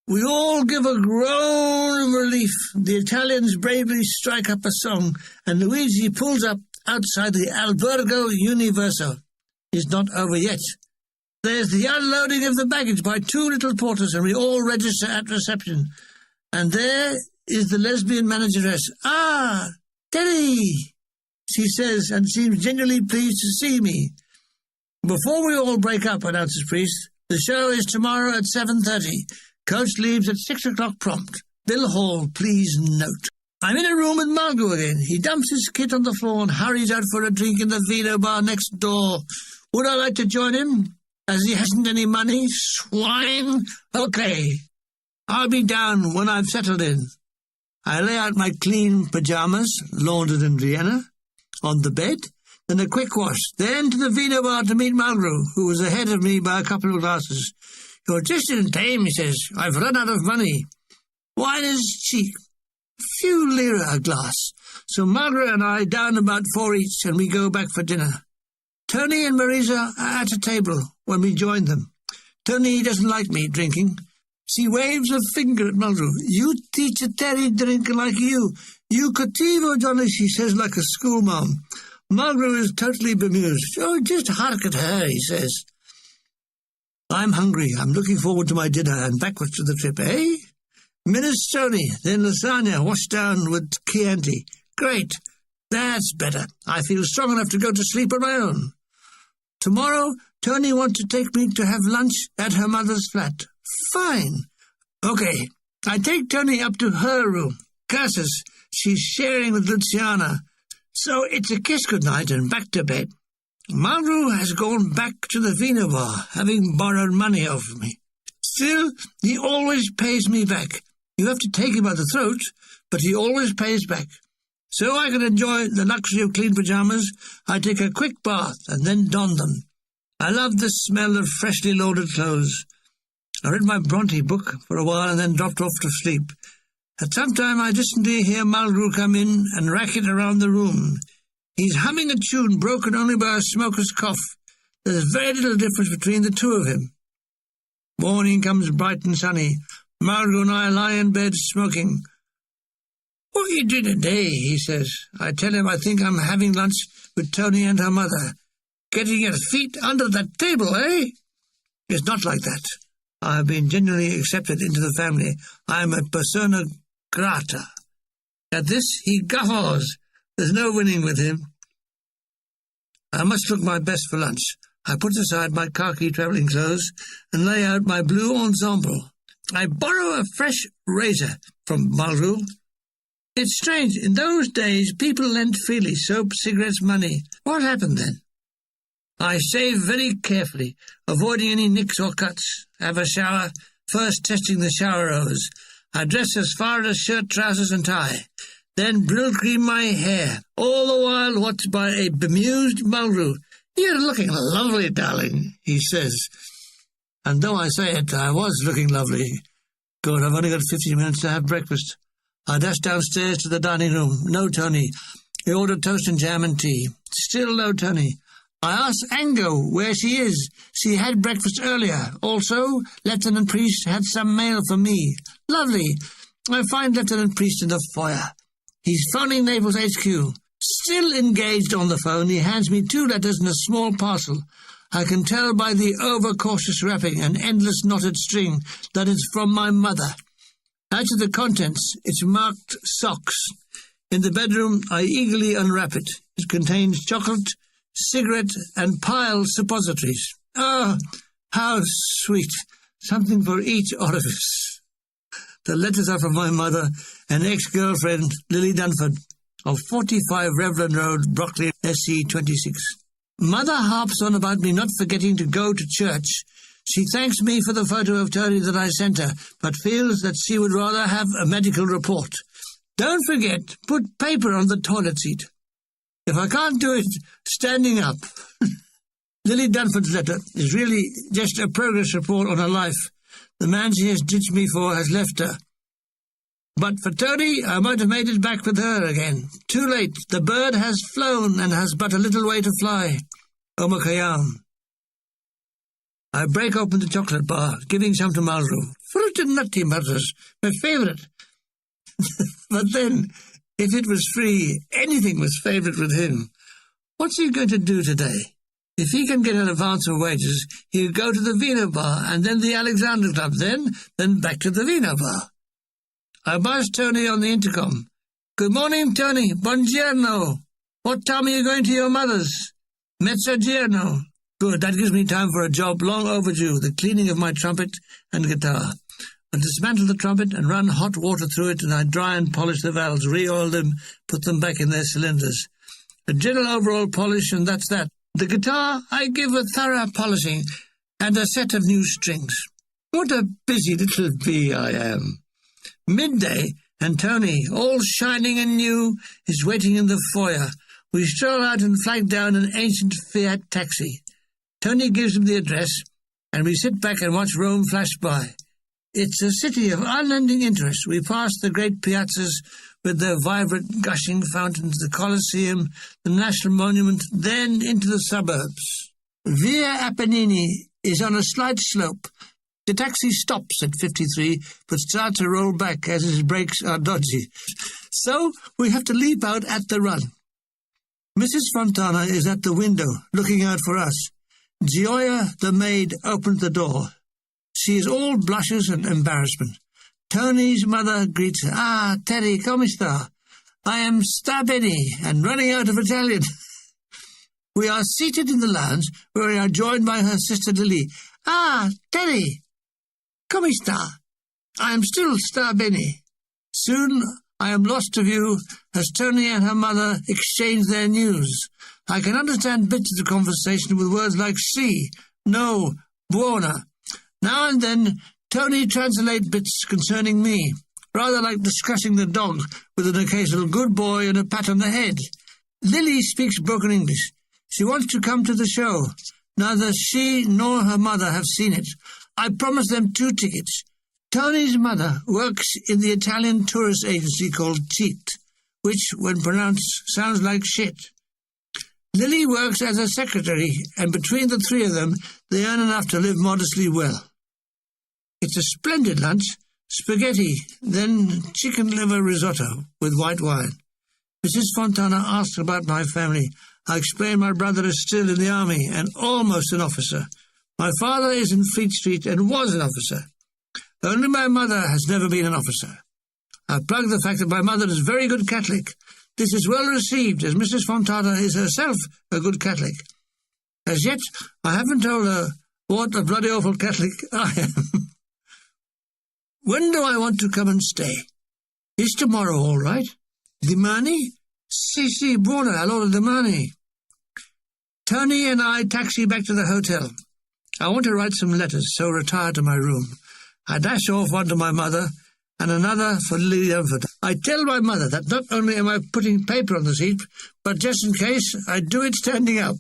We all give a groan of relief. The Italians bravely strike up a song, and Luigi pulls up outside the Albergo Universo. It's not over yet. There's the unloading of the baggage by 2 little porters, and we all register at reception. And there is the lesbian manageress. "Ah, Teddy," she says, and seems genuinely pleased to see me. "Before we all break up," announces Priest, "the show is tomorrow at 7:30. Coach leaves at 6 o'clock prompt. Bill Hall, please note." I'm in a room with Mulgrew again. He dumps his kit on the floor and hurries out for a drink in the vino bar next door. Would I like to join him? As he hasn't any money? Swine! Okay. I'll be down when I've settled in. I lay out my clean pyjamas, laundered in Vienna, on the bed, then a quick wash, then to the vino bar to meet Mulgrew, who was ahead of me by a couple of glasses. "You're just in time," he says. "I've run out of money." Wine is cheap. Few lira a glass. So Mulgrew and I down about 4 each, and we go back for dinner. Tony and Marisa are at a table when we join them. Tony doesn't like me drinking. She waves a finger at Mulgrew. "You teach a Terry drinker like you. You cattivo, Johnny," she says like a schoolma'am. Mulgrew is totally bemused. "Oh, just hark at her," he says. I'm hungry. I'm looking forward to my dinner and backwards to the trip, eh? Minestrone, then lasagna, washed down with Chianti. Great. That's better. I feel strong enough to go to sleep on my own. Tomorrow, Tony wants to take me to have lunch at her mother's flat. Fine. Okay, I take Tony up to her room. Curses, she's sharing with Luciana. So it's a kiss goodnight and back to bed. Mulgrew has gone back to the Vino bar, having borrowed money off me. Still, he always pays me back. You have to take him by the throat, but he always pays back. So I can enjoy the luxury of clean pyjamas, I take a quick bath and then don them. I love the smell of freshly laundered clothes. I read my Bronte book for a while and then dropped off to sleep. At some time I distantly hear Mulgrew come in and racket around the room. He's humming a tune broken only by a smoker's cough. There's very little difference between the two of him. Morning comes bright and sunny. Mulgrew and I lie in bed smoking. "What are you doing today?" he says. I tell him I think I'm having lunch with Tony and her mother. "Getting your feet under that table, eh?" It's not like that. I have been genuinely accepted into the family. I am a persona grata. At this he guffaws. There's no winning with him. I must look my best for lunch. I put aside my khaki travelling clothes and lay out my blue ensemble. I borrow a fresh razor from Mulgrew. It's strange, in those days people lent freely, soap, cigarettes, money. What happened then? I shave very carefully, avoiding any nicks or cuts. Have a shower, first testing the shower hose. I dress as far as shirt, trousers and tie. Then brill cream my hair, all the while watched by a bemused Mulgrew. "You're looking lovely, darling," he says. And though I say it, I was looking lovely. Good, I've only got 15 minutes to have breakfast. I dash downstairs to the dining room. No Tony. He ordered toast and jam and tea. Still no Tony. I ask Ango where she is. She had breakfast earlier. Also, Lieutenant Priest had some mail for me. Lovely. I find Lieutenant Priest in the foyer. He's phoning Naples HQ. Still engaged on the phone, he hands me 2 letters and a small parcel. I can tell by the overcautious wrapping and endless knotted string that it's from my mother. As to the contents, it's marked socks. In the bedroom, I eagerly unwrap it. It contains chocolate, cigarette, and pile suppositories. Oh, how sweet! Something for each orifice. The letters are from my mother, an ex-girlfriend, Lily Dunford, of 45 Revlon Road, Brockley, SC 26. Mother harps on about me not forgetting to go to church. She thanks me for the photo of Tony that I sent her, but feels that she would rather have a medical report. Don't forget, put paper on the toilet seat. If I can't do it, standing up. Lily Dunford's letter is really just a progress report on her life. The man she has ditched me for has left her. But for Tony, I might have made it back with her again. Too late. The bird has flown and has but a little way to fly. Omakayam. I break open the chocolate bar, giving some to Mulgrew. Fruit and nutty mutters, my favourite. But then, if it was free, anything was favourite with him. What's he going to do today? If he can get an advance of wages, he'll go to the Vino bar and then the Alexander Club, then back to the Vino bar. I buzz Tony on the intercom. "Good morning, Tony. Buongiorno. What time are you going to your mother's?" "Mezzogiorno." Good, that gives me time for a job long overdue, the cleaning of my trumpet and guitar. I dismantle the trumpet and run hot water through it, and I dry and polish the valves, re-oil them, put them back in their cylinders. A general overall polish, and that's that. The guitar, I give a thorough polishing and a set of new strings. What a busy little bee I am. Midday, and Tony, all shining and new, is waiting in the foyer. We stroll out and flag down an ancient Fiat taxi. Tony gives him the address, and we sit back and watch Rome flash by. It's a city of unending interest. We pass the great piazzas with their vibrant, gushing fountains, the Colosseum, the National Monument, then into the suburbs. Via Apennini is on a slight slope. The taxi stops at 53, but starts to roll back as its brakes are dodgy. So we have to leap out at the run. Mrs. Fontana is at the window, looking out for us. Gioia, the maid, opens the door. She is all blushes and embarrassment. Tony's mother greets her. "Ah, Terry, come sta? I am sta bene, and running out of Italian." We are seated in the lounge, where we are joined by her sister Lily. Ah, Terry! Come sta? I am still sta bene. Soon I am lost to view as Tony and her mother exchange their news. I can understand bits of the conversation with words like si, no, buona. Now and then Tony translates bits concerning me, rather like discussing the dog with an occasional good boy and a pat on the head. Lily speaks broken English. She wants to come to the show. Neither she nor her mother have seen it. I promised them 2 tickets. Tony's mother works in the Italian tourist agency called Cheat, which, when pronounced, sounds like shit. Lily works as a secretary, and between the 3 of them, they earn enough to live modestly well. It's a splendid lunch. Spaghetti, then chicken liver risotto with white wine. Mrs. Fontana asked about my family. I explained my brother is still in the army and almost an officer. My father is in Fleet Street and was an officer. Only my mother has never been an officer. I plugged the fact that my mother is a very good Catholic. This is well received, as Mrs. Fontana is herself a good Catholic. As yet, I haven't told her what a bloody awful Catholic I am. When do I want to come and stay? Is tomorrow all right? Dimani? Sì, buona, allora domani. Tony and I taxi back to the hotel. I want to write some letters, so retire to my room. I dash off one to my mother and another for Lily Dunford. I tell my mother that not only am I putting paper on the seat, but just in case, I do it standing up.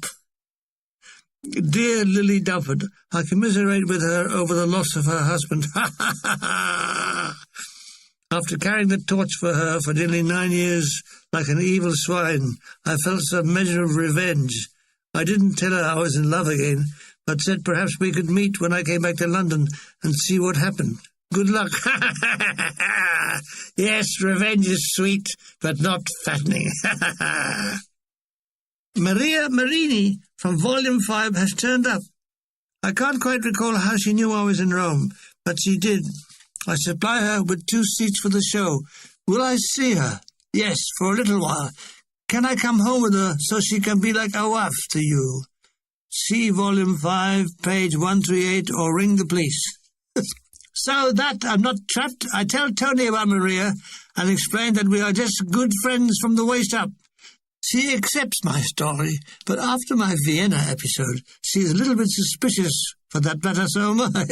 Dear Lily Dunford, I commiserate with her over the loss of her husband. After carrying the torch for her for nearly 9 years like an evil swine, I felt some measure of revenge. I didn't tell her I was in love again, but said perhaps we could meet when I came back to London and see what happened. Good luck. Yes, revenge is sweet, but not fattening. Maria Marini from Volume 5 has turned up. I can't quite recall how she knew I was in Rome, but she did. I supply her with 2 seats for the show. Will I see her? Yes, for a little while. Can I come home with her so she can be like a wife to you? See Volume 5, page 138, or ring the police. So that I'm not trapped, I tell Tony about Maria and explain that we are just good friends from the waist up. She accepts my story, but after my Vienna episode, she is a little bit suspicious. For that matter, so am I.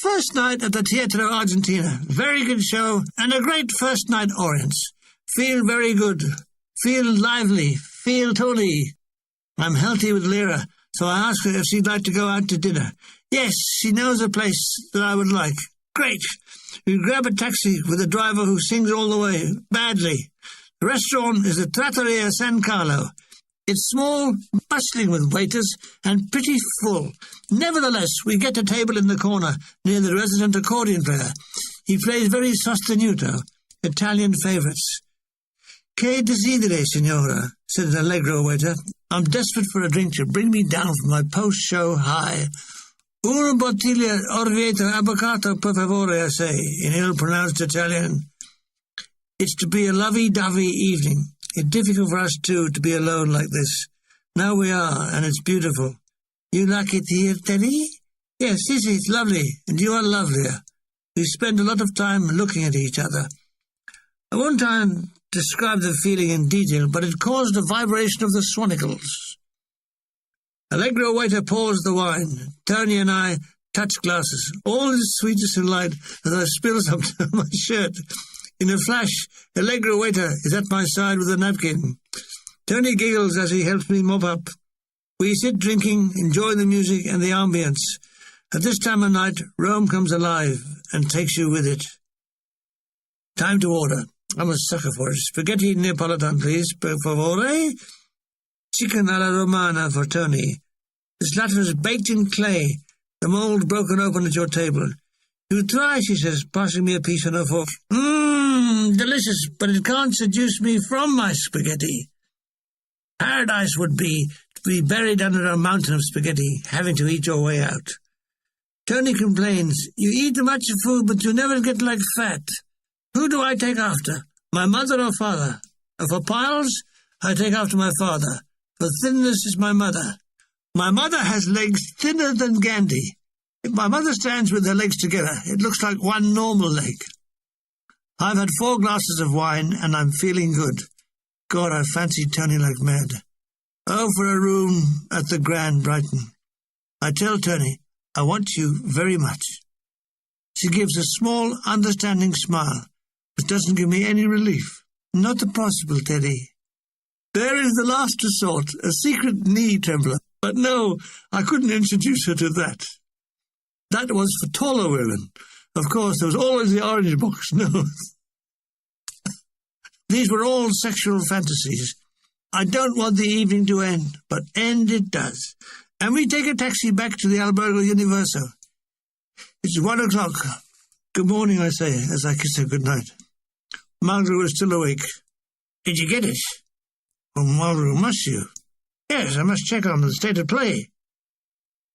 First night at the Teatro Argentina. Very good show, and a great first night audience. Feel very good. Feel lively. Feel Tony. I'm healthy with Lyra, so I asked her if she'd like to go out to dinner. Yes, she knows a place that I would like. Great. We grab a taxi with a driver who sings all the way, badly. The restaurant is the Trattoria San Carlo. It's small, bustling with waiters, and pretty full. Nevertheless, we get a table in the corner near the resident accordion player. He plays very sostenuto, Italian favourites. Che desideri, signora? Said an allegro waiter. I'm desperate for a drink to bring me down from my post-show high. Una bottiglia Orvieto Avocado, per favore, I say, in ill-pronounced Italian. It's to be a lovey-dovey evening. It's difficult for us, too, to be alone like this. Now we are, and it's beautiful. You like it here, Teddy? Yes, it's lovely, and you are lovelier. We spend a lot of time looking at each other. I won't try and describe the feeling in detail, but it caused a vibration of the swanicles. Allegro waiter pours the wine. Tony and I touch glasses. All is sweetness and light as I spill something on my shirt. In a flash, Allegro waiter is at my side with a napkin. Tony giggles as he helps me mop up. We sit drinking, enjoy the music and the ambience. At this time of night, Rome comes alive and takes you with it. Time to order. I'm a sucker for it. Spaghetti Neapolitan, please, per favore. Chicken alla romana for Tony. This latter is baked in clay, the mould broken open at your table. You try, she says, passing me a piece on her fork. Delicious, but it can't seduce me from my spaghetti. Paradise would be to be buried under a mountain of spaghetti, having to eat your way out. Tony complains, you eat much food, but you never get like fat. Who do I take after? My mother or father? For piles, I take after my father. For thinness is my mother. My mother has legs thinner than Gandhi. If my mother stands with her legs together, it looks like one normal leg. I've had 4 glasses of wine, and I'm feeling good. God, I fancy Tony like mad. Oh, for a room at the Grand Brighton. I tell Tony, I want you very much. She gives a small, understanding smile, but doesn't give me any relief. Not possible, Teddy. There is the last resort, a secret knee trembler. But no, I couldn't introduce her to that. That was for taller women. Of course, there was always the orange box. No. These were all sexual fantasies. I don't want the evening to end, but end it does. And we take a taxi back to the Albergo Universo. It's 1 o'clock. Good morning, I say, as I kiss her good night. Margaret was still awake. Did you get it? Well, Margaret, must you? Yes, I must check on the state of play.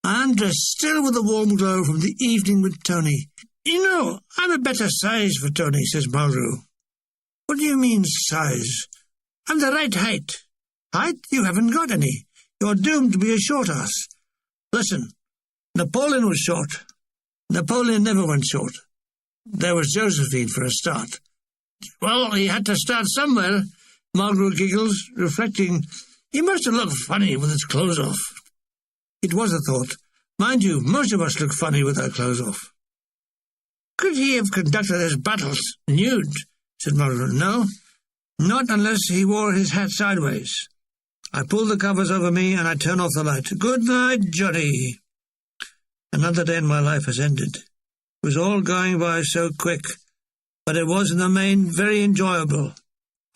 I'm dressed still with a warm glow from the evening with Tony. You know, I'm a better size for Tony, says Margaret. What do you mean, size? I'm the right height. Height? You haven't got any. You're doomed to be a short ass. Listen, Napoleon was short. Napoleon never went short. There was Josephine for a start. Well, he had to start somewhere. Margaret giggles, reflecting. He must have looked funny with his clothes off. It was a thought. Mind you, most of us look funny with our clothes off. Could he have conducted his battles nude? Said Margaret. No, not unless he wore his hat sideways. I pull the covers over me and I turn off the light. Good night, Johnny. Another day in my life has ended. It was all going by so quick, but it was in the main very enjoyable.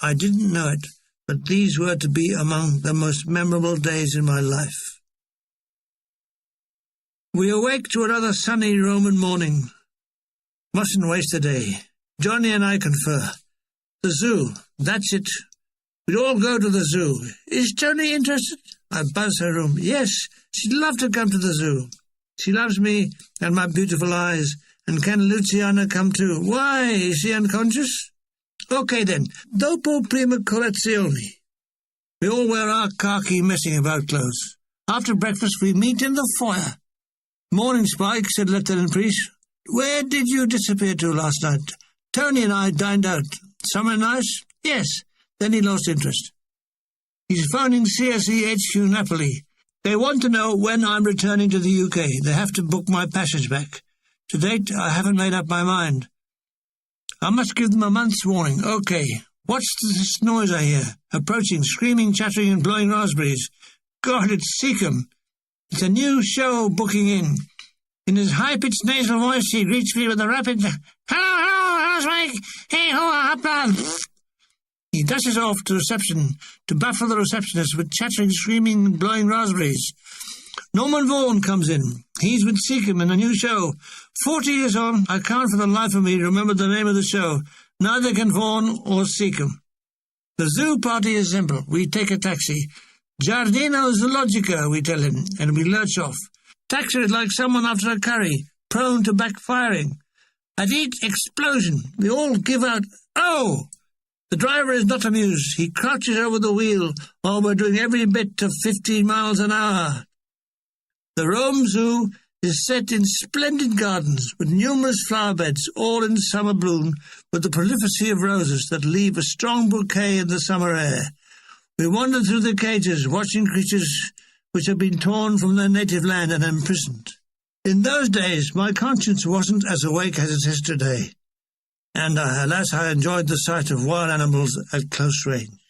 I didn't know it, but these were to be among the most memorable days in my life. We awake to another sunny Roman morning. Mustn't waste the day. Johnny and I confer. The zoo, that's it. We'd all go to the zoo. Is Tony interested? I buzz her room. Yes, she'd love to come to the zoo. She loves me and my beautiful eyes. And can Luciana come too? Why, is she unconscious? Okay then, dopo prima colazione. We all wear our khaki messing about clothes. After breakfast we meet in the foyer. Morning, Spike, said Lieutenant Priest. Where did you disappear to last night? Tony and I dined out. Somewhere nice? Yes. Then he lost interest. He's phoning CSE HQ Napoli. They want to know when I'm returning to the UK. They have to book my passage back. To date, I haven't made up my mind. I must give them a month's warning. Okay. What's this noise I hear? Approaching, screaming, chattering, and blowing raspberries. God, it's Seacombe. It's a new show booking in. In his high-pitched nasal voice, he greets me with a rapid, hello, Spike. Hey, ho, hopla. He dashes off to reception to baffle the receptionist with chattering, screaming, and blowing raspberries. Norman Vaughan comes in. He's with Seacombe in a new show. 40 years on, I can't for the life of me remember the name of the show. Neither can Vaughan or Seacombe. The zoo party is simple. We take a taxi. Giardino Zoologica, we tell him, and we lurch off. Taxi is like someone after a curry, prone to backfiring. At each explosion, we all give out, oh! The driver is not amused. He crouches over the wheel while we're doing every bit of 15 miles an hour. The Rome Zoo is set in splendid gardens with numerous flower beds, all in summer bloom, with the prolificity of roses that leave a strong bouquet in the summer air. We wander through the cages, watching creatures which have been torn from their native land and imprisoned. In those days, my conscience wasn't as awake as it is today, and alas, I enjoyed the sight of wild animals at close range.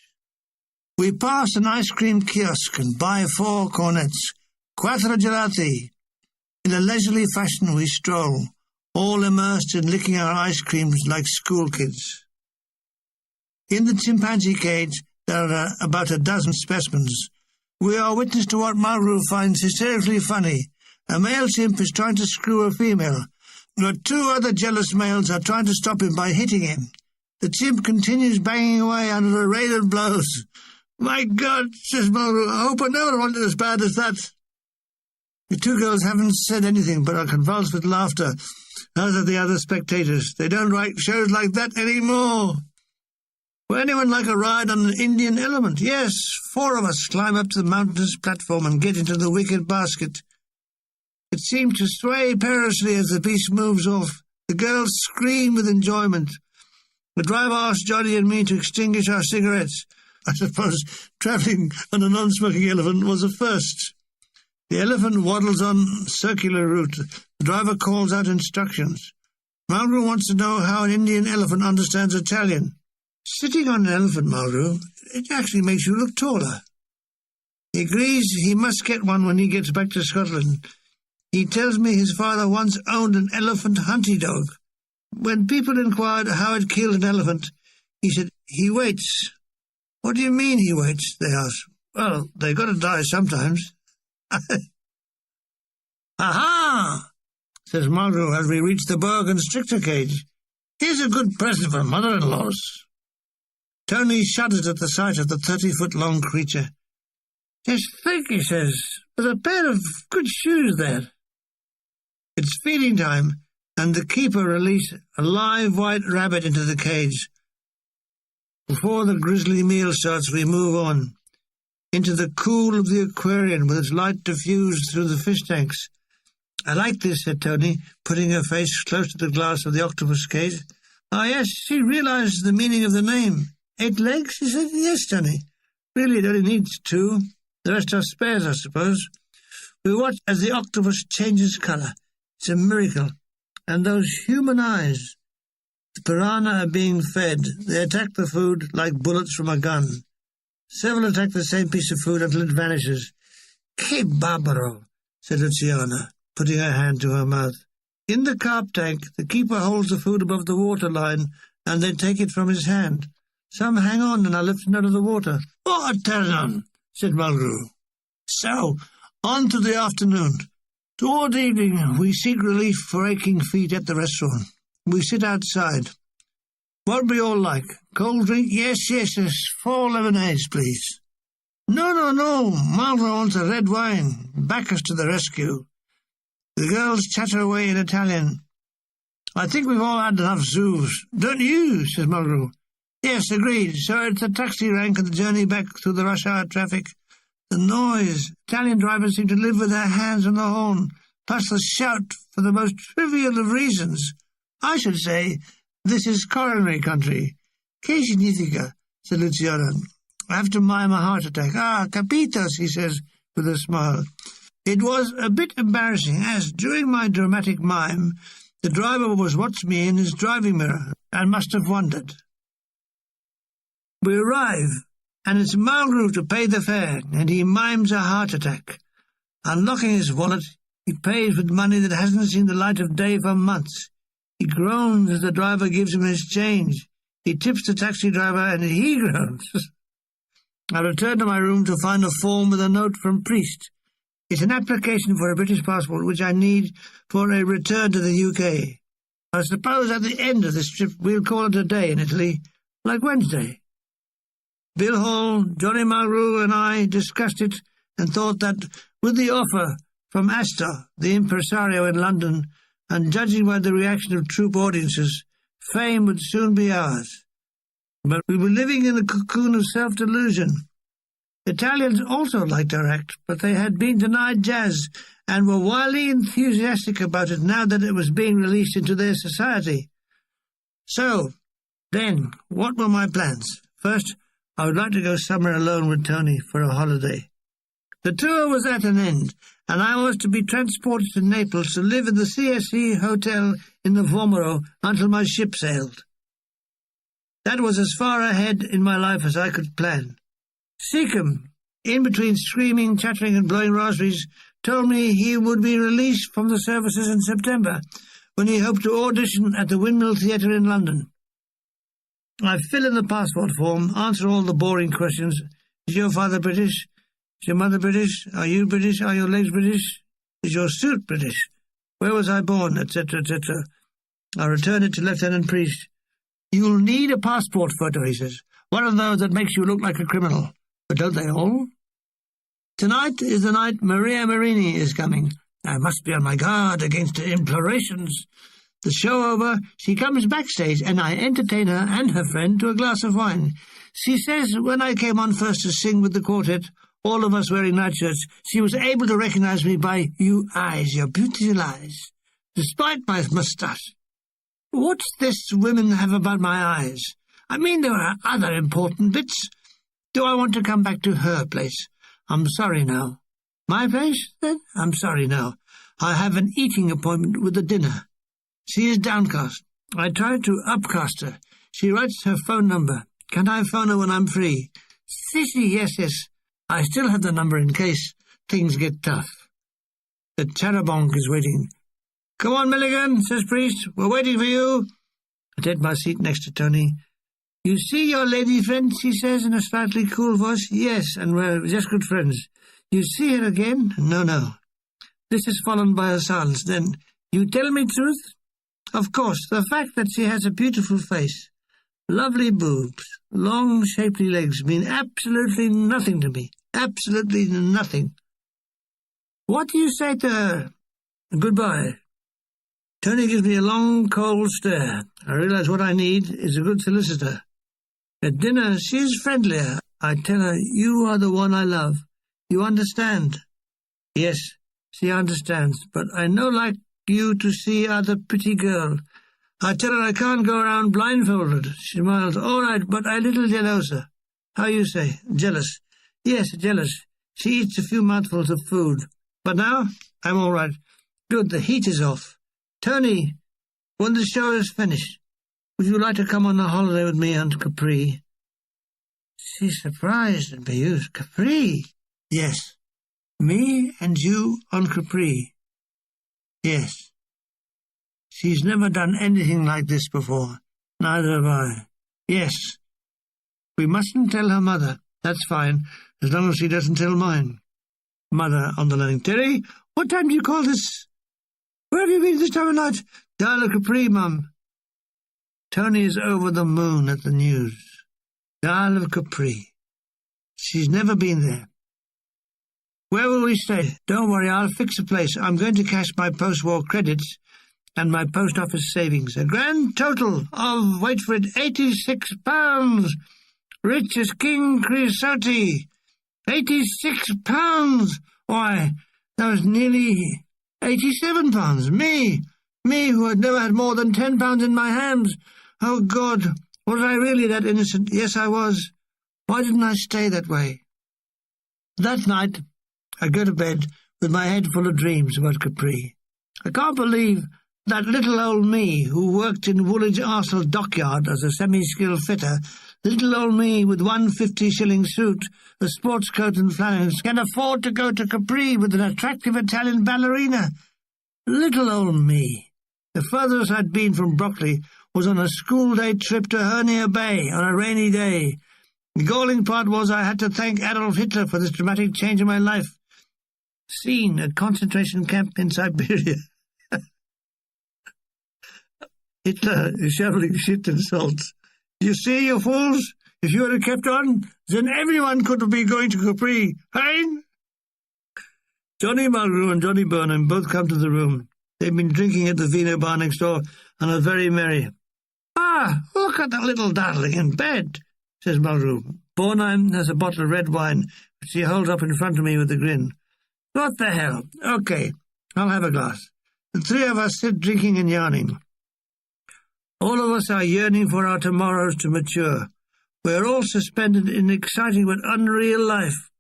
We pass an ice cream kiosk and buy 4 cornets, 4 gelati. In a leisurely fashion we stroll, all immersed in licking our ice creams like school kids. In the chimpanzee cage there are about a dozen specimens. We are witness to what Maru finds hysterically funny. A male chimp is trying to screw a female, but 2 other jealous males are trying to stop him by hitting him. The chimp continues banging away under a rain of blows. My God, says Maru, I hope I never wanted as bad as that. The 2 girls haven't said anything but are convulsed with laughter, as are the other spectators. They don't write shows like that anymore. Would anyone like a ride on an Indian elephant? Yes, 4 of us climb up to the mountainous platform and get into the wicket basket. It seemed to sway perilously as the beast moves off. The girls scream with enjoyment. The driver asked Johnny and me to extinguish our cigarettes. I suppose travelling on a non-smoking elephant was a first. The elephant waddles on circular route. The driver calls out instructions. Mulgrew wants to know how an Indian elephant understands Italian. Sitting on an elephant, Mulgrew, it actually makes you look taller. He agrees he must get one when he gets back to Scotland. He tells me his father once owned an elephant hunting dog. When people inquired how it killed an elephant, he said, "He waits." "What do you mean he waits?" they asked. "Well, they've got to die sometimes." "Aha!" says Mulgrew as we reach the boa constrictor cage. "Here's a good present for mother-in-laws." Tony shudders at the sight of the 30-foot-long creature. "Just think," he says, "there's a pair of good shoes there." It's feeding time, and the keeper releases a live white rabbit into the cage. Before the grisly meal starts, we move on, into the cool of the aquarium with its light diffused through the fish tanks. "I like this," said Tony, putting her face close to the glass of the octopus cage. "Ah, yes, she realised the meaning of the name. 8 legs?" she said. "Yes, Tony. Really, it only needs 2. The rest are spares, I suppose." We watch as the octopus changes colour. It's a miracle. And those human eyes. The piranha are being fed. They attack the food like bullets from a gun. Several attack the same piece of food until it vanishes. "Che barbaro," said Luciana, putting her hand to her mouth. In the carp tank, the keeper holds the food above the water line, and they take it from his hand. Some hang on and are lifted out of the water. "What a turn!" said Mulgrew. So, on to the afternoon. Toward evening, we seek relief for aching feet at the restaurant. We sit outside. "What we all like? Cold drink?" Yes, 4 lemonades, please." No, Mulgrew wants a red wine. Bacchus to the rescue." The girls chatter away in Italian. "I think we've all had enough zoos." "Don't you?" says Mulgrew. "Yes, agreed. So it's the taxi rank and the journey back through the rush hour traffic. The noise. Italian drivers seem to live with their hands on the horn, plus the shout for the most trivial of reasons. I should say this is coronary country." "Che significa?" said Luciana. "I have to mime a heart attack." "Ah, capitos," he says with a smile. It was a bit embarrassing, as, during my dramatic mime, the driver was watching me in his driving mirror, and must have wondered. We arrive, and it's Mulgrew to pay the fare, and he mimes a heart attack. Unlocking his wallet, he pays with money that hasn't seen the light of day for months. He groans as the driver gives him his change. He tips the taxi driver, and he groans. I return to my room to find a form with a note from Priest. It's an application for a British passport, which I need for a return to the UK. I suppose at the end of this trip we'll call it a day in Italy, like Wednesday. Bill Hall, Johnny Mulgrew and I discussed it and thought that with the offer from Astor, the impresario in London, and judging by the reaction of troop audiences, fame would soon be ours. But we were living in a cocoon of self-delusion. Italians also liked our act, but they had been denied jazz and were wildly enthusiastic about it now that it was being released into their society. So, then, what were my plans? First, I would like to go somewhere alone with Tony for a holiday. The tour was at an end, and I was to be transported to Naples to live in the CSE hotel in the Vomero until my ship sailed. That was as far ahead in my life as I could plan. Seacombe, in between screaming, chattering and blowing raspberries, told me he would be released from the services in September, when he hoped to audition at the Windmill Theatre in London. I fill in the passport form, answer all the boring questions. Is your father British? Is your mother British? Are you British? Are your legs British? Is your suit British? Where was I born? Etc., etc. I return it to Lieutenant Priest. You'll need a passport photo, he says. One of those that makes you look like a criminal. But don't they all? Tonight is the night Maria Marini is coming. I must be on my guard against implorations. The show over, she comes backstage, and I entertain her and her friend to a glass of wine. She says when I came on first to sing with the quartet, all of us wearing nightshirts, she was able to recognize me by "you eyes, your beautiful eyes," despite my moustache. What's this women have about my eyes? I mean, there are other important bits. Do I want to come back to her place? I'm sorry now. My place, then? I'm sorry now. I have an eating appointment with the dinner. She is downcast. I try to upcast her. She writes her phone number. Can I phone her when I'm free? Sissy, yes. I still have the number in case things get tough. The charabanc is waiting. "Come on, Milligan," says Priest. "We're waiting for you." I take my seat next to Tony. "You see your lady friend," she says in a slightly cool voice. "Yes, and we're just good friends." "You see her again?" No. This is followed by a silence. Then, "You tell me truth?" "Of course, the fact that she has a beautiful face, lovely boobs, long, shapely legs mean absolutely nothing to me. Absolutely nothing." "What do you say to her?" "Goodbye." Tony gives me a long, cold stare. I realize what I need is a good solicitor. At dinner, she's friendlier. I tell her, "You are the one I love. You understand?" "Yes, she understands, but I no like you to see other pretty girl." I tell her I can't go around blindfolded. She smiles. "All right, but I little jealosa." "How you say? Jealous?" "Yes, jealous." She eats a few mouthfuls of food. "But now I'm all right." "Good, the heat is off. Tony, when the show is finished, would you like to come on a holiday with me on Capri?" She's surprised and bemused. "Capri?" "Yes. Me and you on Capri." "Yes." She's never done anything like this before. "Neither have I." "Yes. We mustn't tell her mother." "That's fine, as long as she doesn't tell mine." Mother on the line. "Terry, what time do you call this? Where have you been this time of night?" "Isle of Capri, Mum." Tony is over the moon at the news. The Isle of Capri. She's never been there. "Where will we stay?" "Don't worry, I'll fix a place. I'm going to cash my post-war credits and my post office savings. A grand total of, wait for it, £86. Rich as King Creosote. £86. Why, that was nearly £87. Me, who had never had more than £10 in my hands. Oh, God, was I really that innocent? Yes, I was. Why didn't I stay that way? That night, I go to bed with my head full of dreams about Capri. I can't believe that little old me who worked in Woolwich Arsenal dockyard as a semi-skilled fitter, little old me with 150-shilling suit, a sports coat and flannels, can afford to go to Capri with an attractive Italian ballerina. Little old me. The furthest I'd been from Brockley was on a school-day trip to Hernia Bay on a rainy day. The galling part was I had to thank Adolf Hitler for this dramatic change in my life. Scene at concentration camp in Siberia. Hitler is shoveling shit and salt. "You see, you fools, if you had kept on, then everyone could have been going to Capri. Hein?" Johnny Mulgrew and Johnny Burnham both come to the room. They've been drinking at the Vino bar next door and are very merry. "Ah, look at the little darling in bed," says Mulgrew. Burnham has a bottle of red wine, which she holds up in front of me with a grin. "What the hell? Okay, I'll have a glass." The three of us sit drinking and yarning. All of us are yearning for our tomorrows to mature. We are all suspended in exciting but unreal life.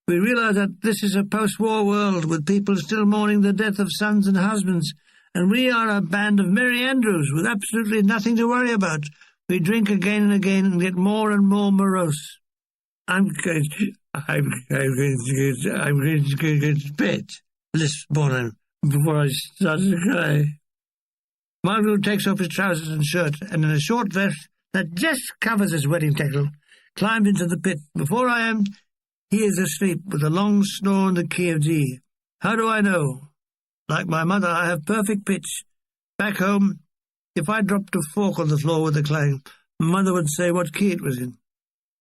We realize that this is a post-war world with people still mourning the death of sons and husbands, and we are a band of merry andrews with absolutely nothing to worry about. We drink again and again and get more and more morose. I'm going to go to bed, lisped Boredom, before I start to cry. Mulgrew takes off his trousers and shirt, and in a short vest that just covers his wedding tackle, climbs into the pit. Before I am, he is asleep with a long snore in the key of G. How do I know? Like my mother, I have perfect pitch. Back home, if I dropped a fork on the floor with a clang, Mother would say what key it was in.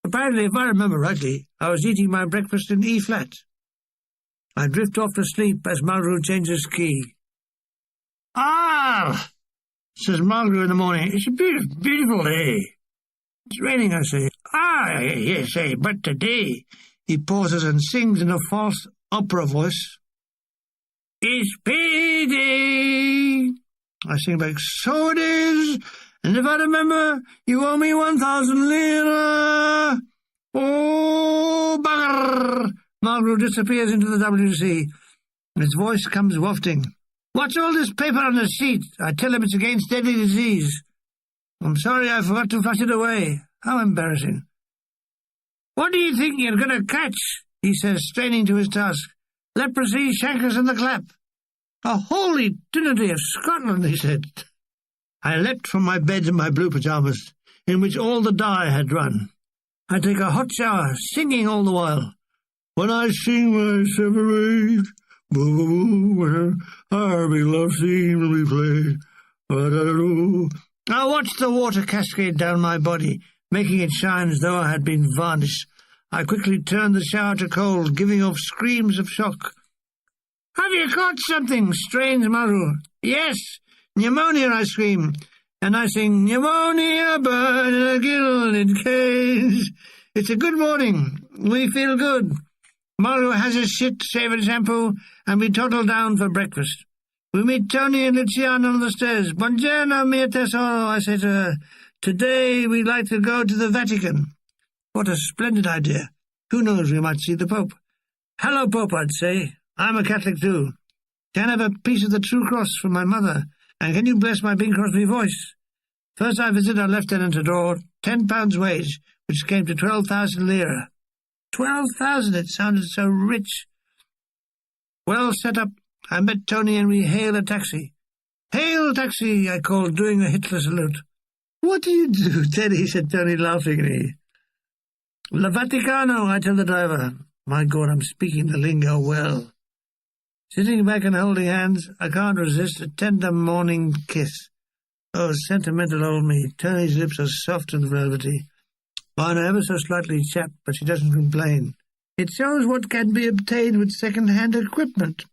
Apparently, if I remember rightly, I was eating my breakfast in E-flat. I drift off to sleep as Mulgrew changes key. "Ah!" says Margaret in the morning. It's a beautiful, beautiful day. It's raining, I say. Ah, yes, but today. He pauses and sings in a false opera voice. It's payday. I sing back, so it is. And if I remember, you owe me 1,000 lira. Oh, bugger. Margaret disappears into the WC. His voice comes wafting. What's all this paper on the seat? I tell him it's against deadly disease. I'm sorry I forgot to flush it away. How embarrassing. What do you think you're going to catch? He says, straining to his task. Leprosy, shankers, and the clap. A holy trinity of Scotland, he said. I leapt from my bed in my blue pyjamas, in which all the dye had run. I take a hot shower, singing all the while. When I sing my separate, boo-boo-boo, our big love scene will be played. I watched the water cascade down my body, making it shine as though I had been varnished. I quickly turned the shower to cold, giving off screams of shock. Have you caught something, strange Maru? Yes, pneumonia, I scream. And I sing, pneumonia, burn in a gilded cage. It's a good morning. We feel good. Maru has his shit-shaven shampoo, and we toddle down for breakfast. We meet Tony and Luciano on the stairs. Buongiorno, mia tesoro, I say to her. Today we'd like to go to the Vatican. What a splendid idea. Who knows, we might see the Pope. Hello, Pope, I'd say. I'm a Catholic too. Can I have a piece of the true cross from my mother? And can you bless my Bing Crosby voice? First I visit our lieutenant to draw £10 wage, which came to 12,000 lira. 12,000, it sounded so rich. Well set up, I met Tony and we hailed a taxi. Hail taxi, I called, doing a Hitler salute. What do you do, Teddy, said Tony laughingly. La Vaticano, I tell the driver. My God, I'm speaking the lingo well. Sitting back and holding hands, I can't resist a tender morning kiss. Oh, sentimental old me. Tony's lips are soft and velvety. Mine are ever so slightly chapped, but she doesn't complain. It shows what can be obtained with second-hand equipment.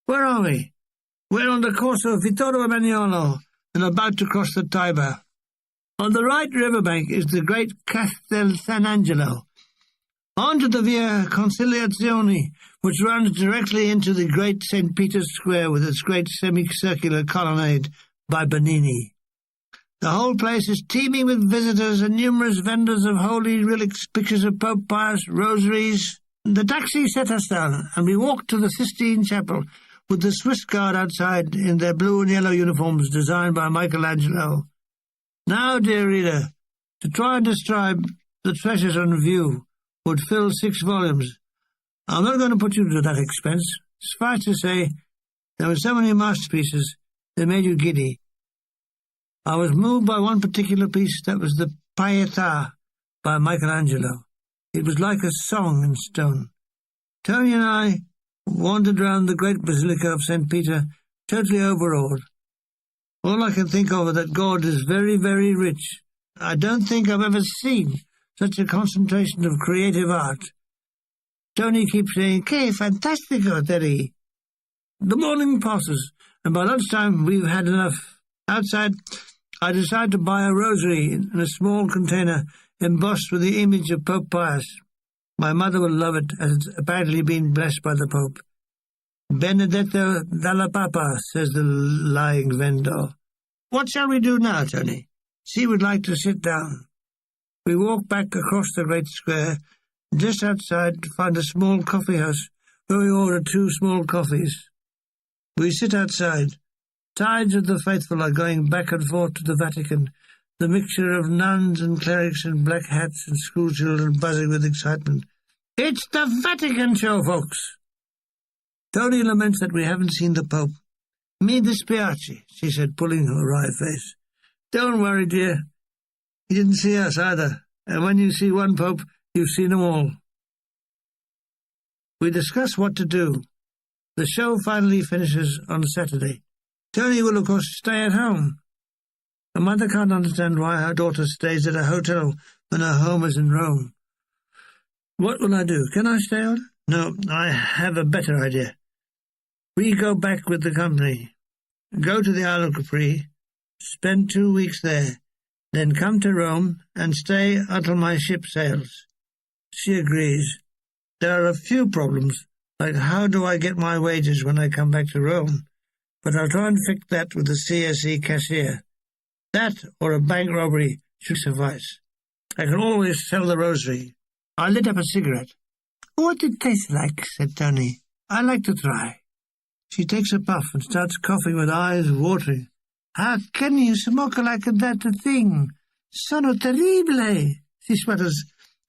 Where are we? We're on the Corso Vittorio Emanuele and about to cross the Tiber. On the right riverbank is the great Castel San Angelo. On to the Via Conciliazione, which runs directly into the great St. Peter's Square with its great semicircular colonnade by Bernini. The whole place is teeming with visitors and numerous vendors of holy relics, pictures of Pope Pius, rosaries. The taxi set us down, and we walked to the Sistine Chapel, with the Swiss Guard outside in their blue and yellow uniforms designed by Michelangelo. Now, dear reader, to try and describe the treasures on view would fill 6 volumes. I'm not going to put you to that expense. Suffice to say, there were so many masterpieces, they made you giddy. I was moved by one particular piece, that was the Pietà by Michelangelo. It was like a song in stone. Tony and I wandered round the great Basilica of St. Peter, totally overawed. All I can think of is that God is very, very rich. I don't think I've ever seen such a concentration of creative art. Tony keeps saying, "Que fantastico, Terry." The morning passes, and by lunchtime we've had enough. Outside, I decide to buy a rosary in a small container embossed with the image of Pope Pius. My mother will love it, as it's apparently been blessed by the Pope. Benedetto dalla Papa, says the lying vendor. What shall we do now, Tony? She would like to sit down. We walk back across the great square, just outside to find a small coffee house where we order 2 small coffees. We sit outside. Tides of the faithful are going back and forth to the Vatican, the mixture of nuns and clerics in black hats and schoolchildren buzzing with excitement. It's the Vatican show, folks! Tony laments that we haven't seen the Pope. Mi dispiace, she said, pulling her wry face. Don't worry, dear. He didn't see us either, and when you see one Pope, you've seen them all. We discuss what to do. The show finally finishes on Saturday. Tony will, of course, stay at home. Her mother can't understand why her daughter stays at a hotel when her home is in Rome. What will I do? Can I stay on? No, I have a better idea. We go back with the company, go to the Isle of Capri, spend 2 weeks there, then come to Rome and stay until my ship sails. She agrees. There are a few problems, like how do I get my wages when I come back to Rome? But I'll try and fix that with the CSE cashier. That or a bank robbery should suffice. I can always sell the rosary. I lit up a cigarette. What did it taste like? Said Tony. I like to try. She takes a puff and starts coughing with eyes watering. How can you smoke like that thing? Sono terrible, she sputters.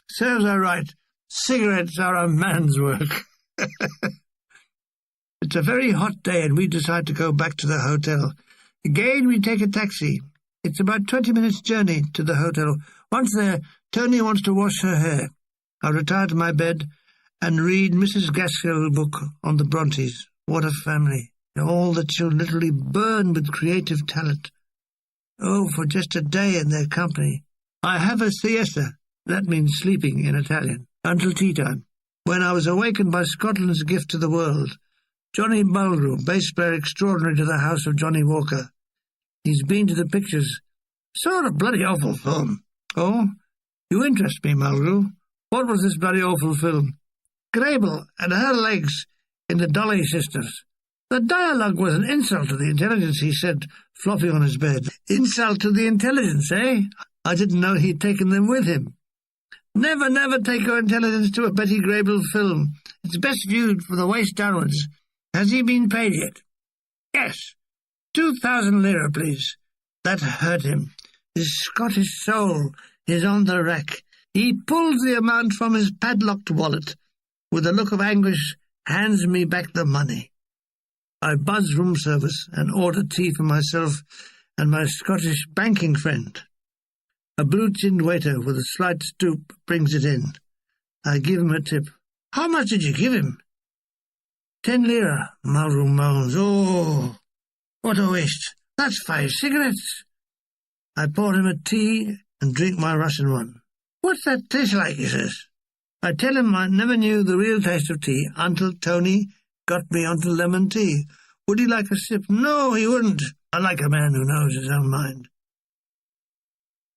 Serves her right. Cigarettes are a man's work. It's a very hot day and we decide to go back to the hotel. Again we take a taxi. It's about 20 minutes' journey to the hotel. Once there, Tony wants to wash her hair. I retire to my bed and read Mrs. Gaskell's book on the Brontes. What a family. All the children literally burn with creative talent. Oh, for just a day in their company. I have a siesta, that means sleeping in Italian, until tea time, when I was awakened by Scotland's gift to the world. Johnny Mulgrew, bass player extraordinary to the House of Johnny Walker. He's been to the pictures. Sort of bloody awful film. Oh, you interest me, Mulgrew. What was this bloody awful film? Grable and her legs in the Dolly Sisters. The dialogue was an insult to the intelligence, he said, flopping on his bed. Insult to the intelligence, eh? I didn't know he'd taken them with him. Never, never take your intelligence to a Betty Grable film. It's best viewed from the waist downwards. Has he been paid yet? Yes. 2,000 lira, please. That hurt him. His Scottish soul is on the rack. He pulls the amount from his padlocked wallet. With a look of anguish, hands me back the money. I buzz room service and order tea for myself and my Scottish banking friend. A blue-chinned waiter with a slight stoop brings it in. I give him a tip. How much did you give him? 10 lira, Mulgrew moans. Oh, what a waste. That's 5 cigarettes. I pour him a tea and drink my Russian one. What's that taste like, he says. I tell him I never knew the real taste of tea until Tony got me onto lemon tea. Would he like a sip? No, he wouldn't. I like a man who knows his own mind.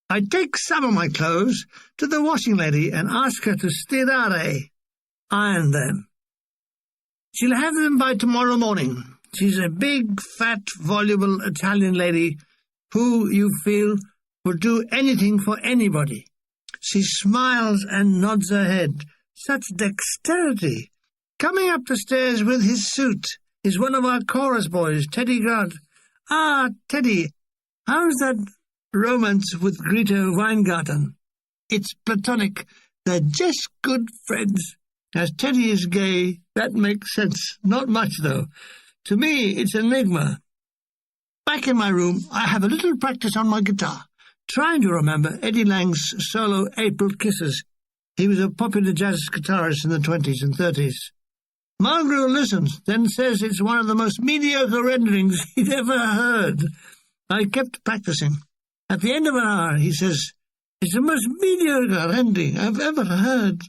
I take some of my clothes to the washing lady and ask her to stirare, iron them. She'll have them by tomorrow morning. She's a big, fat, voluble Italian lady who, you feel, will do anything for anybody. She smiles and nods her head. Such dexterity. Coming up the stairs with his suit is one of our chorus boys, Teddy Grant. Ah, Teddy, how's that romance with Greta Weingarten? It's platonic. They're just good friends. As Teddy is gay, that makes sense. Not much, though. To me, it's an enigma. Back in my room, I have a little practice on my guitar, trying to remember Eddie Lang's solo April Kisses. He was a popular jazz guitarist in the 20s and 30s. Mulgrew listens, then says it's one of the most mediocre renderings he'd ever heard. I kept practicing. At the end of an hour, he says, it's the most mediocre rendering I've ever heard.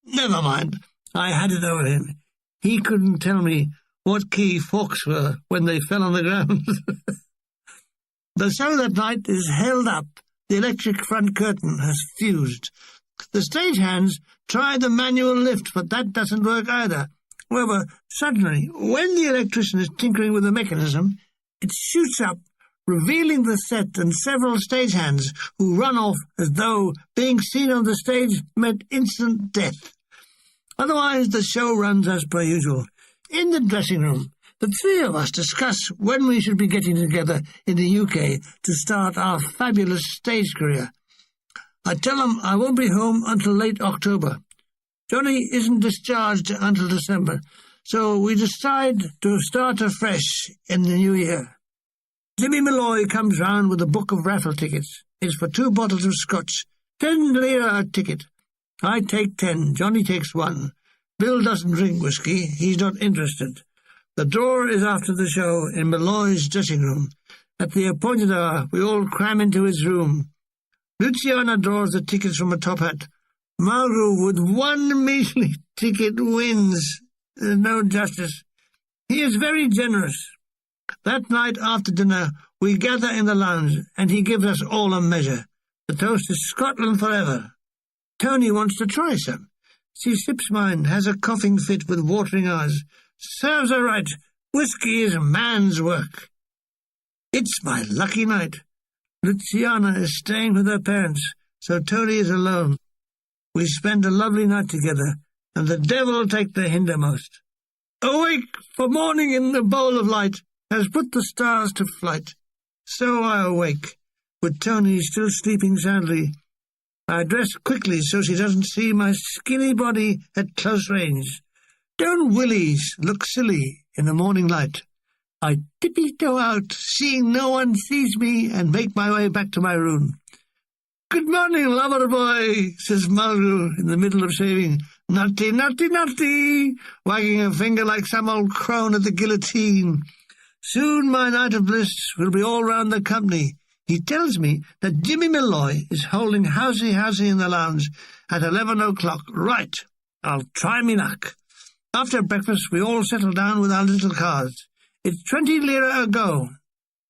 Never mind. I had it over him. He couldn't tell me what key forks were when they fell on the ground. The show that night is held up. The electric front curtain has fused. The stagehands try the manual lift, but that doesn't work either. However, suddenly, when the electrician is tinkering with the mechanism, it shoots up, revealing the set and several stagehands who run off as though being seen on the stage meant instant death. Otherwise, the show runs as per usual. In the dressing room, the three of us discuss when we should be getting together in the UK to start our fabulous stage career. I tell them I won't be home until late October. Johnny isn't discharged until December, so we decide to start afresh in the new year. Jimmy Malloy comes round with a book of raffle tickets. It's for 2 bottles of scotch. 10 lira a ticket. I take 10. Johnny takes 1. Bill doesn't drink whiskey. He's not interested. The draw is after the show in Malloy's dressing room. At the appointed hour, we all cram into his room. Luciana draws the tickets from a top hat. Mulgrew, with 1 measly ticket, wins. There's no justice. He is very generous. That night after dinner, We gather in the lounge, and he gives us all a measure. The toast is Scotland forever. Tony wants to try some. She sips mine, has a coughing fit with watering eyes. Serves her right. Whiskey is man's work. It's my lucky night. Luciana is staying with her parents, so Tony is alone. We spend a lovely night together, and the devil take the hindermost. Awake for morning in the bowl of light has put the stars to flight. So I awake, with Tony still sleeping soundly. I dress quickly so she doesn't see my skinny body at close range. Don't willies look silly in the morning light. I tippy-toe out, seeing no one sees me, and make my way back to my room. "Good morning, lover boy," says Mulgrew in the middle of shaving. "Nutty, nutty, nutty," wagging a finger like some old crone at the guillotine. Soon my night of bliss will be all round the company. He tells me that Jimmy Malloy is holding housey in the lounge at 11 o'clock. Right, I'll try me luck. After breakfast, we all settle down with our little cards. It's 20 lira a go.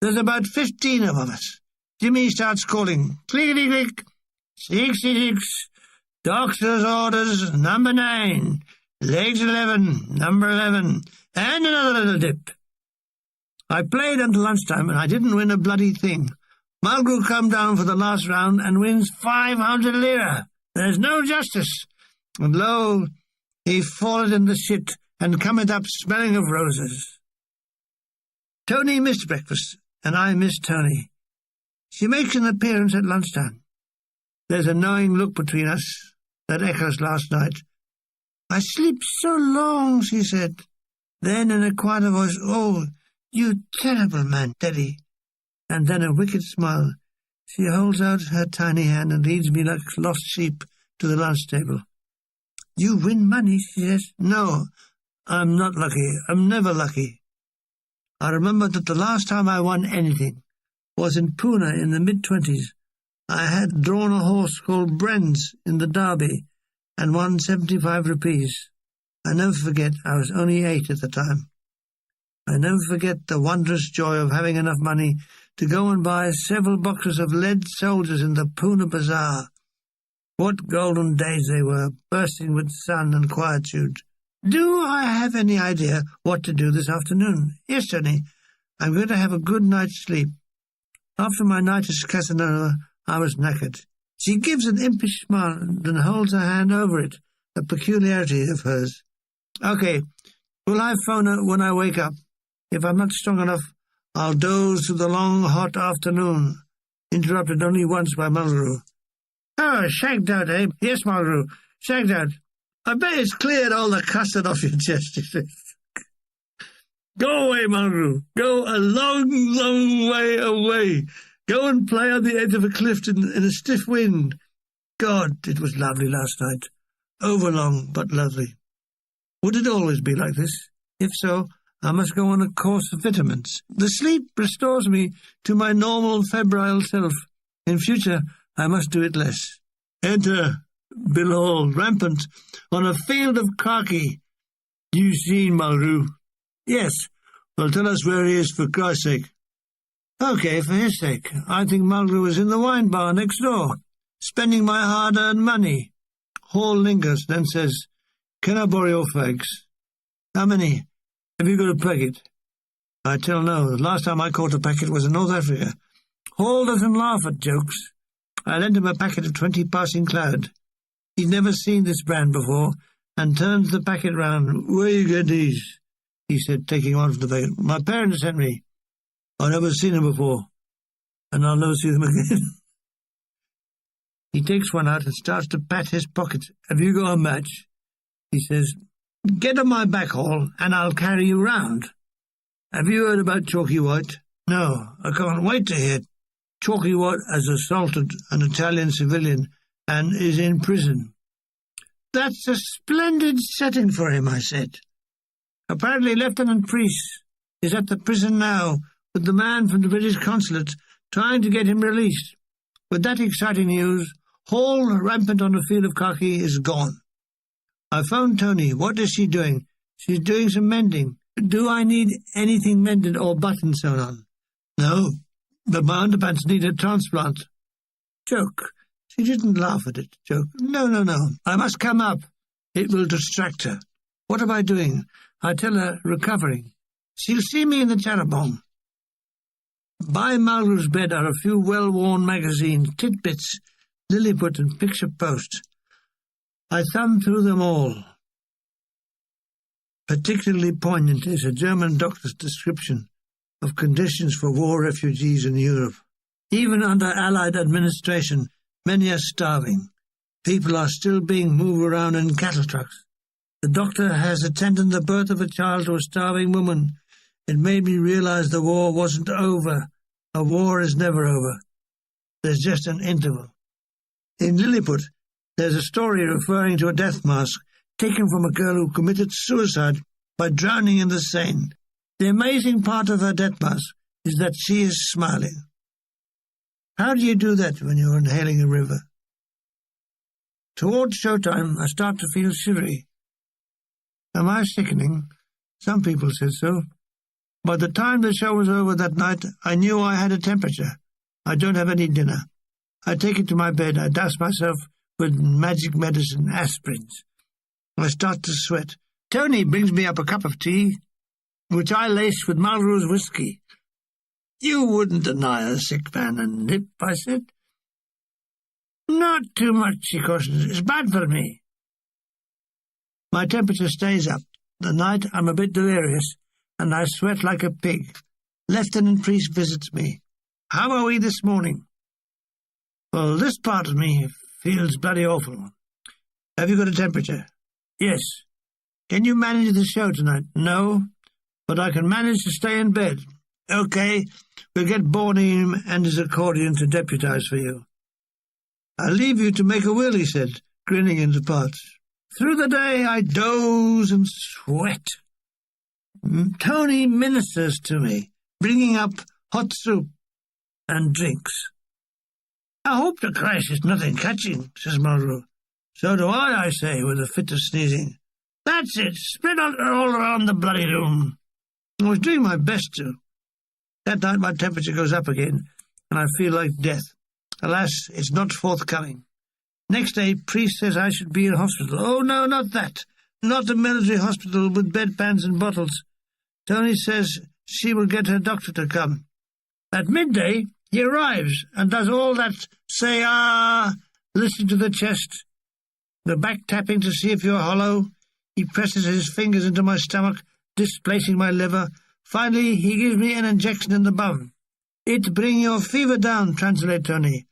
There's about 15 of us. Jimmy starts calling. Clickety-click. 66. Doctor's orders, number 9. Legs 11, number 11. And another little dip. I played until lunchtime, and I didn't win a bloody thing. Mulgrew come down for the last round and wins 500 lira. There's no justice. And lo, he falleth in the shit and cometh up smelling of roses. Tony missed breakfast, and I missed Tony. She makes an appearance at lunchtime. There's a knowing look between us that echoes last night. "I sleep so long," she said. Then in a quieter voice, "Oh, you terrible man, Teddy." And then a wicked smile. She holds out her tiny hand and leads me like lost sheep to the lunch table. "You win money," she says. "No, I'm not lucky. I'm never lucky." I remember that the last time I won anything was in Pune in the mid-20s. I had drawn a horse called Bren's in the Derby and won 75 rupees. I never forget, I was only 8 at the time. I never forget the wondrous joy of having enough money to go and buy several boxes of lead soldiers in the Pune Bazaar. What golden days they were, bursting with sun and quietude. Do I have any idea what to do this afternoon? Yes, Tony, I'm going to have a good night's sleep. After my night at Casanova, I was knackered. She gives an impish smile and holds her hand over it, a peculiarity of hers. Okay, will I phone her when I wake up? If I'm not strong enough, I'll doze through the long, hot afternoon, interrupted only once by Mulgrew. "Oh, shagged out, eh? Yes, Mulgrew, shagged out. I bet it's cleared all the custard off your chest," he says. "Go away, Mulgrew. Go a long, long way away. Go and play on the edge of a cliff in a stiff wind. God, it was lovely last night. Overlong, but lovely. Would it always be like this? If so, I must go on a course of vitamins. The sleep restores me to my normal febrile self. In future, I must do it less. Enter Bilhall, rampant, on a field of khaki. You seen Mulgrew?" "Yes." "Well, tell us where he is, for Christ's sake." "Okay, for his sake. I think Mulgrew was in the wine bar next door, spending my hard-earned money." Hall lingers, then says, "Can I borrow your fags?" "How many? Have you got a packet?" I tell no. The last time I caught a packet was in North Africa. Hall doesn't laugh at jokes. I lent him a packet of 20 Passing Cloud. He'd never seen this brand before, and turns the packet round. "Where you get these?" he said, taking one from the packet. "My parents sent me. I've never seen them before, and I'll never see them again." He takes one out and starts to pat his pocket. "Have you got a match?" he says. "Get on my back, Hall, and I'll carry you round." "Have you heard about Chalky White?" "No, I can't wait to hear." "Chalky White has assaulted an Italian civilian and is in prison." "That's a splendid setting for him," I said. "Apparently Lieutenant Priest is at the prison now, with the man from the British consulate trying to get him released." With that exciting news, Hall, rampant on a field of khaki, is gone. I phoned Tony. What is she doing? "She's doing some mending." "Do I need anything mended or buttons sewn on?" "No, but my underpants need a transplant. Joke. She didn't laugh at it. Joke. No. I must come up. It will distract her. What am I doing? I tell her, recovering. She'll see me in the charabanc. By Mulgrew's bed are a few well-worn magazines, Titbits, Lilliput, and Picture Post. I thumb through them all. Particularly poignant is a German doctor's description of conditions for war refugees in Europe. Even under Allied administration, many are starving. People are still being moved around in cattle trucks. The doctor has attended the birth of a child to a starving woman. It made me realize the war wasn't over. A war is never over. There's just an interval. In Lilliput, there's a story referring to a death mask taken from a girl who committed suicide by drowning in the Seine. The amazing part of her death mask is that she is smiling. How do you do that when you're inhaling a river? Towards showtime, I start to feel shivery. Am I sickening? Some people said so. By the time the show was over that night, I knew I had a temperature. I don't have any dinner. I take it to my bed. I douse myself with magic medicine, aspirins. I start to sweat. Tony brings me up a cup of tea, which I lace with Mulgrew's whiskey. You wouldn't deny a sick man a nip, I said. Not too much, she cautions. It's bad for me. My temperature stays up. The night I'm a bit delirious, and I sweat like a pig. Lieutenant Priest visits me. How are we this morning? Well, this part of me feels bloody awful. Have you got a temperature? Yes. Can you manage the show tonight? No, but I can manage to stay in bed. Okay, we'll get Boredom and his accordion to deputise for you. I'll leave you to make a will, he said, grinning into parts. Through the day I doze and sweat. Tony ministers to me, bringing up hot soup and drinks. I hope to Christ it's nothing catching, says Mulgrew. So do I say, with a fit of sneezing. That's it, spread out all around the bloody room. I was doing my best to. That night my temperature goes up again, and I feel like death. Alas, it's not forthcoming. Next day, Priest says I should be in hospital. Oh, no, not that. Not a military hospital with bedpans and bottles. Tony says she will get her doctor to come. At midday, he arrives and does all that say, listen to the chest, the back tapping to see if you're hollow. He presses his fingers into my stomach, displacing my liver. Finally, he gives me an injection in the bum. It bring your fever down, translate Tony.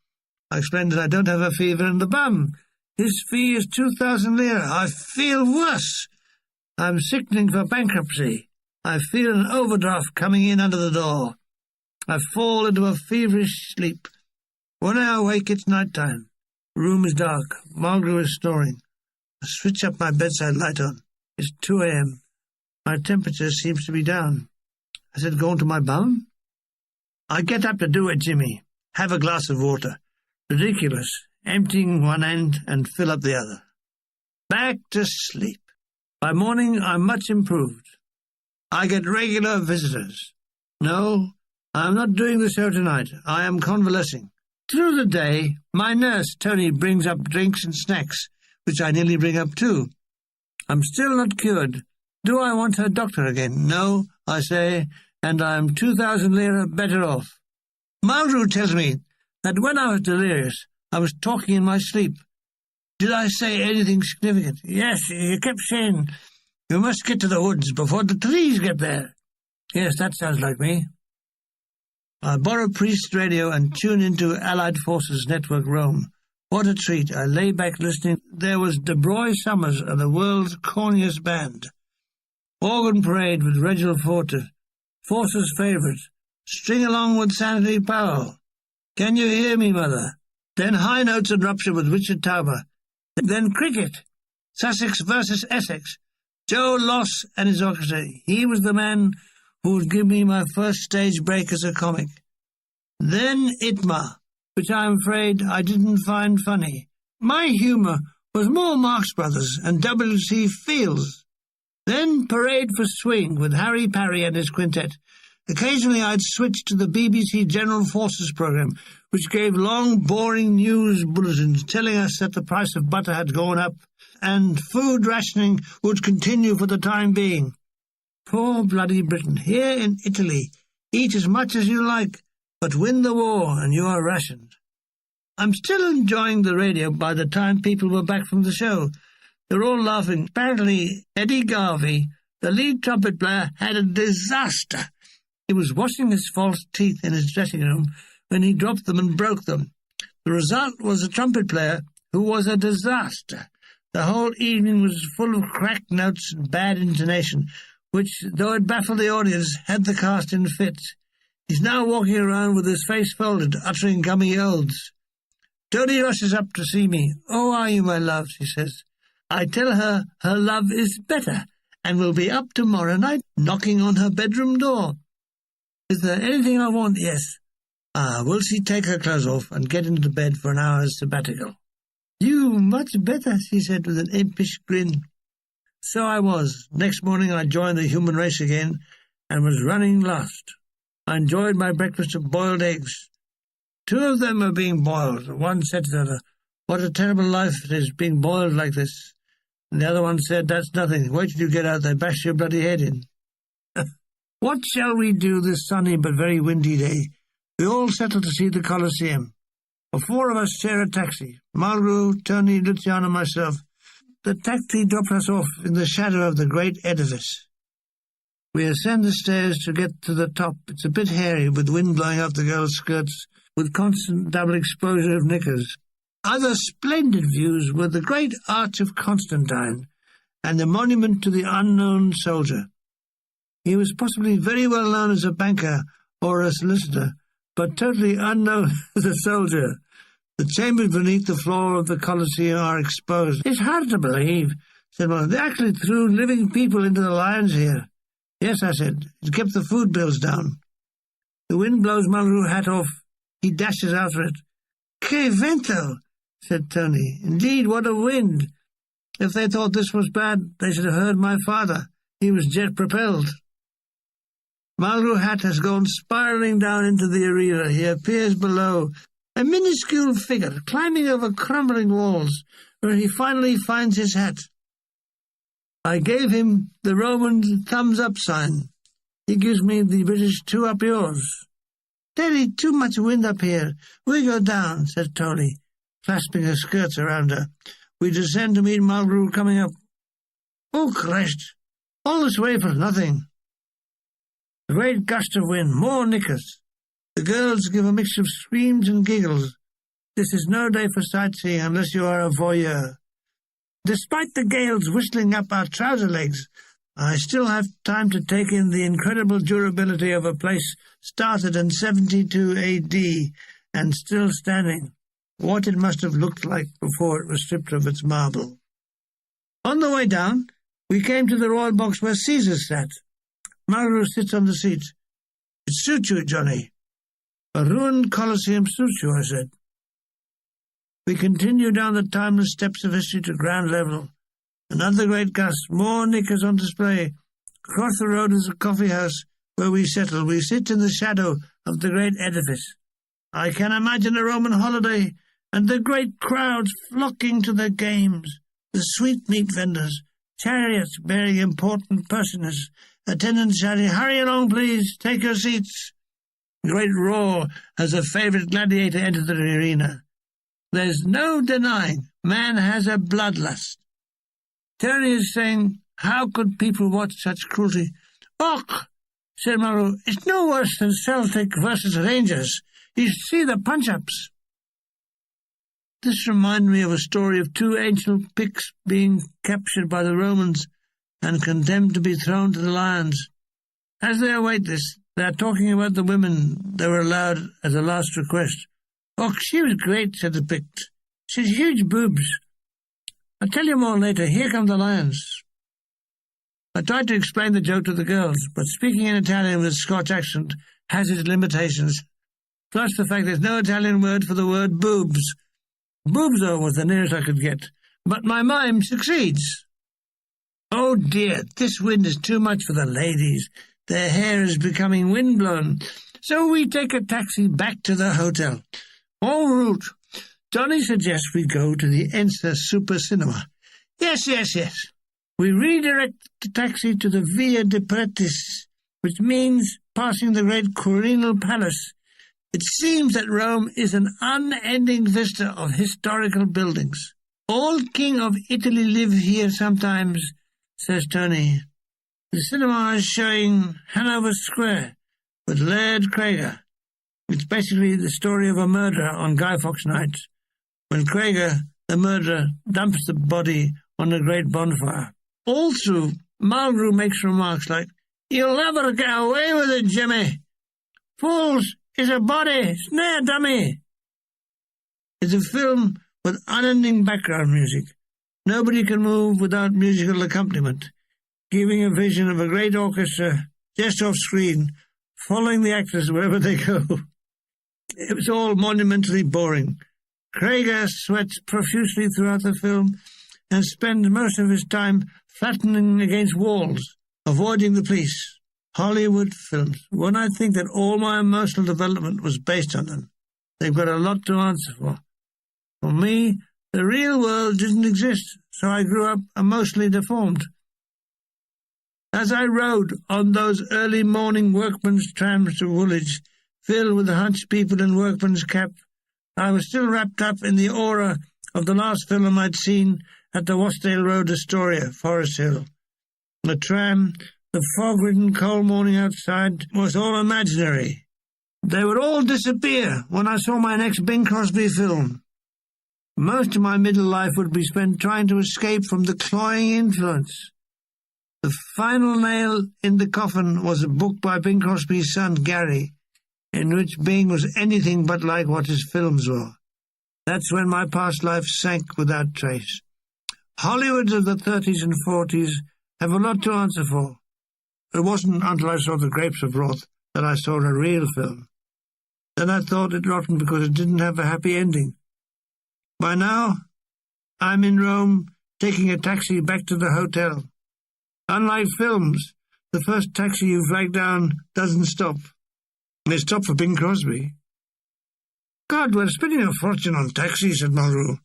I explain that I don't have a fever in the bum. His fee is 2,000 lira. I feel worse. I'm sickening for bankruptcy. I feel an overdraft coming in under the door. I fall into a feverish sleep. When I awake, it's night time. The room is dark. Mulgrew is snoring. I switch up my bedside light on. It's 2 a.m. My temperature seems to be down. Has it gone to my bum? I get up to do it, Jimmy. Have a glass of water. Ridiculous. Emptying one end and fill up the other. Back to sleep. By morning, I'm much improved. I get regular visitors. No, I'm not doing the show tonight. I am convalescing. Through the day, my nurse, Tony, brings up drinks and snacks, which I nearly bring up too. I'm still not cured. Do I want her doctor again? No, I say, and I'm 2,000 lira better off. Mulgrew tells me that when I was delirious, I was talking in my sleep. Did I say anything significant? Yes, you kept saying, you must get to the woods before the trees get there. Yes, that sounds like me. I borrow Priest's radio and tune into Allied Forces Network Rome. What a treat. I lay back listening. There was De Broy Summers and the world's corniest band. Organ parade with Reginald Forte. Force's favourite. String along with Sanity Powell. Can you hear me, Mother? Then high notes and rupture with Richard Tauber. Then cricket. Sussex versus Essex. Joe Loss and his orchestra. He was the man who would give me my first stage break as a comic. Then Itma, which I'm afraid I didn't find funny. My humour was more Marx Brothers and W.C. Fields. Then Parade for Swing with Harry Parry and his quintet. Occasionally I'd switch to the BBC General Forces programme, which gave long, boring news bulletins telling us that the price of butter had gone up and food rationing would continue for the time being. Poor bloody Britain. Here in Italy, eat as much as you like, but win the war and you are rationed. I'm still enjoying the radio by the time people were back from the show. They were all laughing. Apparently, Eddie Garvey, the lead trumpet player, had a disaster. He was washing his false teeth in his dressing room when he dropped them and broke them. The result was a trumpet player who was a disaster. The whole evening was full of cracked notes and bad intonation, which, though it baffled the audience, had the cast in fits. He's now walking around with his face folded, uttering gummy oaths. Tony rushes up to see me. "Oh, are you, my love?" she says. I tell her her love is better and will be up tomorrow night, knocking on her bedroom door. Is there anything I want? Yes. Will she take her clothes off and get into bed for an hour's sabbatical? You much better, she said with an impish grin. So I was. Next morning I joined the human race again and was running last. I enjoyed my breakfast of boiled eggs. 2 of them were being boiled. One said to the other, "What a terrible life it is, being boiled like this." And the other one said, "That's nothing. Wait till you get out, they bash your bloody head in." What shall we do this sunny but very windy day? We all settled to see the Colosseum. 4 of us share a taxi. Malraux, Tony, Luciano, and myself. The taxi dropped us off in the shadow of the great edifice. We ascend the stairs to get to the top. It's a bit hairy, with wind blowing out the girls' skirts, with constant double exposure of knickers. Other splendid views were the great Arch of Constantine and the monument to the unknown soldier. He was possibly very well known as a banker or a solicitor, but totally unknown as a soldier. The chambers beneath the floor of the Colosseum are exposed. It's hard to believe, said one. They actually threw living people into the lions here. Yes, I said. It kept the food bills down. The wind blows Malraux' hat off. He dashes after it. "Che vento," said Tony. "Indeed, what a wind. If they thought this was bad, they should have heard my father. He was jet-propelled." Malraux' hat has gone spiralling down into the arena. He appears below, a minuscule figure, climbing over crumbling walls, where he finally finds his hat. I gave him the Roman thumbs-up sign. He gives me the British two up yours. "Daddy, too much wind up here. We go down," said Tony, clasping her skirts around her. We descend to meet Malraux coming up. "Oh, Christ! All this way for nothing." A great gust of wind, more knickers. The girls give a mixture of screams and giggles. This is no day for sightseeing unless you are a voyeur. Despite the gales whistling up our trouser legs, I still have time to take in the incredible durability of a place started in 72 AD and still standing. What it must have looked like before it was stripped of its marble. On the way down, we came to the royal box where Caesar sat. Malraux sits on the seat. "It suits you, Johnny." "A ruined Colosseum suits you," I said. We continue down the timeless steps of history to ground level. Another great gust, more knickers on display. Across the road is a coffee house where we settle. We sit in the shadow of the great edifice. I can imagine a Roman holiday and the great crowds flocking to the games, the sweetmeat vendors, chariots bearing important personages, attendants shouting, "Hurry along, please, take your seats." A great roar as a favourite gladiator enters the arena. There's no denying, man has a bloodlust. Tony is saying, "How could people watch such cruelty?" "Och," said Malraux, "it's no worse than Celtic versus Rangers. You should see the punch-ups." This reminded me of a story of 2 ancient Picts being captured by the Romans and condemned to be thrown to the lions. As they await this, they are talking about the women they were allowed as a last request. "Oh, she was great," said the Pict. "She's huge boobs. I'll tell you more later. Here come the lions." I tried to explain the joke to the girls, but speaking in Italian with a Scotch accent has its limitations. Plus the fact there's no Italian word for the word boobs. Boobzo was the nearest I could get, but my mime succeeds. "Oh dear, this wind is too much for the ladies," Their hair is becoming windblown. So we take a taxi back to the hotel. En route, Johnny suggests we go to the Ensa Super Cinema. Yes. We redirect the taxi to the Via de Pretis, which means passing the great Quirinal Palace. It seems that Rome is an unending vista of historical buildings. All King of Italy live here sometimes, says Tony. The cinema is showing Hanover Square with Laird Craig. It's basically the story of a murder on Guy Fawkes nights, when Craig, the murderer, dumps the body on a great bonfire. All through, Mulgrew makes remarks like, "You'll never get away with it, Jimmy. Fools is a body, snare dummy." It's a film with unending background music. Nobody can move without musical accompaniment, giving a vision of a great orchestra just off screen, following the actors wherever they go. It was all monumentally boring. Craig sweats profusely throughout the film and spends most of his time flattening against walls, avoiding the police. Hollywood films. When I think that all my emotional development was based on them, they've got a lot to answer for. For me, the real world didn't exist, so I grew up emotionally deformed. As I rode on those early morning workmen's trams to Woolwich, filled with the hunched people in workmen's cap, I was still wrapped up in the aura of the last film I'd seen at the Wasdale Road Astoria, Forest Hill. The tram, the fog-ridden cold morning outside, was all imaginary. They would all disappear when I saw my next Bing Crosby film. Most of my middle life would be spent trying to escape from the cloying influence. The final nail in the coffin was a book by Bing Crosby's son, Gary, in which Bing was anything but like what his films were. That's when my past life sank without trace. Hollywoods of the 30s and 40s have a lot to answer for. It wasn't until I saw The Grapes of Wrath that I saw a real film. Then I thought it rotten because it didn't have a happy ending. By now, I'm in Rome, taking a taxi back to the hotel. Unlike films, the first taxi you flag down doesn't stop. They stop for Bing Crosby. God, we're spending a fortune on taxis, said Mulgrew.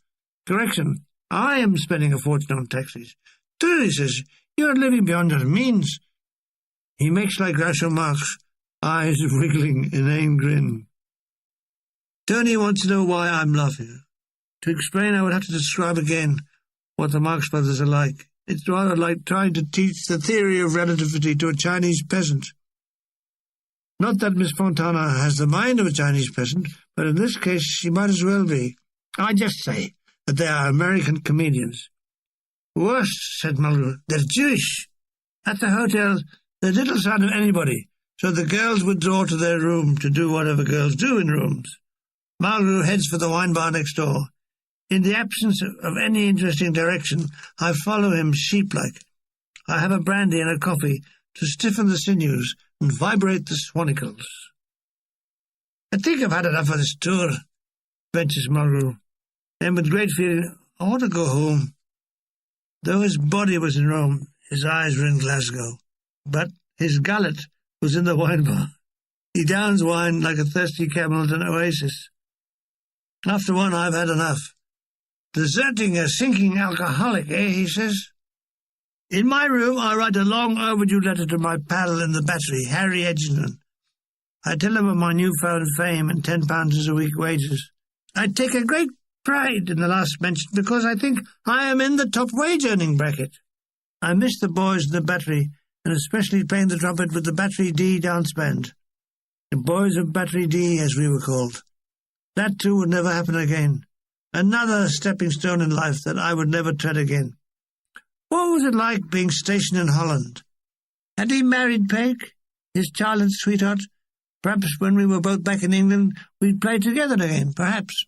Correction, I am spending a fortune on taxis. Tony says, you're living beyond your means. He makes like Groucho Marx, eyes wriggling in an grin. Tony wants to know why I'm laughing. To explain, I would have to describe again what the Marx Brothers are like. It's rather like trying to teach the theory of relativity to a Chinese peasant. Not that Miss Fontana has the mind of a Chinese peasant, but in this case she might as well be. I just say that they are American comedians. Worse, said Mulgrew, they're Jewish. At the hotel, there's little sign of anybody, so the girls withdraw to their room to do whatever girls do in rooms. Mulgrew heads for the wine bar next door. In the absence of any interesting direction, I follow him sheep-like. I have a brandy and a coffee to stiffen the sinews and vibrate the swanicles. I think I've had enough of this tour, ventures Mulgrew. Then with great feeling, I want to go home. Though his body was in Rome, his eyes were in Glasgow. But his gullet was in the wine bar. He downs wine like a thirsty camel at an oasis. After one, I've had enough. Deserting a sinking alcoholic, he says. In my room, I write a long overdue letter to my pal in the Battery, Harry Edgerton. I tell him of my newfound fame and £10 a week wages. I take a great pride in the last mention because I think I am in the top wage-earning bracket. I miss the boys in the Battery, and especially playing the trumpet with the Battery D dance band. The boys of Battery D, as we were called. That too would never happen again. Another stepping stone in life that I would never tread again. What was it like being stationed in Holland? Had he married Peg, his childhood sweetheart? Perhaps when we were both back in England, we'd play together again, perhaps.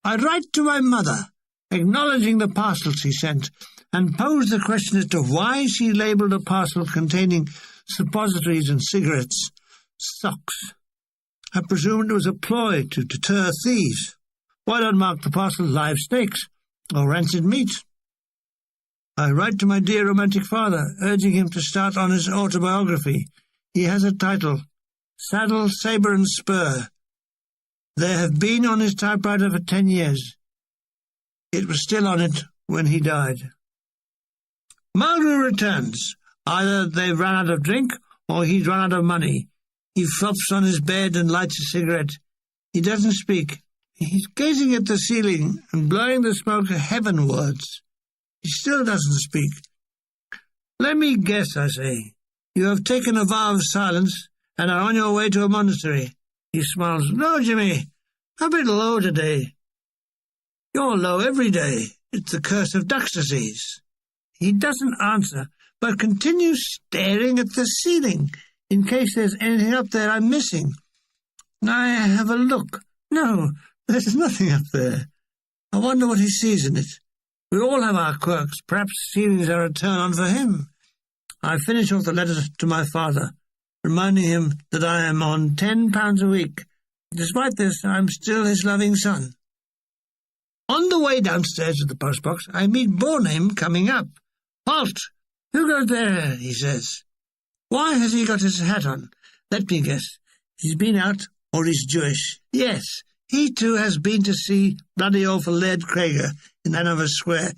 I'd write to my mother, acknowledging the parcel she sent, and pose the question as to why she labelled a parcel containing suppositories and cigarettes socks. I presumed it was a ploy to deter thieves. Why not mark the parcel live steaks or rancid meat? I write to my dear romantic father, urging him to start on his autobiography. He has a title, Saddle, Sabre and Spur. They have been on his typewriter for 10 years. It was still on it when he died. Mulgrew returns. Either they've run out of drink or he's run out of money. He flops on his bed and lights a cigarette. He doesn't speak. He's gazing at the ceiling and blowing the smoke heavenwards. He still doesn't speak. Let me guess, I say. You have taken a vow of silence and are on your way to a monastery. He smiles. No, Jimmy, a bit low today. You're low every day. It's the curse of duck's disease. He doesn't answer, but continues staring at the ceiling, in case there's anything up there I'm missing. I have a look. No, there's nothing up there. I wonder what he sees in it. We all have our quirks. Perhaps ceilings are a turn-on for him. I finish off the letter to my father, reminding him that I am on £10 a week. Despite this, I'm still his loving son. On the way downstairs to the postbox, I meet Boredom coming up. Halt! Who goes there? He says. Why has he got his hat on? Let me guess. He's been out, or he's Jewish. Yes, he too has been to see bloody awful Laird Craig in Hanover Square.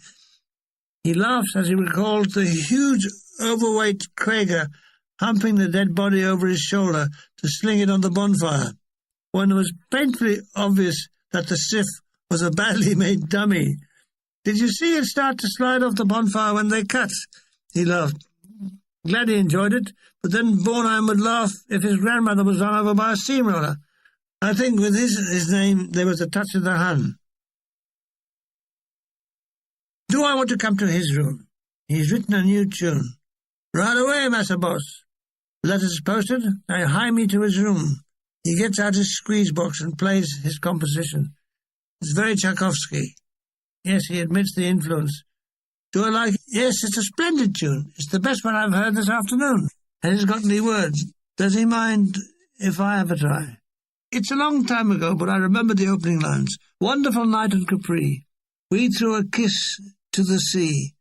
He laughs as he recalls the huge, overweight Craig humping the dead body over his shoulder to sling it on the bonfire, when it was painfully obvious that the stiff was a badly made dummy. Did you see it start to slide off the bonfire when they cut? He laughed. Glad he enjoyed it, but then Boredom would laugh if his grandmother was run over by a steamroller. I think with his name there was a touch of the Hun. Do I want to come to his room? He's written a new tune. Right away, Massa Boss. Letters posted, they hie me to his room. He gets out his squeeze box and plays his composition. It's very Tchaikovsky. Yes, he admits the influence. Do I like it? Yes, it's a splendid tune. It's the best one I've heard this afternoon. Has it got any words? Does he mind if I have a try? It's a long time ago, but I remember the opening lines. Wonderful night on Capri. We threw a kiss to the sea.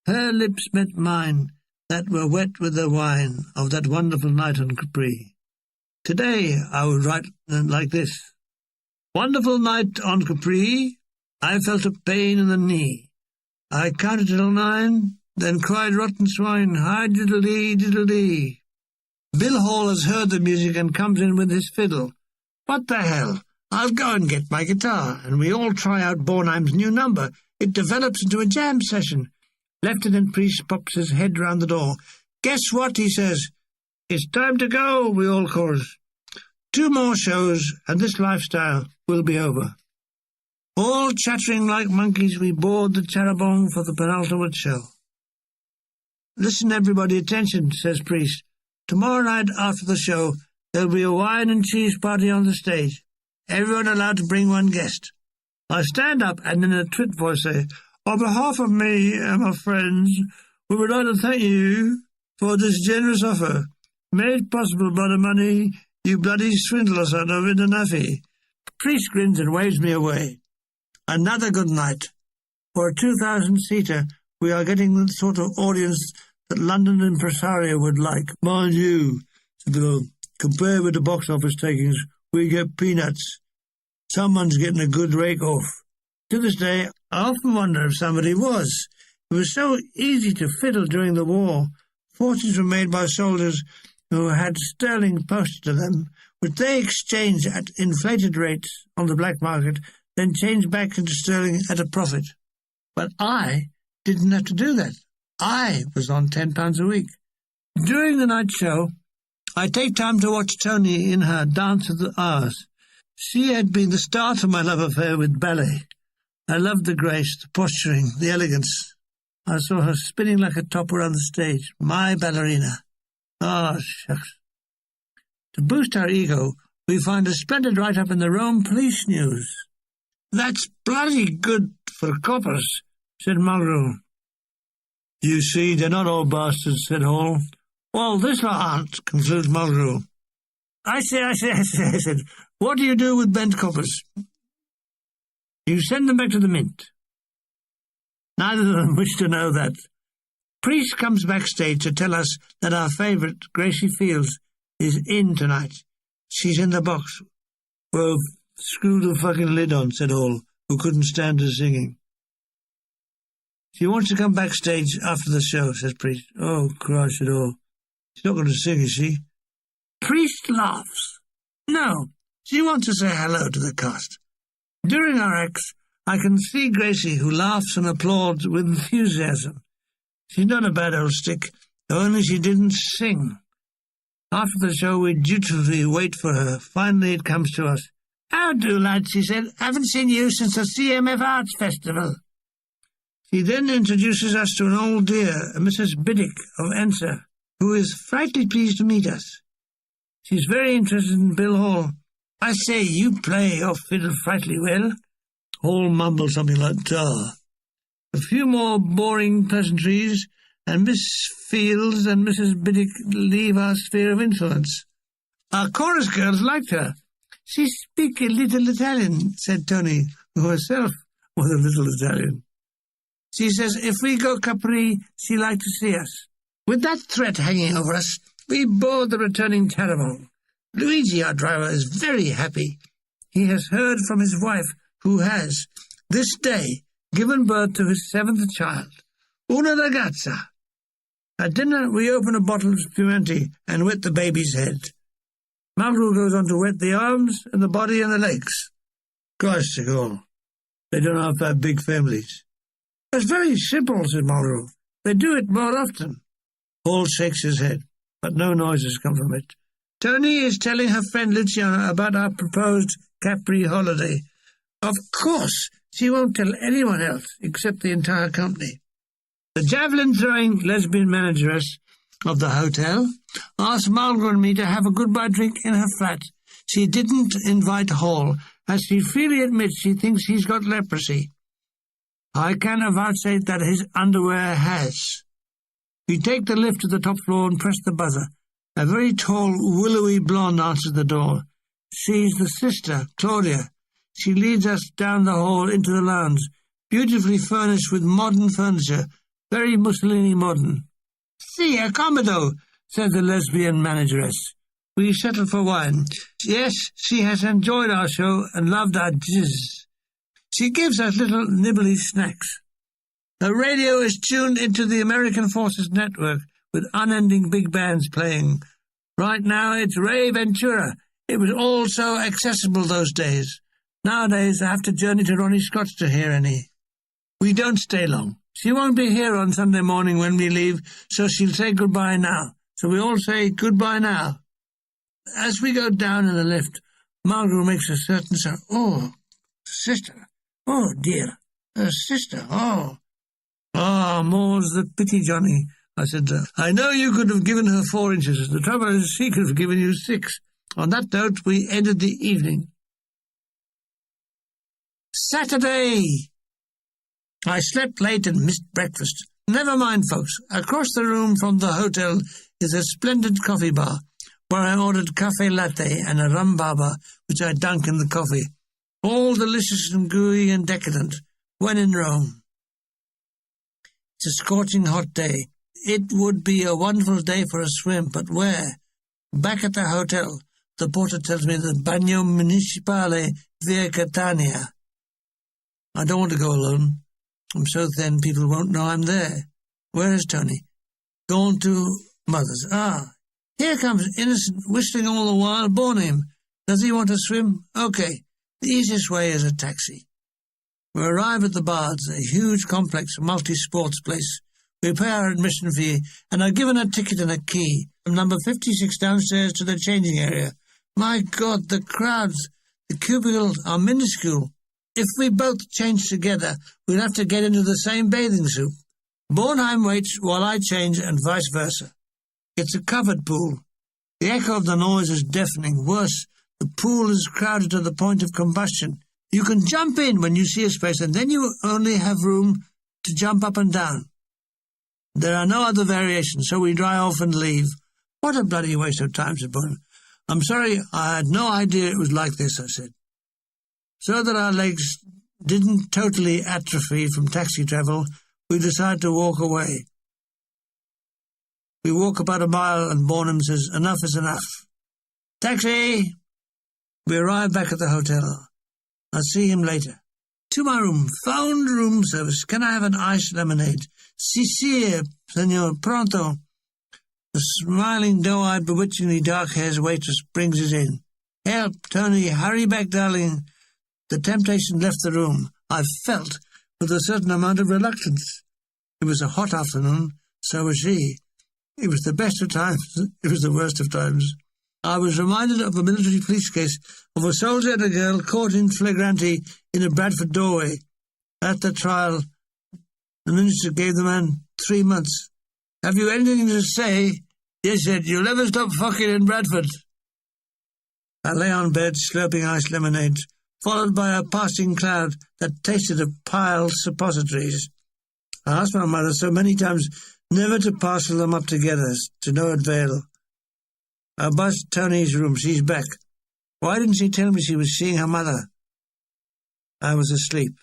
Her lips met mine that were wet with the wine of that wonderful night on Capri. Today I would write like this. Wonderful night on Capri. I felt a pain in the knee. I counted till 9, then cried rotten swine, hi diddle-dee, diddle-dee. Bill Hall has heard the music and comes in with his fiddle. What the hell? I'll go and get my guitar, and we all try out Boredom's new number. It develops into a jam session. Lieutenant Priest pops his head round the door. Guess what, he says. It's time to go, we all chorus. 2 more shows, and this lifestyle will be over. All chattering like monkeys, we board the charabanc for the penultimate show. Listen, everybody, attention, says Priest. Tomorrow night after the show, there'll be a wine and cheese party on the stage. Everyone allowed to bring one guest. I stand up and in a twit voice say, on behalf of me and my friends, we would like to thank you for this generous offer, made possible by the money you bloody swindle us out of in the naffy. Priest grins and waves me away. Another good night. For a 2,000-seater, we are getting the sort of audience that London impresario would like. Mind you, compared with the box office takings, we get peanuts. Someone's getting a good rake off. To this day, I often wonder if somebody was. It was so easy to fiddle during the war. Fortunes were made by soldiers who had sterling posted to them, which they exchanged at inflated rates on the black market, then changed back into sterling at a profit. But I didn't have to do that. I was on £10 a week. During the night show, I take time to watch Tony in her Dance of the Hours. She had been the start of my love affair with ballet. I loved the grace, the posturing, the elegance. I saw her spinning like a top around the stage. My ballerina. Ah, shucks. To boost our ego, we find a splendid write-up in the Rome Police News. That's bloody good for coppers, said Mulgrew. You see, they're not all bastards, said Hall. Well, this lot aren't, concludes Mulgrew. I said, what do you do with bent coppers? You send them back to the mint. Neither of them wish to know that. Priest comes backstage to tell us that our favourite, Gracie Fields, is in tonight. She's in the box." "Well, screw the fucking lid on," said Hall, who couldn't stand her singing. "She wants to come backstage after the show," says Priest. "Oh, Christ at all. She's not going to sing, is she?" Priest laughs. "No, she wants to say hello to the cast. During our acts, I can see Gracie, who laughs and applauds with enthusiasm. She's not a bad old stick, only she didn't sing. After the show, we dutifully wait for her. Finally, it comes to us. 'How do, lads?' she said. 'Haven't seen you since the CMF Arts Festival.' She then introduces us to an old dear, Mrs. Biddick of Enser, who is frightfully pleased to meet us. She's very interested in Bill Hall. 'I say, you play your fiddle frightfully well.' Hall mumbles something like, 'Duh.' A few more boring pleasantries, and Miss Fields and Mrs. Biddick leave our sphere of influence. Our chorus girls liked her. 'She speak a little Italian,' said Tony, who herself was a little Italian. 'She says if we go Capri, she'd like to see us.' With that threat hanging over us, we board the returning Terravon. Luigi, our driver, is very happy. He has heard from his wife, who has, this day, given birth to his 7th child, una ragazza. At dinner, we open a bottle of Spumante and wet the baby's head. Malgrou goes on to wet the arms and the body and the legs. Gosh, they don't have to have big families. That's very simple, said Malgrou. They do it more often. Paul shakes his head, but no noises come from it. Tony is telling her friend Luciana about our proposed Capri holiday. Of course, she won't tell anyone else except the entire company. The javelin-throwing lesbian manageress of the hotel asked Malgrou and me to have a goodbye drink in her flat. She didn't invite Hall, as she freely admits she thinks he's got leprosy. I can vouchsafe that his underwear has. We take the lift to the top floor and press the buzzer. A very tall, willowy blonde answers the door. She's the sister, Claudia. She leads us down the hall into the lounge, beautifully furnished with modern furniture, very Mussolini modern. "Sia comodo," said the lesbian manageress. We settled for wine. Yes, she has enjoyed our show and loved our jizz. She gives us little nibbly snacks. Her radio is tuned into the American Forces network, with unending big bands playing. Right now it's Ray Ventura. It was all so accessible those days. Nowadays I have to journey to Ronnie Scott's to hear any. We don't stay long. She won't be here on Sunday morning when we leave, so she'll say goodbye now. So we all say goodbye now. As we go down in the lift, Malgrou makes a certain sound. Oh, sister. Oh, dear. Sister. Oh. Ah, more's the pity, Johnny. I said, I know you could have given her 4 inches. The trouble is she could have given you 6. On that note, we ended the evening. Saturday. I slept late and missed breakfast. Never mind, folks. Across the room from the hotel is a splendid coffee bar, where I ordered cafe latte and a rum baba, which I dunk in the coffee. All delicious and gooey and decadent, when in Rome. It's a scorching hot day. It would be a wonderful day for a swim, but where? Back at the hotel, the porter tells me the Bagno Municipale via Catania. I don't want to go alone. I'm so thin people won't know I'm there. Where is Tony? Gone to Mother's. Ah, here comes Innocent, whistling all the while. Born him. Does he want to swim? Okay, the easiest way is a taxi. We arrive at the Bards, a huge, complex, multi-sports place. We pay our admission fee and are given a ticket and a key from number 56 downstairs to the changing area. My God, the crowds, the cubicles are minuscule. If we both change together, we'll have to get into the same bathing suit. Bornheim waits while I change and vice versa. It's a covered pool. The echo of the noise is deafening. Worse, the pool is crowded to the point of combustion. You can jump in when you see a space, and then you only have room to jump up and down. There are no other variations, so we dry off and leave. What a bloody waste of time, said Boredom. I'm sorry, I had no idea it was like this, I said. So that our legs didn't totally atrophy from taxi travel, we decided to walk away. We walk about a mile, and Boredom says, "Enough is enough." "Taxi!" We arrive back at the hotel. I'll see him later. To my room. Phoned room service. "Can I have an iced lemonade?" "Si, senor, pronto." The smiling, doe-eyed, bewitchingly dark-haired waitress brings it in. "Help, Tony, hurry back, darling." The temptation left the room. I felt, with a certain amount of reluctance. It was a hot afternoon, so was she. It was the best of times, it was the worst of times. I was reminded of a military police case of a soldier and a girl caught in flagranti in a Bradford doorway. At the trial, the minister gave the man 3 months. "Have you anything to say?" He said, "You'll never stop fucking in Bradford." I lay on bed slurping iced lemonade, followed by a passing cloud that tasted of piled suppositories. I asked my mother so many times never to parcel them up together, to no avail. I buzzed Tony's room. "She's back." Why didn't she tell me she was seeing her mother? I was asleep.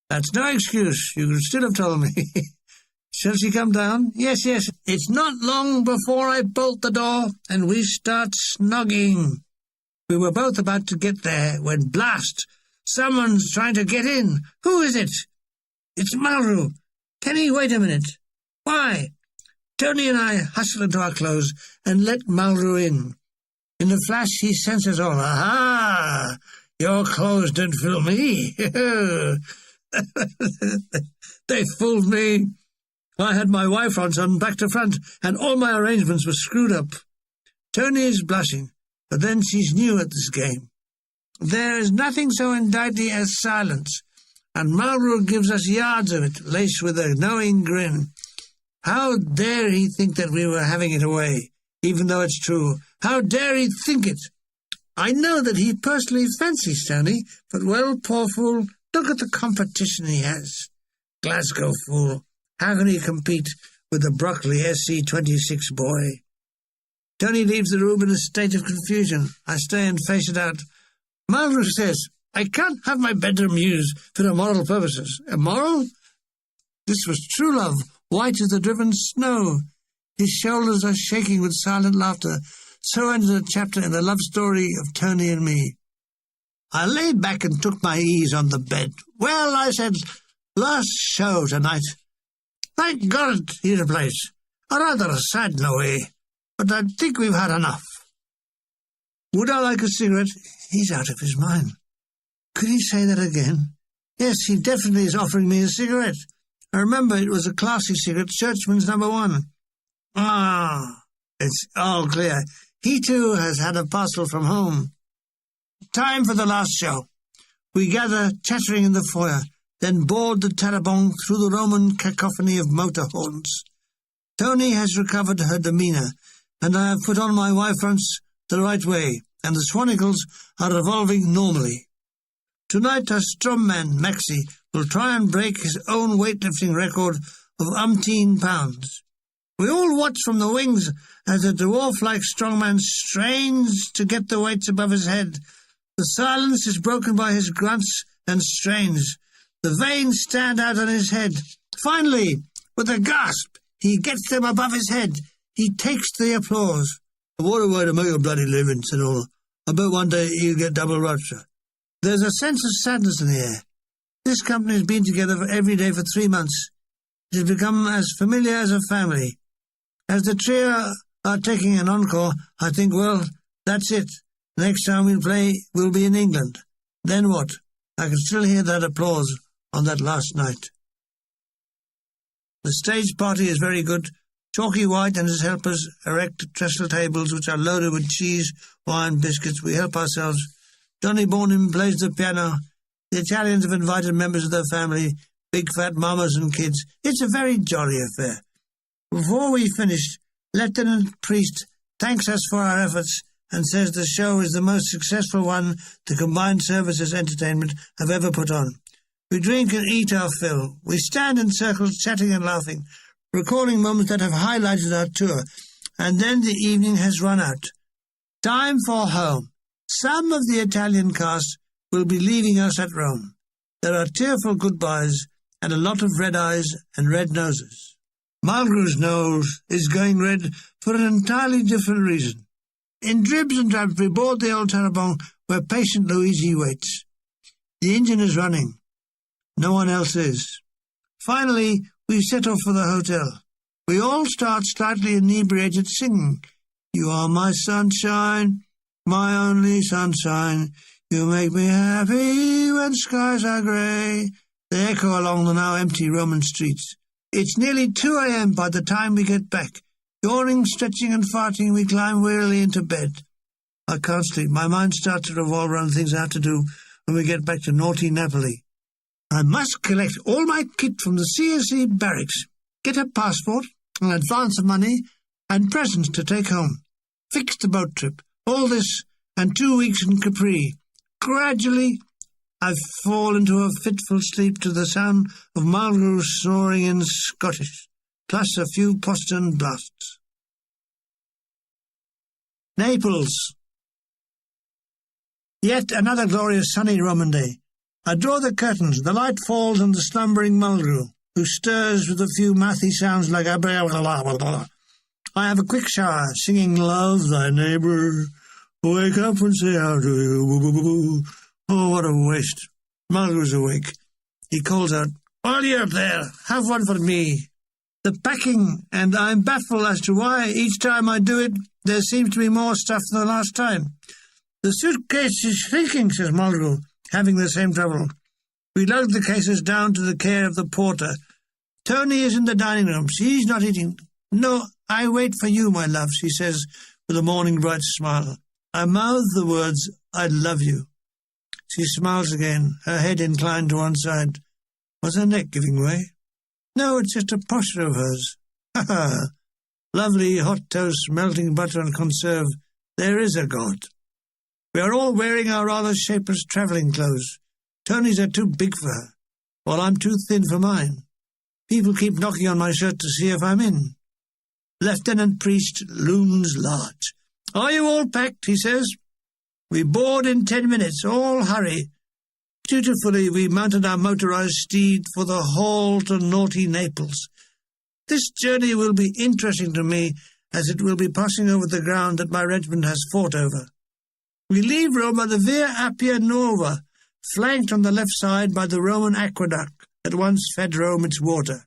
"That's no excuse. You could still have told me." "Shall she come down?" Yes. It's not long before I bolt the door and we start snogging. We were both about to get there when blast! Someone's trying to get in. Who is it? It's Malru. "Penny, wait a minute." "Why?" Tony and I hustle into our clothes and let Malru in. In a flash he senses all. "Aha! Your clothes don't fill me." They fooled me. I had my Y-fronts on back to front, and all my arrangements were screwed up. Tony is blushing, but then she's new at this game. There is nothing so indicting as silence, and Malru gives us yards of it, laced with a knowing grin. How dare he think that we were having it away, even though it's true? How dare he think it? I know that he personally fancies Tony, but, well, poor fool, look at the competition he has. Glasgow fool. How can he compete with the Broccoli SC-26 boy? Tony leaves the room in a state of confusion. I stay and face it out. Malru says, "I can't have my bedroom used for immoral purposes." Immoral? This was true love, white as the driven snow. His shoulders are shaking with silent laughter. So ended a chapter in the love story of Tony and me. I lay back and took my ease on the bed. "Well," I said, "last show tonight." "Thank God," he replies. "Rather sad in a way, but I think we've had enough." Would I like a cigarette? He's out of his mind. Could he say that again? Yes, he definitely is offering me a cigarette. I remember it was a classy cigarette, Churchman's No. 1. It's all clear. He too has had a parcel from home. Time for the last show. We gather, chattering in the foyer, then board the Tarabong through the Roman cacophony of motor horns. Tony has recovered her demeanour, and I have put on my Y-fronts the right way, and the Swanicles are revolving normally. Tonight our strongman, Maxie, will try and break his own weightlifting record of umpteen pounds. We all watch from the wings as the dwarf-like strongman strains to get the weights above his head. The silence is broken by his grunts and strains. The veins stand out on his head. Finally, with a gasp, he gets them above his head. He takes the applause. "What a way to make a bloody living," said all. "I bet one day he'll get double rupture." There's a sense of sadness in the air. This company has been together every day for 3 months. It has become as familiar as a family. As the trio are taking an encore, I think, well, that's it. The next time we'll play will be in England. Then what? I can still hear that applause on that last night. The stage party is very good. Chalky White and his helpers erect trestle tables which are loaded with cheese, wine, biscuits. We help ourselves. Johnny Boredom plays the piano. The Italians have invited members of their family, big fat mamas and kids. It's a very jolly affair. Before we finish, Lieutenant Priest thanks us for our efforts and says the show is the most successful one the combined services entertainment have ever put on. We drink and eat our fill. We stand in circles chatting and laughing, recalling moments that have highlighted our tour, and then the evening has run out. Time for home. Some of the Italian cast will be leaving us at Rome. There are tearful goodbyes and a lot of red eyes and red noses. Mulgrew's nose is going red for an entirely different reason. In dribs and drabs we board the old Tarabong where patient Luigi waits. The engine is running. No one else is. Finally, we set off for the hotel. We all start slightly inebriated singing. You are my sunshine, my only sunshine. You make me happy when skies are grey. They echo along the now empty Roman streets. It's nearly 2 a.m. by the time we get back. Yawning, stretching and farting, we climb wearily into bed. I can't sleep. My mind starts to revolve around things I have to do when we get back to naughty Naples. I must collect all my kit from the CSE barracks, get a passport, an advance of money, and presents to take home. Fix the boat trip. All this, and 2 weeks in Capri. Gradually, I fall into a fitful sleep to the sound of Mulgrew snoring in Scottish, plus a few postern blasts. Naples. Yet another glorious sunny Roman day. I draw the curtains. The light falls on the slumbering Mulgrew, who stirs with a few mouthy sounds like a blah, blah, blah, blah. I have a quick shower, singing Love Thy Neighbour. Wake up and say how do you. Oh, what a waste. Mulgrew's awake. He calls out, "All you up there, have one for me." The packing, and I'm baffled as to why each time I do it, there seems to be more stuff than the last time. "The suitcase is shrinking," says Mulgrew, having the same trouble. We load the cases down to the care of the porter. Tony is in the dining room. She's not eating. "No, I wait for you, my love," she says with a morning bright smile. I mouth the words, "I love you." She smiles again, her head inclined to one side. Was her neck giving way? No, it's just a posture of hers. Ha ha! Lovely hot toast, melting butter and conserve. There is a God. We are all wearing our rather shapeless travelling clothes. Tony's are too big for her, while I'm too thin for mine. People keep knocking on my shirt to see if I'm in. Lieutenant Priest looms large. "Are you all packed?" he says. We board in 10 minutes, all hurry. Dutifully we mounted our motorized steed for the haul to naughty Naples. This journey will be interesting to me, as it will be passing over the ground that my regiment has fought over. We leave Rome by the Via Appia Nuova, flanked on the left side by the Roman aqueduct that once fed Rome its water.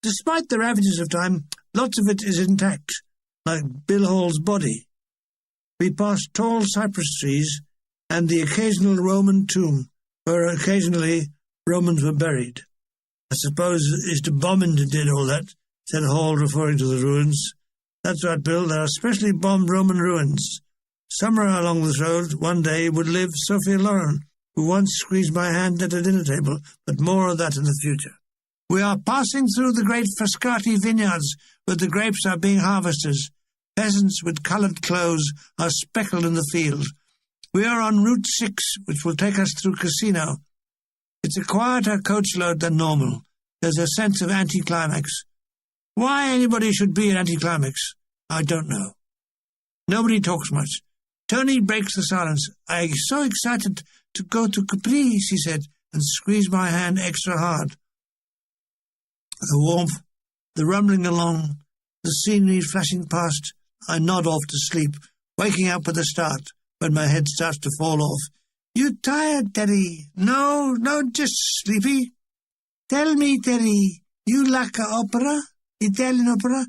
Despite the ravages of time, lots of it is intact, like Bill Hall's body. We pass tall cypress trees and the occasional Roman tomb, where occasionally Romans were buried. "I suppose it's the bombing that did all that," said Hall, referring to the ruins. "That's right, Bill, there are specially bombed Roman ruins. Somewhere along this road, one day, would live Sophia Loren, who once squeezed my hand at a dinner table, but more of that in the future. We are passing through the great Frascati vineyards, where the grapes are being harvested. Peasants with coloured clothes are speckled in the field. We are on Route 6, which will take us through Casino. It's a quieter coach load than normal. There's a sense of anticlimax. Why anybody should be an anticlimax, I don't know. Nobody talks much. Tony breaks the silence. "I'm so excited to go to Capri," she said, and squeezed my hand extra hard. The warmth, the rumbling along, the scenery flashing past, I nod off to sleep, waking up with a start when my head starts to fall off. "You tired, Terry?" No, just sleepy." "Tell me, Terry, you like opera? Italian opera?"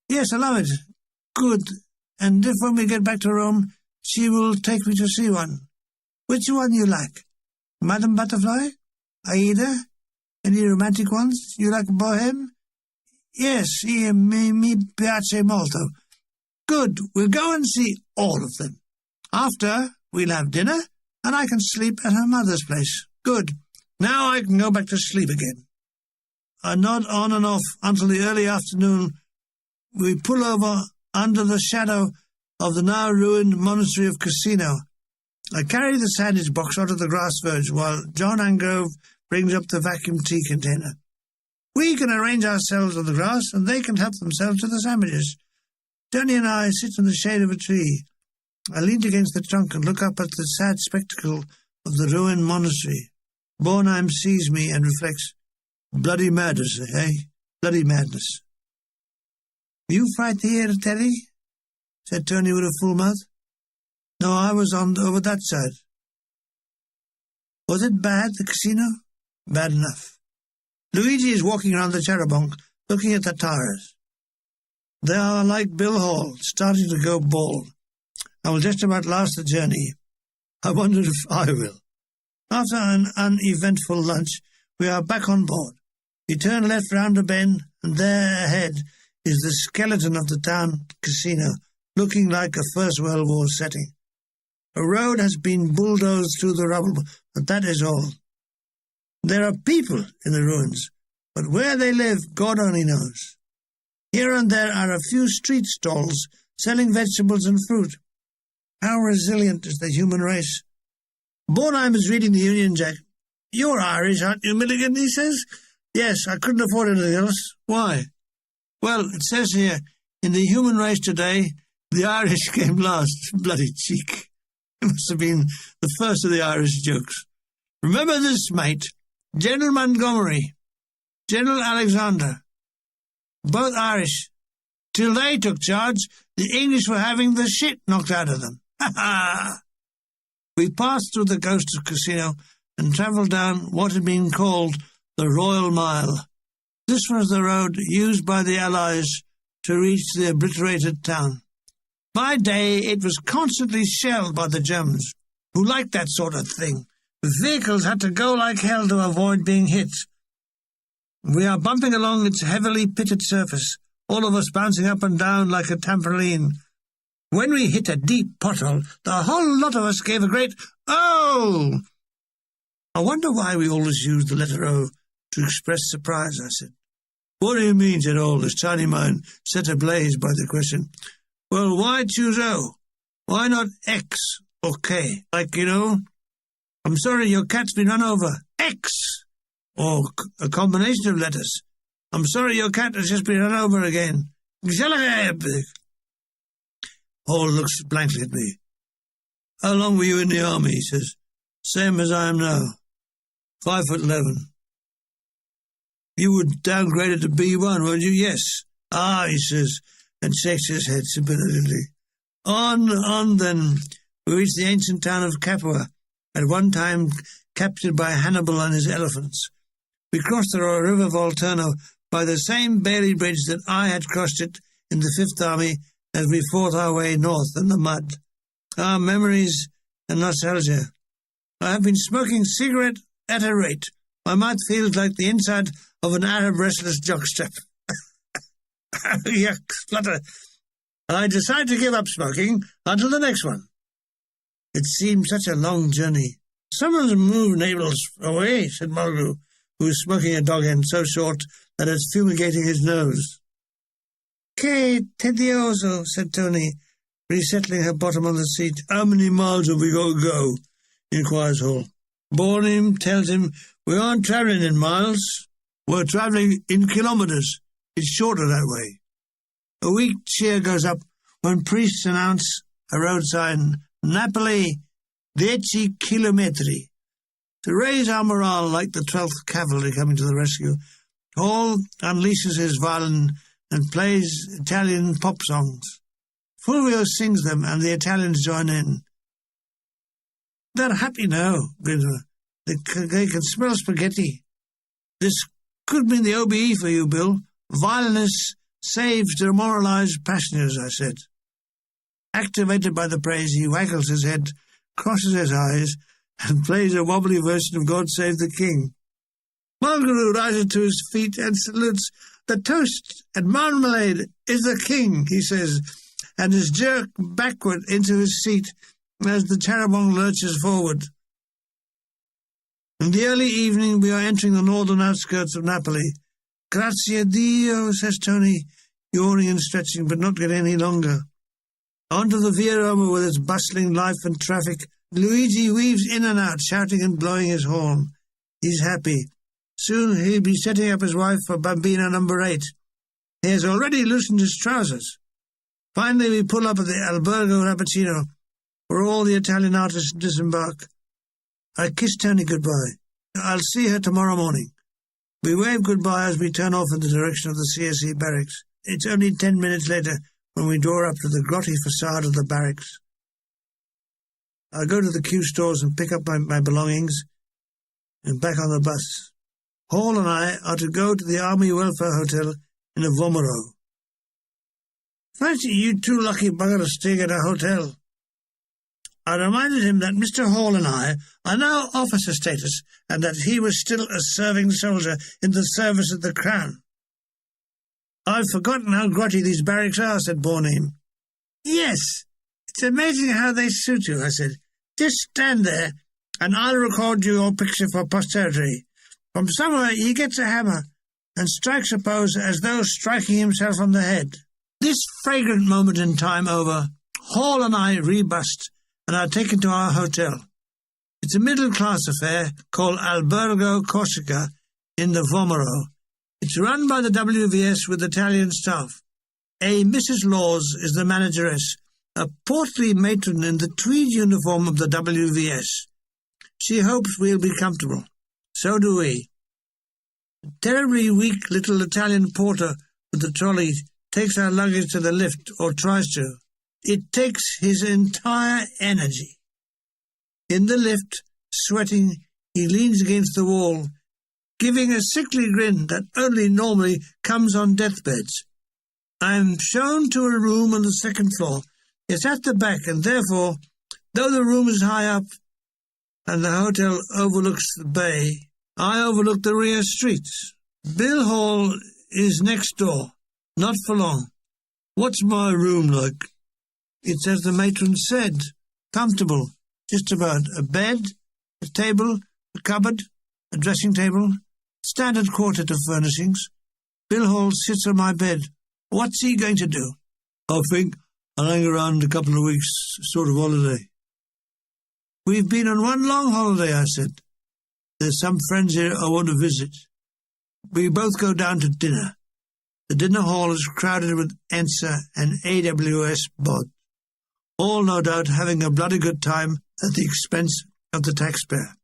"Yes, I love it." "Good. And if when we get back to Rome, she will take me to see one." "Which one you like? Madame Butterfly? Aida? Any romantic ones? You like Bohème?" "Yes, mi piace molto." "Good, we'll go and see all of them. After, we'll have dinner, and I can sleep at her mother's place." "Good. Now I can go back to sleep again." I nod on and off until the early afternoon. We pull over under the shadow of the now ruined monastery of Casino. I carry the sandwich box onto the grass verge while John Angrove brings up the vacuum tea container. We can arrange ourselves on the grass, and they can help themselves to the sandwiches. Tony and I sit in the shade of a tree. I lean against the trunk and look up at the sad spectacle of the ruined monastery. Bornheim sees me and reflects. Bloody madness, eh? Bloody madness. You right here, Terry? Said Tony with a full mouth. No, I was on over that side. Was it bad, the casino? Bad enough. Luigi is walking around the charabanc, looking at the tires. They are like Bill Hall, starting to go bald. I will just about last the journey. I wonder if I will. After an uneventful lunch, we are back on board. We turn left round a bend, and there ahead is the skeleton of the town casino, looking like a First World War setting. A road has been bulldozed through the rubble, but that is all. There are people in the ruins, but where they live, God only knows. Here and there are a few street stalls selling vegetables and fruit. How resilient is the human race. Boredom is reading the Union Jack. You're Irish, aren't you, Milligan, he says. Yes, I couldn't afford anything else. Why? Well, it says here, in the human race today, the Irish came last. Bloody cheek. It must have been the first of the Irish jokes. Remember this, mate. General Montgomery, General Alexander, both Irish. Till they took charge, the English were having the shit knocked out of them. Ha ha! We passed through the ghost casino and travelled down what had been called the Royal Mile. This was the road used by the Allies to reach the obliterated town. By day, it was constantly shelled by the Germans, who liked that sort of thing. The vehicles had to go like hell to avoid being hit. We are bumping along its heavily pitted surface, all of us bouncing up and down like a trampoline. When we hit a deep pothole, the whole lot of us gave a great "Oh!" I wonder why we always use the letter O to express surprise, I said. What do you mean, said All, his tiny mind set ablaze by the question. Well, why choose O? Why not X or K? Like, you know, I'm sorry, your cat's been run over. X! Or a combination of letters. I'm sorry, your cat has just been run over again. Hall looks blankly at me. How long were you in the army, he says. Same as I am now. 5'11". You were downgraded to B1, weren't you? Yes. Ah, he says, and shakes his head sympathetically. On then. We reached the ancient town of Capri, at one time captured by Hannibal and his elephants. We crossed the river Volturno by the same Bailey Bridge that I had crossed it in the Fifth Army as we fought our way north in the mud. Ah, memories and nostalgia. I have been smoking cigarette at a rate. My mouth feels like the inside of an Arab wrestler's jockstrap. Yuck, splutter. I decided to give up smoking until the next one. It seemed such a long journey. Someone's moved Naples away, said Mulgrew, who was smoking a dog end so short that it was fumigating his nose. Que tedioso, said Tony, resettling her bottom on the seat. How many miles have we got to go? Inquires Hall. Boredom tells him we aren't travelling in miles. We're travelling in kilometres. It's shorter that way. A weak cheer goes up when priests announce a road sign, Napoli, 10 chilometri. To raise our morale like the 12th Cavalry coming to the rescue, Hall unleashes his violin and plays Italian pop songs. Fulvio sings them and the Italians join in. They're happy now, Grinner. They can smell spaghetti. This could mean the OBE for you, Bill. Violinists saved demoralized passengers, I said. Activated by the praise, he waggles his head, crosses his eyes, and plays a wobbly version of God Save the King. Mulgrew rises to his feet and salutes. The toast and marmalade is the king, he says, and is jerked backward into his seat as the charabanc lurches forward. In the early evening, we are entering the northern outskirts of Napoli. Grazie Dio, says Tony, yawning and stretching, but not getting any longer. Onto the Via Roma with its bustling life and traffic, Luigi weaves in and out, shouting and blowing his horn. He's happy. Soon he'll be setting up his wife for Bambina number 8. He has already loosened his trousers. Finally, we pull up at the Albergo Rappuccino, where all the Italian artists disembark. I kiss Tony goodbye. I'll see her tomorrow morning. We wave goodbye as we turn off in the direction of the CSE barracks. It's only 10 minutes later when we draw up to the grotty facade of the barracks. I go to the Q stores and pick up my belongings and back on the bus. Hall and I are to go to the Army Welfare Hotel in a Vomero. Fancy you two lucky buggers staying at a hotel. I reminded him that Mr. Hall and I are now officer status and that he was still a serving soldier in the service of the Crown. I've forgotten how grotty these barracks are, said Boredom. Yes, it's amazing how they suit you, I said. Just stand there and I'll record your picture for posterity. From somewhere he gets a hammer and strikes a pose as though striking himself on the head. This fragrant moment in time over, Hall and I rebust and are taken to our hotel. It's a middle-class affair called Albergo Corsica in the Vomero. It's run by the WVS with Italian staff. A Mrs. Laws is the manageress, a portly matron in the tweed uniform of the WVS. She hopes we'll be comfortable. So do we. A terribly weak little Italian porter with the trolley takes our luggage to the lift, or tries to. It takes his entire energy. In the lift, sweating, he leans against the wall, giving a sickly grin that only normally comes on deathbeds. I am shown to a room on the second floor. It's at the back, and therefore, though the room is high up and the hotel overlooks the bay, I overlook the rear streets. Bill Hall is next door, not for long. What's my room like? It's as the matron said, comfortable, just about. A bed, a table, a cupboard, a dressing table, standard quartet of furnishings. Bill Hall sits on my bed. What's he going to do? I think I'll hang around a couple of weeks, sort of holiday. We've been on one long holiday, I said. There's some friends here I want to visit. We both go down to dinner. The dinner hall is crowded with ENSA and AWS bod, all no doubt having a bloody good time at the expense of the taxpayer.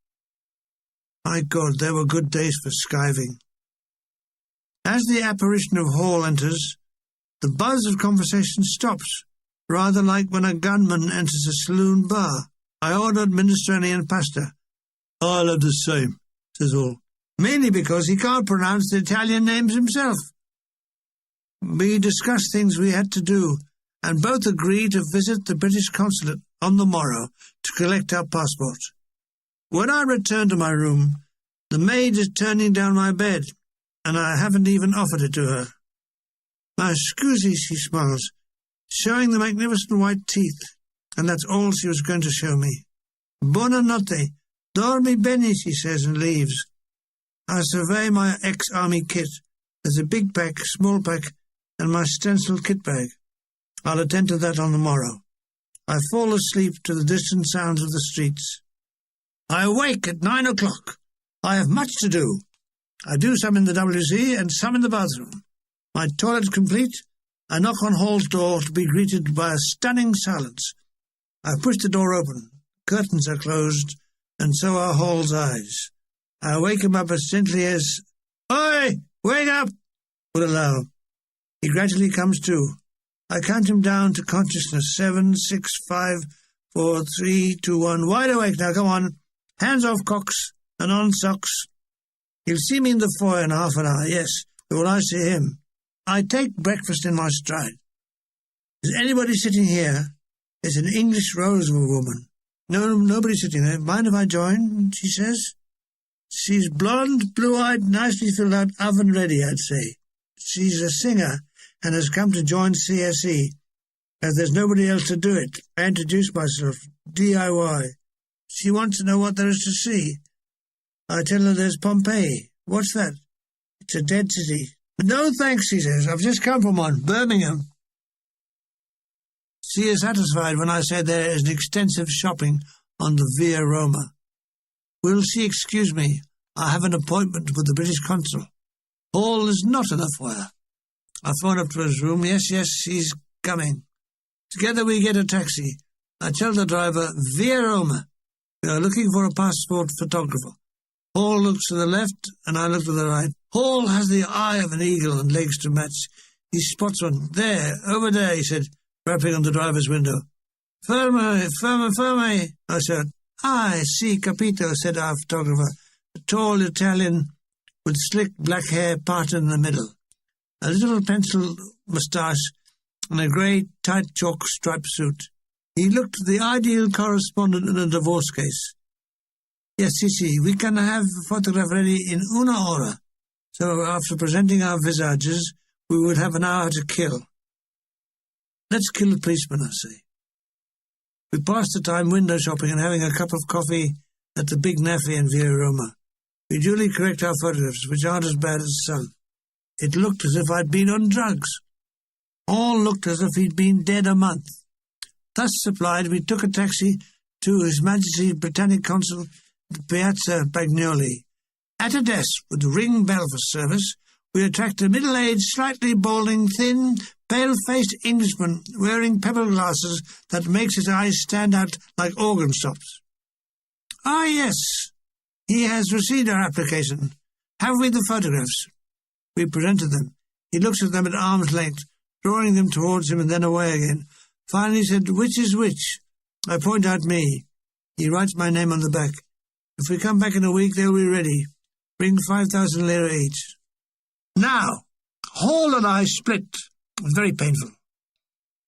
My God, there were good days for skiving. As the apparition of Hall enters, the buzz of conversation stops, rather like when a gunman enters a saloon bar. I ordered minestrone and pasta. I'll have the same, says Hall, mainly because he can't pronounce the Italian names himself. We discussed things we had to do, and both agreed to visit the British consulate on the morrow to collect our passport. When I return to my room, the maid is turning down my bed, and I haven't even offered it to her. My scusi, she smiles, showing the magnificent white teeth, and that's all she was going to show me. Buonanotte, dormi bene, she says, and leaves. I survey my ex-army kit. There's a big pack, small pack, and my stenciled kit bag. I'll attend to that on the morrow. I fall asleep to the distant sounds of the streets. I awake at 9 o'clock. I have much to do. I do some in the WC and some in the bathroom. My toilet complete, I knock on Hall's door to be greeted by a stunning silence. I push the door open. Curtains are closed, and so are Hall's eyes. I wake him up as gently as, "Oi, wake up!" would allow. He gradually comes to. I count him down to consciousness. 7, 6, 5, 4, 3, 2, 1. Wide awake now, come on. Hands off cocks and on socks. He'll see me in the foyer in half an hour, yes, but will I see him? I take breakfast in my stride. Is anybody sitting here? It's an English rose of a woman. No, nobody's sitting there. Mind if I join? She says. She's blonde, blue-eyed, nicely filled out, oven-ready, I'd say. She's a singer and has come to join CSE. As there's nobody else to do it, I introduce myself. DIY. She wants to know what there is to see. I tell her there's Pompeii. What's that? It's a dead city. No thanks, she says. I've just come from one, Birmingham. She is satisfied when I say there is an extensive shopping on the Via Roma. Will she excuse me? I have an appointment with the British consul. Hall is not in the foyer. I phone up to his room. Yes, she's coming. Together we get a taxi. I tell the driver, Via Roma. We are looking for a passport photographer. Hall looks to the left, and I look to the right. Hall has the eye of an eagle and legs to match. He spots one. There, over there, he said, rapping on the driver's window. Ferme, ferme, ferme, I said. I see, capito, said our photographer, a tall Italian with slick black hair parted in the middle, a little pencil moustache, and a grey, tight chalk-striped suit. He looked the ideal correspondent in a divorce case. Yes, we can have the photograph ready in una hora. So after presenting our visages, we would have an hour to kill. Let's kill the policeman, I say. We passed the time window shopping and having a cup of coffee at the Big Naffy in Via Roma. We duly correct our photographs, which aren't as bad as some. It looked as if I'd been on drugs. All looked as if he'd been dead a month. Thus supplied, we took a taxi to His Majesty's Britannic Consul at Piazza Bagnoli. At a desk with a ring bell for service, we attract a middle-aged, slightly balding, thin, pale-faced Englishman wearing pebble glasses that makes his eyes stand out like organ stops. Ah, yes, he has received our application. Have we the photographs? We presented them. He looks at them at arm's length, drawing them towards him and then away again. Finally said, which is which? I point out me. He writes my name on the back. If we come back in a week, they'll be ready. Bring 5,000 lira each. Now, Hall and I split. It was very painful.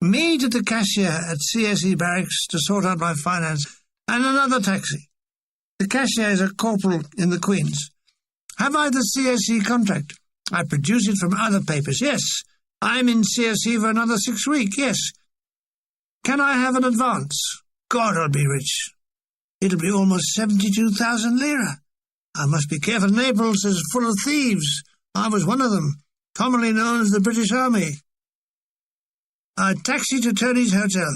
Me to the cashier at CSE barracks to sort out my finance, and another taxi. The cashier is a corporal in the Queen's. Have I the CSE contract? I produce it from other papers. Yes, I'm in CSE for another 6 weeks. Yes. Can I have an advance? God, I'll be rich. It'll be almost 72,000 lira. I must be careful. Naples is full of thieves. I was one of them, commonly known as the British Army. I taxi to Tony's hotel.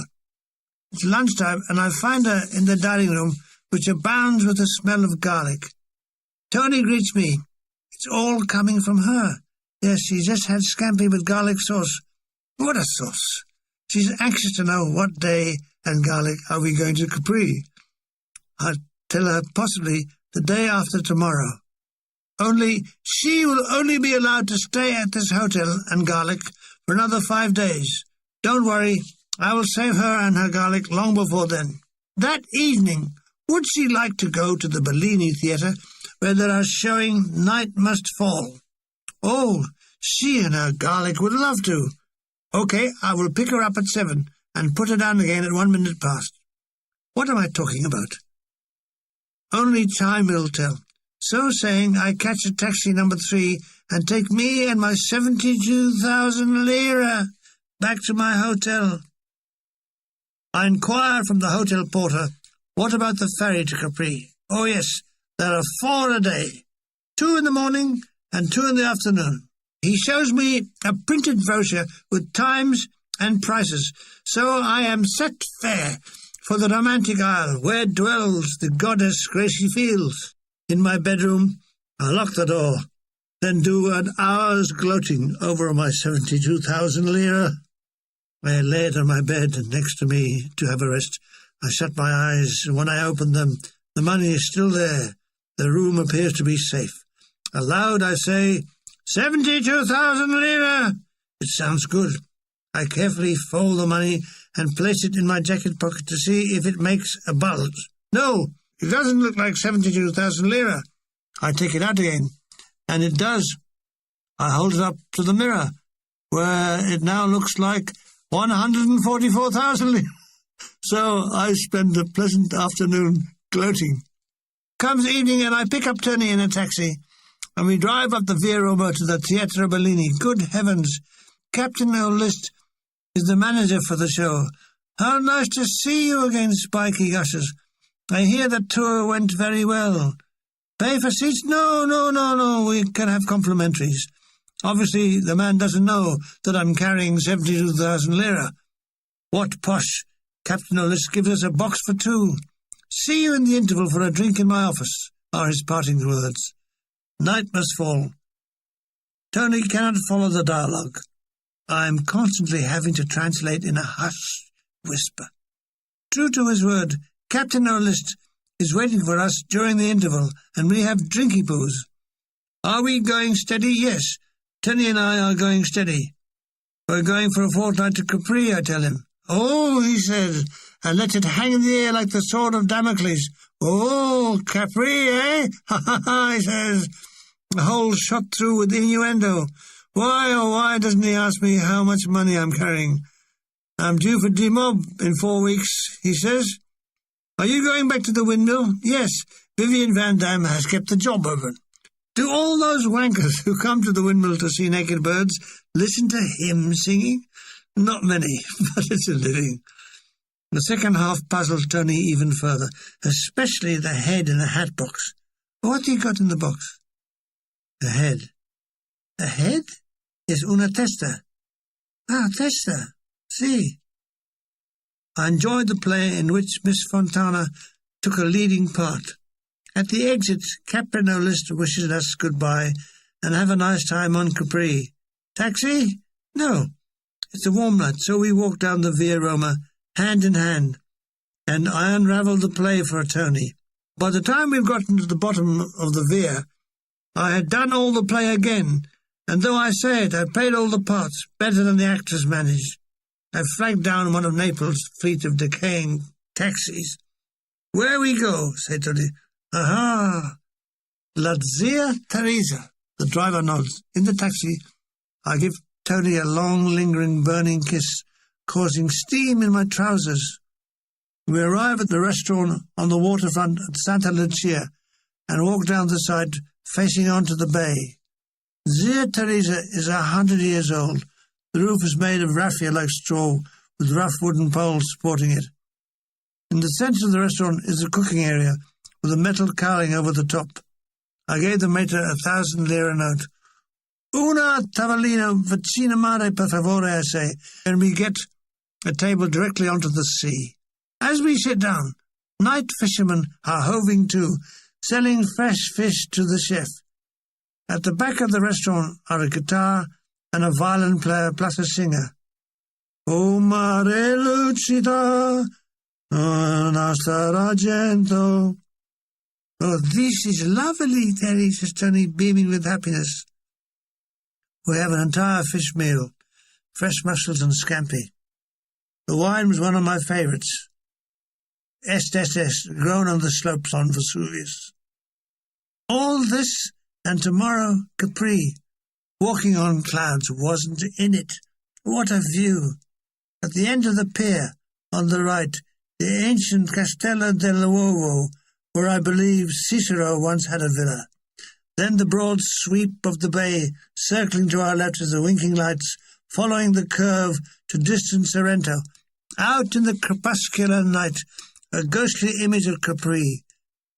It's lunchtime, and I find her in the dining room, which abounds with the smell of garlic. Tony greets me. It's all coming from her. Yes, she's just had scampi with garlic sauce. What a sauce! She's anxious to know what day and garlic are we going to Capri. I'll tell her possibly the day after tomorrow. Only she will only be allowed to stay at this hotel and garlic for another 5 days. Don't worry, I will save her and her garlic long before then. That evening, would she like to go to the Bellini Theatre, where they are showing Night Must Fall? Oh, she and her garlic would love to. Okay, I will pick her up at 7 and put her down again at 1 minute past. What am I talking about? Only time will tell. So saying, I catch a taxi number 3 and take me and my 72,000 lira back to my hotel. I inquire from the hotel porter, what about the ferry to Capri? Oh, yes, there are 4 a day, 2 in the morning and 2 in the afternoon. He shows me a printed brochure with times and prices, so I am set fair for the romantic isle where dwells the goddess Gracie Fields. In my bedroom, I lock the door, then do an hour's gloating over my 72,000 lira. I lay it on my bed next to me to have a rest. I shut my eyes, and when I open them, the money is still there. The room appears to be safe. Aloud I say, 72,000 lira! It sounds good. I carefully fold the money and place it in my jacket pocket to see if it makes a bulge. No, it doesn't look like 72,000 lira. I take it out again, and it does. I hold it up to the mirror, where it now looks like 144,000 lira. So I spend a pleasant afternoon gloating. Comes evening, and I pick up Tony in a taxi, and we drive up the Via Roma to the Teatro Bellini. Good heavens! Captain O'List is the manager for the show. How nice to see you again, Spiky Gushers. I hear the tour went very well. Pay for seats? No, we can have complimentaries. Obviously, the man doesn't know that I'm carrying 72,000 lira. What posh! Captain O'List gives us a box for 2. See you in the interval for a drink in my office, are his parting words. Night must fall. Tony cannot follow the dialogue. I am constantly having to translate in a hushed whisper. True to his word, Captain O'List is waiting for us during the interval, and we have drinky poos. Are we going steady? Yes. Tony and I are going steady. We're going for a fortnight to Capri, I tell him. Oh, he says, and lets it hang in the air like the sword of Damocles. Oh, Capri, eh? Ha ha ha, he says, the hole shot through with innuendo. Why, oh, why doesn't he ask me how much money I'm carrying? I'm due for demob in 4 weeks, he says. Are you going back to the windmill? Yes, Vivian Van Dam has kept the job open. Do all those wankers who come to the windmill to see naked birds listen to him singing? Not many, but it's a living. The second half puzzled Tony even further, especially the head in the hat box. What he got in the box? The head. The head is una testa. Ah, testa. See. I enjoyed the play in which Miss Fontana took a leading part. At the exit, Capri no list wishes us goodbye and have a nice time on Capri. Taxi? No. It's a warm night, so we walk down the Via Roma, hand in hand, and I unravelled the play for Tony. By the time we've gotten to the bottom of the Via, I had done all the play again, and though I say it, I played all the parts better than the actors managed. I flagged down one of Naples' fleet of decaying taxis. Where we go, said Tony. Aha! La Zia Teresa. The driver nods. In the taxi, I give Tony a long, lingering, burning kiss, causing steam in my trousers. We arrive at the restaurant on the waterfront at Santa Lucia and walk down the side facing onto the bay. Zia Teresa is 100 years old. The roof is made of raffia-like straw with rough wooden poles supporting it. In the centre of the restaurant is a cooking area with a metal cowling over the top. I gave the mater 1,000 lira note. Una tavolino vicino mare, per favore, I say, and we get a table directly onto the sea. As we sit down, night fishermen are hoving to, selling fresh fish to the chef. At the back of the restaurant are a guitar and a violin player plus a singer. O mare lucida, nostra argento. Oh, this is lovely, Terry, says Tony, beaming with happiness. We have an entire fish meal, fresh mussels and scampi. The wine was one of my favourites. SSS, grown on the slopes on Vesuvius. All this, and tomorrow, Capri. Walking on clouds wasn't in it. What a view! At the end of the pier, on the right, the ancient Castello dell'Uovo, where I believe Cicero once had a villa. Then the broad sweep of the bay, circling to our left as the winking lights, following the curve to distant Sorrento. Out in the crepuscular night, a ghostly image of Capri.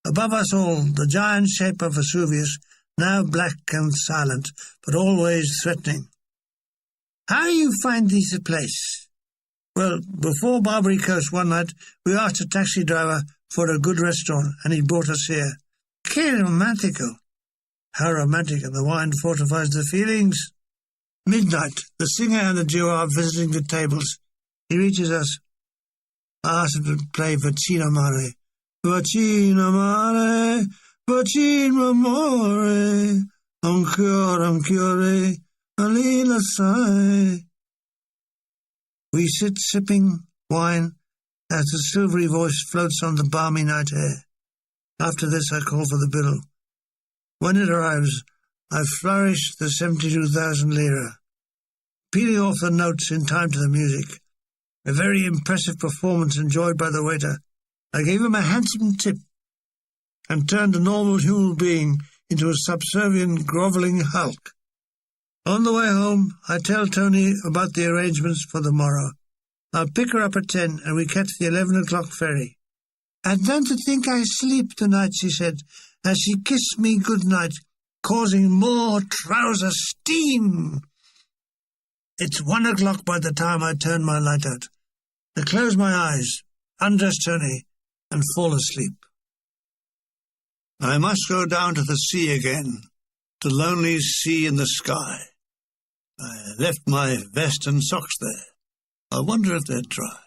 Above us all, the giant shape of Vesuvius, now black and silent, but always threatening. How you find this a place? Well, before Barbary Coast one night, we asked a taxi driver for a good restaurant, and he brought us here. Que romantico! How romantic, and the wine fortifies the feelings. Midnight, the singer and the duo are visiting the tables. He reaches us. I asked him to play Vicino Mare. Vicino Mare, Vicino Amore, Ancora, Alila Sai. We sit sipping wine as the silvery voice floats on the balmy night air. After this I call for the bill. When it arrives, I flourish the 72,000 lira, peeling off the notes in time to the music. A very impressive performance enjoyed by the waiter. I gave him a handsome tip and turned a normal human being into a subservient, grovelling hulk. On the way home, I tell Tony about the arrangements for the morrow. I'll pick her up at 10 and we catch the 11 o'clock ferry. "I don't think I sleep tonight," she said, as she kissed me good night, causing more trouser steam. It's 1 o'clock by the time I turn my light out. I close my eyes, undress Tony, and fall asleep. I must go down to the sea again, the lonely sea in the sky. I left my vest and socks there. I wonder if they're dry.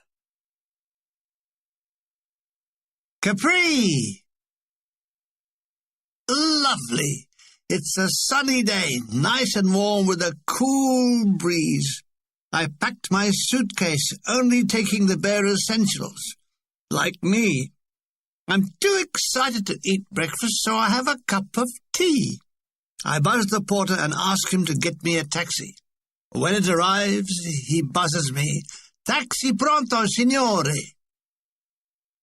Capri! Lovely. It's a sunny day, nice and warm with a cool breeze. I packed my suitcase, only taking the bare essentials. Like me. I'm too excited to eat breakfast, so I have a cup of tea. I buzz the porter and ask him to get me a taxi. When it arrives, he buzzes me, "Taxi pronto, signore."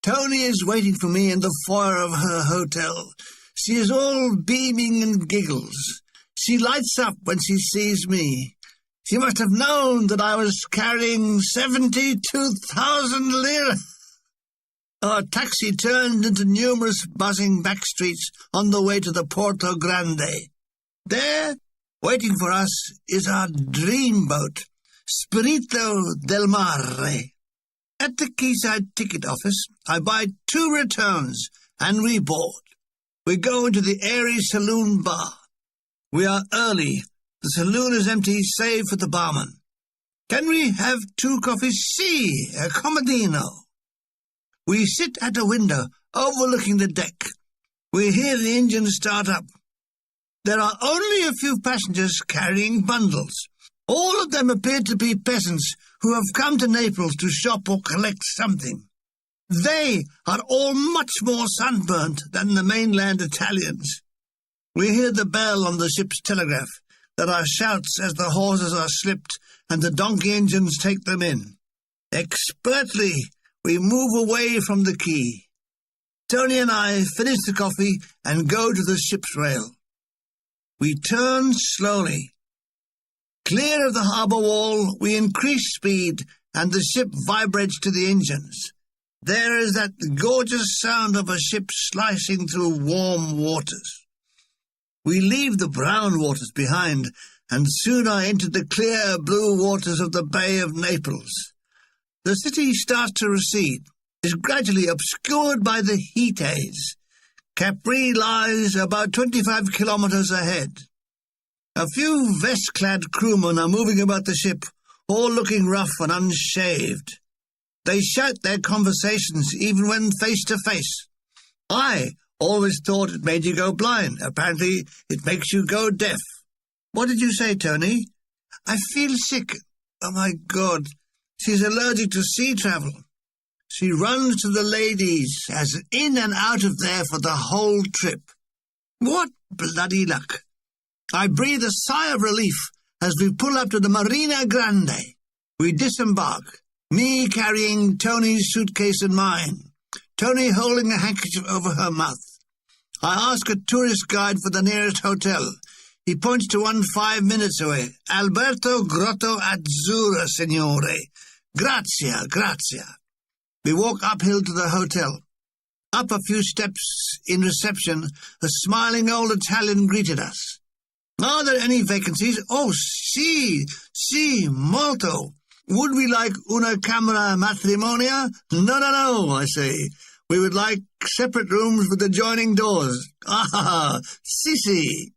Tony is waiting for me in the foyer of her hotel. She is all beaming and giggles. She lights up when she sees me. She must have known that I was carrying 72,000 lire. Our taxi turned into numerous buzzing back streets on the way to the Porto Grande. There, waiting for us, is our dream boat, Spirito del Mare. At the quayside ticket office, I buy 2 returns, and we board. We go into the airy saloon bar. We are early. The saloon is empty, save for the barman. "Can we have 2 coffees? Si, a comodino." We sit at a window overlooking the deck. We hear the engine start up. There are only a few passengers carrying bundles. All of them appear to be peasants who have come to Naples to shop or collect something. They are all much more sunburnt than the mainland Italians. We hear the bell on the ship's telegraph. There are shouts as the horses are slipped and the donkey engines take them in. Expertly, we move away from the quay. Tony and I finish the coffee and go to the ship's rail. We turn slowly. Clear of the harbour wall, we increase speed, and the ship vibrates to the engines. There is that gorgeous sound of a ship slicing through warm waters. We leave the brown waters behind, and soon are into the clear blue waters of the Bay of Naples. The city starts to recede, is gradually obscured by the heat haze. Capri lies about 25 kilometres ahead. A few vest-clad crewmen are moving about the ship, all looking rough and unshaved. They shout their conversations even when face-to-face. I always thought it made you go blind. Apparently, it makes you go deaf. What did you say, Tony? I feel sick. Oh, my God. She's allergic to sea travel. She runs to the ladies, as in and out of there for the whole trip. What bloody luck. I breathe a sigh of relief as we pull up to the Marina Grande. We disembark, me carrying Tony's suitcase and mine, Tony holding a handkerchief over her mouth. I ask a tourist guide for the nearest hotel. He points to one 5 minutes away. "Alberto Grotto Azzurra, signore. Grazia, grazia." We walk uphill to the hotel. Up a few steps in reception, a smiling old Italian greeted us. "Are there any vacancies?" "Oh, sì, molto. Would we like una camera matrimonia?" No, I say. "We would like separate rooms with adjoining doors." "Ah, sì.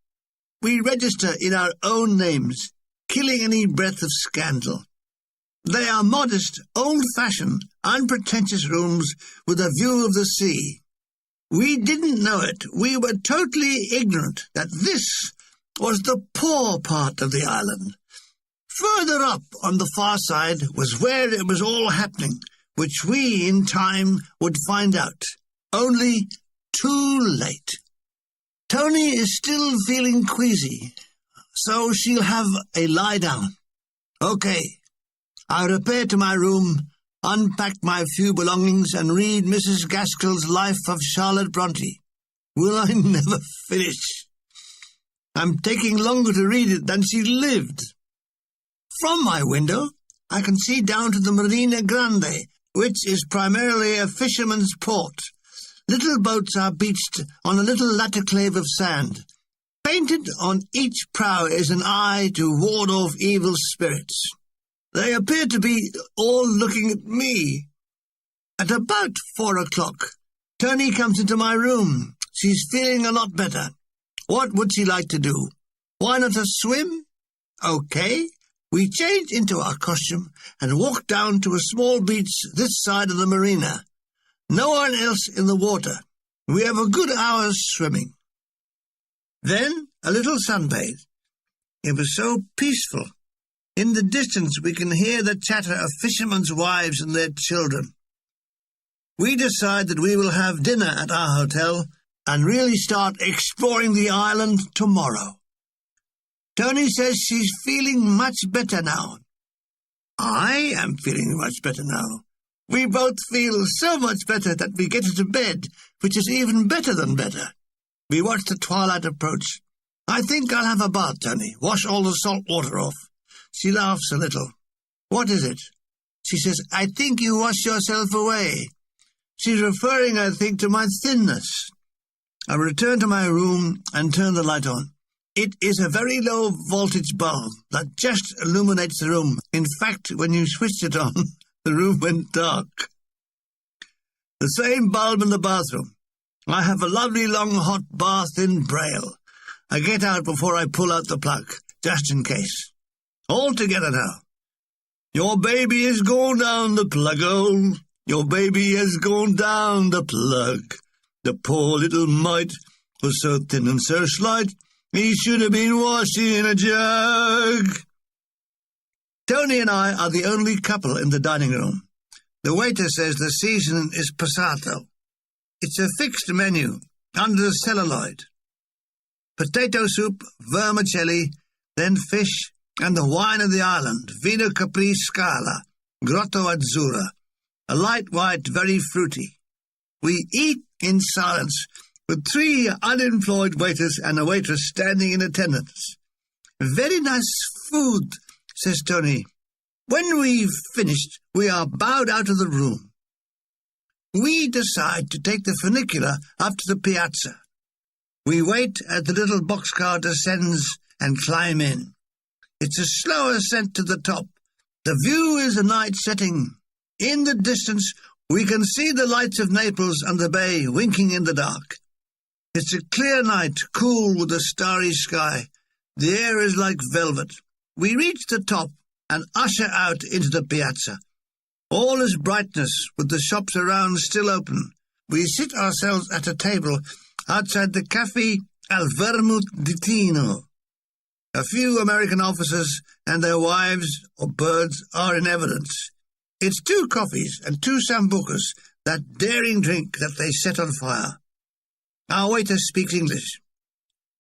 We register in our own names, killing any breath of scandal. They are modest, old-fashioned, unpretentious rooms with a view of the sea. We didn't know it. We were totally ignorant that this was the poor part of the island. Further up on the far side was where it was all happening, which we, in time, would find out. Only too late. Tony is still feeling queasy, so she'll have a lie down. Okay. I repair to my room, unpack my few belongings, and read Mrs. Gaskell's Life of Charlotte Bronte. Will I never finish? I'm taking longer to read it than she lived. From my window, I can see down to the Marina Grande, which is primarily a fisherman's port. Little boats are beached on a little latticlave of sand. Painted on each prow is an eye to ward off evil spirits. They appear to be all looking at me. At about 4 o'clock, Tony comes into my room. She's feeling a lot better. What would she like to do? Why not a swim? Okay. We change into our costume and walk down to a small beach this side of the marina. No one else in the water. We have a good hour's swimming. Then a little sunbathe. It was so peaceful. In the distance we can hear the chatter of fishermen's wives and their children. We decide that we will have dinner at our hotel and really start exploring the island tomorrow. Tony says she's feeling much better now. I am feeling much better now. We both feel so much better that we get into bed, which is even better than better. We watch the twilight approach. I think I'll have a bath, Tony. Wash all the salt water off. She laughs a little. What is it? She says, I think you wash yourself away. She's referring, I think, to my thinness. I return to my room and turn the light on. It is a very low-voltage bulb that just illuminates the room. In fact, when you switched it on, the room went dark. The same bulb in the bathroom. I have a lovely long hot bath in Braille. I get out before I pull out the plug, just in case. All together now. Your baby has gone down the plug-hole. Your baby has gone down the plug. The poor little mite was so thin and so slight, he should have been washed in a jug. Tony and I are the only couple in the dining room. The waiter says the season is passato. It's a fixed menu, under celluloid. Potato soup, vermicelli, then fish, and the wine of the island, Vino Capri Scala, Grotto Azzurra, a light white, very fruity. We eat in silence, with 3 unemployed waiters and a waitress standing in attendance. Very nice food, says Tony. When we've finished, we are bowed out of the room. We decide to take the funicular up to the piazza. We wait as the little boxcar descends and climb in. It's a slow ascent to the top. The view is a night setting. In the distance, we can see the lights of Naples and the bay winking in the dark. It's a clear night, cool with a starry sky. The air is like velvet. We reach the top and usher out into the piazza. All is brightness, with the shops around still open. We sit ourselves at a table outside the Cafe Al Vermouth di Tino. A few American officers and their wives or birds are in evidence. It's 2 coffees and 2 sambucas, that daring drink that they set on fire. Our waiter speaks English.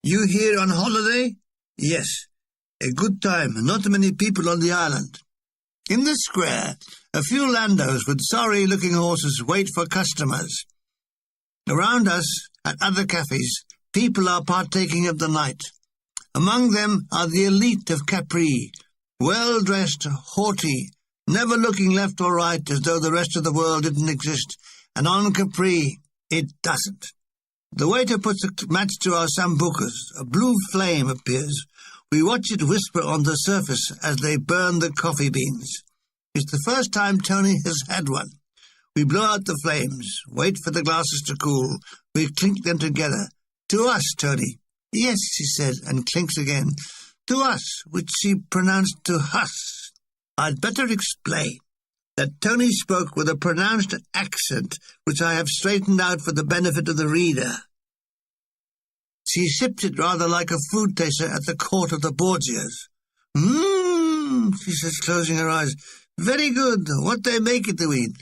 You here on holiday? Yes. A good time, not many people on the island. In the square, a few landos with sorry-looking horses wait for customers. Around us, at other cafes, people are partaking of the night. Among them are the elite of Capri, well-dressed, haughty, never looking left or right as though the rest of the world didn't exist, and on Capri it doesn't. The waiter puts a match to our sambucas. A blue flame appears. We watch it whisper on the surface as they burn the coffee beans. It's the first time Tony has had one. We blow out the flames, wait for the glasses to cool. We clink them together. To us, Tony. Yes, she said, and clinks again. To us, which she pronounced to us. I'd better explain that Tony spoke with a pronounced accent, which I have straightened out for the benefit of the reader. She sipped it rather like a food taster at the court of the Borgias. She says, closing her eyes. Very good. What they make it to eat?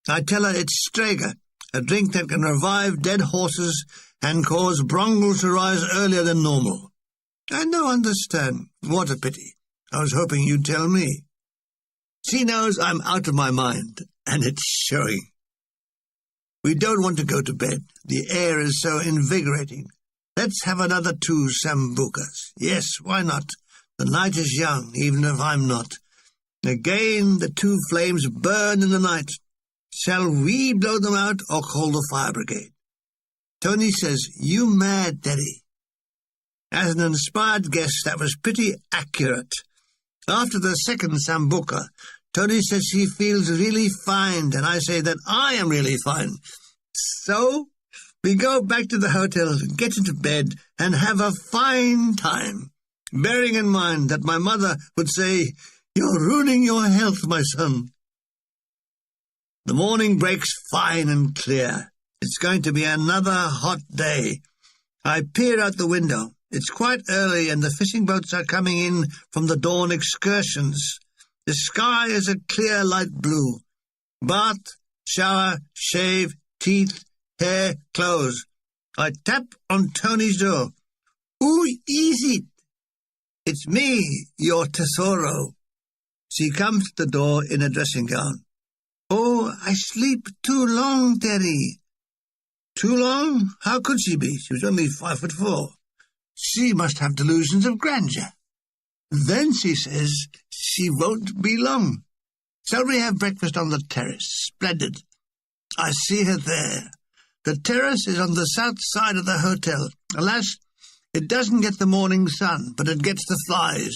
I tell her it's strega, a drink that can revive dead horses and cause bronchals to rise earlier than normal. I no understand. What a pity. I was hoping you'd tell me. She knows I'm out of my mind, and it's showing. We don't want to go to bed. The air is so invigorating. Let's have another 2 sambucas. Yes, why not? The night is young, even if I'm not. Again, the 2 flames burn in the night. Shall we blow them out or call the fire brigade? Tony says, you mad, Daddy. As an inspired guess, that was pretty accurate. After the second sambuca, Tony says he feels really fine, and I say that I am really fine. So we go back to the hotel, get into bed, and have a fine time, bearing in mind that my mother would say, you're ruining your health, my son. The morning breaks fine and clear. It's going to be another hot day. I peer out the window. It's quite early, and the fishing boats are coming in from the dawn excursions. The sky is a clear light blue. Bath, shower, shave, teeth, hair, clothes. I tap on Tony's door. Who is it? It's me, your tesoro. She comes to the door in a dressing gown. Oh, I sleep too long, Terry. Too long? How could she be? She was only 5'4". She must have delusions of grandeur. Then she says she won't be long. Shall we have breakfast on the terrace? Splendid. I see her there. The terrace is on the south side of the hotel. Alas, it doesn't get the morning sun, but it gets the flies.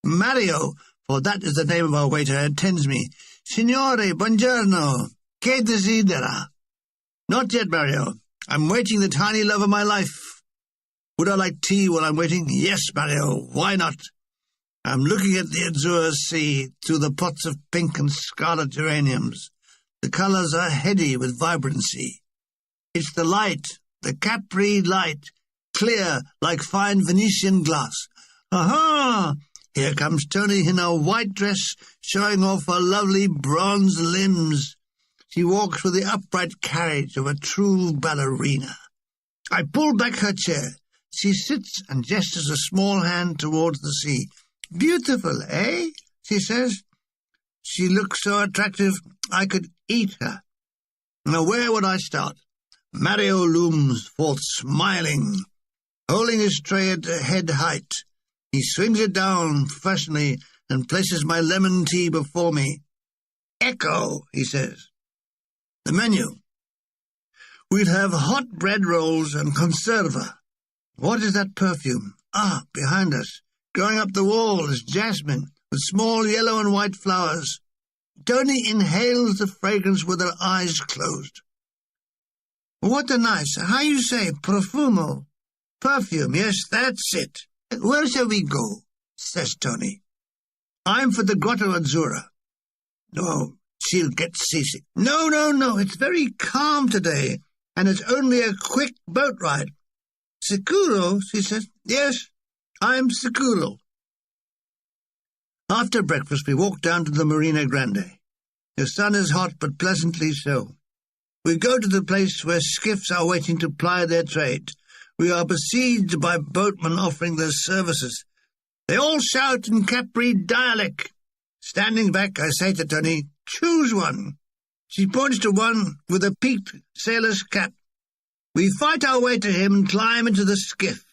Mario, for that is the name of our waiter, attends me. Signore, buongiorno. Che desidera? Not yet, Mario. I'm waiting the tiny love of my life. Would I like tea while I'm waiting? Yes, Mario, why not? I'm looking at the azure sea through the pots of pink and scarlet geraniums. The colours are heady with vibrancy. It's the light, the Capri light, clear like fine Venetian glass. Aha! Here comes Tony in a white dress, showing off her lovely bronze limbs. She walks with the upright carriage of a true ballerina. I pull back her chair. She sits and gestures a small hand towards the sea. Beautiful, eh? She says. She looks so attractive I could eat her. Now where would I start? Mario looms forth smiling, holding his tray at head height. He swings it down professionally and places my lemon tea before me. Ecco, he says. The menu. We'd have hot bread rolls and conserva. What is that perfume? Ah, behind us. Going up the wall is jasmine, with small yellow and white flowers. Tony inhales the fragrance with her eyes closed. What a nice, how you say, profumo? Perfume, yes, that's it. Where shall we go? Says Tony. I'm for the Grotto Azzurra. No, she'll get seasick. No, it's very calm today, and it's only a quick boat ride. Sicuro, she says. Yes, I'm sicuro. After breakfast, we walk down to the Marina Grande. The sun is hot, but pleasantly so. We go to the place where skiffs are waiting to ply their trade. We are besieged by boatmen offering their services. They all shout in Capri dialect. Standing back, I say to Tony, choose one. She points to one with a peaked sailor's cap. We fight our way to him and climb into the skiff.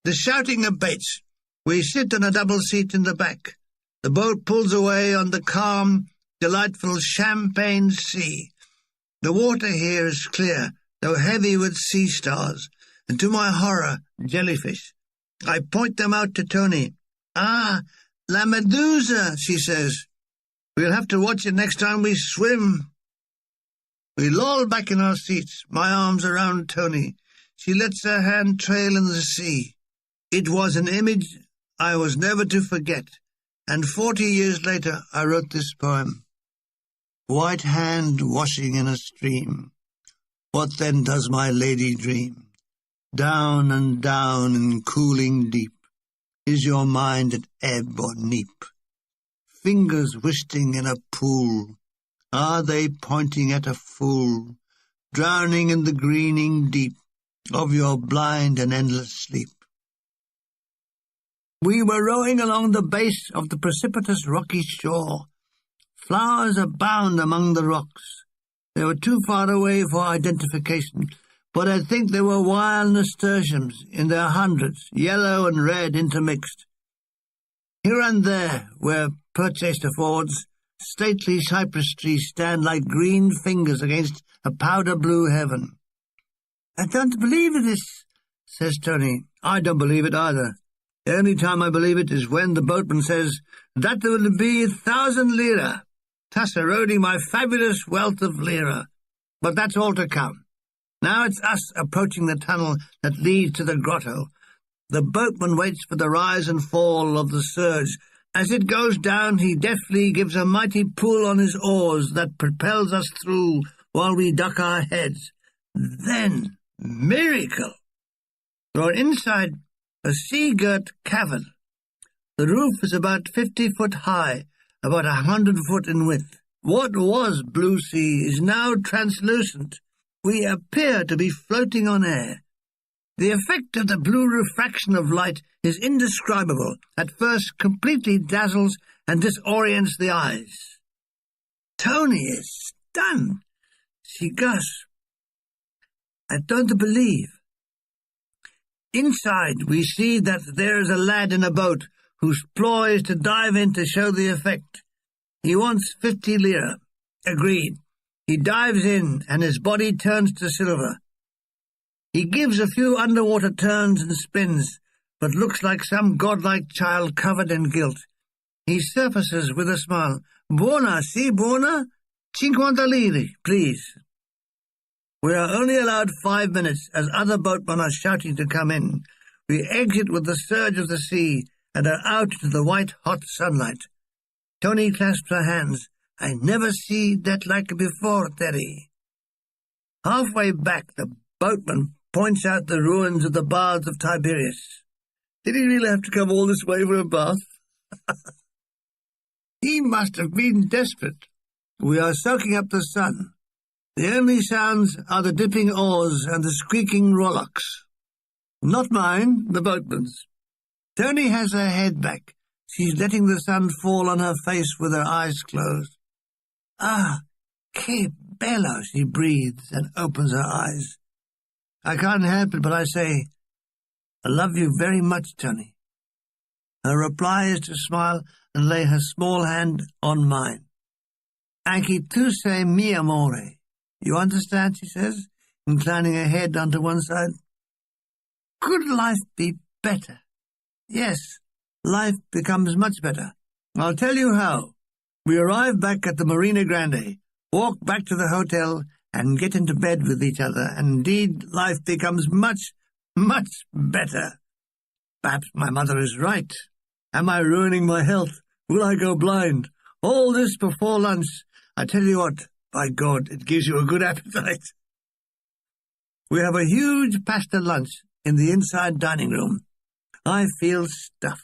The shouting abates. We sit on a double seat in the back. The boat pulls away on the calm, delightful champagne sea. The water here is clear, though heavy with sea stars, and to my horror, jellyfish. I point them out to Tony. Ah, la medusa, she says. We'll have to watch it next time we swim. We loll back in our seats, my arms around Tony. She lets her hand trail in the sea. It was an image I was never to forget, and 40 years later I wrote this poem. White hand washing in a stream, what then does my lady dream? Down and down in cooling deep, is your mind at ebb or neap? Fingers whisting in a pool, are they pointing at a fool, drowning in the greening deep of your blind and endless sleep? We were rowing along the base of the precipitous rocky shore. Flowers abound among the rocks. They were too far away for identification, but I think they were wild nasturtiums in their hundreds, yellow and red intermixed. Here and there, where purchased affords, stately cypress trees stand like green fingers against a powder-blue heaven. I don't believe this, says Tony. I don't believe it either. The only time I believe it is when the boatman says, that will be 1,000 lira, thus eroding my fabulous wealth of lira. But that's all to come. Now it's us approaching the tunnel that leads to the grotto. The boatman waits for the rise and fall of the surge. As it goes down, he deftly gives a mighty pull on his oars that propels us through while we duck our heads. Then, miracle! You're inside a sea-girt cavern. The roof is about 50 foot high, about 100 foot in width. What was blue sea is now translucent. We appear to be floating on air. The effect of the blue refraction of light is indescribable. At first completely dazzles and disorients the eyes. Tony is stunned. She gasps. I don't believe. Inside we see that there is a lad in a boat whose ploy is to dive in to show the effect. He wants 50 lire. Agreed. He dives in and his body turns to silver. He gives a few underwater turns and spins, but looks like some godlike child covered in guilt. He surfaces with a smile. Buona, si, buona? 50 lire, please. We are only allowed 5 minutes, as other boatmen are shouting to come in. We exit with the surge of the sea and are out into the white-hot sunlight. Tony clasps her hands. I never see that like before, Terry. Halfway back, the boatman points out the ruins of the baths of Tiberius. Did he really have to come all this way for a bath? He must have been desperate. We are soaking up the sun. The only sounds are the dipping oars and the squeaking rowlocks. Not mine, the boatman's. Tony has her head back. She's letting the sun fall on her face with her eyes closed. Ah, che bello, she breathes and opens her eyes. I can't help it, but I say, I love you very much, Tony. Her reply is to smile and lay her small hand on mine. Anche tu sei mio amore. You understand, she says, inclining her head onto one side. Could life be better? Yes, life becomes much better. I'll tell you how. We arrive back at the Marina Grande, walk back to the hotel, and get into bed with each other, and indeed life becomes much, much better. Perhaps my mother is right. Am I ruining my health? Will I go blind? All this before lunch. I tell you what, by God, it gives you a good appetite. We have a huge pasta lunch in the inside dining room. I feel stuffed.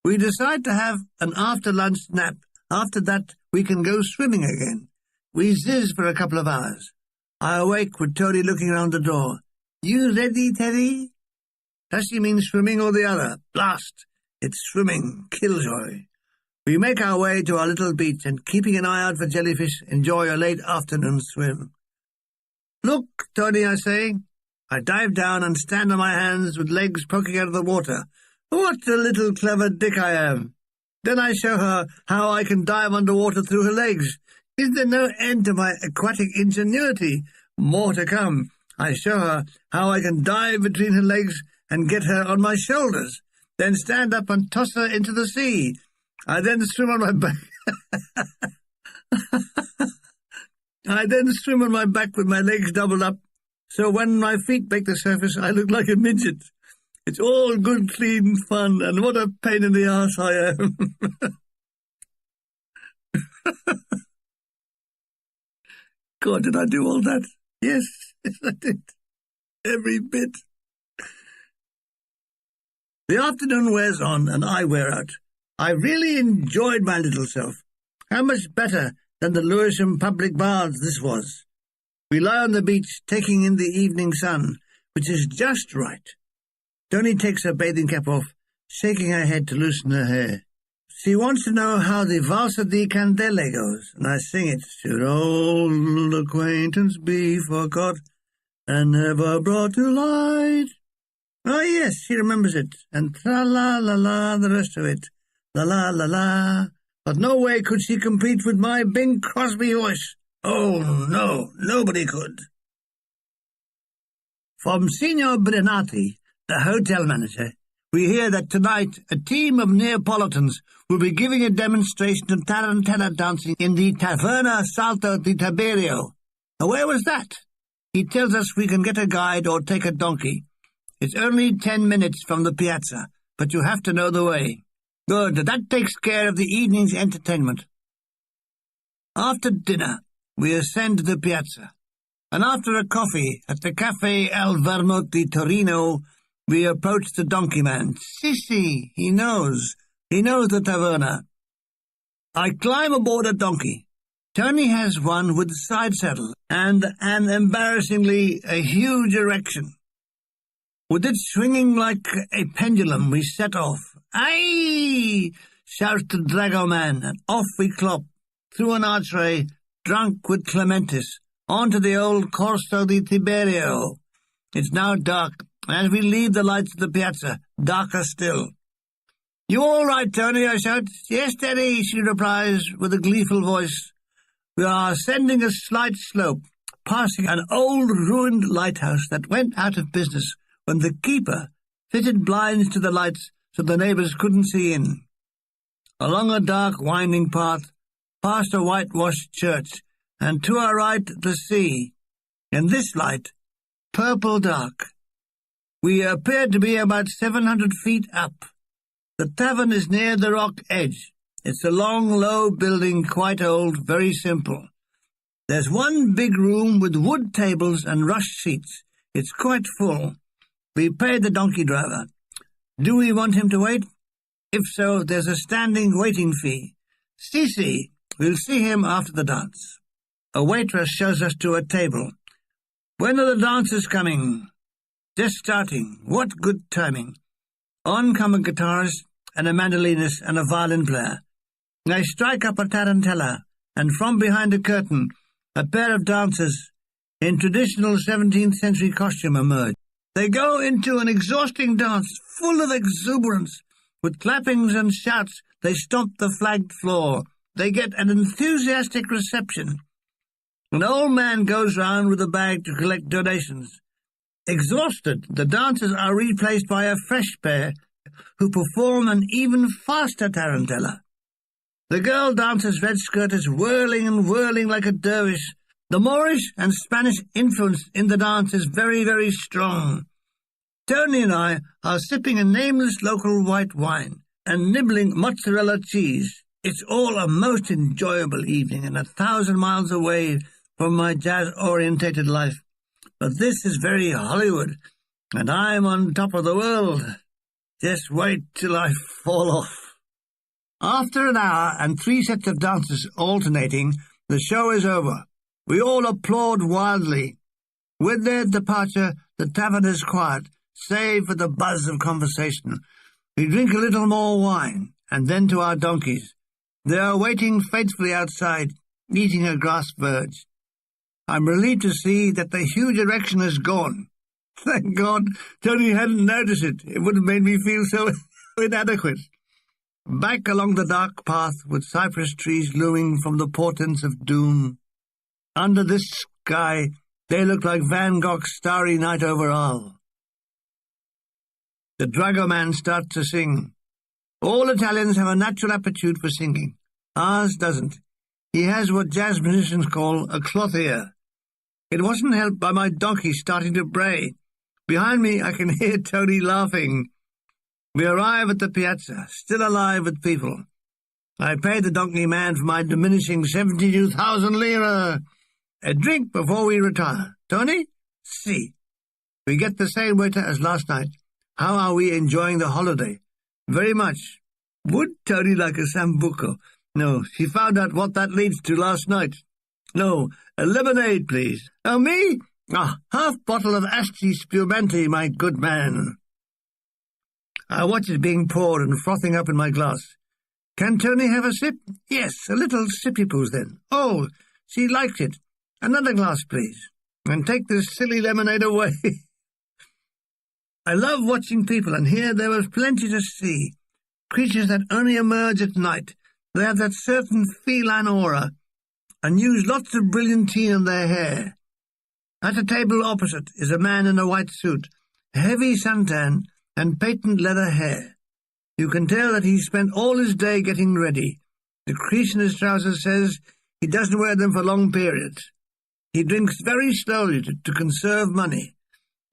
We decide to have an after-lunch nap. After that, we can go swimming again. We zizz for a couple of hours. I awake with Tony looking round the door. You ready, Teddy? Does she mean swimming or the other? Blast! It's swimming. Killjoy. We make our way to our little beach and, keeping an eye out for jellyfish, enjoy a late afternoon swim. Look, Tony, I say. I dive down and stand on my hands with legs poking out of the water. What a little clever dick I am. Then I show her how I can dive underwater through her legs. Is there no end to my aquatic ingenuity? More to come. I show her how I can dive between her legs and get her on my shoulders, then stand up and toss her into the sea. I then swim on my back. I then swim on my back with my legs doubled up, so when my feet make the surface, I look like a midget. It's all good, clean fun, and what a pain in the arse I am. God, did I do all that? Yes, I did. Every bit. The afternoon wears on, and I wear out. I really enjoyed my little self. How much better than the Lewisham public baths this was. We lie on the beach, taking in the evening sun, which is just right. Tony takes her bathing cap off, shaking her head to loosen her hair. She wants to know how the Valsa di Candele goes, and I sing it. Should old acquaintance be forgot and never brought to light? Oh, yes, she remembers it, and tra-la-la-la, the rest of it. La-la-la-la. But no way could she compete with my Bing Crosby voice. Oh, no, nobody could. From Signor Brenati, the hotel manager, we hear that tonight a team of Neapolitans will be giving a demonstration of tarantella dancing in the Taverna Salto di Tiberio. Now, where was that? He tells us we can get a guide or take a donkey. It's only 10 minutes from the piazza, but you have to know the way. Good, that takes care of the evening's entertainment. After dinner, we ascend to the piazza, and after a coffee at the Caffè al Vermouth di Torino, We approach the donkey man. Si, he knows. He knows the taverna. I climb aboard a donkey. Tony has one with side saddle and an embarrassingly a huge erection. With it swinging like a pendulum, we set off. Aye! Shouts the dragoman, and off we clop, through an archway, drunk with Clementis, onto the old Corso di Tiberio. It's now dark, and as we leave the lights of the piazza, darker still. You all right, Tony? I shout. Yes, Daddy, she replies with a gleeful voice. We are ascending a slight slope, passing an old ruined lighthouse that went out of business when the keeper fitted blinds to the lights so the neighbours couldn't see in. Along a dark winding path, past a whitewashed church, and to our right the sea. In this light, purple dark. We appeared to be about 700 feet up. The tavern is near the rock edge. It's a long, low building, quite old, very simple. There's one big room with wood tables and rush seats. It's quite full. We paid the donkey driver. Do we want him to wait? If so, there's a standing waiting fee. Si, we'll see him after the dance. A waitress shows us to a table. When are the dancers coming? Just starting. What good timing. On come a guitarist and a mandolinist and a violin player. I strike up a tarantella, and from behind a curtain, a pair of dancers in traditional 17th century costume emerge. They go into an exhausting dance full of exuberance. With clappings and shouts, they stomp the flagged floor. They get an enthusiastic reception. An old man goes round with a bag to collect donations. Exhausted, the dancers are replaced by a fresh pair who perform an even faster tarantella. The girl dancer's red skirt is whirling and whirling like a dervish. The Moorish and Spanish influence in the dance is very, very strong. Tony and I are sipping a nameless local white wine and nibbling mozzarella cheese. It's all a most enjoyable evening and 1,000 miles away from my jazz-orientated life. But this is very Hollywood, and I'm on top of the world. Just wait till I fall off. After an hour and 3 sets of dancers alternating, the show is over. We all applaud wildly. With their departure, the tavern is quiet, save for the buzz of conversation. We drink a little more wine, and then to our donkeys. They are waiting faithfully outside, eating a grass verge. I'm relieved to see that the huge erection is gone. Thank God Tony hadn't noticed it. It would have made me feel so inadequate. Back along the dark path with cypress trees looming from the portents of doom. Under this sky, they look like Van Gogh's Starry Night over Arles. The dragoman starts to sing. All Italians have a natural aptitude for singing. Ours doesn't. He has what jazz musicians call a cloth ear. It wasn't helped by my donkey starting to bray. Behind me, I can hear Tony laughing. We arrive at the piazza, still alive with people. I pay the donkey man for my diminishing 72,000 lire. A drink before we retire. Tony? Si. We get the same waiter as last night. How are we enjoying the holiday? Very much. Would Tony like a sambuco? No, she found out what that leads to last night. No, a lemonade, please. Oh, me? Half bottle of Asti Spumante, my good man. I watch it being poured and frothing up in my glass. Can Tony have a sip? Yes, a little sippy-poos then. Oh, she likes it. Another glass, please. And take this silly lemonade away. I love watching people, and here there was plenty to see. Creatures that only emerge at night. They have that certain feline aura, and use lots of brilliantine in their hair. At a table opposite is a man in a white suit, heavy suntan, and patent leather hair. You can tell that he spent all his day getting ready. The crease in his trousers says he doesn't wear them for long periods. He drinks very slowly to conserve money.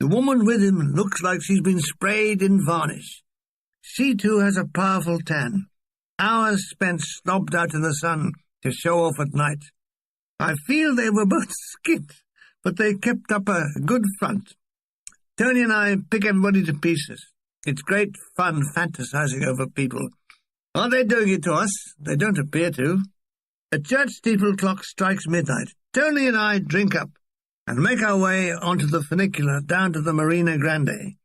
The woman with him looks like she's been sprayed in varnish. She, too, has a powerful tan. Hours spent snobbed out in the sun to show off at night. I feel they were both skint, but they kept up a good front. Tony and I pick everybody to pieces. It's great fun fantasizing over people. Are they doing it to us? They don't appear to. A church steeple clock strikes midnight. Tony and I drink up and make our way onto the funicular down to the Marina Grande.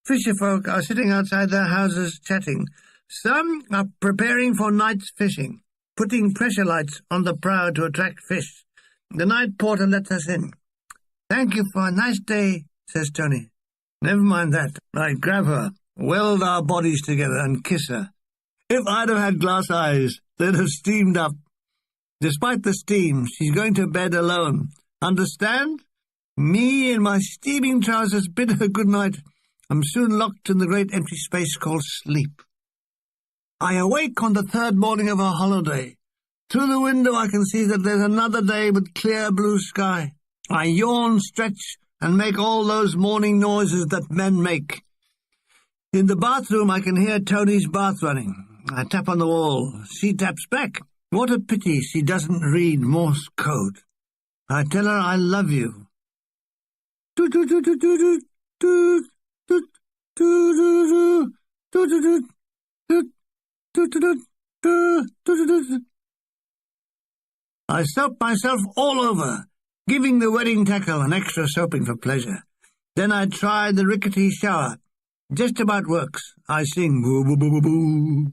Fisher folk are sitting outside their houses chatting. Some are preparing for night's fishing, putting pressure lights on the prow to attract fish. The night porter lets us in. "Thank you for a nice day," says Tony. "Never mind that." I grab her, weld our bodies together, and kiss her. If I'd have had glass eyes, they'd have steamed up. Despite the steam, she's going to bed alone. Understand? Me in my steaming trousers bid her good night. I'm soon locked in the great empty space called sleep. I awake on the third morning of our holiday. Through the window I can see that there's another day with clear blue sky. I yawn, stretch, and make all those morning noises that men make. In the bathroom I can hear Tony's bath running. I tap on the wall. She taps back. What a pity she doesn't read Morse code. I tell her I love you. I soap myself all over, giving the wedding tackle an extra soaping for pleasure. Then I try the rickety shower. Just about works. I sing boo boo boo boo boo.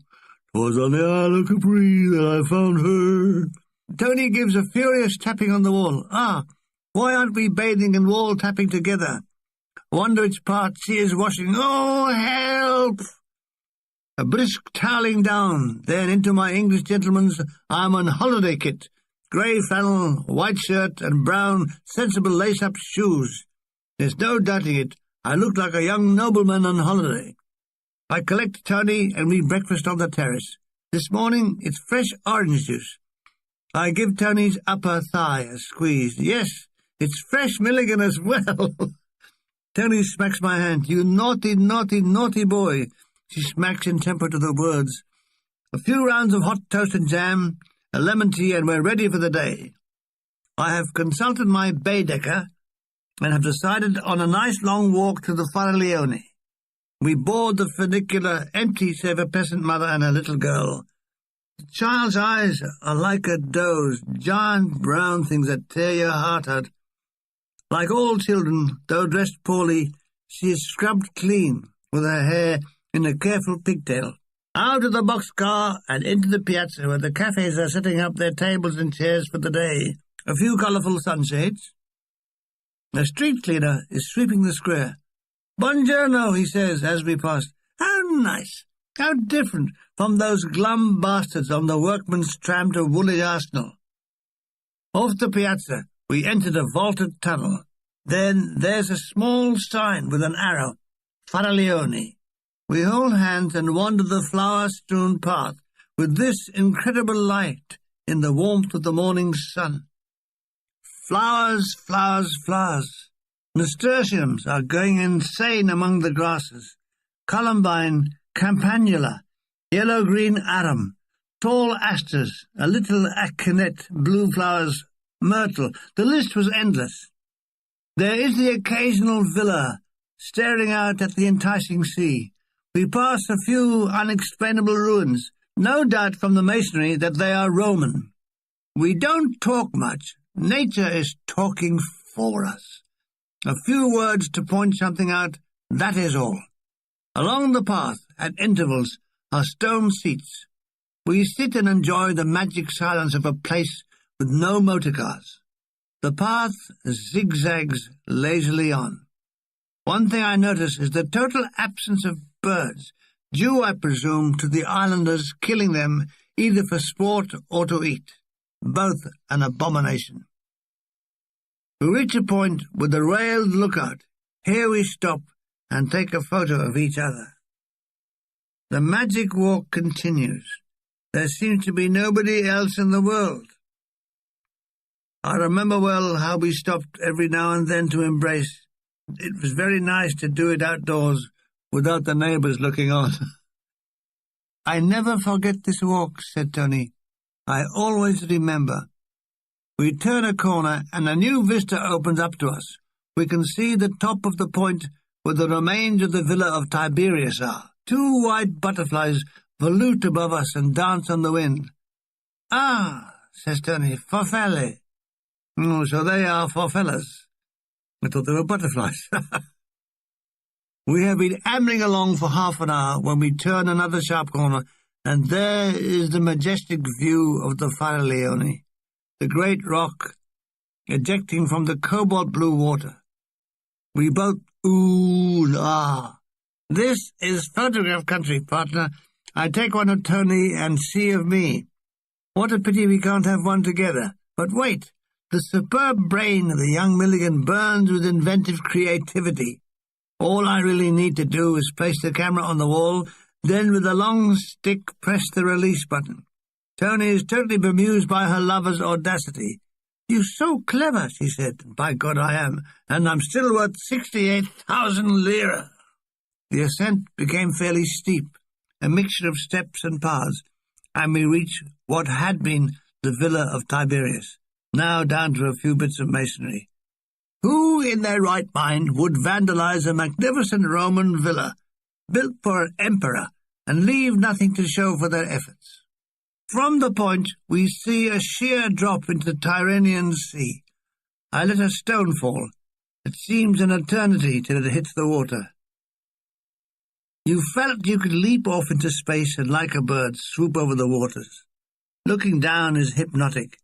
'Twas on the Isle of Capri that I found her. Tony gives a furious tapping on the wall. Why aren't we bathing and wall tapping together? Wonder which part she is washing. Oh, help! A brisk toweling down, then into my English gentleman's I'm on holiday kit. Grey flannel, white shirt, and brown, sensible lace-up shoes. There's no doubting it. I look like a young nobleman on holiday. I collect Tony and we breakfast on the terrace. This morning it's fresh orange juice. I give Tony's upper thigh a squeeze. Yes, it's fresh Milligan as well. Tony smacks my hand. You naughty, naughty, naughty boy. She smacks in temper to the words. A few rounds of hot toast and jam, a lemon tea, and we're ready for the day. I have consulted my Baedeker and have decided on a nice long walk to the Faraglione. We board the funicular, empty save a peasant mother and a little girl. The child's eyes are like a doe's, giant brown things that tear your heart out. Like all children, though dressed poorly, she is scrubbed clean, with her hair in a careful pigtail. Out of the boxcar and into the piazza where the cafes are setting up their tables and chairs for the day. A few colourful sunshades. A street cleaner is sweeping the square. "Buongiorno," he says as we pass. How nice, how different from those glum bastards on the workman's tram to Woolwich Arsenal. Off the piazza, we entered a vaulted tunnel. Then there's a small sign with an arrow, Faraglione. We hold hands and wander the flower-strewn path with this incredible light in the warmth of the morning sun. Flowers, flowers, flowers. Nasturtiums are going insane among the grasses. Columbine, campanula, yellow-green arum, tall asters, a little aconite, blue flowers, myrtle. The list was endless. There is the occasional villa, staring out at the enticing sea. We pass a few unexplainable ruins, no doubt from the masonry that they are Roman. We don't talk much. Nature is talking for us. A few words to point something out, that is all. Along the path, at intervals, are stone seats. We sit and enjoy the magic silence of a place with no motor cars. The path zigzags lazily on. One thing I notice is the total absence of birds, due, I presume, to the islanders killing them either for sport or to eat, both an abomination. We reach a point with a railed lookout. Here we stop and take a photo of each other. The magic walk continues. There seems to be nobody else in the world. I remember well how we stopped every now and then to embrace. It was very nice to do it outdoors without the neighbours looking on. I never forget this walk, said Tony. I always remember. We turn a corner and a new vista opens up to us. We can see the top of the point where the remains of the villa of Tiberius are. 2 white butterflies volute above us and dance on the wind. Ah, says Tony, farfalle. Oh, so they are farfellas. I thought they were butterflies. We have been ambling along for half an hour when we turn another sharp corner, and there is the majestic view of the Faraglioni, the great rock ejecting from the cobalt-blue water. We both ooh and ah. This is photograph country, partner. I take one of Tony and see of me. What a pity we can't have one together. But wait, the superb brain of the young Milligan burns with inventive creativity. All I really need to do is place the camera on the wall, then with a long stick press the release button. Tony is totally bemused by her lover's audacity. "You're so clever," she said. "By God, I am, and I'm still worth 68,000 lira." The ascent became fairly steep, a mixture of steps and paths, and we reached what had been the villa of Tiberius, now down to a few bits of masonry. Who in their right mind would vandalize a magnificent Roman villa, built for an emperor, and leave nothing to show for their efforts? From the point, we see a sheer drop into the Tyrrhenian Sea. I let a stone fall. It seems an eternity till it hits the water. You felt you could leap off into space and, like a bird, swoop over the waters. Looking down is hypnotic.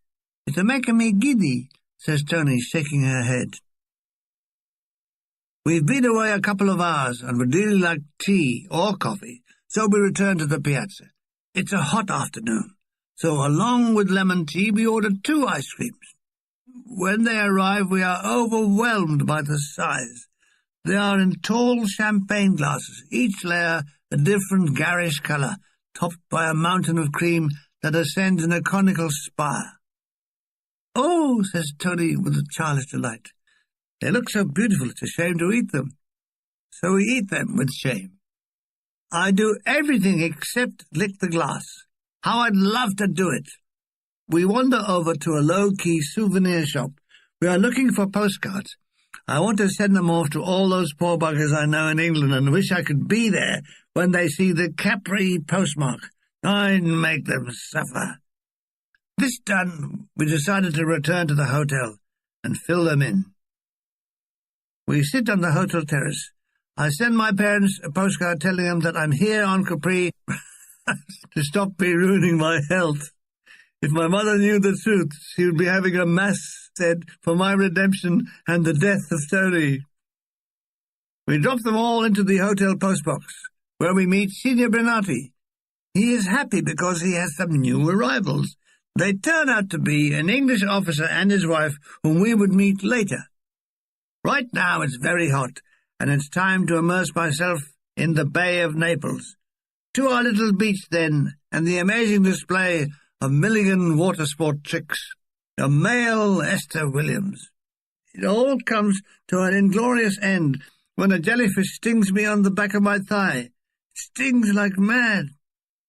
"It's a making me giddy," says Tony, shaking her head. We've been away a couple of hours, and would really like tea or coffee, so we return to the piazza. It's a hot afternoon, so along with lemon tea we ordered 2 ice creams. When they arrive, we are overwhelmed by the size. They are in tall champagne glasses, each layer a different garish colour, topped by a mountain of cream that ascends in a conical spire. "Oh," says Tony with a childish delight, "they look so beautiful it's a shame to eat them." So we eat them with shame. I do everything except lick the glass. How I'd love to do it. We wander over to a low-key souvenir shop. We are looking for postcards. I want to send them off to all those poor buggers I know in England and wish I could be there when they see the Capri postmark. I'd make them suffer. This done, we decided to return to the hotel and fill them in. We sit on the hotel terrace. I send my parents a postcard telling them that I'm here on Capri to stop me ruining my health. If my mother knew the truth, she would be having a mass said for my redemption and the death of Tony. We drop them all into the hotel postbox, where we meet Signor Benatti. He is happy because he has some new arrivals. They turn out to be an English officer and his wife, whom we would meet later. Right now it's very hot, and it's time to immerse myself in the Bay of Naples. To our little beach, then, and the amazing display of Milligan water sport tricks. A male Esther Williams. It all comes to an inglorious end when a jellyfish stings me on the back of my thigh. It stings like mad.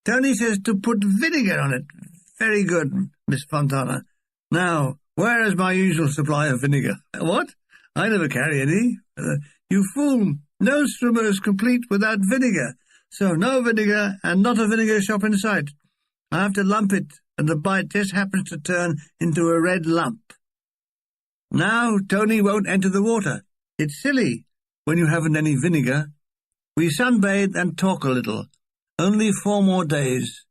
Tony says to put vinegar on it. Very good, Miss Fontana. Now, where is my usual supply of vinegar? What? I never carry any. You fool. No swimmer is complete without vinegar. So no vinegar and not a vinegar shop in sight. I have to lump it, and the bite just happens to turn into a red lump. Now Tony won't enter the water. It's silly when you haven't any vinegar. We sunbathe and talk a little. Only 4 more days.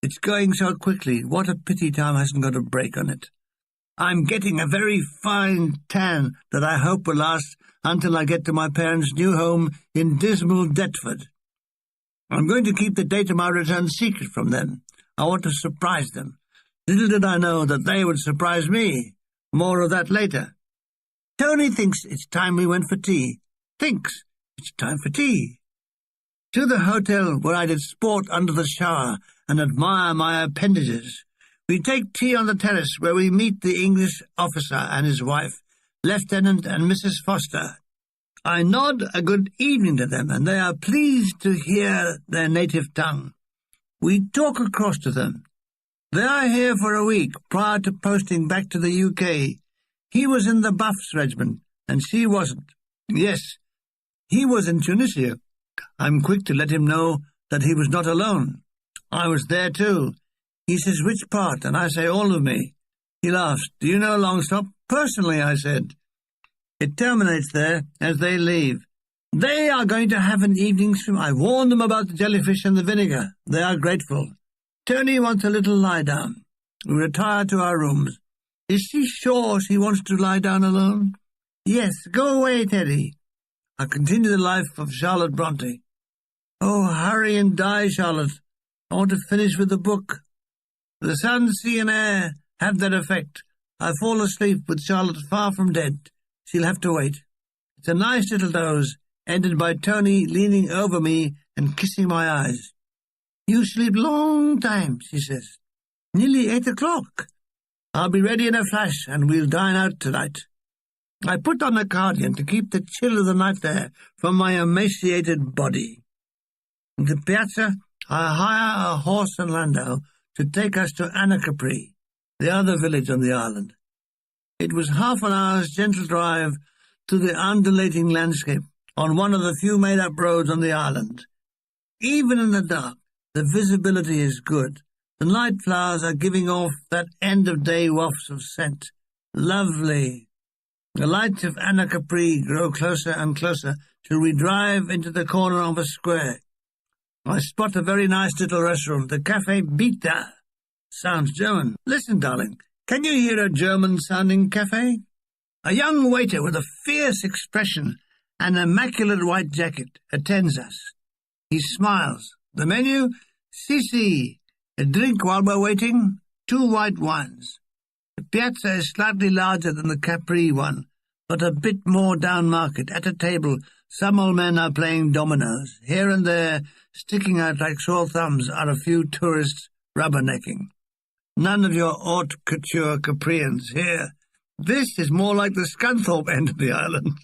It's going so quickly. What a pity time hasn't got a break on it. I'm getting a very fine tan that I hope will last until I get to my parents' new home in dismal Deptford. I'm going to keep the date of my return secret from them. I want to surprise them. Little did I know that they would surprise me. More of that later. Tony thinks it's time we went for tea. Thinks it's time for tea. To the hotel where I did sport under the shower and admire my appendages. We take tea on the terrace where we meet the English officer and his wife, Lieutenant and Mrs. Foster. I nod a good evening to them, and they are pleased to hear their native tongue. We talk across to them. They are here for a week prior to posting back to the UK. He was in the Buffs regiment, and she wasn't. Yes, He was in Tunisia. I'm quick to let him know that he was not alone. I was there too. He says, which part? And I say, all of me. He laughs. Do you know Longstop? Personally, I said. It terminates there as they leave. They are going to have an evening swim. I warned them about the jellyfish and the vinegar. They are grateful. Tony wants a little lie down. We retire to our rooms. Is she sure she wants to lie down alone? Yes, go away, Teddy. I continue the life of Charlotte Bronte. Oh, hurry and die, Charlotte. I want to finish with the book. The sun, sea, and air have that effect. I fall asleep with Charlotte far from dead. She'll have to wait. It's a nice little doze, ended by Tony leaning over me and kissing my eyes. You sleep long time, she says. Nearly 8 o'clock. I'll be ready in a flash, and we'll dine out tonight. I put on a cardigan to keep the chill of the night air from my emaciated body. In the piazza, I hire a horse and landau to take us to Capri, the other village on the island. It was half an hour's gentle drive through the undulating landscape on one of the few made-up roads on the island. Even in the dark, the visibility is good. The night flowers are giving off that end-of-day wafts of scent. Lovely. The lights of Capri grow closer and closer till we drive into the corner of a square. I spot a very nice little restaurant, the Café Bita. Sounds German. Listen, darling, can you hear a German-sounding cafe? A young waiter with a fierce expression and an immaculate white jacket attends us. He smiles. The menu? Si. A drink while we're waiting? 2 white wines. The piazza is slightly larger than the Capri one, but a bit more down-market. At a table, some old men are playing dominoes. Here and there, sticking out like sore thumbs, are a few tourists rubbernecking. None of your haute couture Caprians here. This is more like the Scunthorpe end of the island.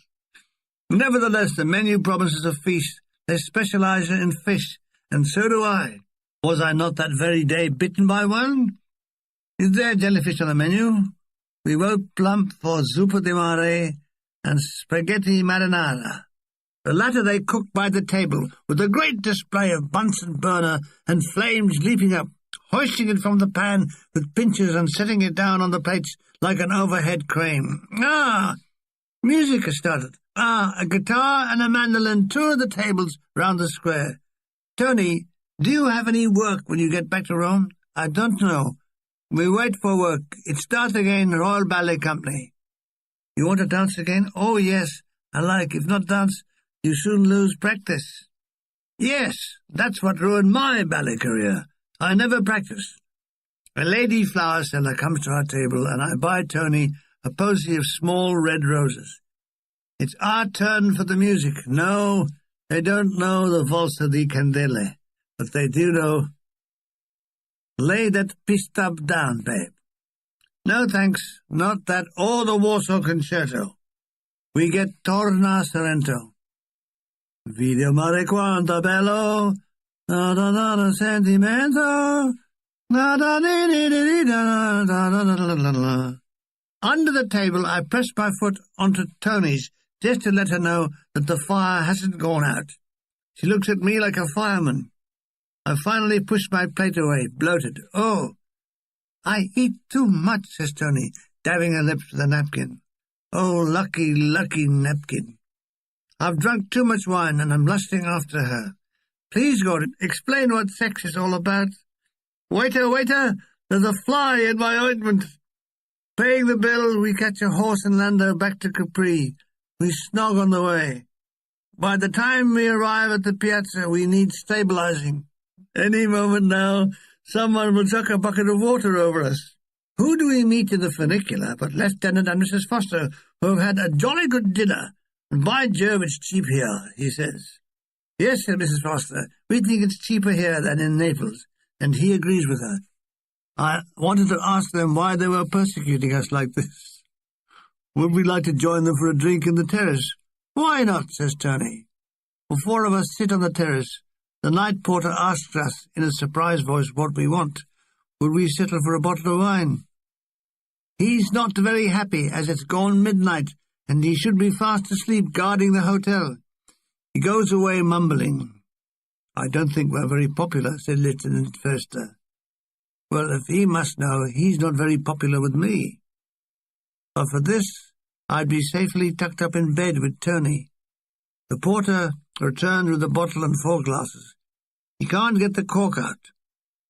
Nevertheless, the menu promises a feast. They specialize in fish, and so do I. Was I not that very day bitten by one? Is there jellyfish on the menu? We vote plump for zuppa di mare and spaghetti marinara. The latter they cook by the table, with a great display of Bunsen burner and flames leaping up, hoisting it from the pan with pinchers and setting it down on the plates like an overhead crane. Music has started. A guitar and a mandolin tour the tables round the square. Tony, do you have any work when you get back to Rome? I don't know. We wait for work. It starts again, Royal Ballet Company. You want to dance again? Oh, yes, I like. If not dance, you soon lose practice. Yes, that's what ruined my ballet career. I never practiced. A lady flower seller comes to our table, and I buy Tony a posy of small red roses. It's our turn for the music. No, they don't know the Valsa di Candele, but they do know. Lay that pistub down, babe. No, thanks, not that or the Warsaw Concerto. We get Torna Sorrento. Video mare quanto bello, da da da da sentimento, da da da da da da da da da. Under the table, I press my foot onto Tony's just to let her know that the fire hasn't gone out. She looks at me like a fireman. I finally push my plate away, bloated. Oh, I eat too much, says Tony, dabbing her lips with a napkin. Oh, lucky, lucky napkin. I've drunk too much wine and I'm lusting after her. Please, Gordon, explain what sex is all about. Waiter, waiter, there's a fly in my ointment. Paying the bill, we catch a horse and landau back to Capri. We snog on the way. By the time we arrive at the piazza, we need stabilizing. Any moment now, someone will chuck a bucket of water over us. Who do we meet in the funicular but Lieutenant and Mrs. Foster, who have had a jolly good dinner? And by Jove, it's cheap here, he says. Yes, said Mrs. Foster, we think it's cheaper here than in Naples, and he agrees with her. I wanted to ask them why they were persecuting us like this. Would we like to join them for a drink in the terrace? Why not, says Tony. The 4 of us sit on the terrace. The night porter asks us in a surprised voice what we want. Would we settle for a bottle of wine? He's not very happy, as it's gone midnight, and he should be fast asleep guarding the hotel. He goes away mumbling. "I don't think we're very popular," said Lieutenant Foster. "Well, if he must know, he's not very popular with me. But for this, I'd be safely tucked up in bed with Tony." The porter returned with a bottle and 4 glasses. "He can't get the cork out."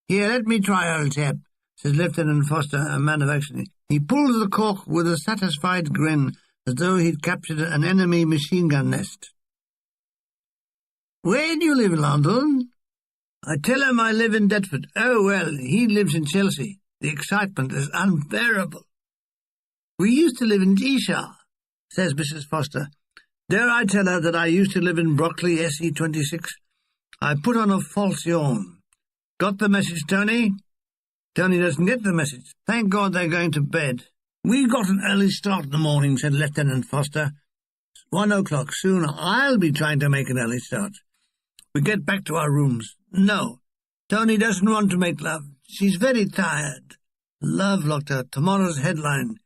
"Here, let me try, old chap," says Lieutenant Foster, a man of action. He pulls the cork with a satisfied grin, as though he'd captured an enemy machine-gun nest. "Where do you live, London?" "I tell him I live in Deptford." "Oh, well, he lives in Chelsea. The excitement is unbearable." "We used to live in Cheshire," says Mrs. Foster. Dare I tell her that I used to live in Brockley, SE26? I put on a false yawn. "Got the message, Tony?" Tony doesn't get the message. Thank God they're going to bed. "We got an early start in the morning," said Lieutenant Foster. "It's 1 o'clock. Soon I'll be trying to make an early start. We get back to our rooms." "No, Tony doesn't want to make love. She's very tired." Love locked her. Tomorrow's headline: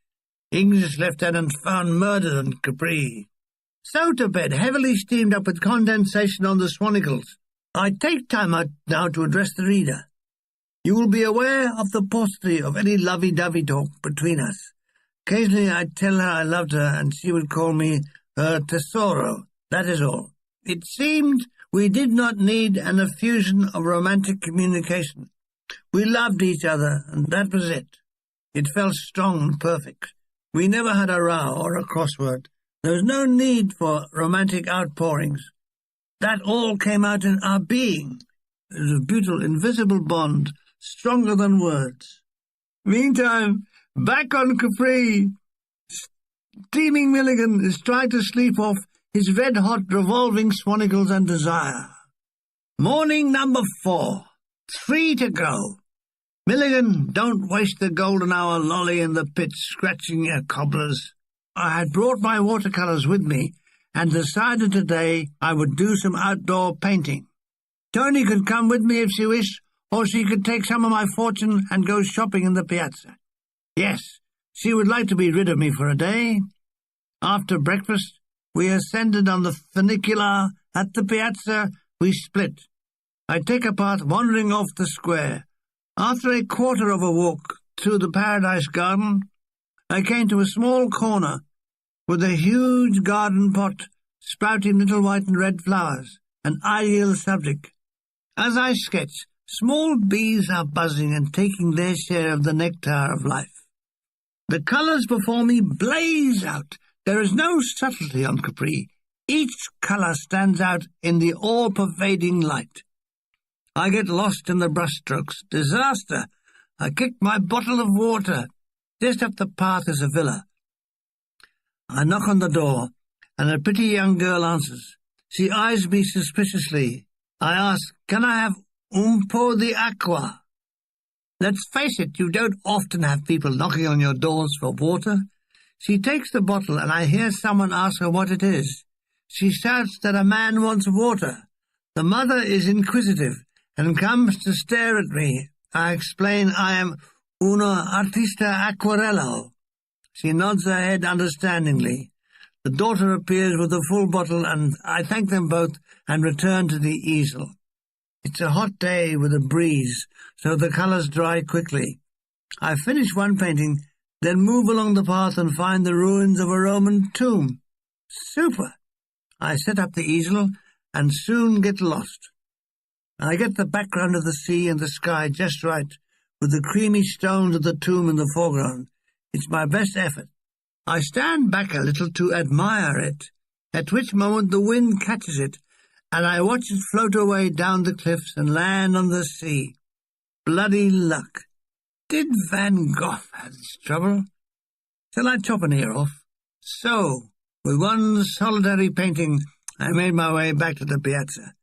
English lieutenant found murdered on Capri. So to bed, heavily steamed up with condensation on the swanicles. I take time out now to address the reader. You will be aware of the paucity of any lovey-dovey talk between us. Occasionally I'd tell her I loved her, and she would call me her tesoro. That is all. It seemed we did not need an effusion of romantic communication. We loved each other, and that was it. It felt strong and perfect. We never had a row or a crossword. There was no need for romantic outpourings. That all came out in our being. It was a beautiful, invisible bond, stronger than words. Meantime, back on Capri, steaming Milligan is trying to sleep off his red-hot revolving swanicles and desire. Morning number 4. 3 to go. Milligan, don't waste the golden hour lolly in the pit scratching your cobblers. I had brought my watercolours with me and decided today I would do some outdoor painting. Tony could come with me if she wished, or she could take some of my fortune and go shopping in the piazza. Yes, she would like to be rid of me for a day. After breakfast, we ascended on the funicular. At the piazza, we split. I take a path wandering off the square. After a quarter of a walk through the Paradise Garden, I came to a small corner with a huge garden pot sprouting little white and red flowers, an ideal subject. As I sketch, small bees are buzzing and taking their share of the nectar of life. The colours before me blaze out. There is no subtlety on Capri. Each colour stands out in the all-pervading light. I get lost in the brushstrokes. Disaster! I kick my bottle of water. Just up the path is a villa. I knock on the door, and a pretty young girl answers. She eyes me suspiciously. I ask, "Can I have un po di acqua?" Let's face it, you don't often have people knocking on your doors for water. She takes the bottle, and I hear someone ask her what it is. She shouts that a man wants water. The mother is inquisitive and comes to stare at me. I explain I am una artista acquarello. She nods her head understandingly. The daughter appears with a full bottle, and I thank them both and return to the easel. It's a hot day with a breeze, so the colours dry quickly. I finish one painting, then move along the path and find the ruins of a Roman tomb. Super! I set up the easel and soon get lost. I get the background of the sea and the sky just right, with the creamy stones of the tomb in the foreground. It's my best effort. I stand back a little to admire it, at which moment the wind catches it, and I watch it float away down the cliffs and land on the sea. Bloody luck. Did Van Gogh have this trouble? Shall I chop an ear off? So, with one solitary painting, I made my way back to the piazza.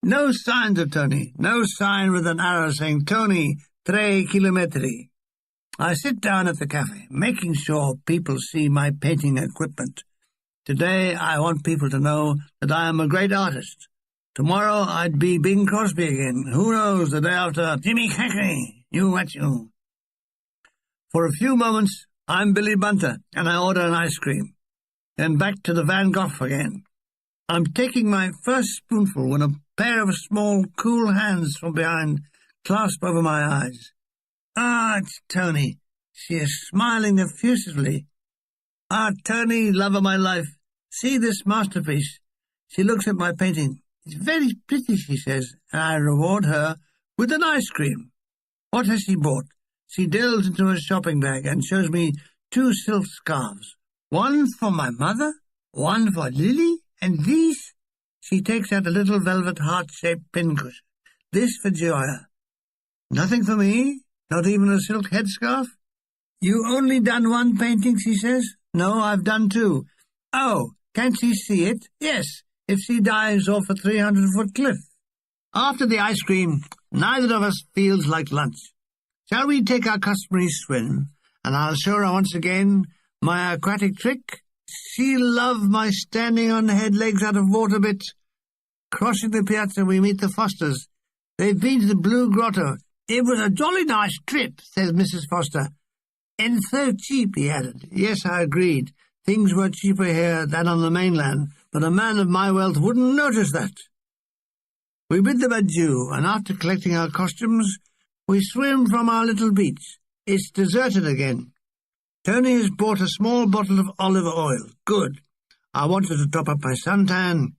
No signs of Tony, no sign with an arrow saying, "Tony, 3 chilometri." I sit down at the cafe, making sure people see my painting equipment. Today I want people to know that I am a great artist. Tomorrow I'd be Bing Crosby again. Who knows, the day after, Jimmy Hackney, you what you. For a few moments, I'm Billy Bunter, and I order an ice cream. Then back to the Van Gogh again. I'm taking my first spoonful when a pair of small, cool hands from behind clasp over my eyes. Ah, it's Tony. She is smiling effusively. Ah, Tony, love of my life, see this masterpiece. She looks at my painting. It's very pretty, she says, and I reward her with an ice cream. What has she bought? She delves into a shopping bag and shows me 2 silk scarves. One for my mother, one for Lily, and these. She takes out a little velvet heart-shaped pincushion. This for Joya. Nothing for me? Not even a silk headscarf? You only done 1 painting, she says. No, I've done 2. Oh, can't she see it? Yes, if she dives off a 300-foot cliff. After the ice cream, neither of us feels like lunch. Shall we take our customary swim, and I'll show her once again my aquatic trick? She loved my standing on head legs out of water bit. Crossing the piazza, we meet the Fosters. They've been to the Blue Grotto. It was a jolly nice trip, says Mrs. Foster. And so cheap, he added. Yes, I agreed. Things were cheaper here than on the mainland, but a man of my wealth wouldn't notice that. We bid them adieu, and after collecting our costumes, we swim from our little beach. It's deserted again. Tony has bought a small bottle of olive oil. Good. I wanted to top up my suntan.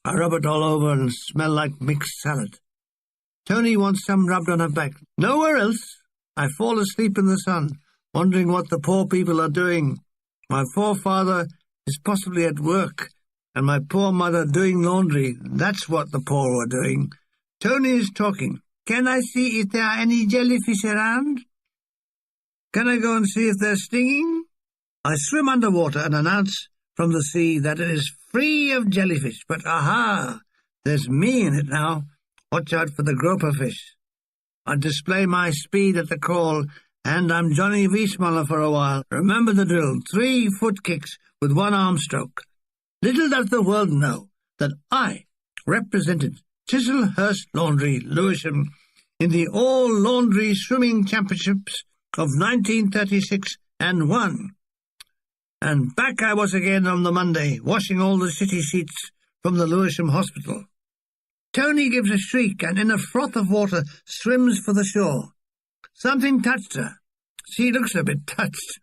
I rub it all over and smell like mixed salad. Tony wants some rubbed on her back. Nowhere else. I fall asleep in the sun, wondering what the poor people are doing. My forefather is possibly at work, and my poor mother doing laundry. That's what the poor were doing. Tony is talking. Can I see if there are any jellyfish around? Can I go and see if they're stinging? I swim underwater and announce from the sea that it is free of jellyfish. But aha, there's me in it now. Watch out for the groper fish. I display my speed at the call, and I'm Johnny Wiesmuller for a while. Remember the drill, 3 foot kicks with 1 arm stroke. Little does the world know that I represented Chislehurst Laundry, Lewisham, in the All-Laundry Swimming Championships of 1936 and won. And back I was again on the Monday, washing all the city sheets from the Lewisham Hospital. Tony gives a shriek and in a froth of water swims for the shore. Something touched her. She looks a bit touched.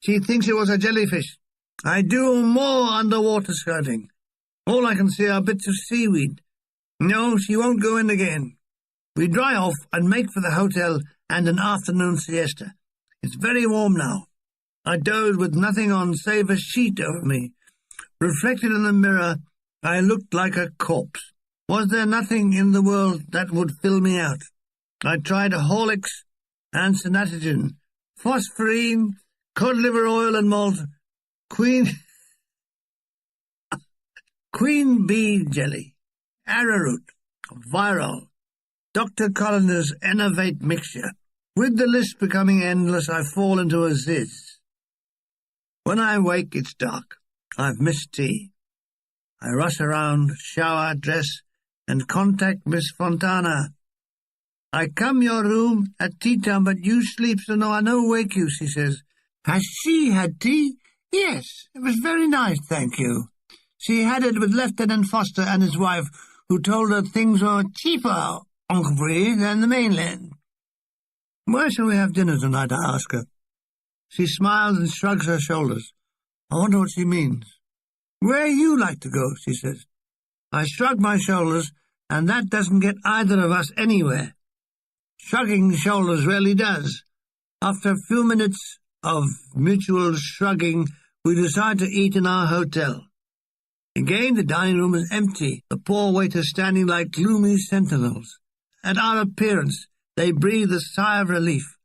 She thinks it was a jellyfish. I do more underwater skirting. All I can see are bits of seaweed. No, she won't go in again. We dry off and make for the hotel and an afternoon siesta. It's very warm now. I doze with nothing on save a sheet over me. Reflected in the mirror, I looked like a corpse. Was there nothing in the world that would fill me out? I tried Horlicks and Sanatogen, phosphorine, cod liver oil and malt, queen bee jelly, arrowroot, viral, Dr. Colliner's Enervate mixture. With the list becoming endless, I fall into a ziz. When I wake, it's dark. I've missed tea. I rush around, shower, dress, and contact Miss Fontana. I come your room at tea time, but you sleep, so no, I no wake you, she says. Has she had tea? Yes, it was very nice, thank you. She had it with Lieutenant Foster and his wife, who told her things were cheaper on Capri than the mainland. Where shall we have dinner tonight, I ask her. She smiles and shrugs her shoulders. I wonder what she means. Where you like to go, she says. I shrug my shoulders, and that doesn't get either of us anywhere. Shrugging shoulders really does. After a few minutes of mutual shrugging, we decide to eat in our hotel. Again, the dining room is empty, the poor waiters standing like gloomy sentinels. At our appearance, they breathe a sigh of relief.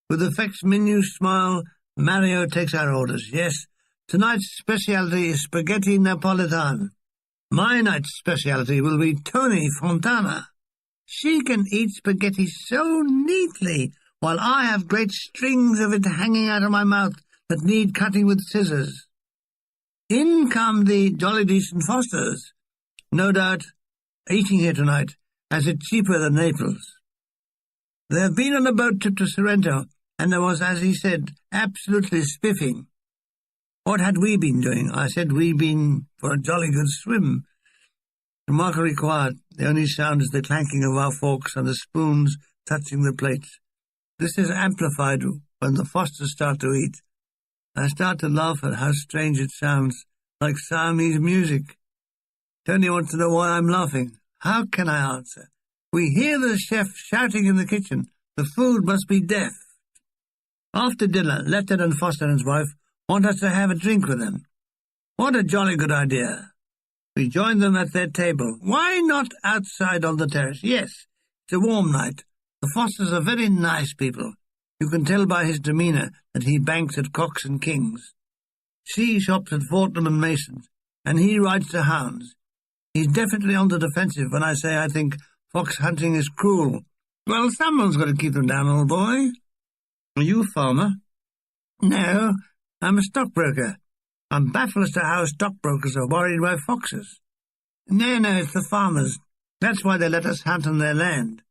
With a vexed-minute smile, Mario takes our orders. Yes, tonight's specialty is spaghetti napolitan. My night's specialty will be Tony Fontana. She can eat spaghetti so neatly, while I have great strings of it hanging out of my mouth that need cutting with scissors. In come the jolly decent Fosters. No doubt eating here tonight, as it's cheaper than Naples. They have been on a boat trip to Sorrento, and there was, as he said, absolutely spiffing. What had we been doing? I said we'd been for a jolly good swim. Remarkably quiet. The only sound is the clanking of our forks and the spoons touching the plates. This is amplified when the Fosters start to eat. I start to laugh at how strange it sounds, like Siamese music. Tony wants to know why I'm laughing. How can I answer? We hear the chef shouting in the kitchen. The food must be deaf. After dinner, Lieutenant Foster and his wife want us to have a drink with them. What a jolly good idea. We join them at their table. Why not outside on the terrace? Yes, it's a warm night. The Fosters are very nice people. You can tell by his demeanour that he banks at Cox and King's. She shops at Fortnum and Mason's, and he rides to hounds. He's definitely on the defensive when I say I think fox hunting is cruel. Well, someone's got to keep them down, old boy. Are you a farmer? No, I'm a stockbroker. I'm baffled as to how stockbrokers are worried by foxes. No, it's the farmers. That's why they let us hunt on their land.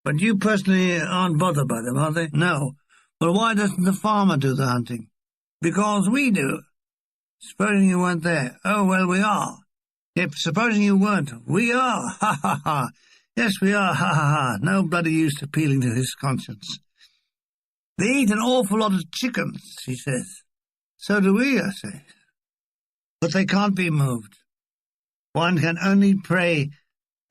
But you personally aren't bothered by them, are they? No. Well, why doesn't the farmer do the hunting? Because we do. Supposing you weren't there. Oh, well, we are. Yep, supposing you weren't. We are. Ha, ha, ha. Yes, we are. Ha, ha, ha. No bloody use appealing to his conscience. They eat an awful lot of chickens, he says. So do we, I say. But they can't be moved. One can only pray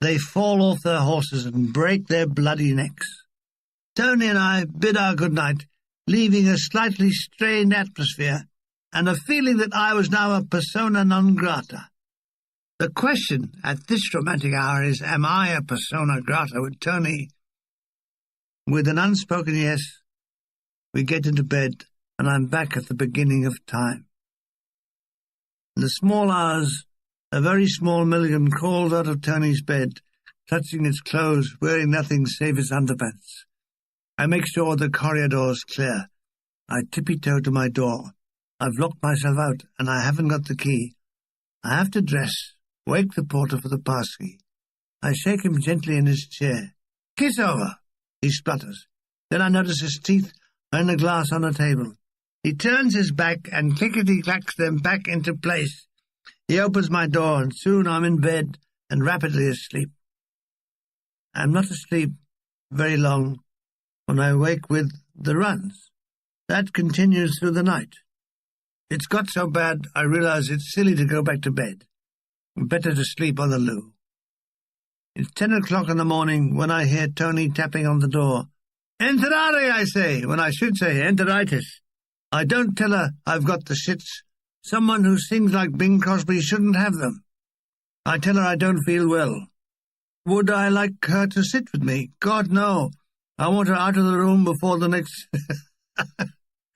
they fall off their horses and break their bloody necks. Tony and I bid our good night, leaving a slightly strained atmosphere and a feeling that I was now a persona non grata. The question at this romantic hour is, am I a persona grata with Tony? With an unspoken yes, we get into bed, and I'm back at the beginning of time. In the small hours, a very small Milligan crawls out of Tony's bed, touching its clothes, wearing nothing save his underpants. I make sure the corridor's clear. I tippy-toe to my door. I've locked myself out, and I haven't got the key. I have to dress, wake the porter for the passkey. I shake him gently in his chair. Kiss over, he splutters. Then I notice his teeth are in a glass on a table. He turns his back and clickety-clacks them back into place. He opens my door, and soon I'm in bed and rapidly asleep. I'm not asleep very long when I wake with the runs. That continues through the night. It's got so bad I realize it's silly to go back to bed. Better to sleep on the loo. It's 10 o'clock in the morning when I hear Tony tapping on the door. Enterare, I say, when I should say enteritis. I don't tell her I've got the shits. Someone who sings like Bing Crosby shouldn't have them. I tell her I don't feel well. Would I like her to sit with me? God, no. I want her out of the room before the next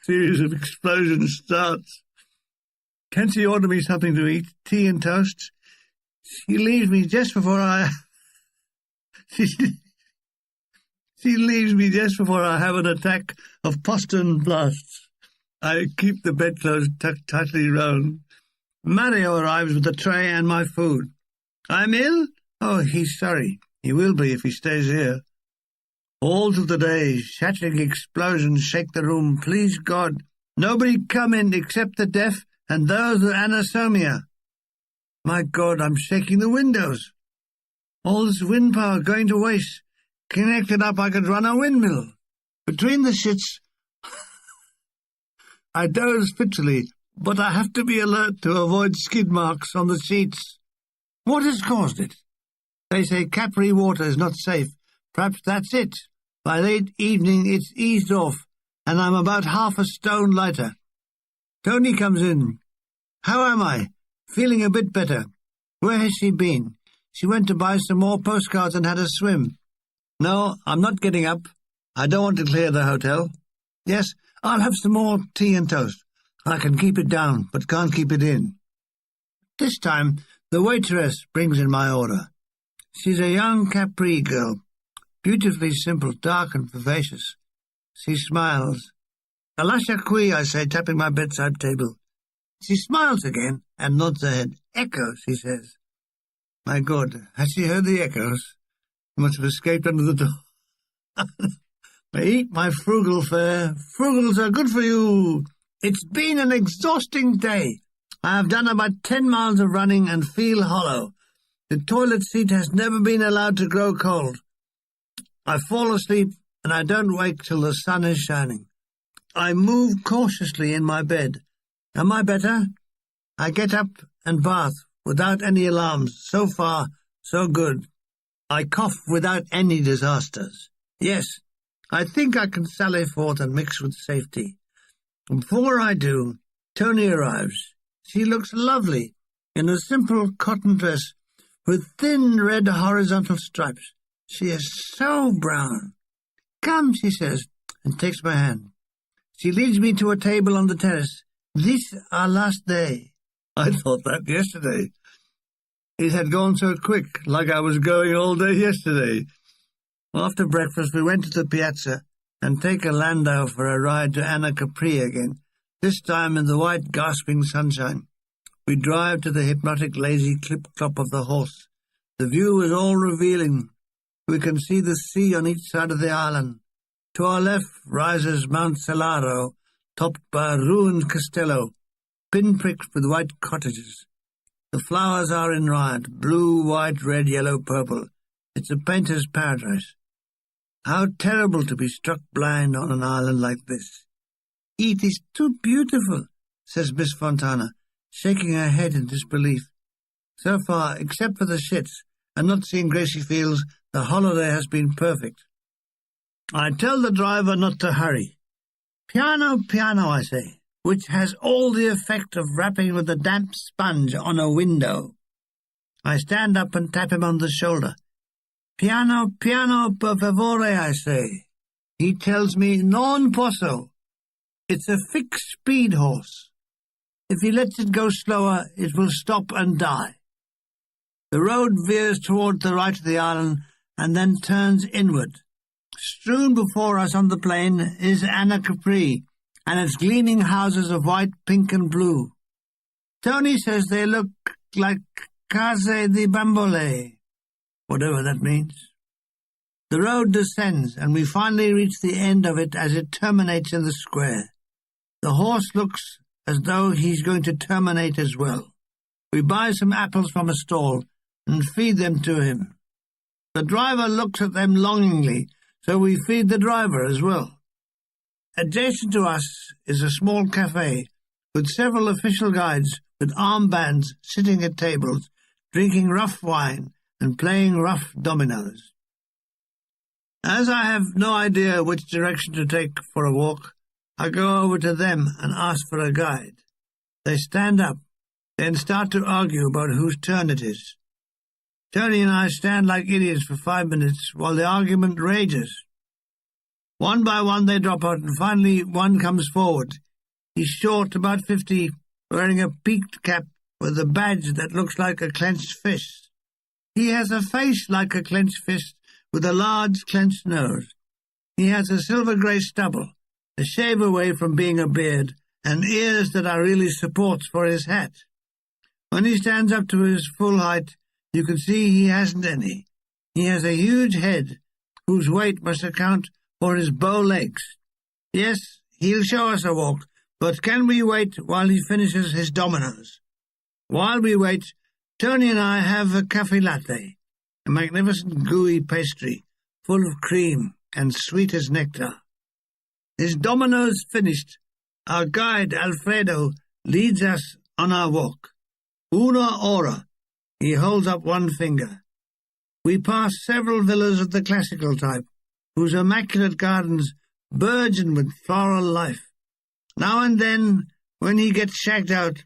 series of explosions starts. Can she order me something to eat? Tea and toast? She leaves me just before I... She leaves me just before I have an attack of postern blasts. I keep the bedclothes tucked tightly round. Mario arrives with a tray and my food. I'm ill? Oh, he's sorry. He will be if he stays here. All through the day, shattering explosions shake the room. Please God, nobody come in except the deaf and those with anosmia. My God, I'm shaking the windows. All this wind power going to waste. Connected up, I could run a windmill. Between the shits, I doze fitfully, but I have to be alert to avoid skid marks on the sheets. What has caused it? They say Capri water is not safe. Perhaps that's it. By late evening, it's eased off, and I'm about half a stone lighter. Tony comes in. How am I? Feeling a bit better. Where has she been? She went to buy some more postcards and had a swim. No, I'm not getting up. I don't want to clear the hotel. Yes, I'll have some more tea and toast. I can keep it down, but can't keep it in. This time, the waitress brings in my order. She's a young Capri girl, beautifully simple, dark and vivacious. She smiles. Alasha qui, I say, tapping my bedside table. She smiles again and nods her head. Echo, she says. My God, has she heard the echoes? She must have escaped under the door. I eat my frugal fare. Frugals are good for you. It's been an exhausting day. I have done about 10 miles of running and feel hollow. The toilet seat has never been allowed to grow cold. I fall asleep, and I don't wake till the sun is shining. I move cautiously in my bed. Am I better? I get up and bath without any alarms. So far, so good. I cough without any disasters. Yes, I think I can sally forth and mix with safety. Before I do, Tony arrives. She looks lovely in a simple cotton dress with thin red horizontal stripes. She is so brown. Come, she says, and takes my hand. She leads me to a table on the terrace. This our last day. I thought that yesterday. It had gone so quick, like I was going all day yesterday. After breakfast, we went to the piazza and take a landau for a ride to Capri again, this time in the white, gasping sunshine. We drive to the hypnotic, lazy clip-clop of the horse. The view is all revealing. We can see the sea on each side of the island. To our left rises Mount Salaro, topped by a ruined castello, pinpricked with white cottages. The flowers are in riot, blue, white, red, yellow, purple. It's a painter's paradise. How terrible to be struck blind on an island like this. It is too beautiful, says Miss Fontana, shaking her head in disbelief. So far, except for the shits, and not seeing Gracie Fields, the holiday has been perfect. I tell the driver not to hurry. Piano, piano, I say, which has all the effect of rapping with a damp sponge on a window. I stand up and tap him on the shoulder. Piano, piano, per favore, I say. He tells me non posso. It's a fixed speed horse. If he lets it go slower, it will stop and die. The road veers toward the right of the island and then turns inward. Strewn before us on the plain is Capri and its gleaming houses of white, pink and blue. Tony says they look like case di bambole, whatever that means. The road descends, and we finally reach the end of it as it terminates in the square. The horse looks as though he's going to terminate as well. We buy some apples from a stall and feed them to him. The driver looks at them longingly, so we feed the driver as well. Adjacent to us is a small cafe with several official guides with armbands sitting at tables, drinking rough wine and playing rough dominoes. As I have no idea which direction to take for a walk, I go over to them and ask for a guide. They stand up, then start to argue about whose turn it is. Tony and I stand like idiots for 5 minutes while the argument rages. One by one they drop out, and finally one comes forward. He's short, about 50, wearing a peaked cap with a badge that looks like a clenched fist. He has a face like a clenched fist with a large clenched nose. He has a silver-grey stubble, a shave away from being a beard, and ears that are really supports for his hat. When he stands up to his full height, you can see he hasn't any. He has a huge head, whose weight must account for his bow legs. Yes, he'll show us a walk, but can we wait while he finishes his dominoes? While we wait, Tony and I have a caffè latte, a magnificent gooey pastry, full of cream and sweet as nectar. His dominoes finished, our guide, Alfredo, leads us on our walk. Una ora. He holds up one finger. We pass several villas of the classical type, whose immaculate gardens burgeon with floral life. Now and then, when he gets shagged out,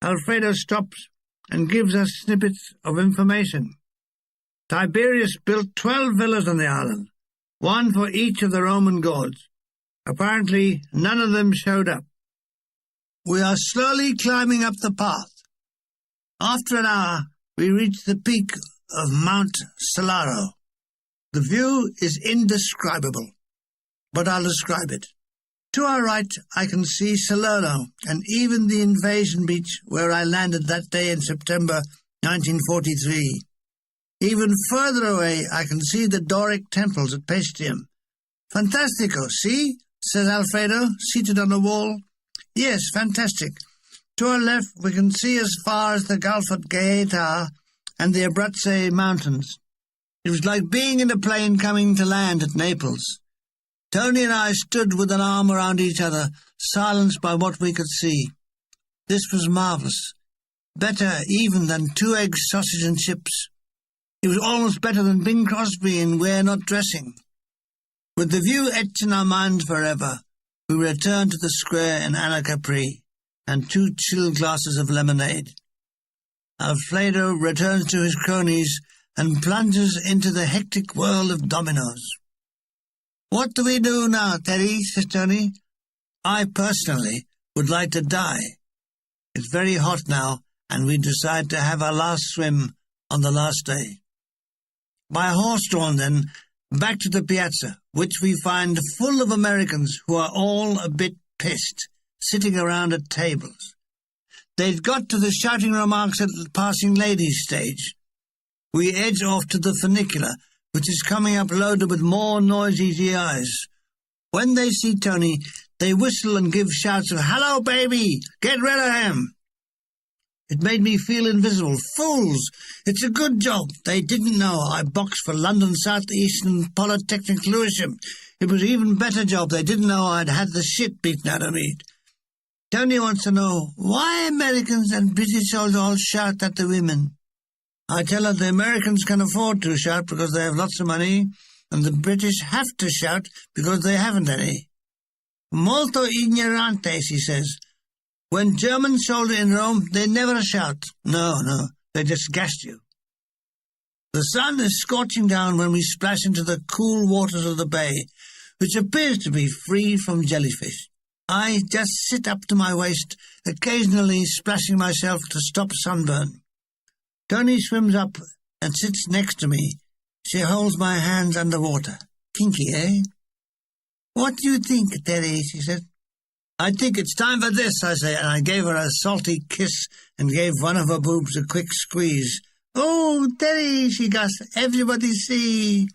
Alfredo stops and gives us snippets of information. Tiberius built 12 villas on the island, one for each of the Roman gods. Apparently, none of them showed up. We are slowly climbing up the path. After an hour, we reach the peak of Mount Salaro. The view is indescribable, but I'll describe it. To our right, I can see Salerno and even the invasion beach where I landed that day in September 1943. Even further away, I can see the Doric temples at Paestum. Fantastico, see? Says Alfredo, seated on a wall. Yes, fantastic. To our left, we can see as far as the Gulf at Gaeta and the Abruzze Mountains. It was like being in a plane coming to land at Naples. Tony and I stood with an arm around each other, silenced by what we could see. This was marvellous. Better even than 2 eggs, sausage and chips. It was almost better than Bing Crosby in We're Not Dressing. With the view etched in our minds forever, we returned to the square in Capri and 2 chill glasses of lemonade. Alfredo returns to his cronies and plunges into the hectic world of dominoes. "What do we do now, Teddy?" says Tony. "I personally would like to die. It's very hot now, and we decide to have our last swim on the last day. By horse-drawn, then, back to the piazza, which we find full of Americans who are all a bit pissed, sitting around at tables. They'd got to the shouting remarks at the passing ladies stage. We edge off to the funicular, which is coming up loaded with more noisy GIs. When they see Tony, they whistle and give shouts of, "Hello, baby! Get rid of him!" It made me feel invisible. Fools! It's a good job. They didn't know I boxed for London South Eastern Polytechnic Lewisham. It was an even better job they didn't know I'd had the shit beaten out of me. Tony wants to know why Americans and British all shout at the women. I tell her the Americans can afford to shout because they have lots of money, and the British have to shout because they haven't any. "Molto ignorante," she says. "When Germans soldier in Rome, they never shout. No, they just gassed you." The sun is scorching down when we splash into the cool waters of the bay, which appears to be free from jellyfish. I just sit up to my waist, occasionally splashing myself to stop sunburn. Tony swims up and sits next to me. She holds my hands under water. Kinky, eh? "What do you think, Terry?" she said. "I think it's time for this," I say, and I gave her a salty kiss and gave one of her boobs a quick squeeze. "Oh, Terry," she gasped, "everybody see."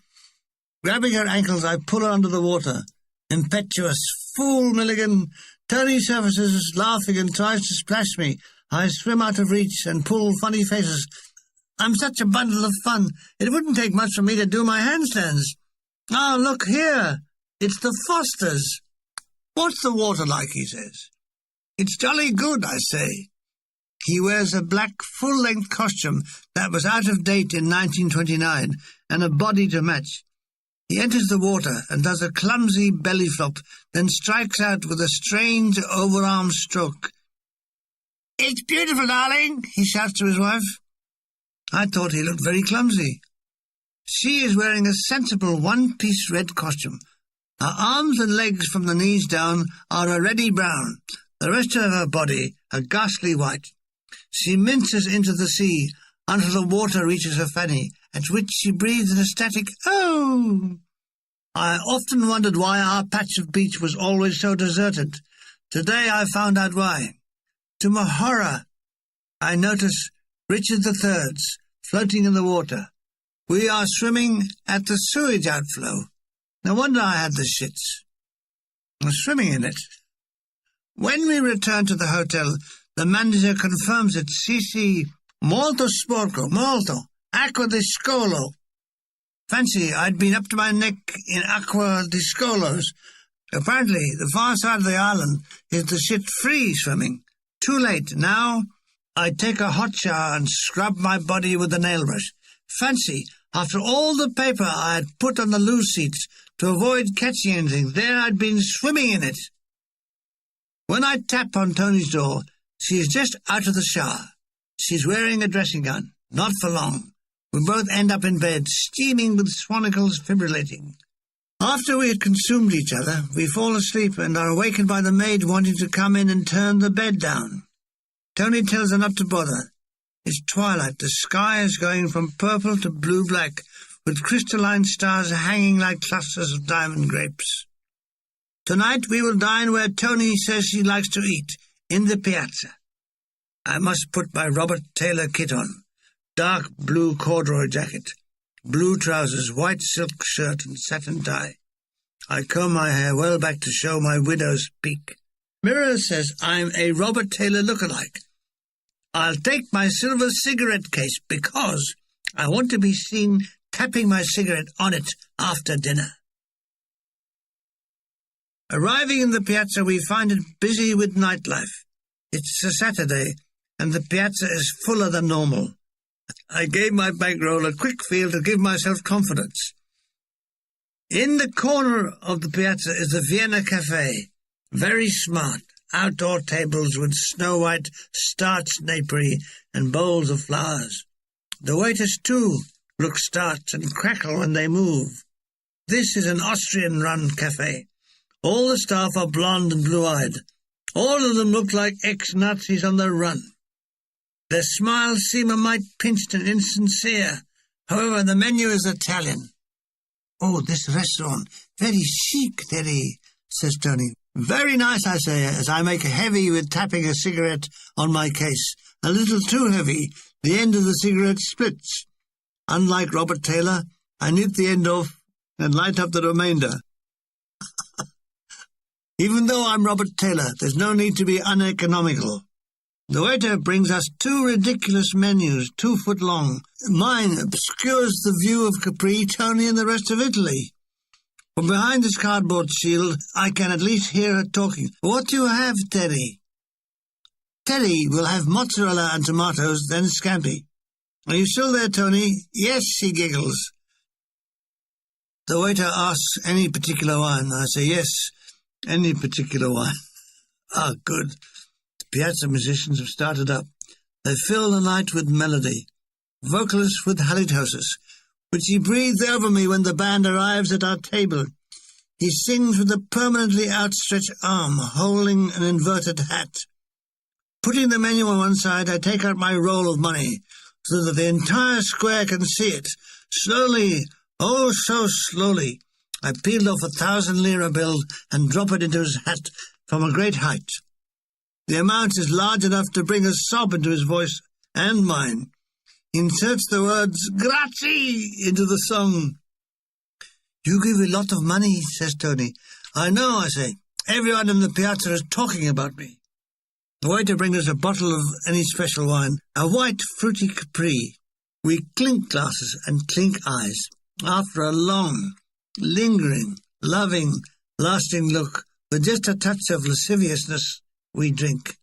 Grabbing her ankles, I pull her under the water. Impetuous fool, Milligan. Tony surfaces, laughing, and tries to splash me. I swim out of reach and pull funny faces. I'm such a bundle of fun. It wouldn't take much for me to do my handstands. "Oh, look here. It's the Fosters." "What's the water like?" he says. "It's jolly good," I say. He wears a black full-length costume that was out of date in 1929 and a body to match. He enters the water and does a clumsy belly flop, then strikes out with a strange overarm stroke. "It's beautiful, darling," he shouts to his wife. I thought he looked very clumsy. She is wearing a sensible one-piece red costume. Her arms and legs from the knees down are a reddy brown, the rest of her body a ghastly white. She minces into the sea until the water reaches her fanny, at which she breathes an ecstatic "oh." I often wondered why our patch of beach was always so deserted. Today I found out why. To my horror, I notice Richard III's floating in the water. We are swimming at the sewage outflow. No wonder I had the shits. I'm swimming in it. When we return to the hotel, the manager confirms it. "Sì, molto sporco, molto. Acqua di scolo." Fancy, I'd been up to my neck in aqua di scolos. Apparently, the far side of the island is the shit-free swimming. Too late. Now, I take a hot shower and scrub my body with a nail brush. Fancy, after all the paper I had put on the loo seats to avoid catching anything, there I'd been swimming in it. When I tap on Tony's door, she is just out of the shower. She's wearing a dressing gown. Not for long. We both end up in bed, steaming with swanicles fibrillating. After we had consumed each other, we fall asleep and are awakened by the maid wanting to come in and turn the bed down. Tony tells her not to bother. It's twilight. The sky is going from purple to blue-black, with crystalline stars hanging like clusters of diamond grapes. Tonight we will dine where Tony says she likes to eat, in the piazza. I must put my Robert Taylor kit on. Dark blue corduroy jacket, blue trousers, white silk shirt and satin tie. I comb my hair well back to show my widow's peak. Mirror says I'm a Robert Taylor lookalike. I'll take my silver cigarette case because I want to be seen tapping my cigarette on it after dinner. Arriving in the piazza, we find it busy with nightlife. It's a Saturday, and the piazza is fuller than normal. I gave my bankroll a quick feel to give myself confidence. In the corner of the piazza is the Vienna Cafe. Very smart. Outdoor tables with snow-white starched napery and bowls of flowers. The waiters, too, look starched and crackle when they move. This is an Austrian-run cafe. All the staff are blonde and blue-eyed. All of them look like ex-Nazis on the run. Their smiles seem a mite pinched and insincere. However, the menu is Italian. "Oh, this restaurant, very chic, Terry," says Tony. "Very nice," I say, as I make heavy with tapping a cigarette on my case. A little too heavy. The end of the cigarette splits. Unlike Robert Taylor, I nip the end off and light up the remainder. Even though I'm Robert Taylor, there's no need to be uneconomical. The waiter brings us 2 ridiculous menus, 2 foot long. Mine obscures the view of Capri, Tony, and the rest of Italy. From behind this cardboard shield, I can at least hear her talking. "What do you have, Terry?" "Terry will have mozzarella and tomatoes, then scampi." "Are you still there, Tony?" "Yes," he giggles. The waiter asks any particular wine. I say, "Yes, any particular wine." Ah, good. The piazza musicians have started up. They fill the night with melody. Vocalist with halitosis, which he breathes over me when the band arrives at our table. He sings with a permanently outstretched arm, holding an inverted hat. Putting the menu on one side, I take out my roll of money, so that the entire square can see it. Slowly, oh so slowly, I peel off 1,000-lira bill and drop it into his hat from a great height. The amount is large enough to bring a sob into his voice and mine. He inserts the words "Grazie" into the song. "You give a lot of money," says Tony. "I know," I say. "Everyone in the piazza is talking about me." The waiter brings us a bottle of any special wine, a white fruity Capri. We clink glasses and clink eyes. After a long, lingering, loving, lasting look, with just a touch of lasciviousness, we drink.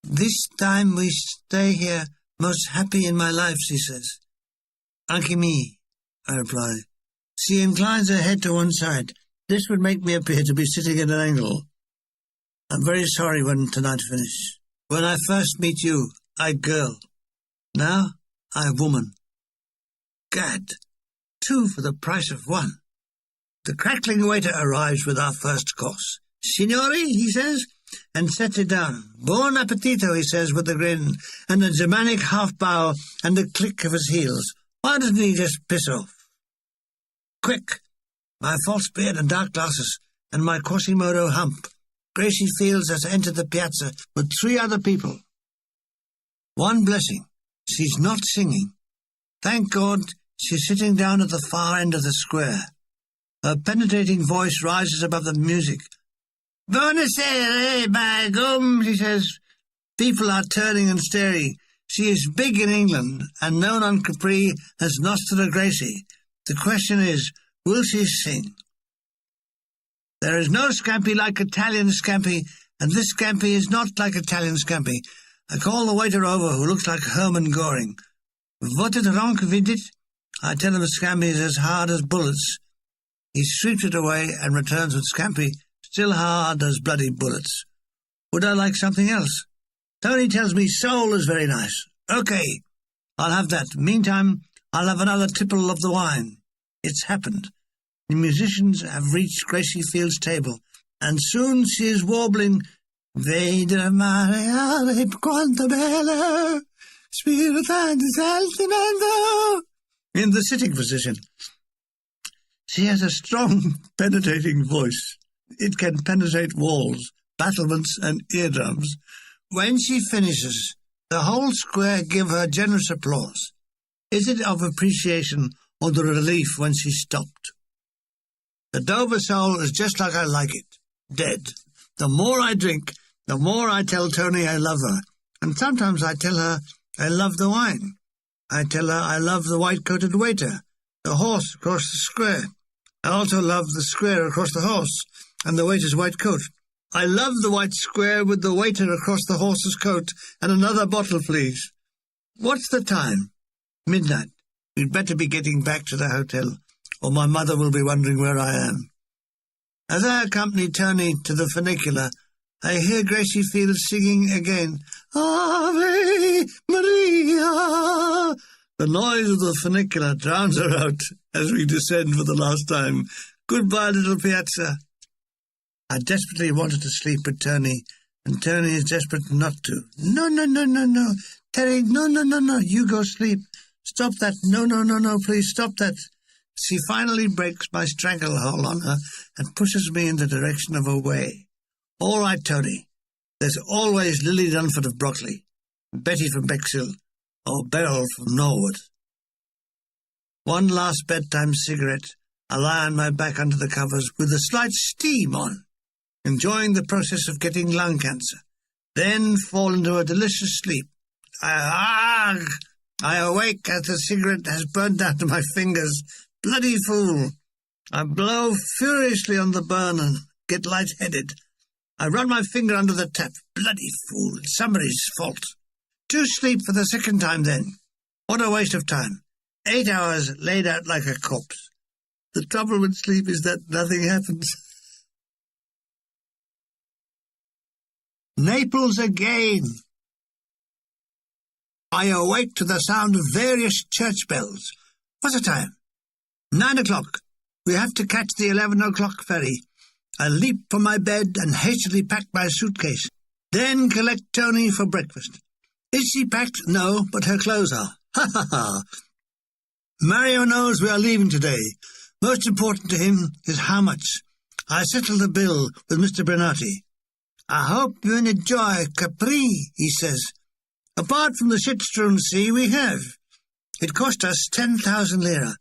"This time we stay here, most happy in my life," she says. "Anche me," I reply. She inclines her head to one side. This would make me appear to be sitting at an angle. "I'm very sorry when tonight finish. When I first meet you, I girl. Now, I woman. Gad, 2 for the price of 1. The crackling waiter arrives with our first course. "Signori," he says, and sets it down. "Buon appetito," he says with a grin, and a Germanic half-bow and a click of his heels. Why doesn't he just piss off? Quick! My false beard and dark glasses, and my Quasimodo hump. Gracie Fields has entered the piazza with 3 other people. One blessing, she's not singing. Thank God she's sitting down at the far end of the square. Her penetrating voice rises above the music. "Buonasera, by gum," she says. People are turning and staring. She is big in England and known on Capri as Nostra Gracie. The question is, will she sing? There is no scampi like Italian scampi, and this scampi is not like Italian scampi. I call the waiter over, who looks like Hermann Goring. "What is wrong with it?" I tell him the scampi is as hard as bullets. He sweeps it away and returns with scampi still hard as bloody bullets. Would I like something else? Tony tells me sole is very nice. Okay, I'll have that. Meantime, I'll have another tipple of the wine. It's happened. The musicians have reached Gracie Field's table, and soon she is warbling, "Vede mare quanto bello, spirito di sentimento," in the sitting position. She has a strong, penetrating voice. It can penetrate walls, battlements, and eardrums. When she finishes, the whole square give her generous applause. Is it of appreciation or the relief when she stopped? The Dover soul is just like I like it, dead. The more I drink, the more I tell Tony I love her, And sometimes I tell her I love the wine. I tell her I love the white-coated waiter, the horse across the square. I also love the square across the horse, and the waiter's white coat. I love the white square with the waiter across the horse's coat, and another bottle, please. What's the time? Midnight. We'd better be getting back to the hotel, or my mother will be wondering where I am. As I accompany Tony to the funicular, I hear Gracie Fields singing again, Ave Maria. The noise of the funicular drowns her out as we descend for the last time. Goodbye, little piazza. I desperately wanted to sleep with Tony, and Tony is desperate not to. No, Terry, no, you go sleep. Stop that. No, please stop that. She finally breaks my stranglehold on her and pushes me in the direction of her way. All right, Tony. There's always Lily Dunford of Brockley, Betty from Bexhill, or Beryl from Norwood. One last bedtime cigarette. I lie on my back under the covers with a slight steam on, enjoying the process of getting lung cancer, then fall into a delicious sleep. I awake as the cigarette has burned down to my fingers. Bloody fool! I blow furiously on the burn and get light-headed. I run my finger under the tap. Bloody fool! It's somebody's fault. To sleep for the second time, then. What a waste of time. 8 hours laid out like a corpse. The trouble with sleep is that nothing happens. Naples again. I awake to the sound of various church bells. What's the time? 9 o'clock. We have to catch the 11 o'clock ferry. I leap from my bed and hastily pack my suitcase. Then collect Tony for breakfast. Is she packed? No, but her clothes are. Ha ha ha. Mario knows we are leaving today. Most important to him is how much. I settle the bill with Mr. Bernardi. I hope you enjoy Capri, he says. Apart from the shit-strewn sea, we have. It cost us 10,000 lira.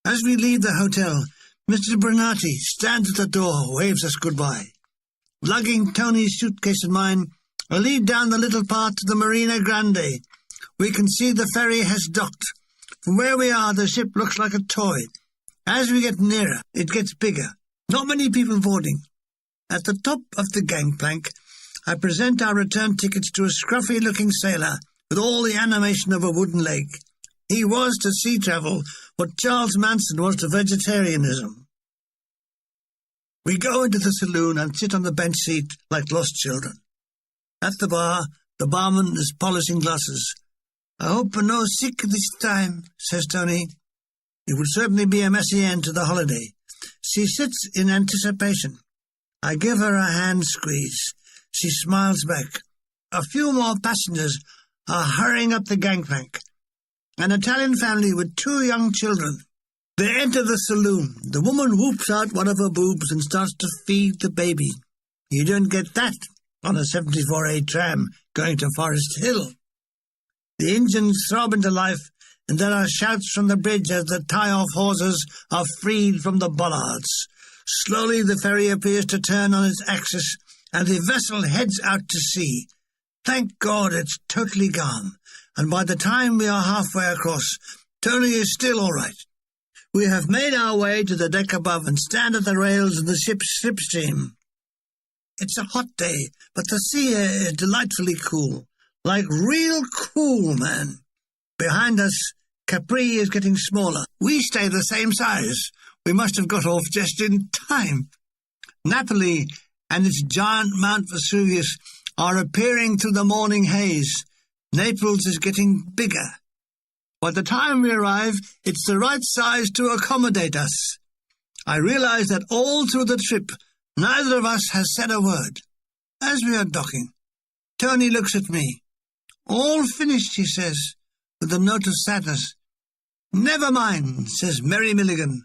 As we leave the hotel, Mr. Bernardi stands at the door, waves us goodbye. Lugging Tony's suitcase and mine, I lead down the little path to the Marina Grande. We can see the ferry has docked. From where we are, the ship looks like a toy. As we get nearer, it gets bigger. Not many people boarding. At the top of the gangplank, I present our return tickets to a scruffy-looking sailor with all the animation of a wooden leg. He was to sea travel what Charles Manson was to vegetarianism. We go into the saloon and sit on the bench seat like lost children. At the bar, the barman is polishing glasses. I hope we're no sick this time, says Tony. It would certainly be a messy end to the holiday. She sits in anticipation. I give her a hand squeeze. She smiles back. A few more passengers are hurrying up the gangplank. An Italian family with 2 young children. They enter the saloon. The woman whoops out one of her boobs and starts to feed the baby. You don't get that on a 74A tram going to Forest Hill. The engines throb into life, and there are shouts from the bridge as the tie-off hawsers are freed from the bollards. Slowly the ferry appears to turn on its axis, and the vessel heads out to sea. Thank God it's totally calm, and by the time we are halfway across, Tony is still all right. We have made our way to the deck above and stand at the rails of the ship's slipstream. It's a hot day, but the sea air is delightfully cool. Like real cool, man. Behind us, Capri is getting smaller. We stay the same size. We must have got off just in time. Napoli and its giant Mount Vesuvius are appearing through the morning haze. Naples is getting bigger. By the time we arrive, it's the right size to accommodate us. I realize that all through the trip, neither of us has said a word. As we are docking, Tony looks at me. All finished, he says, with a note of sadness. Never mind, says Merry Milligan.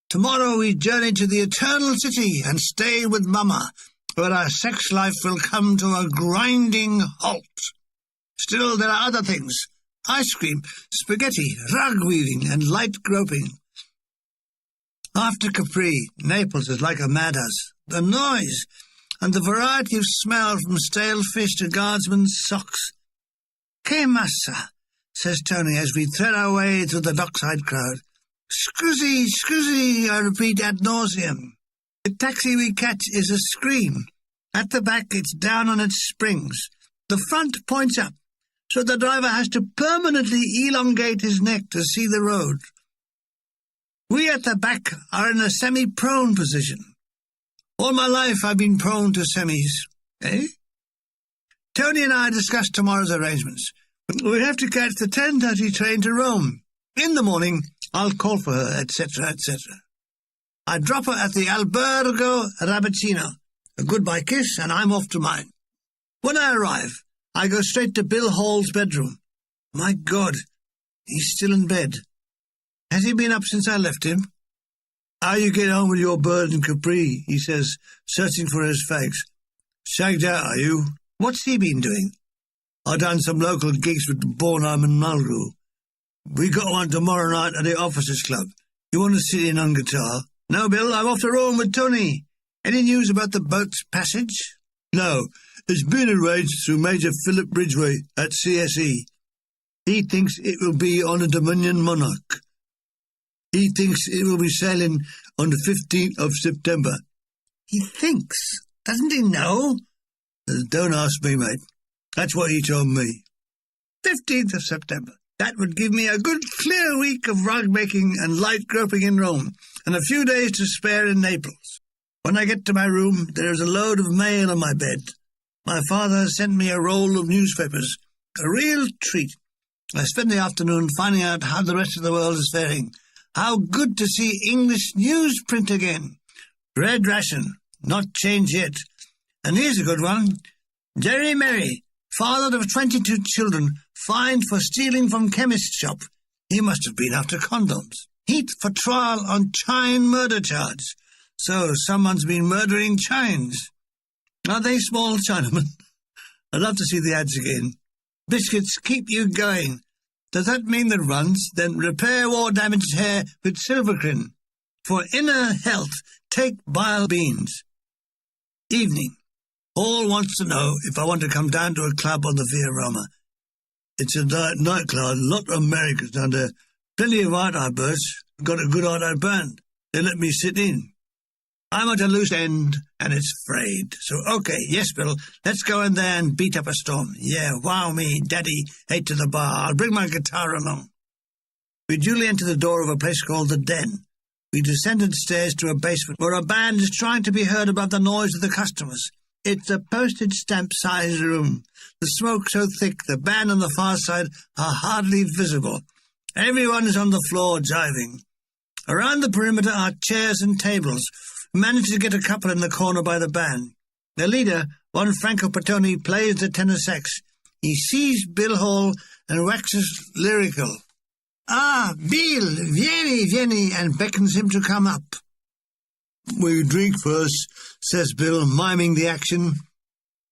Tomorrow we journey to the Eternal City and stay with Mama, where our sex life will come to a grinding halt. Still, there are other things. Ice cream, spaghetti, rug weaving, and light groping. After Capri, Naples is like a madhouse. The noise and the variety of smell from stale fish to guardsmen's socks "Que massa," says Tony as we thread our way through the dockside crowd. "Scusi, scusi," I repeat ad nauseum. The taxi we catch is a scream. At the back, it's down on its springs. The front points up, so the driver has to permanently elongate his neck to see the road. We at the back are in a semi-prone position. All my life I've been prone to semis. Eh? Tony and I discussed tomorrow's arrangements. We have to catch the 10:30 train to Rome. In the morning, I'll call for her, etc., etc. I drop her at the Albergo Rabbitino. A goodbye kiss, and I'm off to mine. When I arrive, I go straight to Bill Hall's bedroom. My God, he's still in bed. Has he been up since I left him? "How you get on with your bird in Capri?" he says, searching for his fags. "Shagged out, are you? What's he been doing?" "I done some local gigs with Bornheim and Mulgrew. We got one tomorrow night at the Officers' Club. You want to sit in on guitar?" "No, Bill, I'm off to Rome with Tony. Any news about the boat's passage?" "No, it's been arranged through Major Philip Ridgway at CSE. He thinks it will be on a Dominion Monarch. He thinks it will be sailing on the 15th of September. "He thinks? Doesn't he know?" "Don't ask me, mate. That's what he told me." 15th of September. That would give me a good clear week of rug-making and light groping in Rome, and a few days to spare in Naples. When I get to my room, there is a load of mail on my bed. My father has sent me a roll of newspapers. A real treat. I spend the afternoon finding out how the rest of the world is faring. How good to see English newsprint again. Bread ration, not changed yet. And here's a good one. Jerry Merry, father of 22 children, fined for stealing from chemist shop. He must have been after condoms. Heat for trial on Chine murder charge. So someone's been murdering Chines. Are they small Chinamen? I'd love to see the ads again. Biscuits keep you going. Does that mean that runs? Then repair war-damaged hair with Silvercrin. For inner health, take bile beans. Evening. Hall wants to know if I want to come down to a club on the Via Roma. It's a nightclub, a lot of Americans down there. Plenty of art birds. Got a good art band. They let me sit in. I'm at a loose end, and it's frayed. So, okay, yes, Bill, let's go in there and beat up a storm. Yeah, wow me, Daddy, head to the bar. I'll bring my guitar along. We duly enter the door of a place called The Den. We descended stairs to a basement where a band is trying to be heard above the noise of the customers. It's a postage stamp-sized room. The smoke so thick the band on the far side are hardly visible. Everyone is on the floor jiving. Around the perimeter are chairs and tables. We manage to get a couple in the corner by the band. The leader, one Franco Patoni, plays the tenor sax. He sees Bill Hall and waxes lyrical. "Ah, Bill, vieni," and beckons him to come up. "We drink first," says Bill, miming the action.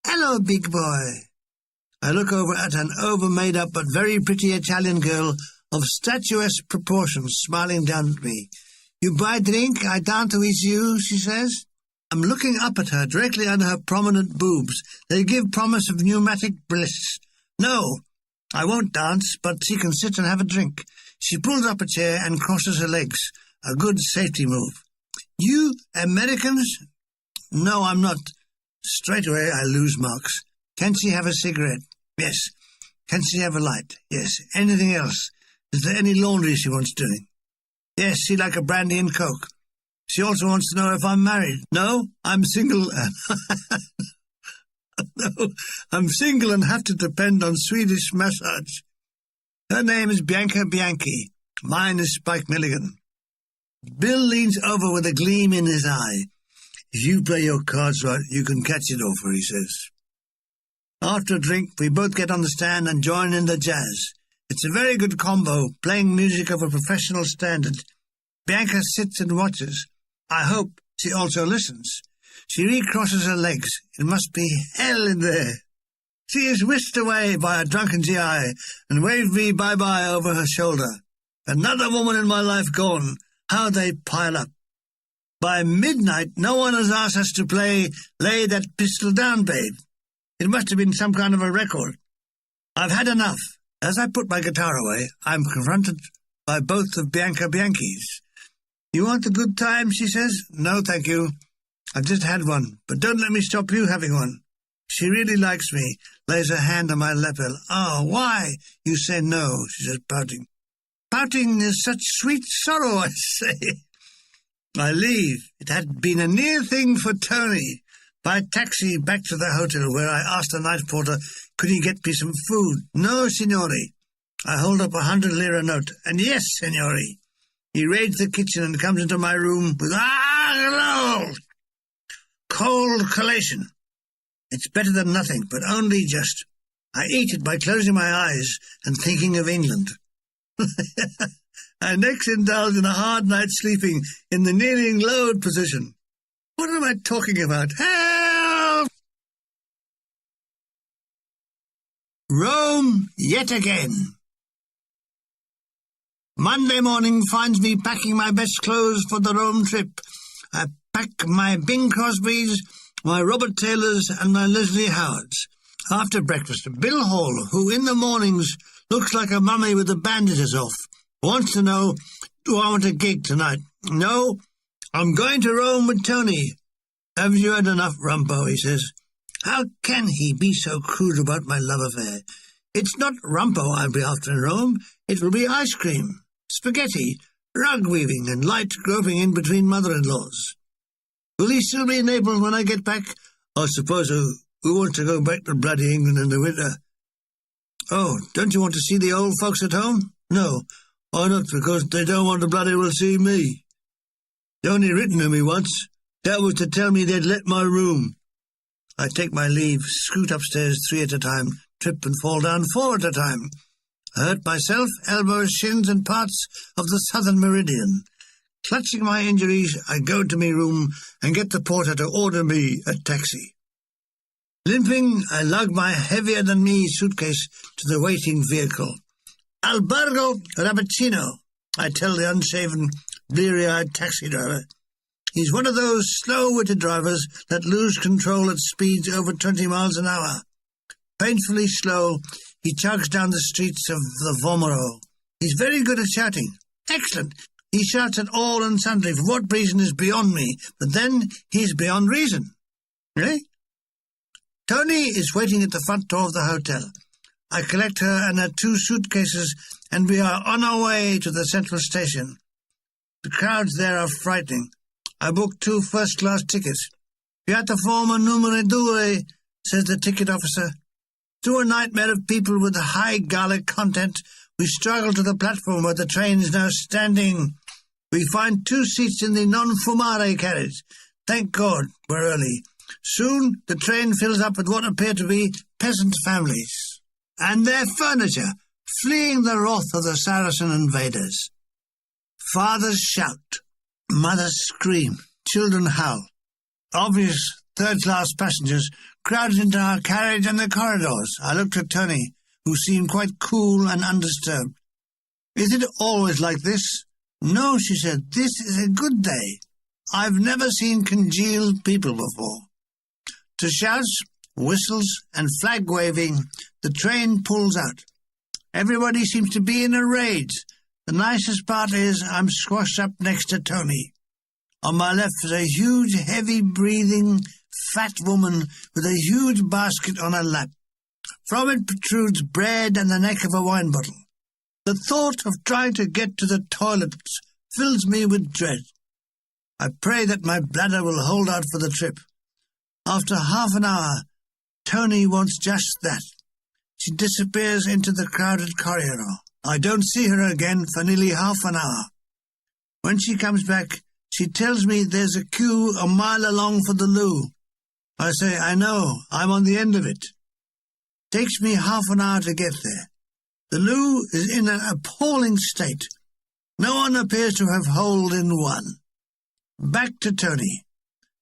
"Hello, big boy." I look over at an over-made-up but very pretty Italian girl of statuesque proportions smiling down at me. "You buy drink, I dance with you," she says. I'm looking up at her, directly under her prominent boobs. They give promise of pneumatic bliss. No, I won't dance, but she can sit and have a drink. She pulls up a chair and crosses her legs. A good safety move. "You Americans?" "No, I'm not." Straight away I lose marks. Can she have a cigarette? Yes. Can she have a light? Yes. Anything else? Is there any laundry she wants doing? Yes, she like a brandy and coke. She also wants to know if I'm married. No, I'm single. No, I'm single and have to depend on Swedish massage. Her name is Bianca Bianchi. Mine is Spike Milligan. Bill leans over with a gleam in his eye. "If you play your cards right, you can catch it off her," he says. After a drink, we both get on the stand and join in the jazz. It's a very good combo, playing music of a professional standard. Bianca sits and watches. I hope she also listens. She recrosses her legs. It must be hell in there. She is whisked away by a drunken GI and waved me bye-bye over her shoulder. Another woman in my life gone. How they pile up. By midnight, no one has asked us to play Lay That Pistol Down, Babe. It must have been some kind of a record. I've had enough. As I put my guitar away, I'm confronted by both of Bianca Bianchi's. You want a good time, she says. No, thank you. I've just had one, but don't let me stop you having one. She really likes me, lays her hand on my lapel. Oh, why? You say no, she says, pouting. Pouting is such sweet sorrow, I say. I leave. It had been a near thing for Tony. By taxi back to the hotel, where I asked the night porter, could he get me some food? No, signori. I hold up 100 lira note, and yes, signori. He raids the kitchen and comes into my room with, hello! Cold collation. It's better than nothing, but only just. I eat it by closing my eyes and thinking of England. I next indulge in a hard night's sleeping in the kneeling lowered position. What am I talking about? Help! Rome yet again. Monday morning finds me packing my best clothes for the Rome trip. I pack my Bing Crosbys, my Robert Taylors, and my Leslie Howards. After breakfast, Bill Hall, who in the mornings looks like a mummy with the bandages off, wants to know, do I want a gig tonight? No, I'm going to Rome with Tony. Have you had enough, Rumpo, he says. How can he be so crude about my love affair? It's not Rumpo I'll be after in Rome. It will be ice cream, spaghetti, rug weaving, and light groping in between mother-in-laws. Will he still be in Naples when I get back? I suppose we want to go back to bloody England in the winter. Oh, don't you want to see the old folks at home? No. Why not? Because they don't want to bloody well see me. They only written to me once. That was to tell me they'd let my room. I take my leave, scoot upstairs 3 at a time, trip and fall down 4 at a time. I hurt myself, elbows, shins, and parts of the southern meridian. Clutching my injuries, I go to my room and get the porter to order me a taxi. Limping, I lug my heavier-than-me suitcase to the waiting vehicle. Albergo Rapaccino, I tell the unshaven, bleary-eyed taxi driver. He's one of those slow-witted drivers that lose control at speeds over 20 miles an hour. Painfully slow, he chugs down the streets of the Vomero. He's very good at shouting. Excellent. He shouts at all and sundry for what reason is beyond me, but then he's beyond reason. Really? Tony is waiting at the front door of the hotel. I collect her and her 2 suitcases, and we are on our way to the central station. The crowds there are frightening. I booked 2 first-class tickets. Piattaforma numero 2, says the ticket officer. Through a nightmare of people with high garlic content, we struggle to the platform where the train is now standing. We find 2 seats in the non-fumare carriage. Thank God, we're early. Soon the train fills up with what appear to be peasant families, and their furniture, fleeing the wrath of the Saracen invaders. Fathers shout. Mothers scream. Children howl. Obvious third-class passengers crowded into our carriage and the corridors. I looked at Tony, who seemed quite cool and undisturbed. Is it always like this? No, she said. This is a good day. I've never seen congealed people before. To shouts, whistles, and flag-waving, the train pulls out. Everybody seems to be in a rage. The nicest part is I'm squashed up next to Tony. On my left is a huge, heavy-breathing, fat woman with a huge basket on her lap. From it protrudes bread and the neck of a wine bottle. The thought of trying to get to the toilets fills me with dread. I pray that my bladder will hold out for the trip. After half an hour, Tony wants just that. She disappears into the crowded corridor. I don't see her again for nearly half an hour. When she comes back, she tells me there's a queue a mile along for the loo. I say, I know, I'm on the end of it. Takes me half an hour to get there. The loo is in an appalling state. No one appears to have holed in one. Back to Tony.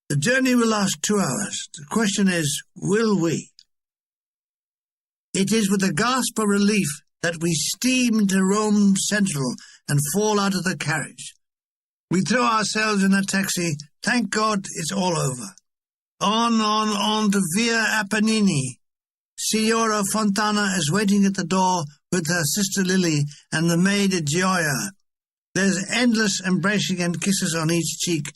The journey will last 2 hours. The question is, will we? It is with a gasp of relief that we steam into Rome Central and fall out of the carriage. We throw ourselves in a taxi. Thank God it's all over. On to Via Apennini. Signora Fontana is waiting at the door with her sister Lily and the maid Gioia. There's endless embracing and kisses on each cheek.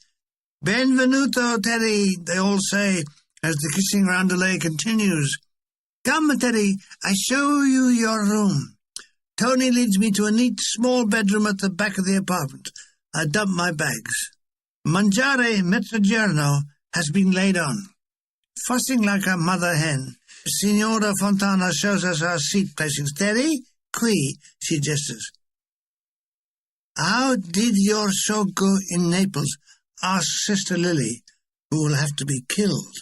Benvenuto, Teddy, they all say, as the kissing roundelay continues. Come, Teddy, I show you your room. Tony leads me to a neat small bedroom at the back of the apartment. I dump my bags. Mangiare mezzogiorno has been laid on. Fussing like a mother hen, Signora Fontana shows us our seat placings. Teddy, qui, she gestures. How did your show go in Naples? Asks Sister Lily, who will have to be killed.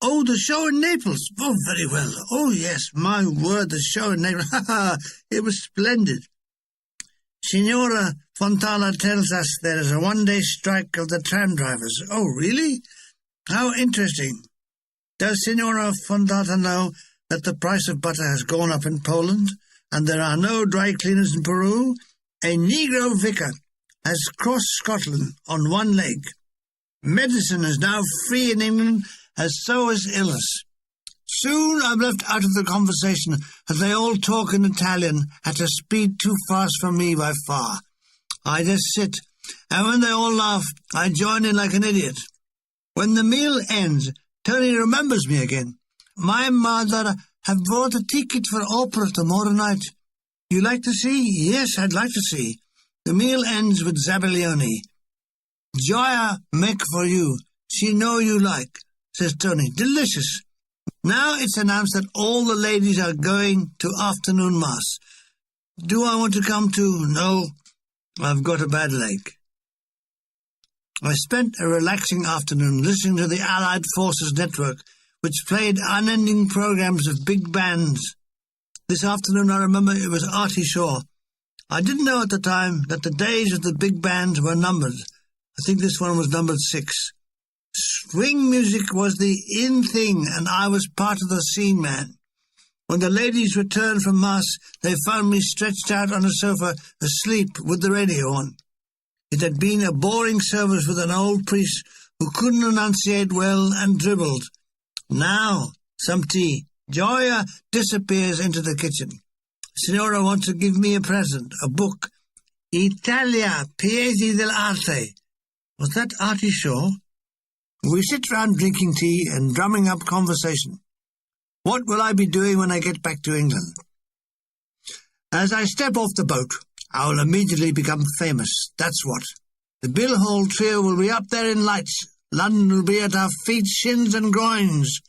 Oh, the show in Naples. Oh, very well. Oh, yes, my word, the show in Naples. Ha ha, it was splendid. Signora Fontana tells us there is a one-day strike of the tram drivers. Oh, really? How interesting. Does Signora Fontana know that the price of butter has gone up in Poland, and there are no dry cleaners in Peru? A Negro vicar has crossed Scotland on one leg. Medicine is now free in England, as so is illness. Soon I'm left out of the conversation, as they all talk in Italian at a speed too fast for me by far. I just sit, and when they all laugh, I join in like an idiot. When the meal ends, Tony remembers me again. My mother have bought a ticket for opera tomorrow night. You like to see? Yes, I'd like to see. The meal ends with Zabelioni. Gioia make for you. She know you like, says Tony. Delicious. Now it's announced that all the ladies are going to afternoon mass. Do I want to come too? No, I've got a bad leg. I spent a relaxing afternoon listening to the Allied Forces Network, which played unending programs of big bands. This afternoon I remember it was Artie Shaw. I didn't know at the time that the days of the big bands were numbered. I think this one was numbered 6. Swing music was the in thing, and I was part of the scene, man. When the ladies returned from mass, they found me stretched out on a sofa, asleep with the radio on. It had been a boring service with an old priest who couldn't enunciate well and dribbled. Now, some tea. Gioia disappears into the kitchen. Signora wants to give me a present, a book. Italia, Paesi dell'arte. Was that Artie Shaw? We sit round drinking tea and drumming up conversation. What will I be doing when I get back to England? As I step off the boat, I will immediately become famous, that's what. The Bill Hall trio will be up there in lights. London will be at our feet, shins and groins.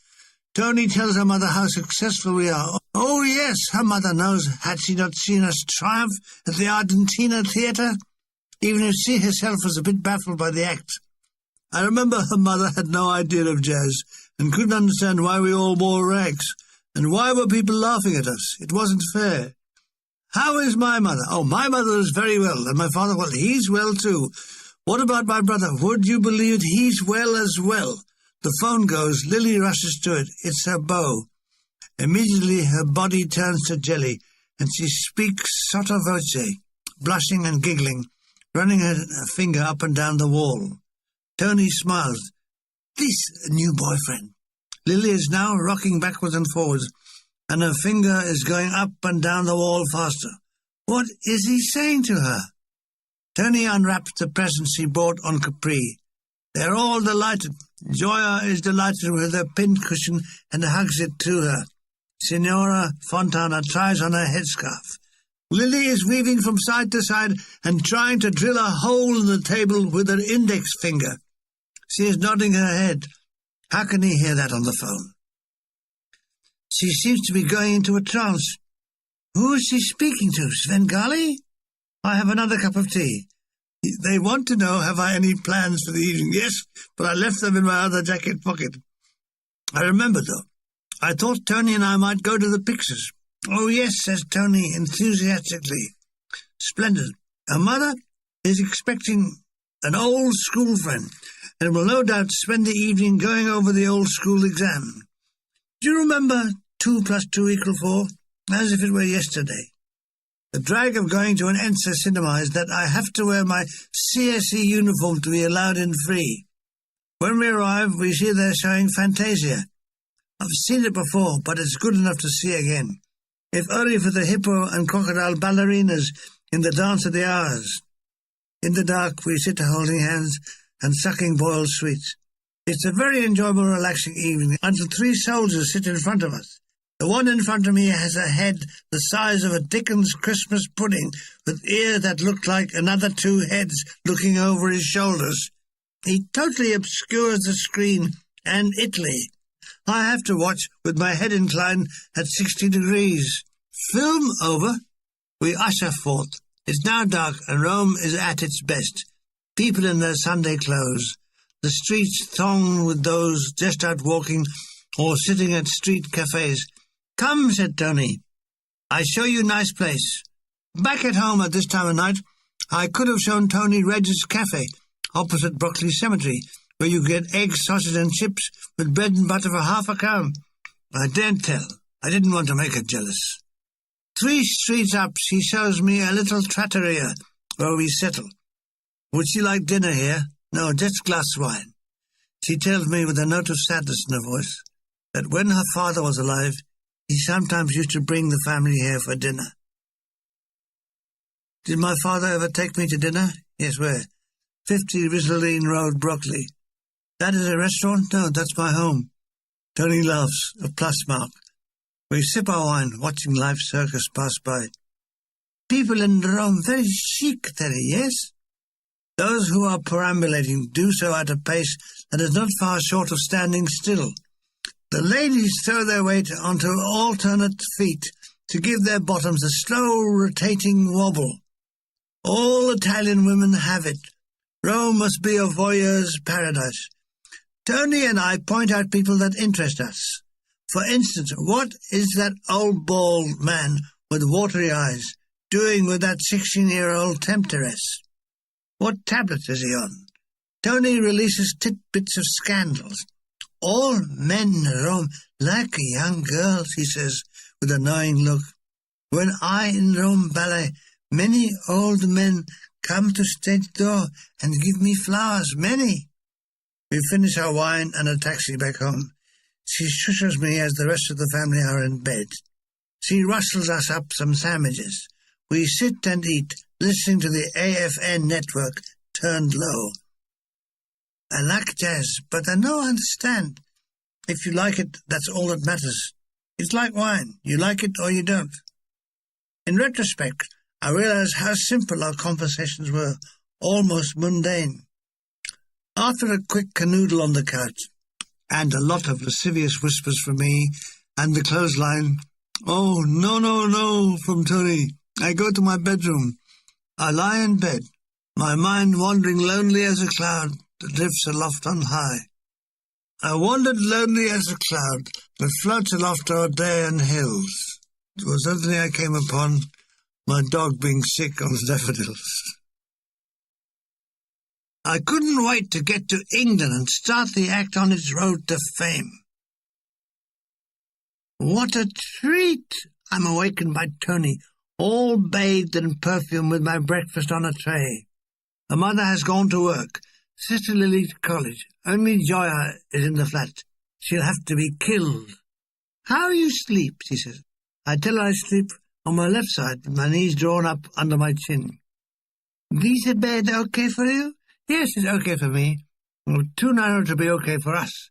Tony tells her mother how successful we are. Oh, yes, her mother knows. Had she not seen us triumph at the Argentina Theatre? Even if she herself was a bit baffled by the act. I remember her mother had no idea of jazz and couldn't understand why we all wore rags. And why were people laughing at us? It wasn't fair. How is my mother? Oh, my mother is very well, and my father, well, he's well too. What about my brother? Would you believe it? He's well as well. The phone goes. Lily rushes to it. It's her beau. Immediately her body turns to jelly, and she speaks sotto voce, blushing and giggling, running her finger up and down the wall. Tony smiles. This new boyfriend. Lily is now rocking backwards and forwards, and her finger is going up and down the wall faster. What is he saying to her? Tony unwraps the presents he bought on Capri. They're all delighted. Gioia is delighted with her pincushion and hugs it to her. Signora Fontana tries on her headscarf. Lily is weaving from side to side and trying to drill a hole in the table with her index finger. She is nodding her head. How can he hear that on the phone? She seems to be going into a trance. Who is she speaking to? Svengali? I have another cup of tea. They want to know, have I any plans for the evening? Yes, but I left them in my other jacket pocket. I remember, though. I thought Tony and I might go to the pictures. Oh, yes, says Tony enthusiastically. Splendid. Her mother is expecting an old school friend, and will no doubt spend the evening going over the old school exam. Do you remember 2 + 2 = 4? As if it were yesterday. The drag of going to an Ensa cinema is that I have to wear my CSE uniform to be allowed in free. When we arrive, we see they're showing Fantasia. I've seen it before, but it's good enough to see again, if only for the hippo and crocodile ballerinas in the Dance of the Hours. In the dark, we sit holding hands and sucking boiled sweets. It's a very enjoyable, relaxing evening until three soldiers sit in front of us. The one in front of me has a head the size of a Dickens Christmas pudding, with ears that look like another two heads looking over his shoulders. He totally obscures the screen and Italy. I have to watch with my head inclined at 60 degrees. Film over. We usher forth. It's now dark and Rome is at its best. People in their Sunday clothes. The streets thronged with those just out walking or sitting at street cafes. "Come," said Tony. "I show you nice place." Back at home at this time of night, I could have shown Tony Regg's Cafe, opposite Brockley Cemetery, where you get eggs, sausage and chips with bread and butter for half a crown. I daren't tell. I didn't want to make her jealous. 3 streets up, she shows me a little trattoria where we settle. Would she like dinner here? No, just glass wine. She tells me with a note of sadness in her voice that when her father was alive, he sometimes used to bring the family here for dinner. Did my father ever take me to dinner? Yes, where? 50 Risaline Road, Brockley. That is a restaurant? No, that's my home. Tony laughs, a plus mark. We sip our wine, watching life's circus pass by. People in Rome, very chic, Terry, yes? Those who are perambulating do so at a pace that is not far short of standing still. The ladies throw their weight onto alternate feet to give their bottoms a slow rotating wobble. All Italian women have it. Rome must be a voyeur's paradise. Tony and I point out people that interest us. For instance, what is that old bald man with watery eyes doing with that 16-year-old temptress? What tablet is he on? Tony releases tidbits of scandals. All men in Rome like a young girl, he says, with a knowing look. When I in Rome ballet, many old men come to stage door and give me flowers, many. We finish our wine and a taxi back home. She shushes me as the rest of the family are in bed. She rustles us up some sandwiches. We sit and eat, listening to the AFN network turned low. I like jazz, but I don't understand. If you like it, that's all that matters. It's like wine. You like it or you don't. In retrospect, I realize how simple our conversations were, almost mundane. After a quick canoodle on the couch, and a lot of lascivious whispers from me, and the clothesline, "Oh, no, no, no," from Tony, I go to my bedroom. I lie in bed, my mind wandering lonely as a cloud that drifts aloft on high. I wandered lonely as a cloud that floats aloft o'er day and hills. It was suddenly I came upon my dog being sick on daffodils. I couldn't wait to get to England and start the act on its road to fame. What a treat! I'm awakened by Tony, all bathed in perfume with my breakfast on a tray. Her mother has gone to work, Sister Lily to college. Only Joya is in the flat. She'll have to be killed. "How you sleep?" she says. I tell her I sleep on my left side, with my knees drawn up under my chin. "This bed okay for you?" "Yes, it's okay for me. Too narrow to be okay for us."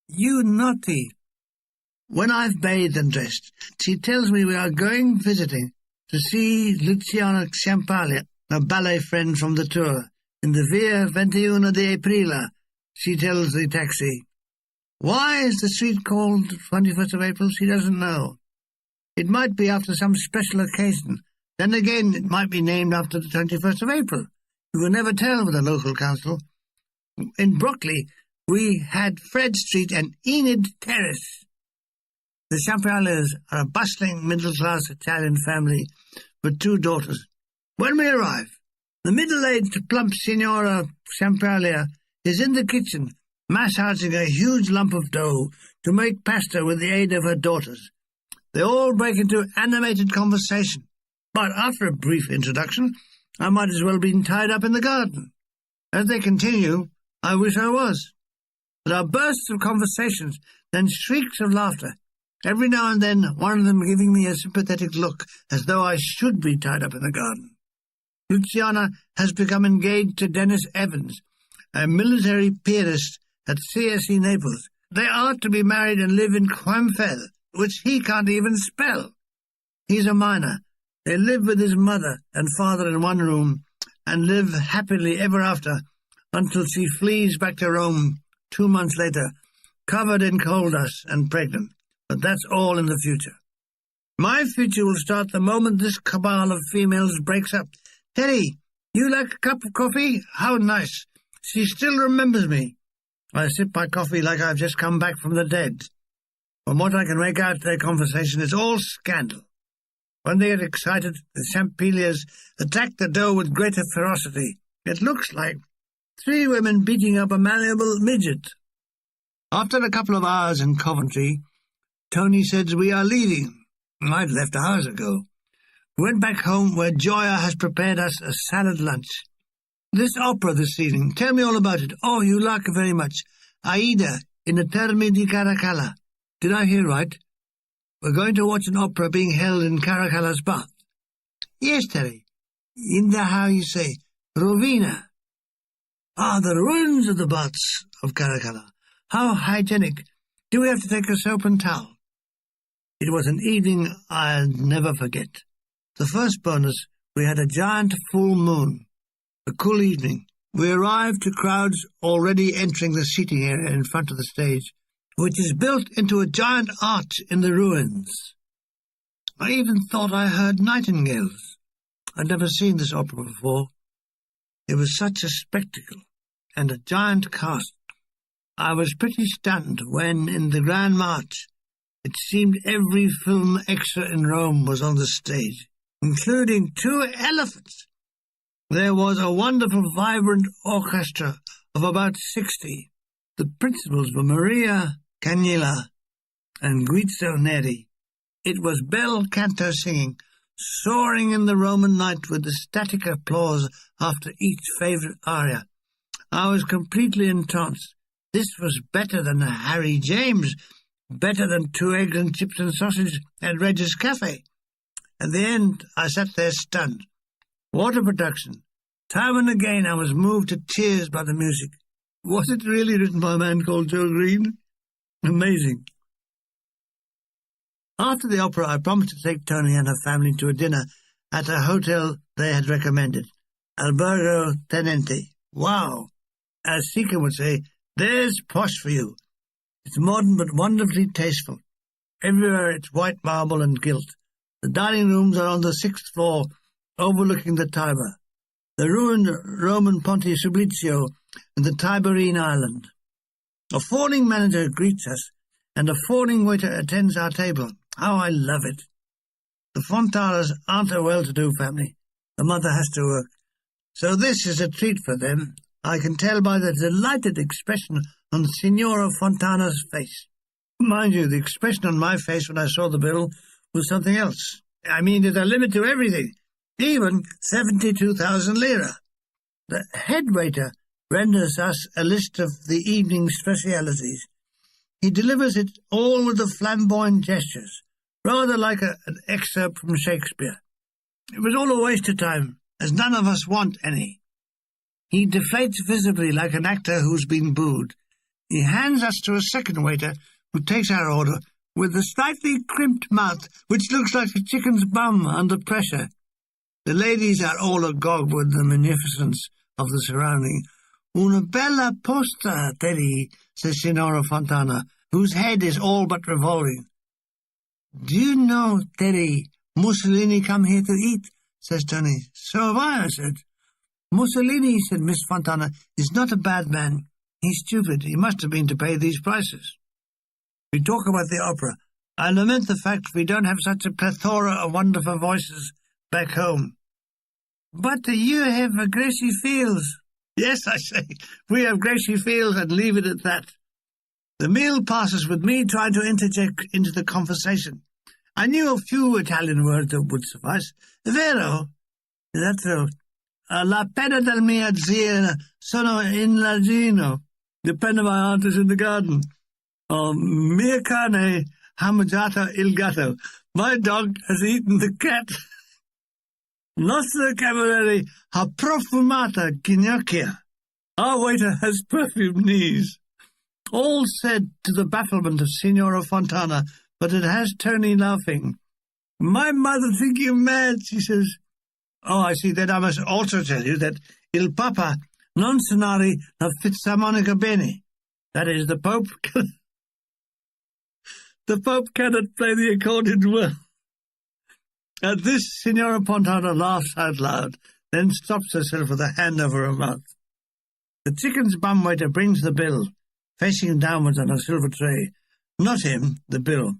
"You naughty." When I've bathed and dressed, she tells me we are going visiting to see Luciana Ciampaglia, a ballet friend from the tour, in the Via 21 di Aprile. She tells the taxi. Why is the street called 21st of April? She doesn't know. It might be after some special occasion. Then again, it might be named after the 21st of April. You will never tell with the local council. In Brockley, we had Fred Street and Enid Terrace. The Ciampaglias are a bustling middle-class Italian family with 2 daughters. When we arrive, the middle-aged plump Signora Ciampaglia is in the kitchen, massaging a huge lump of dough to make pasta with the aid of her daughters. They all break into animated conversation, but after a brief introduction, I might as well have been tied up in the garden. As they continue, I wish I was. There are bursts of conversations then shrieks of laughter. Every now and then one of them giving me a sympathetic look, as though I should be tied up in the garden. Luciana has become engaged to Dennis Evans, a military pianist at CSE Naples. They are to be married and live in Quamfel, which he can't even spell. He's a miner. They live with his mother and father in one room and live happily ever after until she flees back to Rome 2 months later, covered in coal dust and pregnant. But that's all in the future. My future will start the moment this cabal of females breaks up. Teddy, you like a cup of coffee? How nice. She still remembers me. I sip my coffee like I've just come back from the dead. From what I can make out of their conversation, it's all scandal. When they get excited, the Champeliers attack the door with greater ferocity. It looks like 3 women beating up a malleable midget. After a couple of hours in Coventry, Tony said we are leaving. I'd left hours ago. We went back home where Joya has prepared us a salad lunch. This opera this evening, tell me all about it. Oh, you like it very much. Aida in the Terme di Caracalla. Did I hear right? We're going to watch an opera being held in Caracalla's bath. Yes, Terry. In the, how you say, Rovina. Ah, the ruins of the baths of Caracalla. How hygienic. Do we have to take a soap and towel? It was an evening I'll never forget. The first bonus, we had a giant full moon. A cool evening. We arrived to crowds already entering the seating area in front of the stage, which is built into a giant arch in the ruins. I even thought I heard nightingales. I'd never seen this opera before. It was such a spectacle, and a giant cast. I was pretty stunned when, in the Grand March, it seemed every film extra in Rome was on the stage, including 2 elephants. There was a wonderful, vibrant orchestra of about 60. The principals were Maria Cagnilla and Guizzo Neri. It was bel canto singing, soaring in the Roman night with the static applause after each favourite aria. I was completely entranced. This was better than a Harry James, better than 2 eggs and chips and sausage at Regis Cafe. At the end, I sat there stunned. What a production. Time and again I was moved to tears by the music. Was it really written by a man called Joe Green? Amazing. After the opera, I promised to take Tony and her family to a dinner at a hotel they had recommended, Albergo Tenente. Wow! As Seeker would say, there's posh for you. It's modern but wonderfully tasteful. Everywhere it's white marble and gilt. The dining rooms are on the 6th floor, overlooking the Tiber, the ruined Roman Ponte Sublizio, and the Tiberine Island. A fawning manager greets us, and a fawning waiter attends our table. How I love it. The Fontanas aren't a well-to-do family. The mother has to work. So this is a treat for them. I can tell by the delighted expression on Signora Fontana's face. Mind you, the expression on my face when I saw the bill was something else. I mean, there's a limit to everything, even 72,000 lira. The head waiter renders us a list of the evening's specialities. He delivers it all with the flamboyant gestures, rather like an excerpt from Shakespeare. It was all a waste of time, as none of us want any. He deflates visibly like an actor who's been booed. He hands us to a second waiter, who takes our order with a slightly crimped mouth, which looks like a chicken's bum under pressure. The ladies are all agog with the magnificence of the surrounding. Una bella posta, Teddy, says Signora Fontana, whose head is all but revolving. Do you know, Teddy, Mussolini come here to eat, says Tony. So have I said. Mussolini, said Miss Fontana, is not a bad man. He's stupid. He must have been to pay these prices. We talk about the opera. I lament the fact we don't have such a plethora of wonderful voices back home. But you have a Gracie Fields. Yes, I say, we have Gracie Fields, and leave it at that. The meal passes with me trying to interject into the conversation. I knew a few Italian words that would suffice. Vero? That's so. La pena del mia zia sono in l'asino. The pen of my aunt is in the garden. Mia cane ha mangiato il gatto. My dog has eaten the cat. Nostra cameriere ha profumata ginocchia. Our waiter has perfumed knees. All said to the bafflement of Signora Fontana, but it has Tony laughing. My mother think you mad, she says. Oh, I see. Then I must also tell you that il Papa non sonari la fisarmonica bene. That is, the Pope the Pope cannot play the accordion well. At this, Signora Fontana laughs out loud, then stops herself with a hand over her mouth. The chicken's bum waiter brings the bill, facing downwards on a silver tray. Not him, the bill.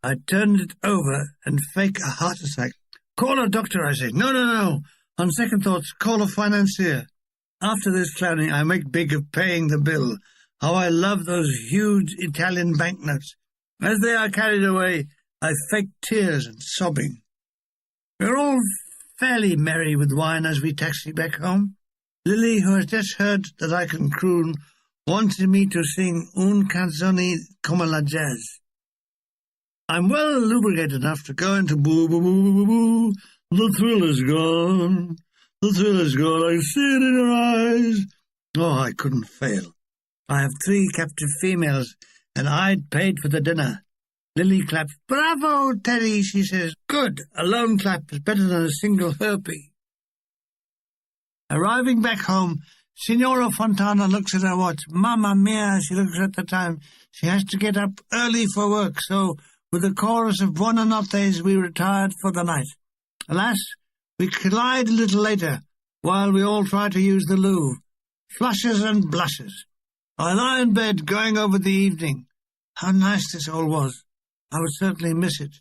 I turn it over and fake a heart attack. Call a doctor, I say. No. On second thoughts, call a financier. After this clowning, I make big of paying the bill. How I love those huge Italian banknotes. As they are carried away, I fake tears and sobbing. We're all fairly merry with wine as we taxi back home. Lily, who has just heard that I can croon, wanted me to sing un canzone come la jazz. I'm well lubricated enough to go into boo, boo, boo, boo, boo. The thrill is gone. The thrill is gone. I see it in her eyes. Oh, I couldn't fail. I have 3 captive females, and I'd paid for the dinner. Lily claps. Bravo, Teddy, she says. Good. A lone clap is better than a single herpy. Arriving back home, Signora Fontana looks at her watch. Mamma mia, she looks at the time. She has to get up early for work, so with a chorus of buona nottes we retired for the night. Alas, we collide a little later, while we all try to use the loo. Flushes and blushes. I lie in bed, going over the evening. How nice this all was. I would certainly miss it.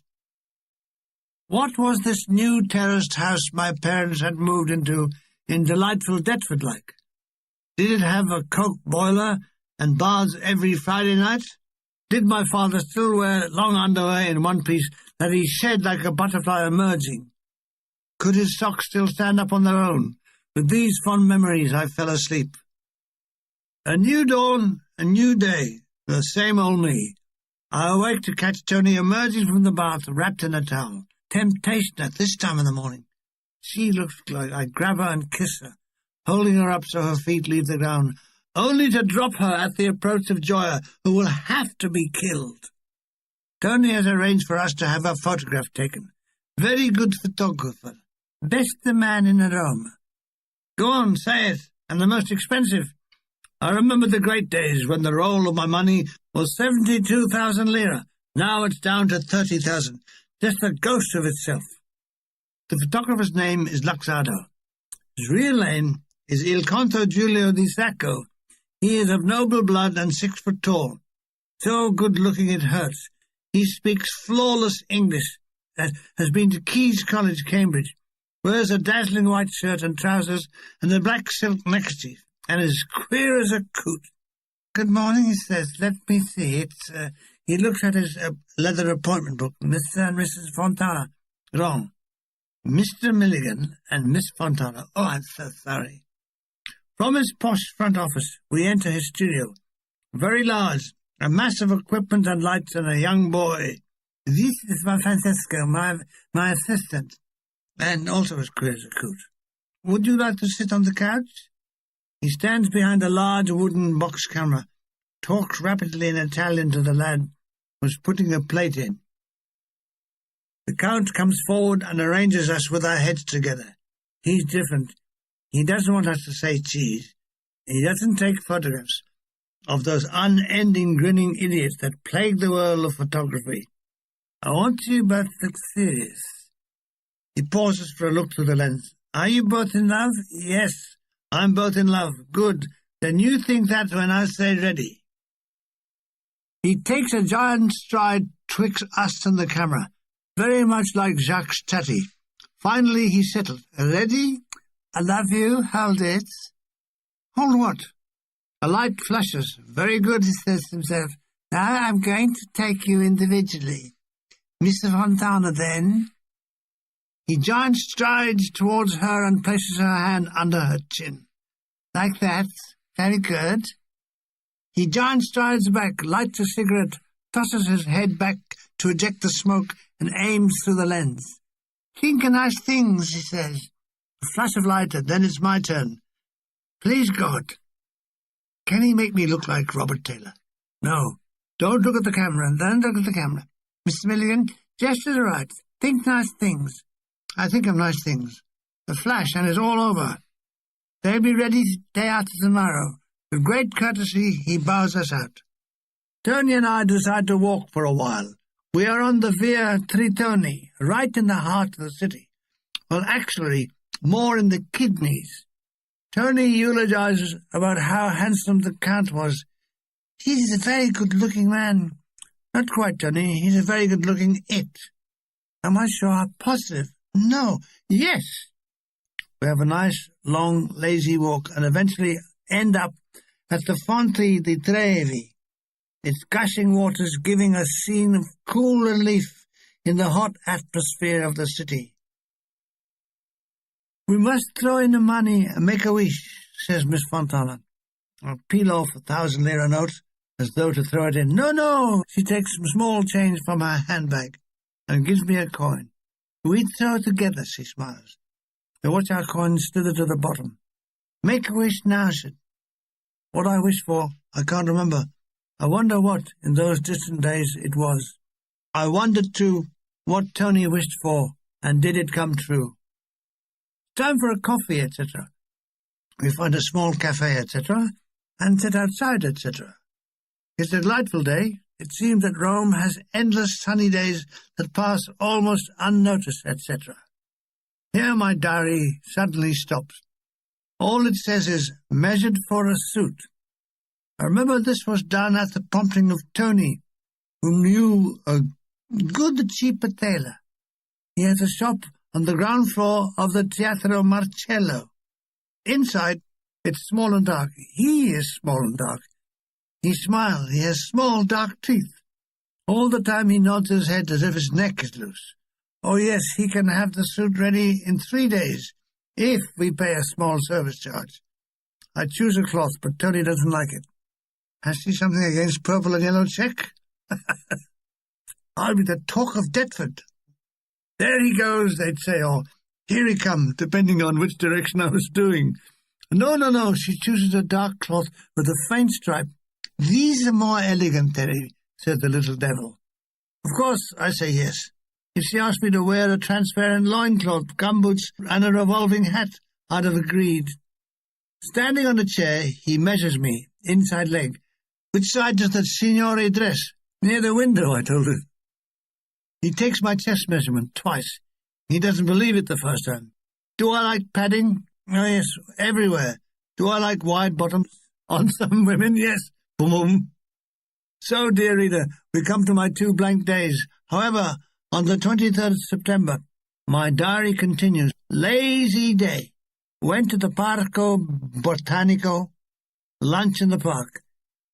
What was this new terraced house my parents had moved into in delightful Deptford like? Did it have a coke boiler and baths every Friday night? Did my father still wear long underwear in one piece that he shed like a butterfly emerging? Could his socks still stand up on their own? With these fond memories I fell asleep. A new dawn, a new day, the same old me. I awake to catch Tony emerging from the bath wrapped in a towel. Temptation at this time of the morning. She looks like I grab her and kiss her, holding her up so her feet leave the ground, only to drop her at the approach of Joya, who will have to be killed. Tony has arranged for us to have a photograph taken. Very good photographer. Best the man in Rome. Go on, say it, and the most expensive. I remember the great days when the roll of my money was 72,000 lira. Now it's down to 30,000. Just a ghost of itself. The photographer's name is Luxardo. His real name is Il Conto Giulio di Sacco. He is of noble blood and 6 foot tall. So good-looking it hurts. He speaks flawless English, has been to King's College, Cambridge, wears a dazzling white shirt and trousers and a black silk neckerchief, and is queer as a coot. Good morning, he says. Let me see. He looks at his leather appointment book. Mr. and Mrs. Fontana. Wrong. Mr. Milligan and Miss Fontana. Oh, I'm so sorry. From his posh front office, we enter his studio. Very large, a mass of equipment and lights and a young boy. This is my Francesco, my assistant, and also as queer as a coot. Would you like to sit on the couch? He stands behind a large wooden box camera, talks rapidly in Italian to the lad who's putting a plate in. The Count comes forward and arranges us with our heads together. He's different. He doesn't want us to say cheese. He doesn't take photographs of those unending grinning idiots that plague the world of photography. I want you both to look serious. He pauses for a look through the lens. Are you both in love? Yes, I'm both in love. Good. Then you think that when I say ready. He takes a giant stride twixt us and the camera, very much like Jacques Tati. Finally he settled. Ready? I love you. Hold it. Hold what? A light flashes. Very good, he says to himself. Now I'm going to take you individually. Mr. Fontana, then. He giant strides towards her and places her hand under her chin. Like that. Very good. He giant strides back, lights a cigarette, tosses his head back to eject the smoke, and aims through the lens. "Think of nice things," he says. A flash of light, and then it's my turn. Please God, can he make me look like Robert Taylor? No, don't look at the camera, don't look at the camera. Mr. Milligan, gestures are right. Think nice things. I think of nice things. A flash, and it's all over. They'll be ready day after tomorrow. With great courtesy, he bows us out. Tony and I decide to walk for a while. We are on the Via Tritoni, right in the heart of the city. Well, actually, more in the kidneys. Tony eulogizes about how handsome the Count was. He's a very good-looking man. Not quite, Tony. He's a very good-looking it. Am I sure? Positive? No. Yes. We have a nice, long, lazy walk and eventually end up at the Fonte di Trevi, its gushing waters giving a scene of cool relief in the hot atmosphere of the city. "We must throw in the money and make a wish," says Miss Fontana. I peel off 1,000 lira note as though to throw it in. No, she takes some small change from her handbag and gives me a coin. "We throw it together," she smiles. I watch our coins slither to the bottom. "Make a wish now," she said. What I wished for, I can't remember. I wonder what, in those distant days, it was. I wondered, too, what Tony wished for, and did it come true? Time for a coffee, etc. We find a small cafe, etc., and sit outside, etc. It's a delightful day. It seems that Rome has endless sunny days that pass almost unnoticed, etc. Here my diary suddenly stops. All it says is, "Measured for a suit." I remember this was done at the prompting of Tony, who knew a good cheap tailor. He has a shop on the ground floor of the Teatro Marcello. Inside, it's small and dark. He is small and dark. He smiles. He has small, dark teeth. All the time he nods his head as if his neck is loose. Oh, yes, he can have the suit ready in 3 days, if we pay a small service charge. I choose a cloth, but Tony doesn't like it. Has she something against purple and yellow check? I'll be the talk of Deptford. There he goes, they'd say, or here he comes, depending on which direction I was doing. No, she chooses a dark cloth with a faint stripe. "These are more elegant, Terry," said the little devil. Of course, I say yes. If she asked me to wear a transparent loincloth, gumboots, and a revolving hat, I'd have agreed. Standing on a chair, he measures me, inside leg. "Which side does the signore dress?" "Near the window," I told her. He takes my chest measurement twice. He doesn't believe it the first time. Do I like padding? Oh, yes, everywhere. Do I like wide bottoms? On some women, yes. Boom. So, dear reader, we come to my 2 blank days. However, on the 23rd of September, my diary continues. Lazy day. Went to the Parco Botanico. Lunch in the park.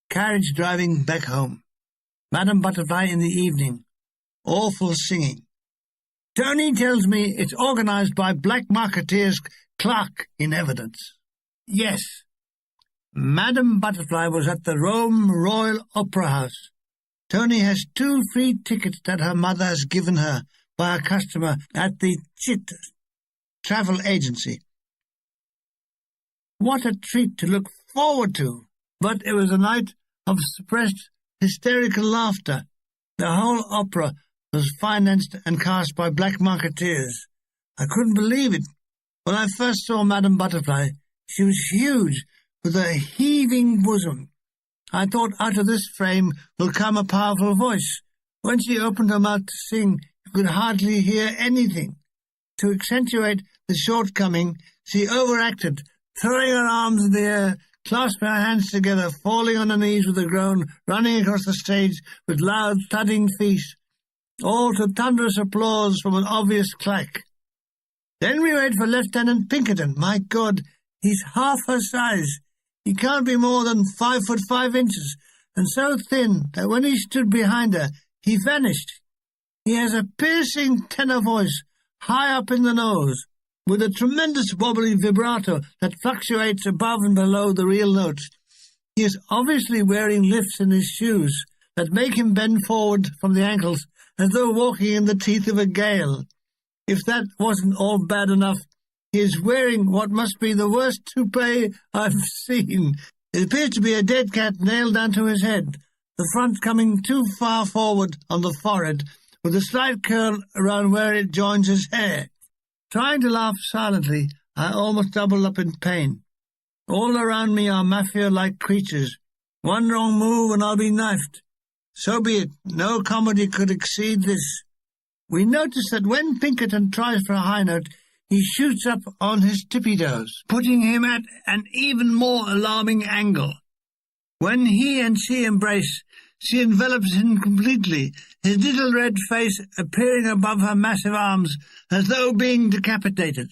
Carriage driving back home. Madame Butterfly in the evening. Awful singing. Tony tells me it's organized by black marketeers, clerk in evidence. Yes. Madame Butterfly was at the Rome Royal Opera House. Tony has 2 free tickets that her mother has given her by a customer at the Chit travel agency. What a treat to look forward to! But it was a night of suppressed, hysterical laughter. The whole opera was financed and cast by black marketeers. I couldn't believe it. When I first saw Madame Butterfly, she was huge, with a heaving bosom. I thought out of this frame will come a powerful voice. When she opened her mouth to sing, you could hardly hear anything. To accentuate the shortcoming, she overacted, throwing her arms in the air, clasping her hands together, falling on her knees with a groan, running across the stage with loud thudding feet, all to thunderous applause from an obvious clack. Then we wait for Lieutenant Pinkerton. My God, he's half her size. He can't be more than 5 foot 5 inches, and so thin that when he stood behind her, he vanished. He has a piercing tenor voice, high up in the nose, with a tremendous wobbly vibrato that fluctuates above and below the real notes. He is obviously wearing lifts in his shoes that make him bend forward from the ankles as though walking in the teeth of a gale. If that wasn't all bad enough, he is wearing what must be the worst toupee I've seen. It appears to be a dead cat nailed down to his head, the front coming too far forward on the forehead, with a slight curl around where it joins his hair. Trying to laugh silently, I almost double up in pain. All around me are mafia-like creatures. One wrong move and I'll be knifed. So be it. No comedy could exceed this. We notice that when Pinkerton tries for a high note, he shoots up on his tippy-toes, putting him at an even more alarming angle. When he and she embrace, she envelops him completely, his little red face appearing above her massive arms, as though being decapitated.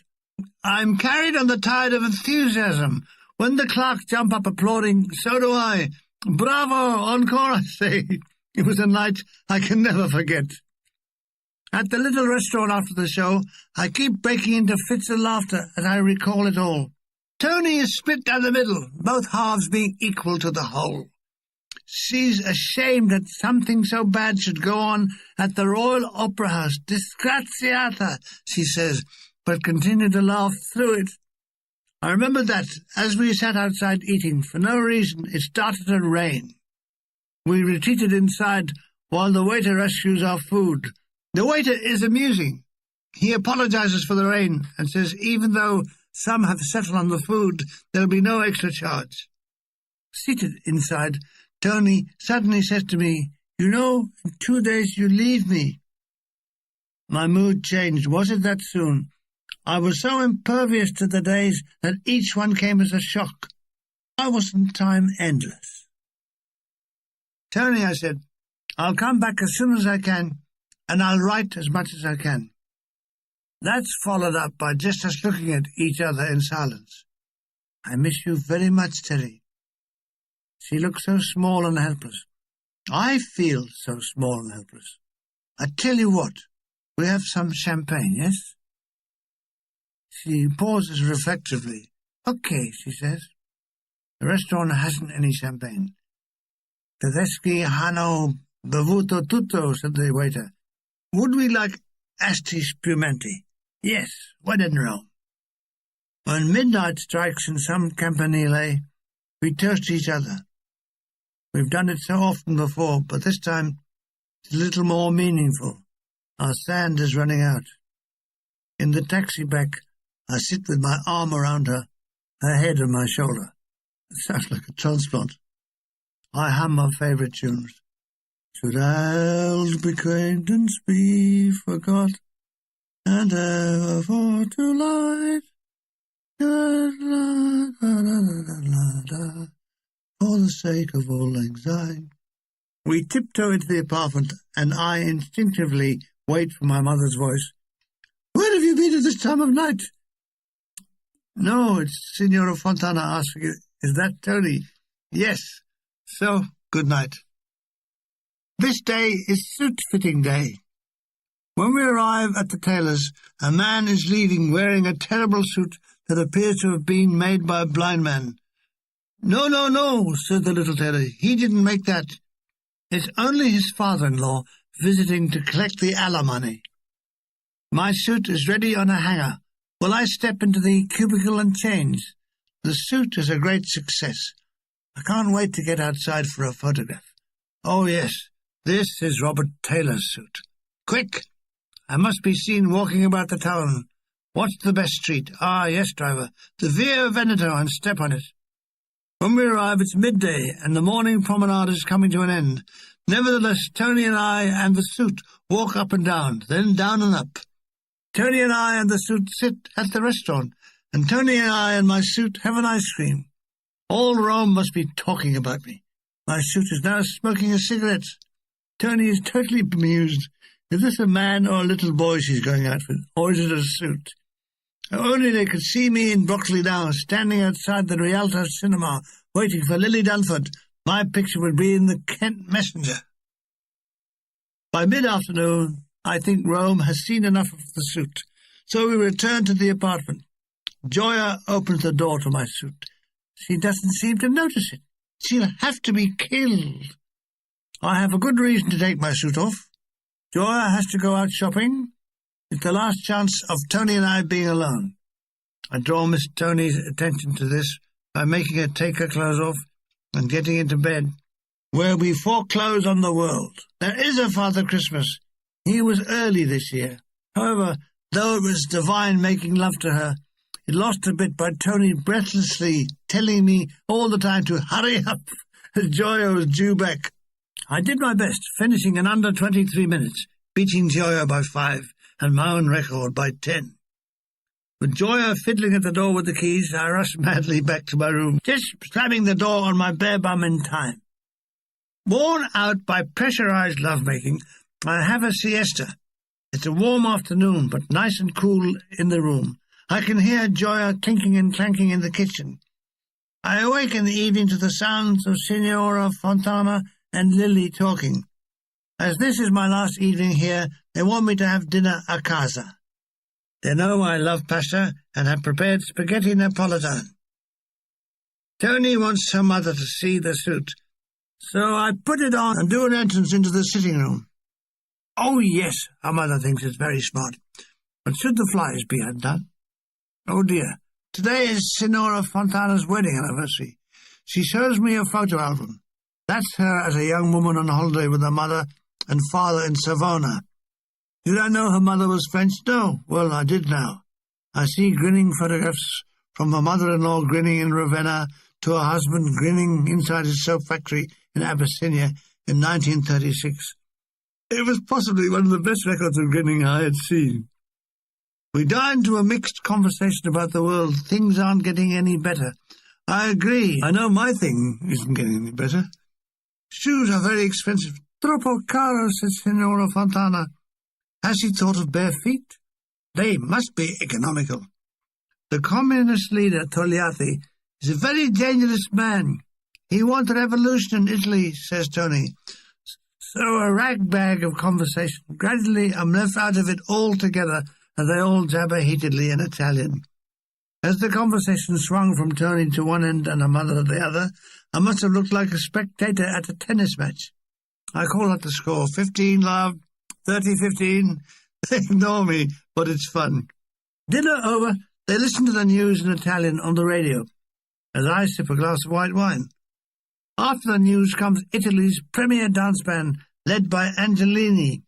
I'm carried on the tide of enthusiasm. When the clerks jump up applauding, so do I. Bravo, encore, I say. It was a night I can never forget. At the little restaurant after the show, I keep breaking into fits of laughter as I recall it all. Tony is split down the middle, both halves being equal to the whole. She's ashamed that something so bad should go on at the Royal Opera House. Disgraziata, she says, but continued to laugh through it. I remember that, as we sat outside eating, for no reason, it started to rain. We retreated inside while the waiter rescues our food. The waiter is amusing. He apologizes for the rain and says even though some have settled on the food, there'll be no extra charge. Seated inside, Tony suddenly says to me, "You know, in 2 days you leave me." My mood changed. Was it that soon? I was so impervious to the days that each one came as a shock. Why wasn't time endless? "Tony," I said, "I'll come back as soon as I can, and I'll write as much as I can." That's followed up by just us looking at each other in silence. "I miss you very much, Terry." She looks so small and helpless. I feel so small and helpless. I tell you what, we have some champagne, yes? She pauses reflectively. "Okay," she says. "The restaurant hasn't any champagne." "Tedeschi hanno bevuto tutto," said the waiter. "Would we like asti spumante?" "Yes, when in Rome." When midnight strikes in some campanile, we toast each other. We've done it so often before, but this time it's a little more meaningful. Our sand is running out. In the taxi back, I sit with my arm around her, her head on my shoulder. It sounds like a transplant. I hum my favourite tunes. Should old acquaintance be forgot, and ever for to light, for the sake of all anxiety. We tiptoe into the apartment, and I instinctively wait for my mother's voice. "Where have you been at this time of night?" "No, it's Signora Fontana asking you. Is that Tony?" "Yes. So, good night." This day is suit-fitting day. When we arrive at the tailor's, a man is leaving wearing a terrible suit that appears to have been made by a blind man. "No, no, no," said the little tailor. "He didn't make that. It's only his father-in-law visiting to collect the alimony." My suit is ready on a hanger. Will I step into the cubicle and change? The suit is a great success. I can't wait to get outside for a photograph. Oh, yes, this is Robert Taylor's suit. Quick! I must be seen walking about the town. What's the best street? Ah, yes, driver. The Via Veneto, and step on it. When we arrive, it's midday, and the morning promenade is coming to an end. Nevertheless, Tony and I and the suit walk up and down, then down and up. Tony and I and the suit sit at the restaurant, and Tony and I and my suit have an ice cream. All Rome must be talking about me. My suit is now smoking a cigarette. Tony is totally bemused. Is this a man or a little boy she's going out with, or is it a suit? If only they could see me in Broxley now, standing outside the Rialto cinema, waiting for Lily Dunford. My picture would be in the Kent Messenger. By mid-afternoon, I think Rome has seen enough of the suit, so we return to the apartment. Joya opens the door to my suit. She doesn't seem to notice it. She'll have to be killed. I have a good reason to take my suit off. Joya has to go out shopping. It's the last chance of Tony and I being alone. I draw Miss Tony's attention to this by making her take her clothes off and getting into bed, where we foreclose on the world. There is a Father Christmas. He was early this year. However, though it was divine making love to her, it lost a bit by Tony breathlessly telling me all the time to hurry up as Joya was due back. I did my best, finishing in under 23 minutes, beating Joya by 5 and my own record by 10. With Joya fiddling at the door with the keys, I rushed madly back to my room, just slamming the door on my bare bum in time. Worn out by pressurized lovemaking, I have a siesta. It's a warm afternoon, but nice and cool in the room. I can hear Joya clinking and clanking in the kitchen. I awake in the evening to the sounds of Signora Fontana and Lily talking. As this is my last evening here, they want me to have dinner a casa. They know I love pasta and have prepared spaghetti Napolitan. Tony wants her mother to see the suit, so I put it on and do an entrance into the sitting room. Oh, yes, her mother thinks it's very smart. But should the flies be undone? Oh, dear. Today is Signora Fontana's wedding anniversary. She shows me a photo album. That's her as a young woman on holiday with her mother and father in Savona. Did I know her mother was French? No. Well, I did now. I see grinning photographs from her mother-in-law grinning in Ravenna to her husband grinning inside his soap factory in Abyssinia in 1936. It was possibly one of the best records of grinning I had seen. We dined to a mixed conversation about the world. Things aren't getting any better. I agree. I know my thing isn't getting any better. Shoes are very expensive. Troppo caro, said Signora Fontana. Has he thought of bare feet? They must be economical. The communist leader, Togliatti, is a very dangerous man. He wants revolution in Italy, says Tony. So a rag-bag of conversation. Gradually I'm left out of it altogether, and they all jabber heatedly in Italian. As the conversation swung from Tony to one end and her mother to the other, I must have looked like a spectator at a tennis match. I call out the score, 15 love, 30-15. They ignore me, but it's fun. Dinner over, they listen to the news in Italian on the radio, as I sip a glass of white wine. After the news comes Italy's premier dance band, led by Angelini.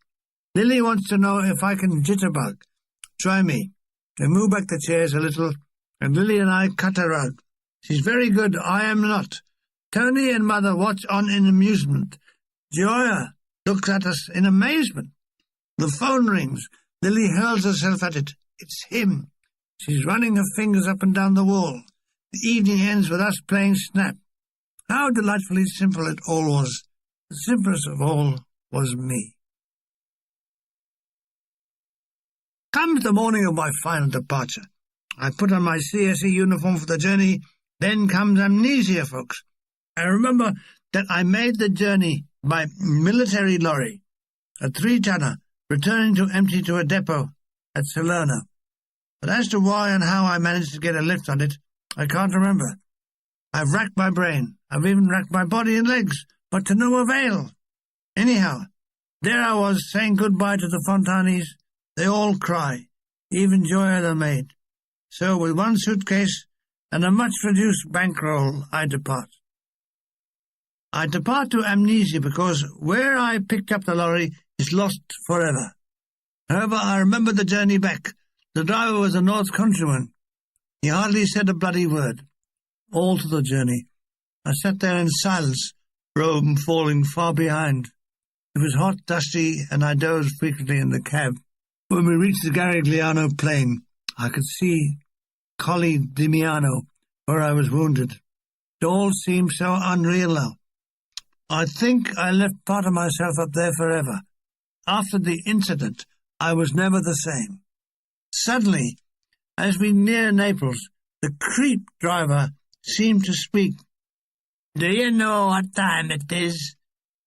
Lily wants to know if I can jitterbug. Try me. They move back the chairs a little, and Lily and I cut her out. She's very good, I am not. Tony and Mother watch on in amusement. Joya looks at us in amazement. The phone rings. Lily hurls herself at it. It's him. She's running her fingers up and down the wall. The evening ends with us playing snap. How delightfully simple it all was. The simplest of all was me. Comes the morning of my final departure. I put on my CSE uniform for the journey. Then comes amnesia, folks. I remember that I made the journey by military lorry, a 3-tonner, returning to empty to a depot at Salerno. But as to why and how I managed to get a lift on it, I can't remember. I've racked my brain. I've even racked my body and legs, but to no avail. Anyhow, there I was saying goodbye to the Fontanis. They all cry, even Joya the maid. So with one suitcase and a much-reduced bankroll, I depart. I depart to amnesia because where I picked up the lorry is lost forever. However, I remember the journey back. The driver was a North Countryman. He hardly said a bloody word. All to the journey. I sat there in silence, Rome falling far behind. It was hot, dusty, and I dozed frequently in the cab. When we reached the Garigliano plain, I could see Colli Dimiano, where I was wounded. It all seemed so unreal now. I think I left part of myself up there forever. After the incident, I was never the same. Suddenly, as we near Naples, the creep driver seemed to speak. Do you know what time it is?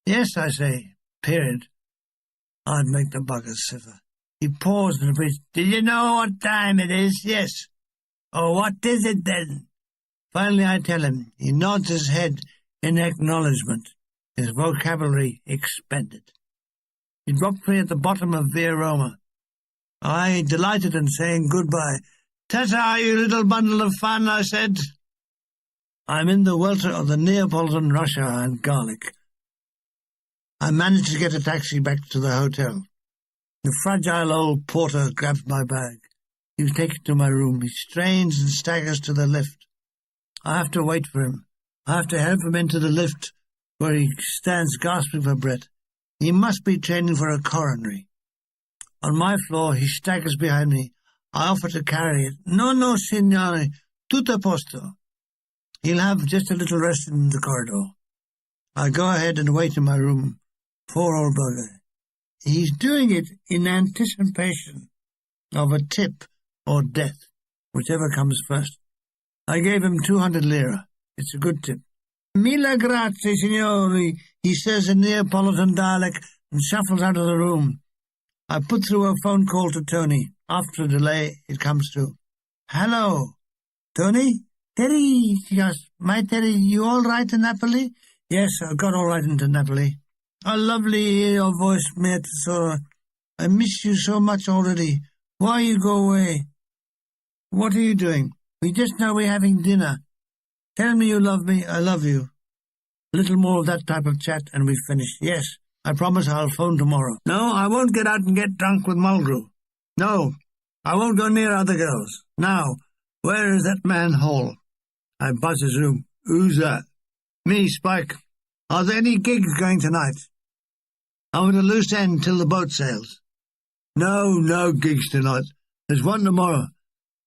Yes, I say, period. I'd make the bugger shiver. He paused and repeated, do you know what time it is? Yes. Oh, what is it then? Finally I tell him. He nods his head in acknowledgment, his vocabulary expended. He dropped me at the bottom of Via Roma. I delighted in saying goodbye. "Ta-ta, you little bundle of fun," I said. I'm in the welter of the Neapolitan Russia and garlic. I managed to get a taxi back to the hotel. The fragile old porter grabs my bag. He was taken to my room. He strains and staggers to the lift. I have to wait for him. I have to help him into the lift, where he stands gasping for breath. He must be training for a coronary. On my floor, he staggers behind me. I offer to carry it. No, signore, tutto a posto. He'll have just a little rest in the corridor. I go ahead and wait in my room. Poor old bugger. He's doing it in anticipation of a tip or death, whichever comes first. I gave him 200 lire. It's a good tip. "Mille grazie, signori," he says in Neapolitan dialect and shuffles out of the room. I put through a phone call to Tony. After a delay, it comes through. "Hello, Tony?" "Terry," she goes. "My Terry, you all right in Napoli?" "Yes, I got all right into Napoli." "Oh, lovely to hear your voice, mia tesoro. I miss you so much already. Why you go away?" "What are you doing?" "We just know we're having dinner." "Tell me you love me, I love you." A little more of that type of chat and we've finished. "Yes, I promise I'll phone tomorrow." "No, I won't get out and get drunk with Mulgrew." "No, I won't go near other girls." "Now, where is that man Hall?" I buzz his room. "Who's that?" "Me, Spike." "Are there any gigs going tonight?" "I'm at a loose end till the boat sails." No gigs tonight. There's one tomorrow.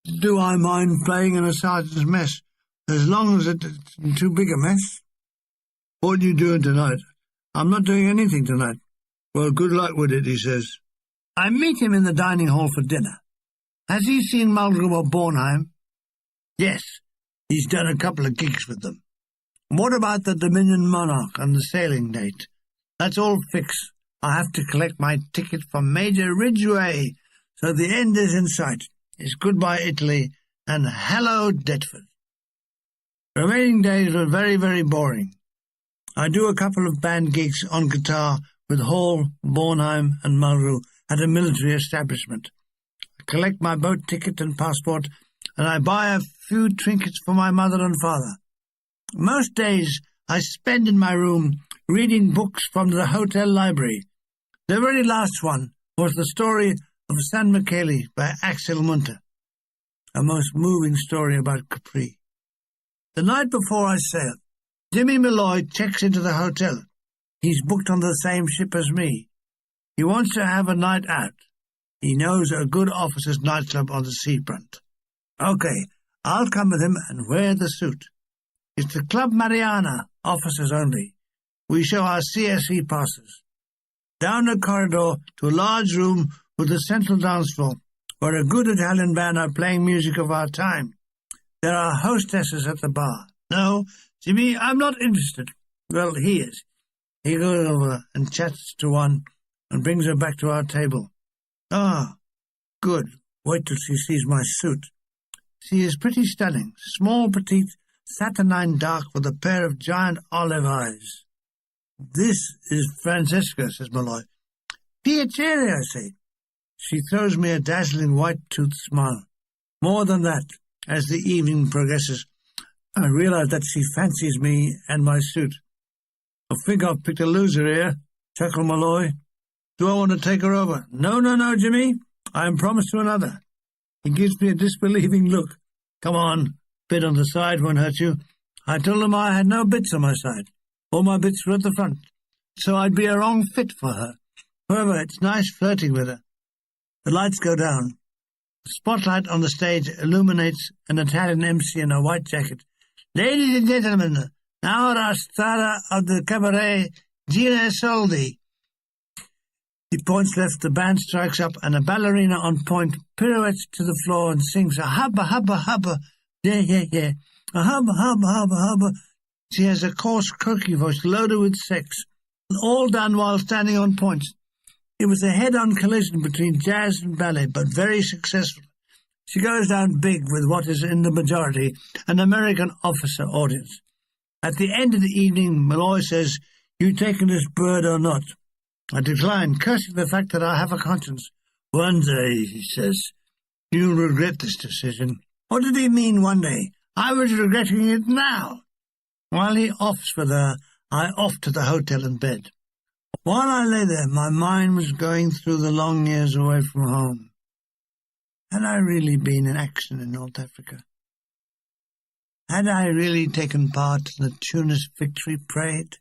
Do I mind playing in a sergeant's mess, as long as it's too big a mess? "What are you doing tonight?" "I'm not doing anything tonight." "Well, good luck with it," he says. I meet him in the dining hall for dinner. Has he seen Mulgrew or Bornheim? Yes, he's done a couple of gigs with them. What about the Dominion Monarch and the sailing date? That's all fixed. I have to collect my ticket for Major Ridgway, so the end is in sight. It's goodbye Italy and hello Deptford. The remaining days were very, very boring. I do a couple of band gigs on guitar with Hall, Bornheim and Mulgrew at a military establishment. I collect my boat ticket and passport, and I buy a few trinkets for my mother and father. Most days I spend in my room reading books from the hotel library. The very last one was the story of San Michele by Axel Munter, a most moving story about Capri. The night before I sail, Jimmy Malloy checks into the hotel. He's booked on the same ship as me. He wants to have a night out. He knows a good officer's nightclub on the seafront. Okay, I'll come with him and wear the suit. It's the Club Mariana, officers only. We show our CSE passes. Down a corridor to a large room with a central dance floor, where a good Italian band are playing music of our time. There are hostesses at the bar. No, Jimmy, I'm not interested. Well, he is. He goes over and chats to one and brings her back to our table. Ah, good. Wait till she sees my suit. She is pretty stunning, small, petite, saturnine dark with a pair of giant olive eyes. This is Francesca, says Malloy. Piacere, I say. She throws me a dazzling white-toothed smile. More than that, as the evening progresses, I realize that she fancies me and my suit. I think I've picked a loser here, chuckled Malloy. Do I want to take her over? No, Jimmy. I am promised to another. He gives me a disbelieving look. Come on, bit on the side won't hurt you. I told him I had no bits on my side. All my bits were at the front, so I'd be a wrong fit for her. However, it's nice flirting with her. The lights go down. The spotlight on the stage illuminates an Italian MC in a white jacket. Ladies and gentlemen, now our star of the cabaret, Gina Soldi. He points left, the band strikes up, and a ballerina on point pirouettes to the floor and sings a hubba, hubba, hubba. Yeah. A hubba, hubba, hubba, hubba. She has a coarse, croaky voice loaded with sex, all done while standing on points. It was a head-on collision between jazz and ballet, but very successful. She goes down big with what is in the majority an American officer audience. At the end of the evening, Malloy says, "You taken this bird or not?" I decline, cursing the fact that I have a conscience. "One day," he says, "you'll regret this decision." What did he mean, one day? I was regretting it now. While he offs with her, I off to the hotel in bed. While I lay there, my mind was going through the long years away from home. Had I really been in action in North Africa? Had I really taken part in the Tunis victory parade?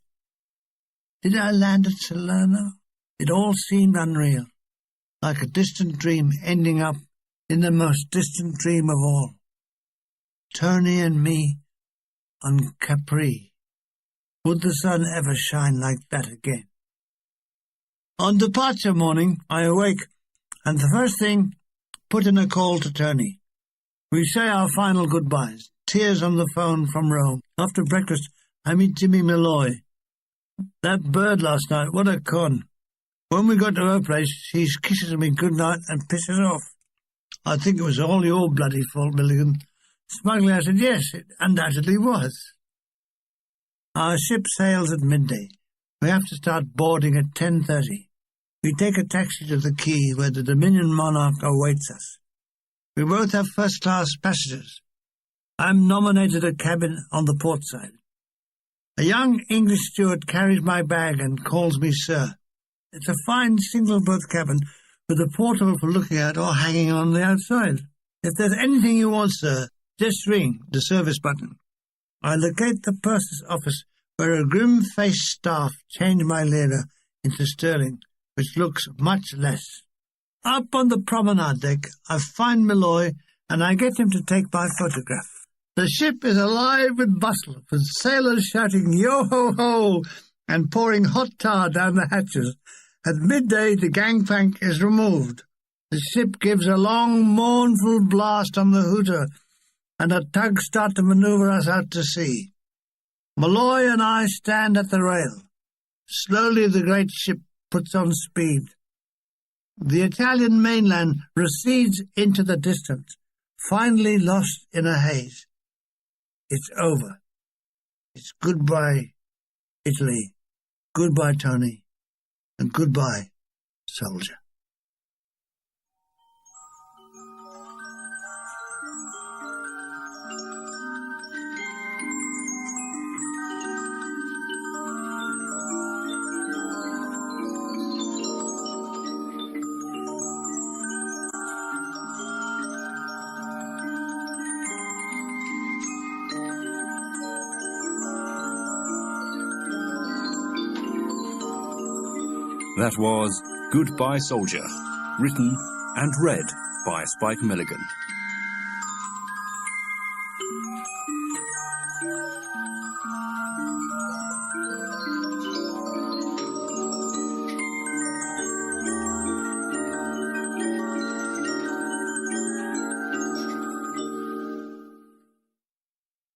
Did I land at Salerno? It all seemed unreal, like a distant dream ending up in the most distant dream of all. Tony and me on Capri. Would the sun ever shine like that again? On departure morning, I awake, and the first thing, put in a call to Tony. We say our final goodbyes, tears on the phone from Rome. After breakfast, I meet Jimmy Malloy. That bird last night, what a con. When we got to her place, he kisses me good night and pisses off. I think it was all your bloody fault, Milligan. Smugly, I said, yes, it undoubtedly was. Our ship sails at midday. We have to start boarding at 10:30. We take a taxi to the quay where the Dominion monarch awaits us. We both have first-class passages. I'm nominated a cabin on the port side. A young English steward carries my bag and calls me sir. It's a fine single-berth cabin with a portal for looking at or hanging on the outside. If there's anything you want, sir, just ring the service button. I locate the purser's office where a grim-faced staff change my lira into sterling, which looks much less. Up on the promenade deck, I find Malloy and I get him to take my photograph. The ship is alive with bustle, with sailors shouting yo-ho-ho and pouring hot tar down the hatches. At midday, the gangplank is removed. The ship gives a long, mournful blast on the hooter, and the tugs start to manoeuvre us out to sea. Malloy and I stand at the rail. Slowly the great ship puts on speed. The Italian mainland recedes into the distance, finally lost in a haze. It's over. It's goodbye, Italy. Goodbye, Tony. And goodbye, soldier. That was Goodbye Soldier, written and read by Spike Milligan.